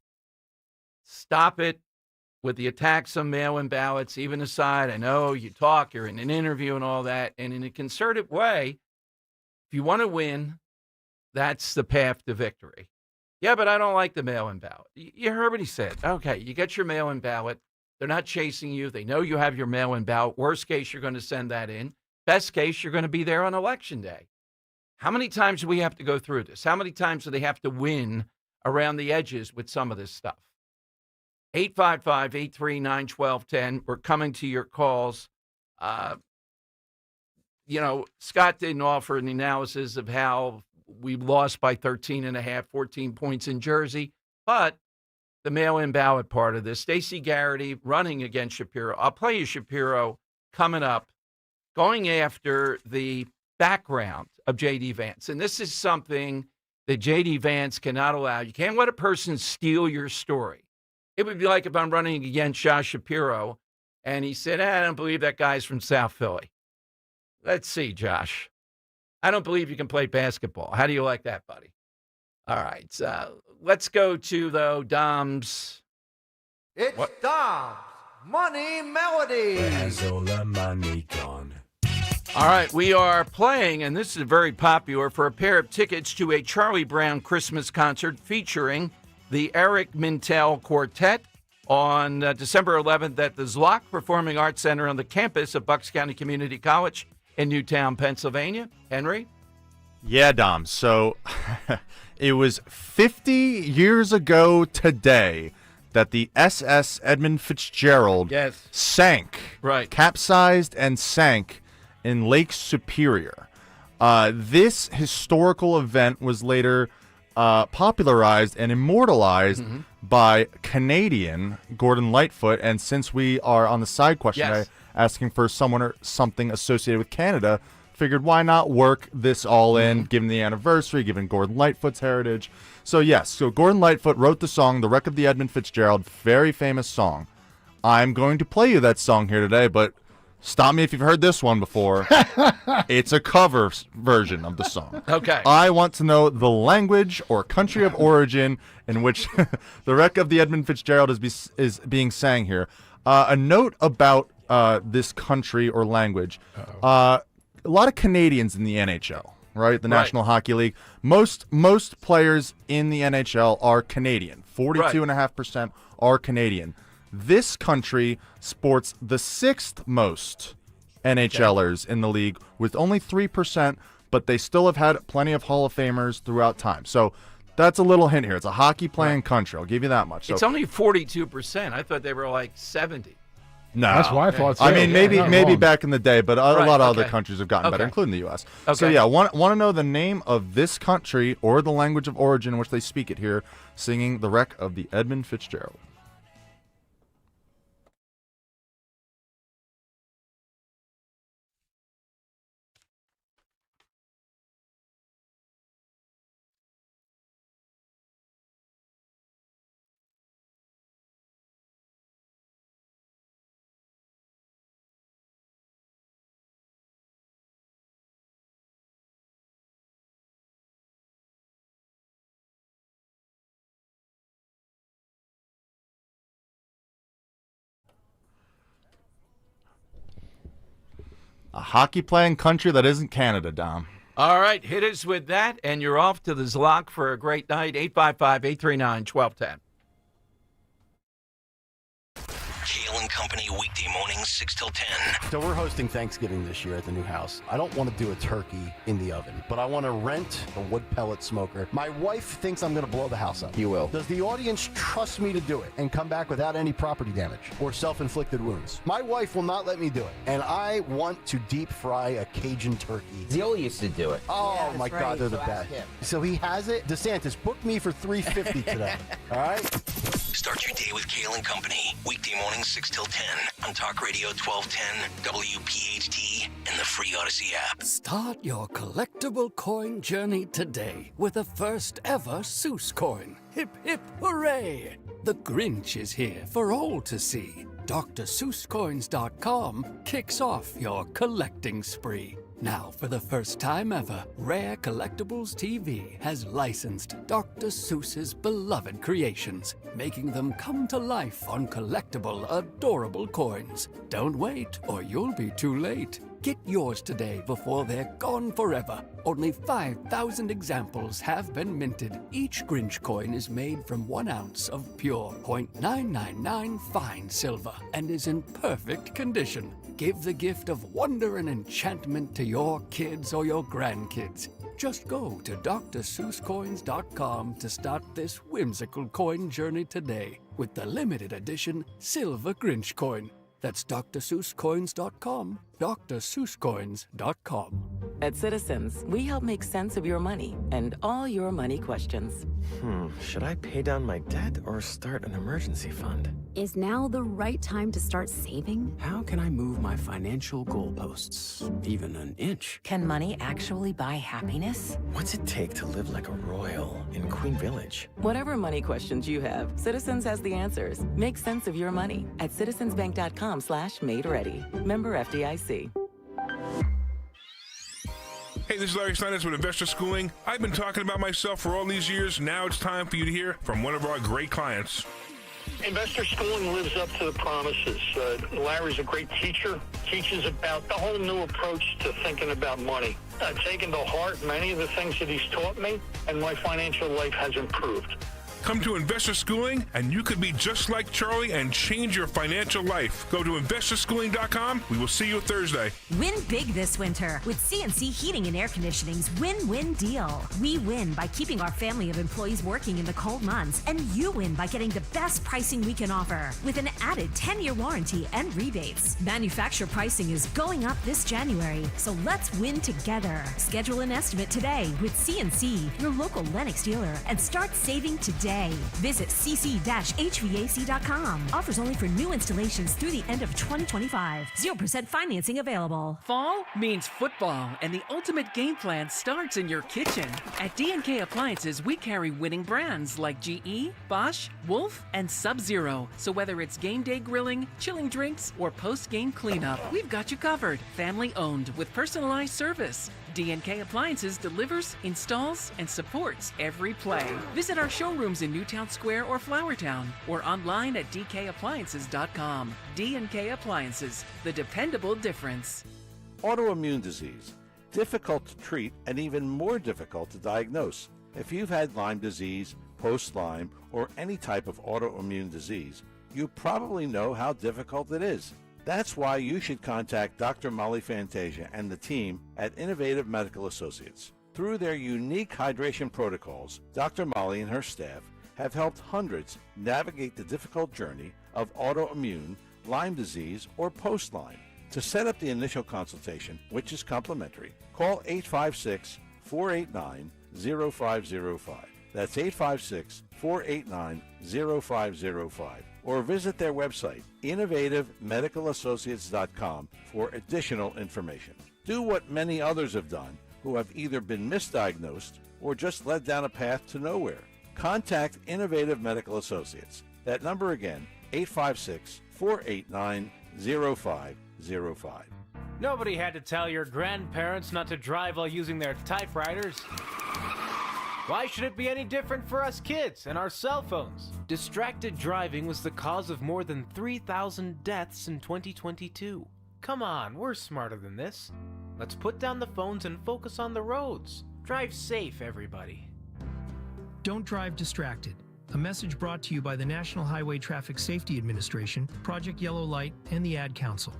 Stop it. with the attacks on mail-in ballots, even aside, I know you talk, you're in an interview and all that, and in a concerted way, if you want to win, that's the path to victory. Yeah, but I don't like the mail-in ballot. You heard what he said. Okay, you get your mail-in ballot. They're not chasing you. They know you have your mail-in ballot. Worst case, you're going to send that in. Best case, you're going to be there on Election Day. How many times do we have to go through this? How many times do they have to win around the edges with some of this stuff? 855-839-1210. We're coming to your calls. Scott didn't offer an analysis of how we lost by 14 points in Jersey, but the mail-in ballot part of this, Stacey Garrity running against Shapiro. I'll play you Shapiro coming up, going after the background of J.D. Vance. And this is something that J.D. Vance cannot allow. You can't let a person steal your story. It would be like if I'm running against Josh Shapiro and he said, I don't believe that guy's from South Philly. Let's see, Josh. I don't believe you can play basketball. How do you like that, buddy? All right. Let's go to, though, Dom's. It's Dom's Money Melody. Where's all the money gone? All right, we are playing, and this is very popular, for a pair of tickets to a Charlie Brown Christmas concert featuring the Eric Mintel Quartet on December 11th at the Zlock Performing Arts Center on the campus of Bucks County Community College in Newtown, Pennsylvania. Henry? Yeah, Dom. So it was 50 years ago today that the SS Edmund Fitzgerald sank, capsized and sank in Lake Superior. This historical event was later popularized and immortalized by Canadian Gordon Lightfoot. And since we are on the side question asking for someone or something associated with Canada, figured why not work this all in, given the anniversary, given Gordon Lightfoot's heritage. So yes, so Gordon Lightfoot wrote the song, The Wreck of the Edmund Fitzgerald, very famous song. I'm going to play you that song here today, but stop me if you've heard this one before. It's a cover version of the song. Okay. I want to know the language or country of origin in which The Wreck of the Edmund Fitzgerald is being sang here. A note about this country or language. A lot of Canadians in the NHL, right? The National Hockey League. Most players in the NHL are Canadian. 42.5% are Canadian. This country sports the sixth most NHLers in the league with only 3%, but they still have had plenty of Hall of Famers throughout time. So that's a little hint here. It's a hockey-playing country. I'll give you that much. So, it's only 42%. I thought they were like 70. No. That's why I thought so. I mean, maybe back in the day, but a lot of other countries have gotten better, including the U.S. So, yeah, want to know the name of this country or the language of origin in which they speak it here, singing The Wreck of the Edmund Fitzgerald. A hockey-playing country that isn't Canada, Dom. All right, hit us with that, and you're off to the Zlock for a great night. 855-839-1210. Kale and Company weekday mornings 6 till 10. So we're hosting Thanksgiving this year at the new house. I don't want to do a turkey in the oven, but I want to rent a wood pellet smoker. My wife thinks I'm going to blow the house up. You will. Does the audience trust me to do it and come back without any property damage or self-inflicted wounds? My wife will not let me do it, and I want to deep fry a Cajun turkey. Zeoli used to do it. Oh my God, they're the best. So he has it. DeSantis, book me for $350 today. All right. Start your day with Kale and Company. Weekday mornings 6 till 10 on Talk Radio 1210, WPHT, and the free Odyssey app. Start your collectible coin journey today with the first ever Seuss coin. Hip, hip, hooray! The Grinch is here for all to see. DrSeussCoins.com kicks off your collecting spree. Now, for the first time ever, Rare Collectibles TV has licensed Dr. Seuss's beloved creations, making them come to life on collectible, adorable coins. Don't wait, or you'll be too late. Get yours today before they're gone forever. Only 5,000 examples have been minted. Each Grinch coin is made from 1 ounce of pure .999 fine silver and is in perfect condition. Give the gift of wonder and enchantment to your kids or your grandkids. Just go to drseusscoins.com to start this whimsical coin journey today with the limited edition Silver Grinch coin. That's drseusscoins.com, drseusscoins.com. At Citizens, we help make sense of your money and all your money questions. Should I pay down my debt or start an emergency fund? Is now the right time to start saving? How can I move my financial goalposts even an inch? Can money actually buy happiness? What's it take to live like a royal in Queen Village? Whatever money questions you have, Citizens has the answers. Make sense of your money at citizensbank.com/made-ready. Member FDIC. Hey, this is Larry Steinitz with Investor Schooling. I've been talking about myself for all these years. Now it's time for you to hear from one of our great clients. Investor Schooling lives up to the promises. Larry's a great teacher, teaches about the whole new approach to thinking about money. I've taken to heart many of the things that he's taught me, and my financial life has improved. Come to Investor Schooling, and you could be just like Charlie and change your financial life. Go to investorschooling.com. We will see you Thursday. Win big this winter with CNC Heating and Air Conditioning's win-win deal. We win by keeping our family of employees working in the cold months, and you win by getting the best pricing we can offer with an added 10-year warranty and rebates. Manufacturer pricing is going up this January, so let's win together. Schedule an estimate today with CNC, your local Lennox dealer, and start saving today. Visit cc-hvac.com. Offers only for new installations through the end of 2025. 0% financing available. Fall means football, and the ultimate game plan starts in your kitchen. At D&K Appliances, we carry winning brands like GE, Bosch, Wolf, and Sub-Zero. So whether it's game day grilling, chilling drinks, or post-game cleanup, we've got you covered. Family owned with personalized service. D&K Appliances delivers, installs, and supports every play. Visit our showrooms in Newtown Square or Flowertown, or online at dkappliances.com. D&K Appliances, the dependable difference. Autoimmune disease. Difficult to treat and even more difficult to diagnose. If you've had Lyme disease, post-Lyme, or any type of autoimmune disease, you probably know how difficult it is. That's why you should contact Dr. Molly Fantasia and the team at Innovative Medical Associates. Through their unique hydration protocols, Dr. Molly and her staff have helped hundreds navigate the difficult journey of autoimmune, Lyme disease, or post-Lyme. To set up the initial consultation, which is complimentary, call 856-489-0505. That's 856-489-0505. Or visit their website, innovativemedicalassociates.com, for additional information. Do what many others have done who have either been misdiagnosed or just led down a path to nowhere. Contact Innovative Medical Associates. That number again, 856-489-0505. Nobody had to tell your grandparents not to drive while using their typewriters. Why should it be any different for us kids and our cell phones? Distracted driving was the cause of more than 3,000 deaths in 2022. Come on, we're smarter than this. Let's put down the phones and focus on the roads. Drive safe, everybody. Don't drive distracted. A message brought to you by the National Highway Traffic Safety Administration, Project Yellow Light, and the Ad Council.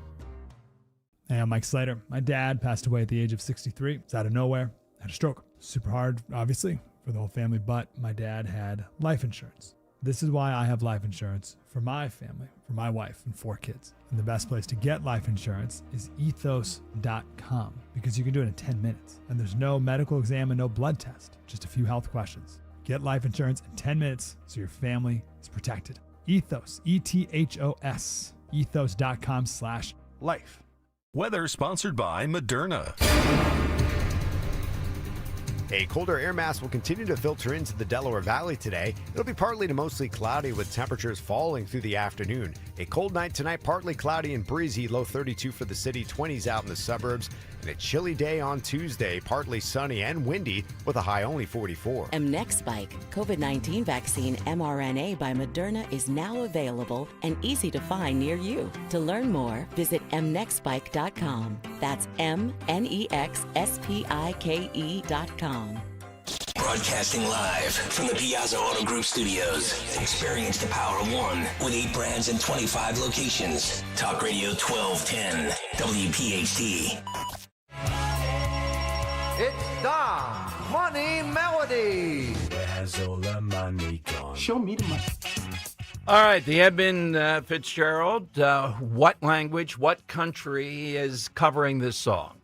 Hey, I'm Mike Slater. My dad passed away at the age of 63. It's out of nowhere. Had a stroke. Super hard, obviously, for the whole family, but my dad had life insurance. This is why I have life insurance for my family, for my wife and 4 kids. And the best place to get life insurance is ethos.com, because you can do it in 10 minutes. And there's no medical exam and no blood test, just a few health questions. Get life insurance in 10 minutes so your family is protected. Ethos, E-T-H-O-S, ethos.com/life. Weather sponsored by Moderna. A colder air mass will continue to filter into the Delaware Valley today. It'll be partly to mostly cloudy with temperatures falling through the afternoon. A cold night tonight, partly cloudy and breezy, low 32 for the city, 20s out in the suburbs. And a chilly day on Tuesday, partly sunny and windy with a high only 44. mNEXSpike, COVID-19 vaccine mRNA by Moderna, is now available and easy to find near you. To learn more, visit mnexspike.com. That's mnexspike.com. Broadcasting live from the Piazza Auto Group studios. Experience the power of one with 8 brands and 25 locations. Talk Radio 1210, WPHT. It's the Money Melody. Where's all the money gone? Show me the money. All right, the Edmund Fitzgerald. What language, what country is covering this song?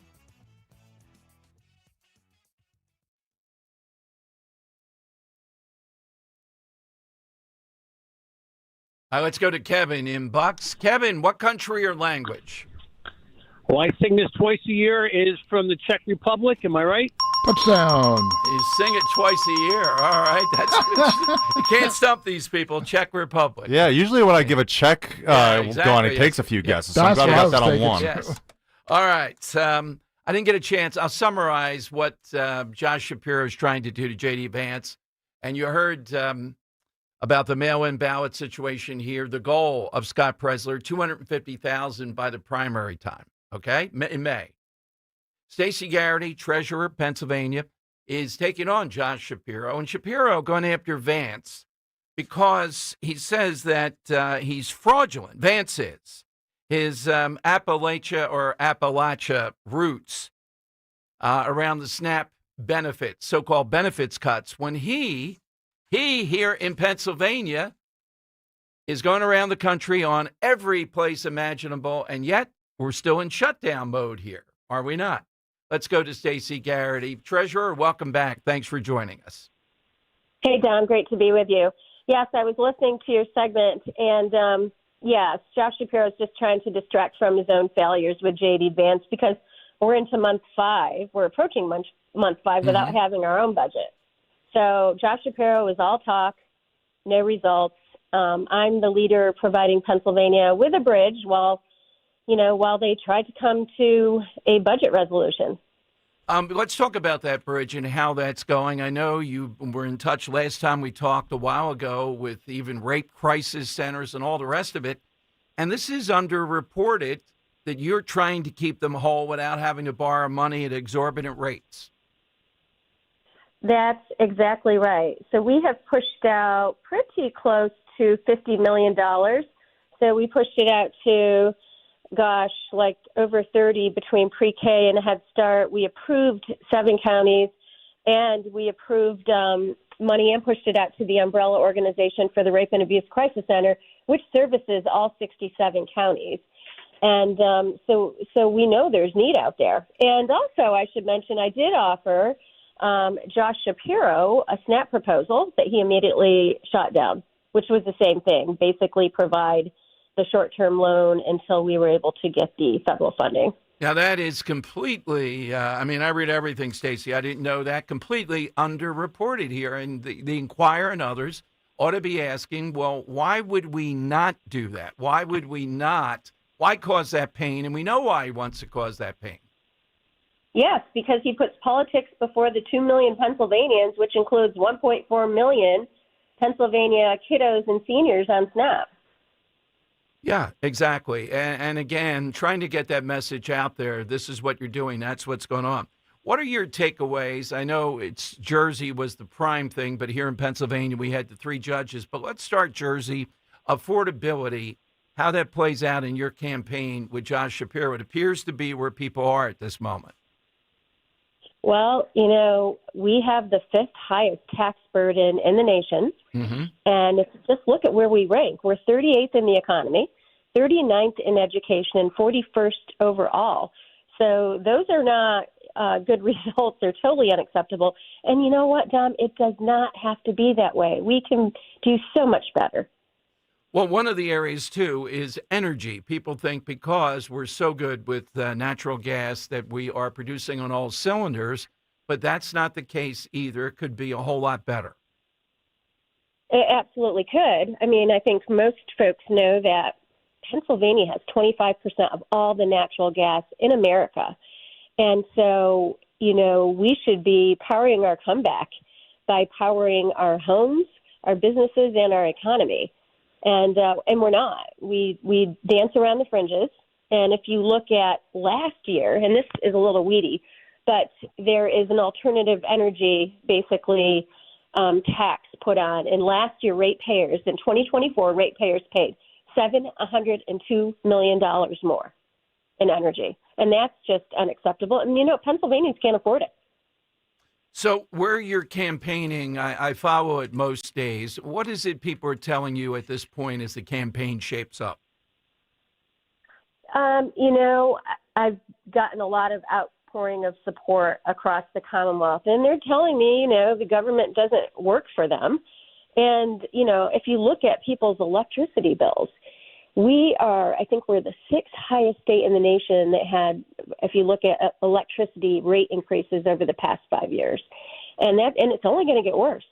All right, let's go to Kevin in Bucks. Kevin, what country or language? Well, I sing this twice a year. It is from the Czech Republic. Am I right? Touchdown. You sing it twice a year. All right. That's you can't stump these people. Czech Republic. Yeah, usually when I give a check going, it takes a few guesses. So I'm glad we got that on one. Yes. All right. I didn't get a chance. I'll summarize what Josh Shapiro is trying to do to J.D. Vance. And you heard about the mail-in ballot situation here. The goal of Scott Presler, 250,000 by the primary time, okay, in May. Stacey Garrity, treasurer, Pennsylvania, is taking on Josh Shapiro. And Shapiro going after Vance because he says that he's fraudulent. Vance is. His Appalachia roots around the SNAP benefits, so-called benefits cuts, when he here in Pennsylvania is going around the country on every place imaginable, and yet we're still in shutdown mode here, are we not? Let's go to Stacey Garrity. Treasurer, welcome back. Thanks for joining us. Hey, Don, great to be with you. Yes, I was listening to your segment, and yes, Josh Shapiro is just trying to distract from his own failures with J.D. Vance because we're into month 5. We're approaching month 5 without having our own budget. So Josh Shapiro is all talk, no results. I'm the leader providing Pennsylvania with a bridge while they try to come to a budget resolution. Let's talk about that bridge and how that's going. I know you were in touch last time we talked a while ago with even rape crisis centers and all the rest of it. And this is underreported that you're trying to keep them whole without having to borrow money at exorbitant rates. That's exactly right. So we have pushed out pretty close to $50 million. So we pushed it out to, like over 30 between pre-K and Head Start. We approved 7 counties, and we approved money and pushed it out to the umbrella organization for the Rape and Abuse Crisis Center, which services all 67 counties. And so we know there's need out there. And also, I should mention, I did offer Josh Shapiro a SNAP proposal that he immediately shot down, which was the same thing, basically provide the short-term loan until we were able to get the federal funding. Now, that is completely, I read everything, Stacey. I didn't know that. Completely underreported here. And the Inquirer and others ought to be asking, well, why would we not do that? Why would we not? Why cause that pain? And we know why he wants to cause that pain. Yes, because he puts politics before the 2 million Pennsylvanians, which includes 1.4 million Pennsylvania kiddos and seniors on SNAP. Yeah, exactly. And again, trying to get that message out there. This is what you're doing. That's what's going on. What are your takeaways? I know it's Jersey was the prime thing, but here in Pennsylvania, we had the 3 judges. But let's start Jersey. Affordability, how that plays out in your campaign with Josh Shapiro. It appears to be where people are at this moment. Well, we have the 5th highest tax burden in the nation. Mm-hmm. And if you just look at where we rank, we're 38th in the economy, 39th in education, and 41st overall. So those are not good results. They're totally unacceptable. And you know what, Dom? It does not have to be that way. We can do so much better. Well, one of the areas, too, is energy. People think because we're so good with natural gas that we are producing on all cylinders, but that's not the case either. It could be a whole lot better. It absolutely could. I think most folks know that Pennsylvania has 25% of all the natural gas in America. And so, we should be powering our comeback by powering our homes, our businesses, and our economy. And we're not. We dance around the fringes. And if you look at last year, and this is a little weedy, but there is an alternative energy, basically, tax put on. And last year, ratepayers, in 2024, ratepayers paid $702 million more in energy. And that's just unacceptable. And, Pennsylvanians can't afford it. So where you're campaigning, I follow it most days. What is it people are telling you at this point as the campaign shapes up? I've gotten a lot of outpouring of support across the Commonwealth, and they're telling me, the government doesn't work for them. And, if you look at people's electricity bills, I think we're the sixth highest state in the nation that had, if you look at electricity rate increases over the past 5 years. And it's only going to get worse.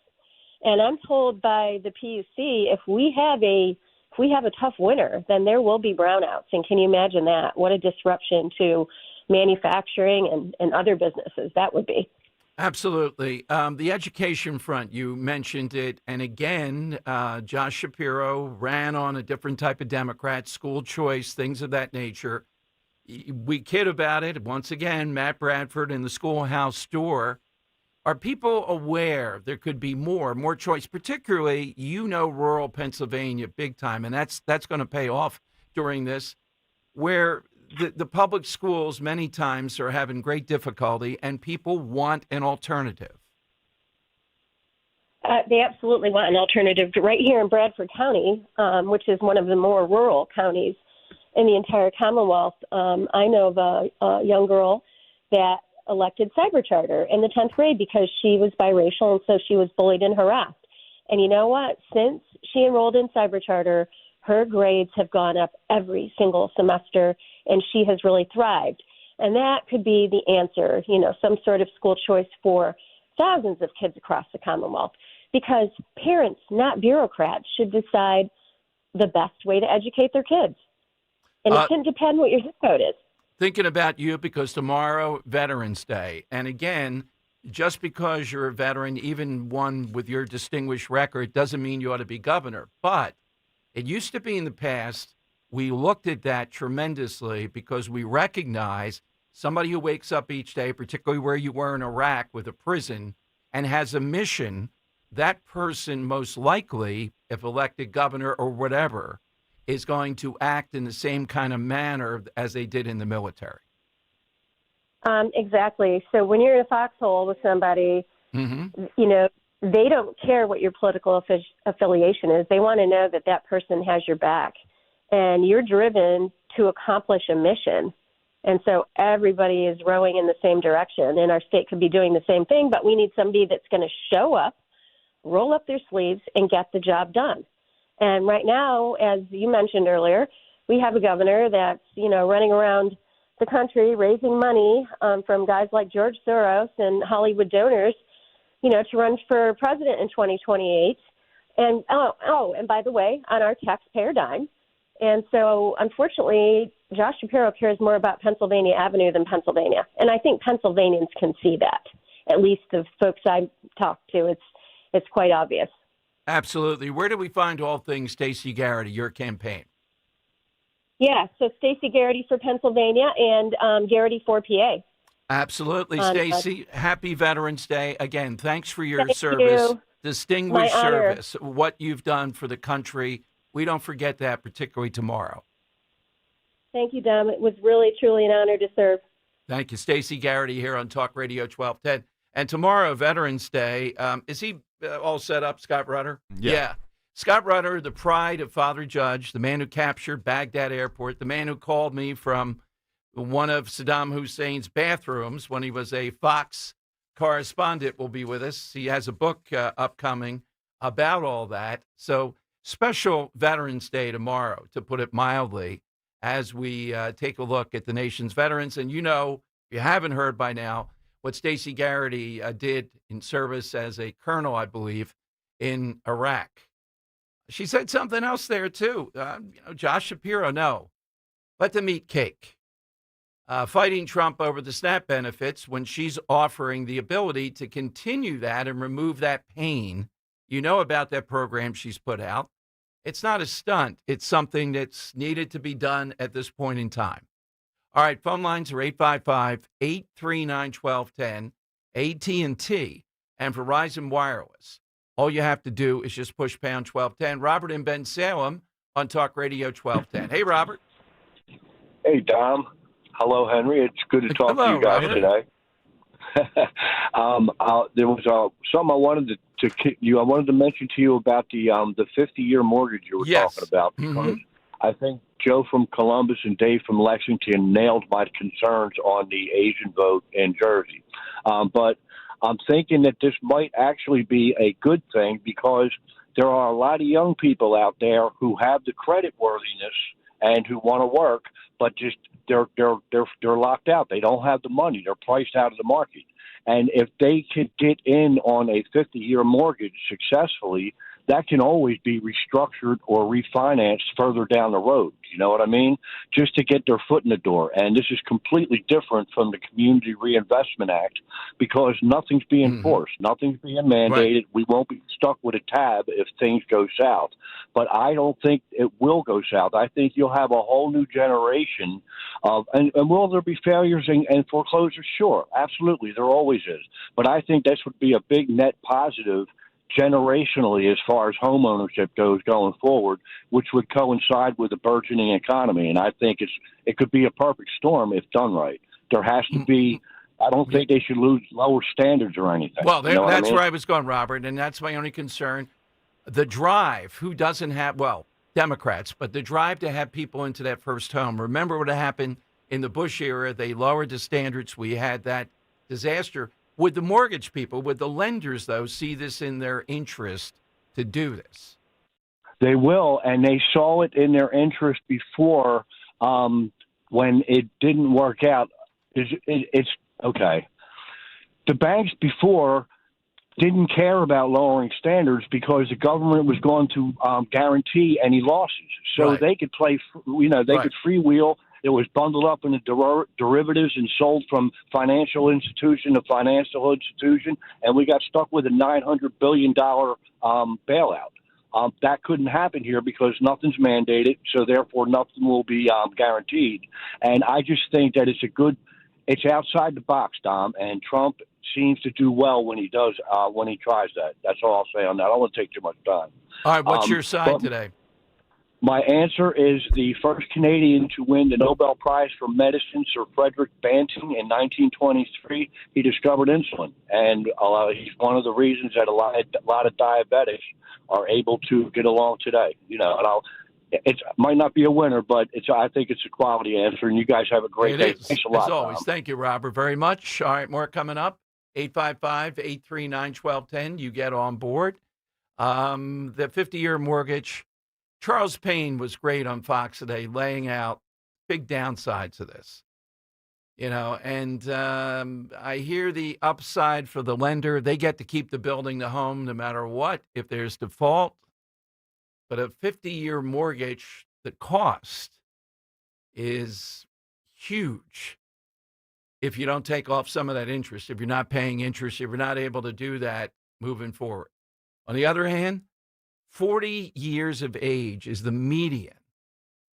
And I'm told by the PUC, if we have a tough winter, then there will be brownouts. And can you imagine that? What a disruption to manufacturing and other businesses that would be. Absolutely. The education front, you mentioned it. And again, Josh Shapiro ran on a different type of Democrat, school choice, things of that nature. We kid about it. Once again, Matt Bradford in the schoolhouse store. Are people aware there could be more choice, particularly, rural Pennsylvania big time, and that's going to pay off during this, where the public schools many times are having great difficulty and people want an alternative? They absolutely want an alternative. Right here in Bradford County, which is one of the more rural counties in the entire Commonwealth, I know of a young girl that elected cyber charter in the 10th grade because she was biracial, and so she was bullied and harassed. And you know what? Since she enrolled in cyber charter, her grades have gone up every single semester, and she has really thrived. And that could be the answer, some sort of school choice for thousands of kids across the Commonwealth, because parents, not bureaucrats, should decide the best way to educate their kids. And it can depend what your zip code is. Thinking about you because tomorrow, Veterans Day. And again, just because you're a veteran, even one with your distinguished record, doesn't mean you ought to be governor. But it used to be in the past, we looked at that tremendously because we recognize somebody who wakes up each day, particularly where you were in Iraq with a prison, and has a mission, that person most likely, if elected governor or whatever, is going to act in the same kind of manner as they did in the military. Exactly. So when you're in a foxhole with somebody, they don't care what your political affiliation is. They want to know that that person has your back. And you're driven to accomplish a mission. And so everybody is rowing in the same direction. And our state could be doing the same thing, but we need somebody that's going to show up, roll up their sleeves, and get the job done. And right now, as you mentioned earlier, we have a governor that's, running around the country raising money from guys like George Soros and Hollywood donors, to run for president in 2028. And, and by the way, on our taxpayer dime. And so, unfortunately, Josh Shapiro cares more about Pennsylvania Avenue than Pennsylvania. And I think Pennsylvanians can see that. At least the folks I talked to, it's quite obvious. Absolutely. Where do we find all things Stacey Garrity, your campaign? Yeah, so Stacey Garrity for Pennsylvania and Garrity for PA. Absolutely, Stacey. Happy Veterans Day. Again, thanks for your service. Distinguished service, what you've done for the country. We don't forget that, particularly tomorrow. Thank you, Dom. It was really, truly an honor to serve. Thank you. Stacey Garrity here on Talk Radio 1210. And tomorrow, Veterans Day, is he all set up, Scott Rutter? Yeah. Scott Rutter, the pride of Father Judge, the man who captured Baghdad Airport, the man who called me from one of Saddam Hussein's bathrooms when he was a Fox correspondent, will be with us. He has a book upcoming about all that. So special Veterans Day tomorrow, to put it mildly, as we take a look at the nation's veterans. And if you haven't heard by now, what Stacey Garrity did in service as a colonel, I believe, in Iraq. She said something else there, too. Josh Shapiro, no. Let them eat cake. fighting Trump over the SNAP benefits when she's offering the ability to continue that and remove that pain. You know about that program she's put out. It's not a stunt. It's something that's needed to be done at this point in time. All right, phone lines are 855-839-1210, AT&T, and Verizon Wireless. All you have to do is just push pound 1210. Robert in Ben Salem on Talk Radio 1210. Hey, Robert. Hey, Dom. Hello, Henry. It's good to talk to you guys today. There was something I wanted I wanted to mention to you about the 50-year mortgage you were talking about, because I think Joe from Columbus and Dave from Lexington nailed my concerns on the Asian vote in Jersey. But I'm thinking that this might actually be a good thing, because there are a lot of young people out there who have the credit worthiness and who want to work, but just they're locked out. They don't have the money. They're priced out of the market. And if they could get in on a 50-year mortgage successfully, that can always be restructured or refinanced further down the road. You know what I mean? Just to get their foot in the door. And this is completely different from the Community Reinvestment Act, because nothing's being forced. Nothing's being mandated. Right. We won't be stuck with a tab if things go south. But I don't think it will go south. I think you'll have a whole new generation of, and will there be failures and foreclosures? Sure, absolutely. There always is. But I think this would be a big net positive generationally as far as home ownership goes going forward, which would coincide with the burgeoning economy. And I think it could be a perfect storm if done right. There has to be, I don't think they should lose lower standards or anything. Well, that's where I was going, Robert, and that's my only concern. The drive, who doesn't have, well, Democrats, but the drive to have people into that first home. Remember what happened in the Bush era? They lowered the standards. We had that disaster. Would the mortgage people, would the lenders, though, see this in their interest to do this? They will, and they saw it in their interest before when it didn't work out. It's okay. The banks before didn't care about lowering standards because the government was going to guarantee any losses. So they could play, could freewheel. It was bundled up in the derivatives and sold from financial institution to financial institution, and we got stuck with a $900 billion bailout. That couldn't happen here because nothing's mandated, so therefore nothing will be guaranteed. And I just think that it's outside the box, Dom, and Trump seems to do well when he does, when he tries that. That's all I'll say on that. I don't want to take too much time. All right, what's your side today? My answer is the first Canadian to win the Nobel Prize for Medicine, Sir Frederick Banting, in 1923. He discovered insulin, and he's one of the reasons that a lot of diabetics are able to get along today. It might not be a winner, but I think it's a quality answer, and you guys have a great day. Thanks a lot. As always, thank you, Robert, very much. All right, more coming up. 855-839-1210. You get on board. The 50-year mortgage. Charles Payne was great on Fox today, laying out big downsides of this. And I hear the upside for the lender. They get to keep the building, the home, no matter what, if there's default. But a 50-year mortgage, the cost is huge if you don't take off some of that interest, if you're not paying interest, if you're not able to do that moving forward. On the other hand, 40 years of age is the median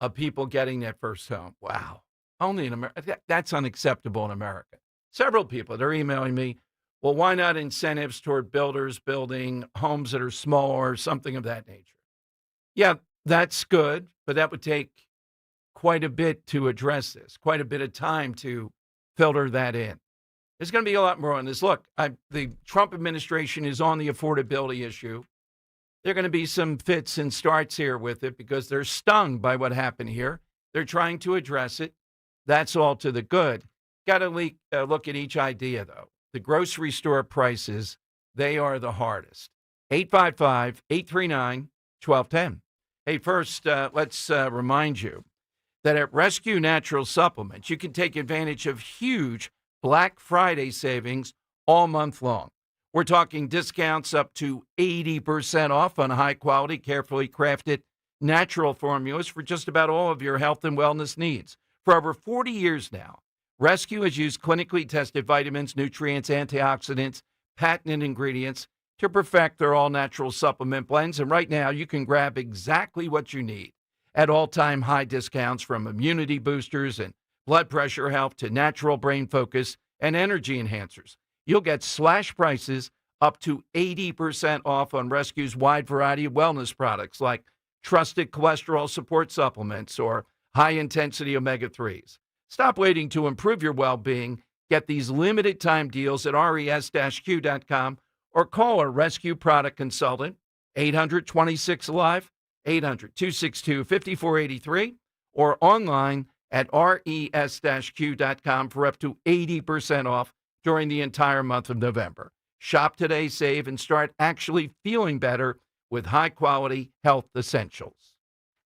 of people getting that first home. Wow. Only in America. That's unacceptable in America. Several people, they're emailing me, well, why not incentives toward builders building homes that are smaller or something of that nature? Yeah, that's good, but that would take quite a bit to address this, quite a bit of time to filter that in. There's going to be a lot more on this. Look, the Trump administration is on the affordability issue. There are going to be some fits and starts here with it because they're stung by what happened here. They're trying to address it. That's all to the good. Got to look at each idea, though. The grocery store prices, they are the hardest. 855-839-1210. Hey, first, let's remind you that at Rescue Natural Supplements, you can take advantage of huge Black Friday savings all month long. We're talking discounts up to 80% off on high-quality, carefully crafted natural formulas for just about all of your health and wellness needs. For over 40 years now, Rescue has used clinically tested vitamins, nutrients, antioxidants, patented ingredients to perfect their all-natural supplement blends. And right now, you can grab exactly what you need at all-time high discounts, from immunity boosters and blood pressure help to natural brain focus and energy enhancers. You'll get slash prices up to 80% off on Rescue's wide variety of wellness products like trusted cholesterol support supplements or high-intensity omega-3s. Stop waiting to improve your well-being. Get these limited-time deals at res-q.com or call a Rescue product consultant, 800-26-ALIVE, 800-262-5483, or online at res-q.com for up to 80% off during the entire month of November. Shop today, save, and start actually feeling better with high-quality health essentials.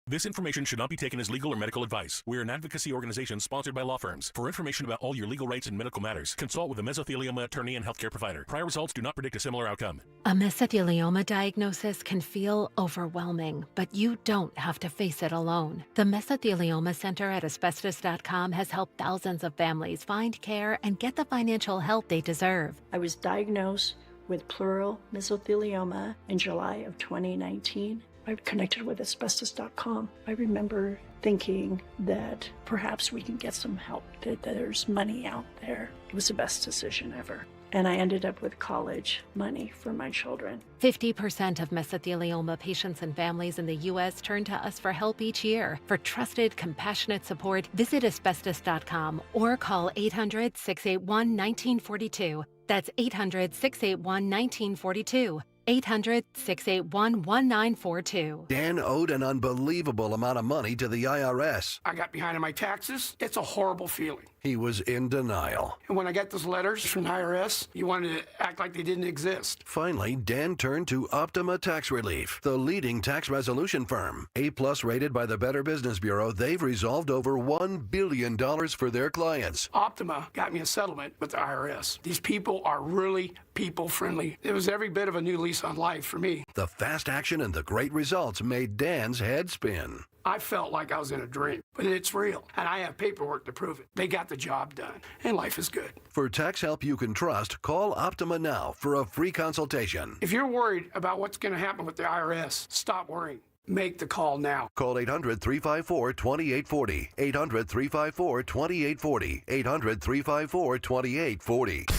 This information should not be taken as legal or medical advice. We are an advocacy organization sponsored by law firms. For information about all your legal rights and medical matters, consult with a mesothelioma attorney and healthcare provider. Prior results do not predict a similar outcome. A mesothelioma diagnosis can feel overwhelming, but you don't have to face it alone. The Mesothelioma Center at asbestos.com has helped thousands of families find care and get the financial help they deserve. I was diagnosed with pleural mesothelioma in July of 2019. I connected with asbestos.com. I remember thinking that perhaps we can get some help, that there's money out there. It was the best decision ever. And I ended up with college money for my children. 50% of mesothelioma patients and families in the U.S. turn to us for help each year. For trusted, compassionate support, visit asbestos.com or call 800-681-1942. That's 800-681-1942. 800-681-1942. Dan owed an unbelievable amount of money to the IRS. I got behind on my taxes. It's a horrible feeling. He was in denial. And when I got those letters from the IRS, you wanted to act like they didn't exist. Finally, Dan turned to Optima Tax Relief, the leading tax resolution firm. A-plus rated by the Better Business Bureau, they've resolved over $1 billion for their clients. Optima got me a settlement with the IRS. These people are really people-friendly. It was every bit of a new lease on life for me. The fast action and the great results made Dan's head spin. I felt like I was in a dream, but it's real, and I have paperwork to prove it. They got the job done, and life is good. For tax help you can trust, call Optima now for a free consultation. If you're worried about what's going to happen with the IRS, stop worrying. Make the call now. Call 800-354-2840. 800-354-2840. 800-354-2840.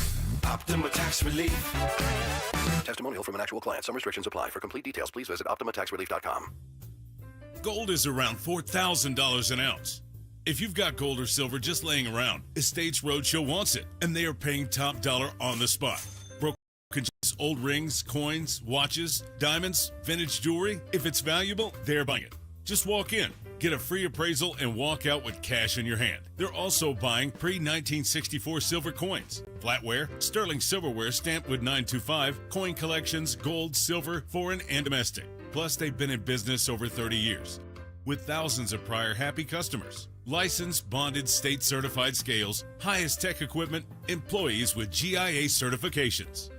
Optima Tax Relief. Testimonial from an actual client. Some restrictions apply. For complete details, please visit OptimaTaxRelief.com. Gold is around $4,000 an ounce. If you've got gold or silver just laying around, Estates Roadshow wants it, and they are paying top dollar on the spot. Broken old rings, coins, watches, diamonds, vintage jewelry. If it's valuable, they're buying it. Just walk in, get a free appraisal, and walk out with cash in your hand. They're also buying pre-1964 silver coins, flatware, sterling silverware stamped with 925, coin collections, gold, silver, foreign, and domestic. Plus, they've been in business over 30 years, with thousands of prior happy customers. Licensed, bonded, state-certified scales, highest tech equipment, employees with GIA certifications.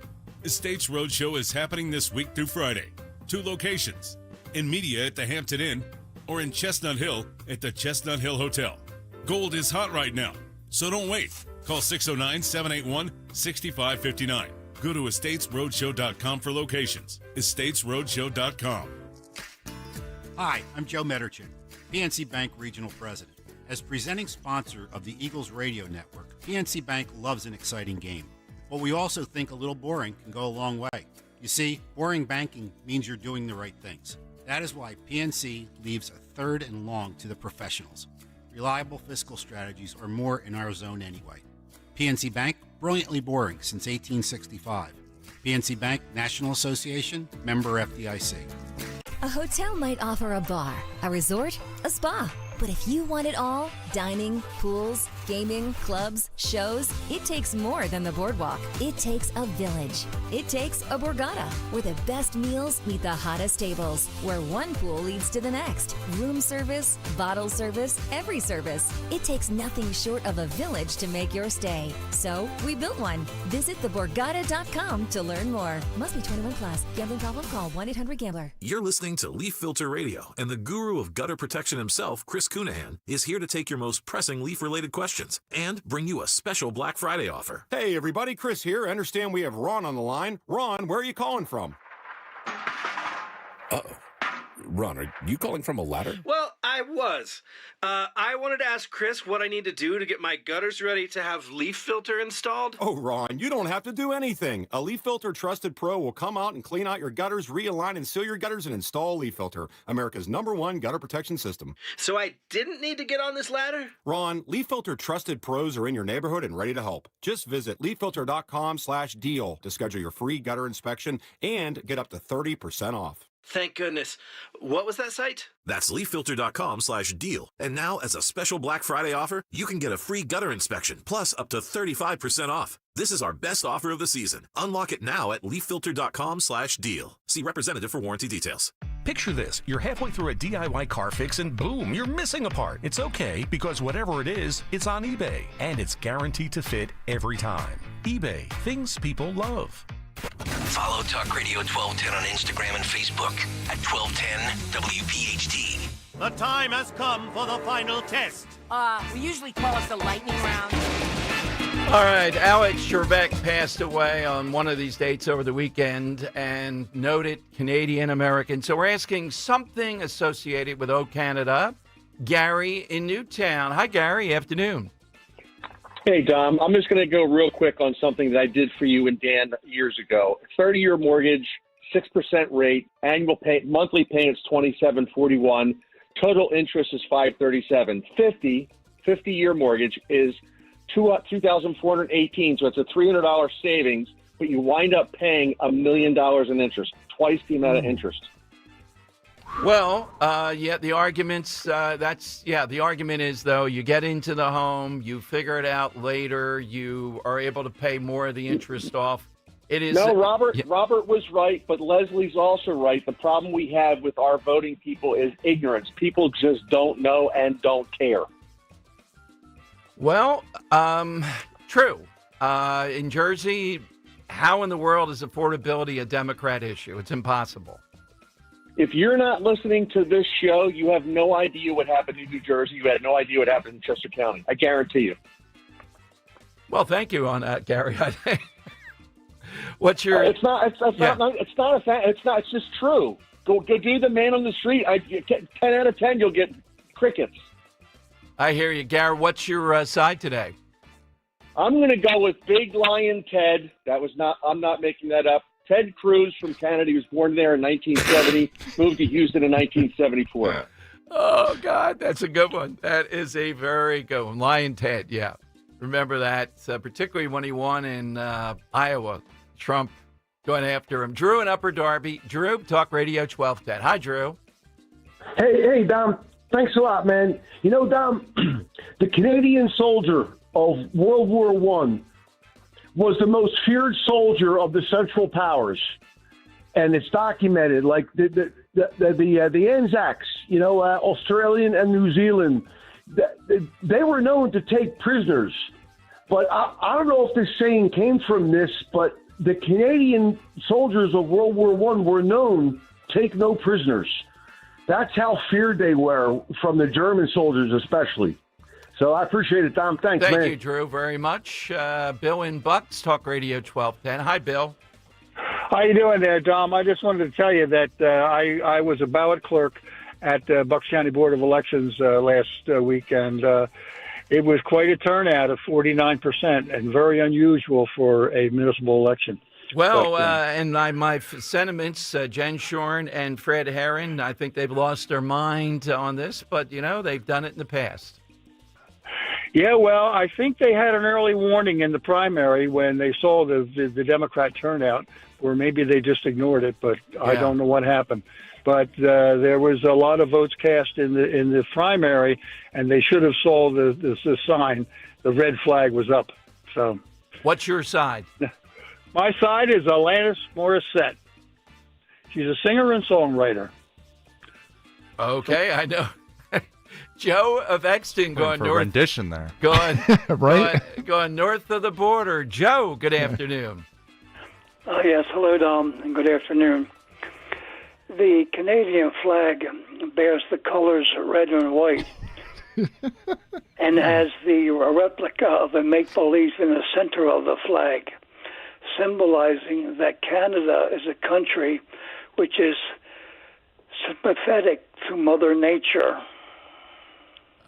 Estates Roadshow is happening this week through Friday. 2 locations, in Media at the Hampton Inn, or in Chestnut Hill at the Chestnut Hill Hotel. Gold is hot right now, so don't wait. Call 609-781-6559. Go to estatesroadshow.com for locations. estatesroadshow.com. Hi, I'm Joe Mederchin, PNC Bank Regional President. As presenting sponsor of the Eagles Radio Network, PNC Bank loves an exciting game. But we also think a little boring can go a long way. You see, boring banking means you're doing the right things. That is why PNC leaves a third and long to the professionals. Reliable fiscal strategies are more in our zone anyway. PNC Bank, brilliantly boring since 1865. PNC Bank, National Association, member FDIC. A hotel might offer a bar, a resort, a spa. But if you want it all, dining, pools, gaming, clubs, shows, it takes more than the boardwalk. It takes a village. It takes a Borgata, where the best meals meet the hottest tables, where one pool leads to the next. Room service, bottle service, every service. It takes nothing short of a village to make your stay. So we built one. Visit theborgata.com to learn more. Must be 21 plus. Gambling problem? Call 1-800-GAMBLER. You're listening to Leaf Filter Radio and the guru of gutter protection himself, Chris Chris Cunahan, is here to take your most pressing leaf-related questions and bring you a special Black Friday offer. Hey, everybody, Chris here. I understand we have Ron on the line. Ron, where are you calling from? Uh-oh. Ron, are you calling from a ladder? Well, I was. I wanted to ask Chris what I need to do to get my gutters ready to have leaf filter installed. Oh, Ron, you don't have to do anything. A Leaf Filter Trusted Pro will come out and clean out your gutters, realign and seal your gutters, and install Leaf Filter, America's #1 gutter protection system. So I didn't need to get on this ladder? Ron, Leaf Filter Trusted Pros are in your neighborhood and ready to help. Just visit leaffilter.com/deal to schedule your free gutter inspection and get up to 30% off. Thank goodness. What was that site? That's leaffilter.com/deal. And now, as a special Black Friday offer, you can get a free gutter inspection, plus up to 35% off. This is our best offer of the season. Unlock it now at leaffilter.com/deal. See representative for warranty details. Picture this. You're halfway through a DIY car fix and boom, you're missing a part. It's okay because whatever it is, it's on eBay. And it's guaranteed to fit every time. eBay. Things people love. Follow Talk Radio 1210 on Instagram and Facebook at 1210 WPHT. The time has come for the final test. We usually call it the lightning round. All right, Alex Trebek passed away on one of these dates over the weekend, and noted Canadian-American. So we're asking something associated with O Canada. Gary in Newtown. Hi, Gary. Afternoon. Hey, Dom. I'm just going to go real quick on something that I did for you and Dan years ago. 30-year mortgage, 6% rate, annual monthly payments $27.41, total interest is $537. 50-year mortgage is $2,418, so it's a $300 savings, but you wind up paying $1 million in interest, twice the amount of interest. Well, the arguments, the argument is, though, you get into the home, you figure it out later, you are able to pay more of the interest off. It is. No, Robert was right, but Leslie's also right. The problem we have with our voting people is ignorance. People just don't know and don't care. Well, true. In Jersey, how in the world is affordability a Democrat issue? It's impossible. If you're not listening to this show, you have no idea what happened in New Jersey. You had no idea what happened in Chester County. I guarantee you. Well, thank you on that, Gary. What's your? It's not a fact. It's just true. Go do the man on the street. 10 out of 10, you'll get crickets. I hear you, Gary. What's your side today? I'm going to go with Big Lion Ted. I'm not making that up. Ted Cruz from Canada. He was born there in 1970, moved to Houston in 1974. Oh, God, that's a good one. That is a very good one. Lion Ted, yeah. Remember that, particularly when he won in Iowa. Trump going after him. Drew in Upper Darby. Drew, Talk Radio 1210. Hi, Drew. Hey, Dom. Thanks a lot, man. You know, Dom, the Canadian soldier of World War I was the most feared soldier of the Central Powers, and it's documented. Like the Anzacs, Australian and New Zealand, they were known to take prisoners. But I don't know if this saying came from this, but the Canadian soldiers of World War I were known take no prisoners. That's how feared they were from the German soldiers, especially. So I appreciate it, Tom. Thanks, man. Thank you, Drew, very much. Bill in Bucks, Talk Radio 1210. Hi, Bill. How you doing there, Dom? I just wanted to tell you that I was a ballot clerk at Bucks County Board of Elections last week, and it was quite a turnout of 49%, and very unusual for a municipal election. Well, and my sentiments, Jen Shorn and Fred Herron, I think they've lost their mind on this, but, they've done it in the past. Yeah, well, I think they had an early warning in the primary when they saw the Democrat turnout, or maybe they just ignored it, but yeah. I don't know what happened. But there was a lot of votes cast in the primary, and they should have saw the sign. The red flag was up. So, what's your side? My side is Alanis Morissette. She's a singer and songwriter. Okay, I know. Joe of Exton going north. Rendition there. Going, right? going north of the border. Joe, good afternoon. Yes, hello, Dom, and good afternoon. The Canadian flag bears the colors red and white, and has the replica of a maple leaf in the center of the flag, symbolizing that Canada is a country which is sympathetic to Mother Nature.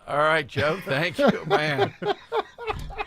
All right, Joe. Thank you, man.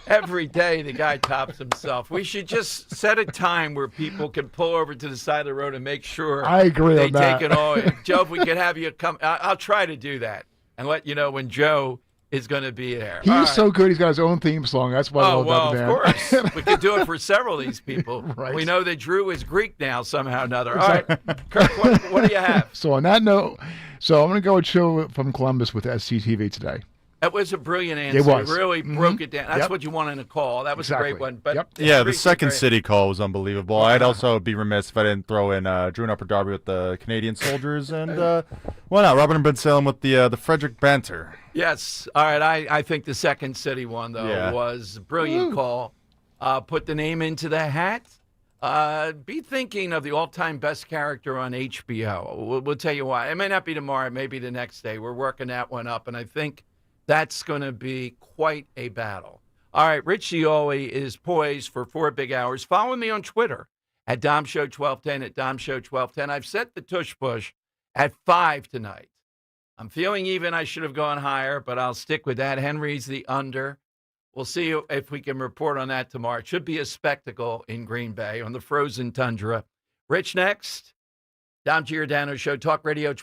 Every day the guy tops himself. We should just set a time where people can pull over to the side of the road and make sure I agree they on that. take it all. Joe, if we could have you come, I'll try to do that and let you know when Joe is going to be there. He's All right. so good. He's got his own theme song. That's why I love that man. Of course. We could do it for several of these people. Right. We know that Drew is Greek now somehow or another. All right, Kirk, what do you have? So on that note, I'm going to go with Joe from Columbus with SCTV today. That was a brilliant answer. It was. You really broke it down. That's what you want in a call. That was Exactly. a great one. But Yeah, the second city call was unbelievable. I'd also be remiss if I didn't throw in Drew and Upper Darby with the Canadian soldiers, and why not Robin and Ben Salem with the Frederick banter. Yes. All right. I think the second city one, though, was a brilliant call. Put the name into the hat. Be thinking of the all-time best character on HBO. We'll tell you why. It may not be tomorrow. It may be the next day. We're working that one up, and I think that's going to be quite a battle. All right, Rich Cioli is poised for 4 big hours. Follow me on Twitter at DomShow1210, at DomShow1210. I've set the tush push at 5 tonight. I'm feeling even. I should have gone higher, but I'll stick with that. Henry's the under. We'll see if we can report on that tomorrow. It should be a spectacle in Green Bay on the frozen tundra. Rich next. Dom Giordano Show, Talk Radio 12.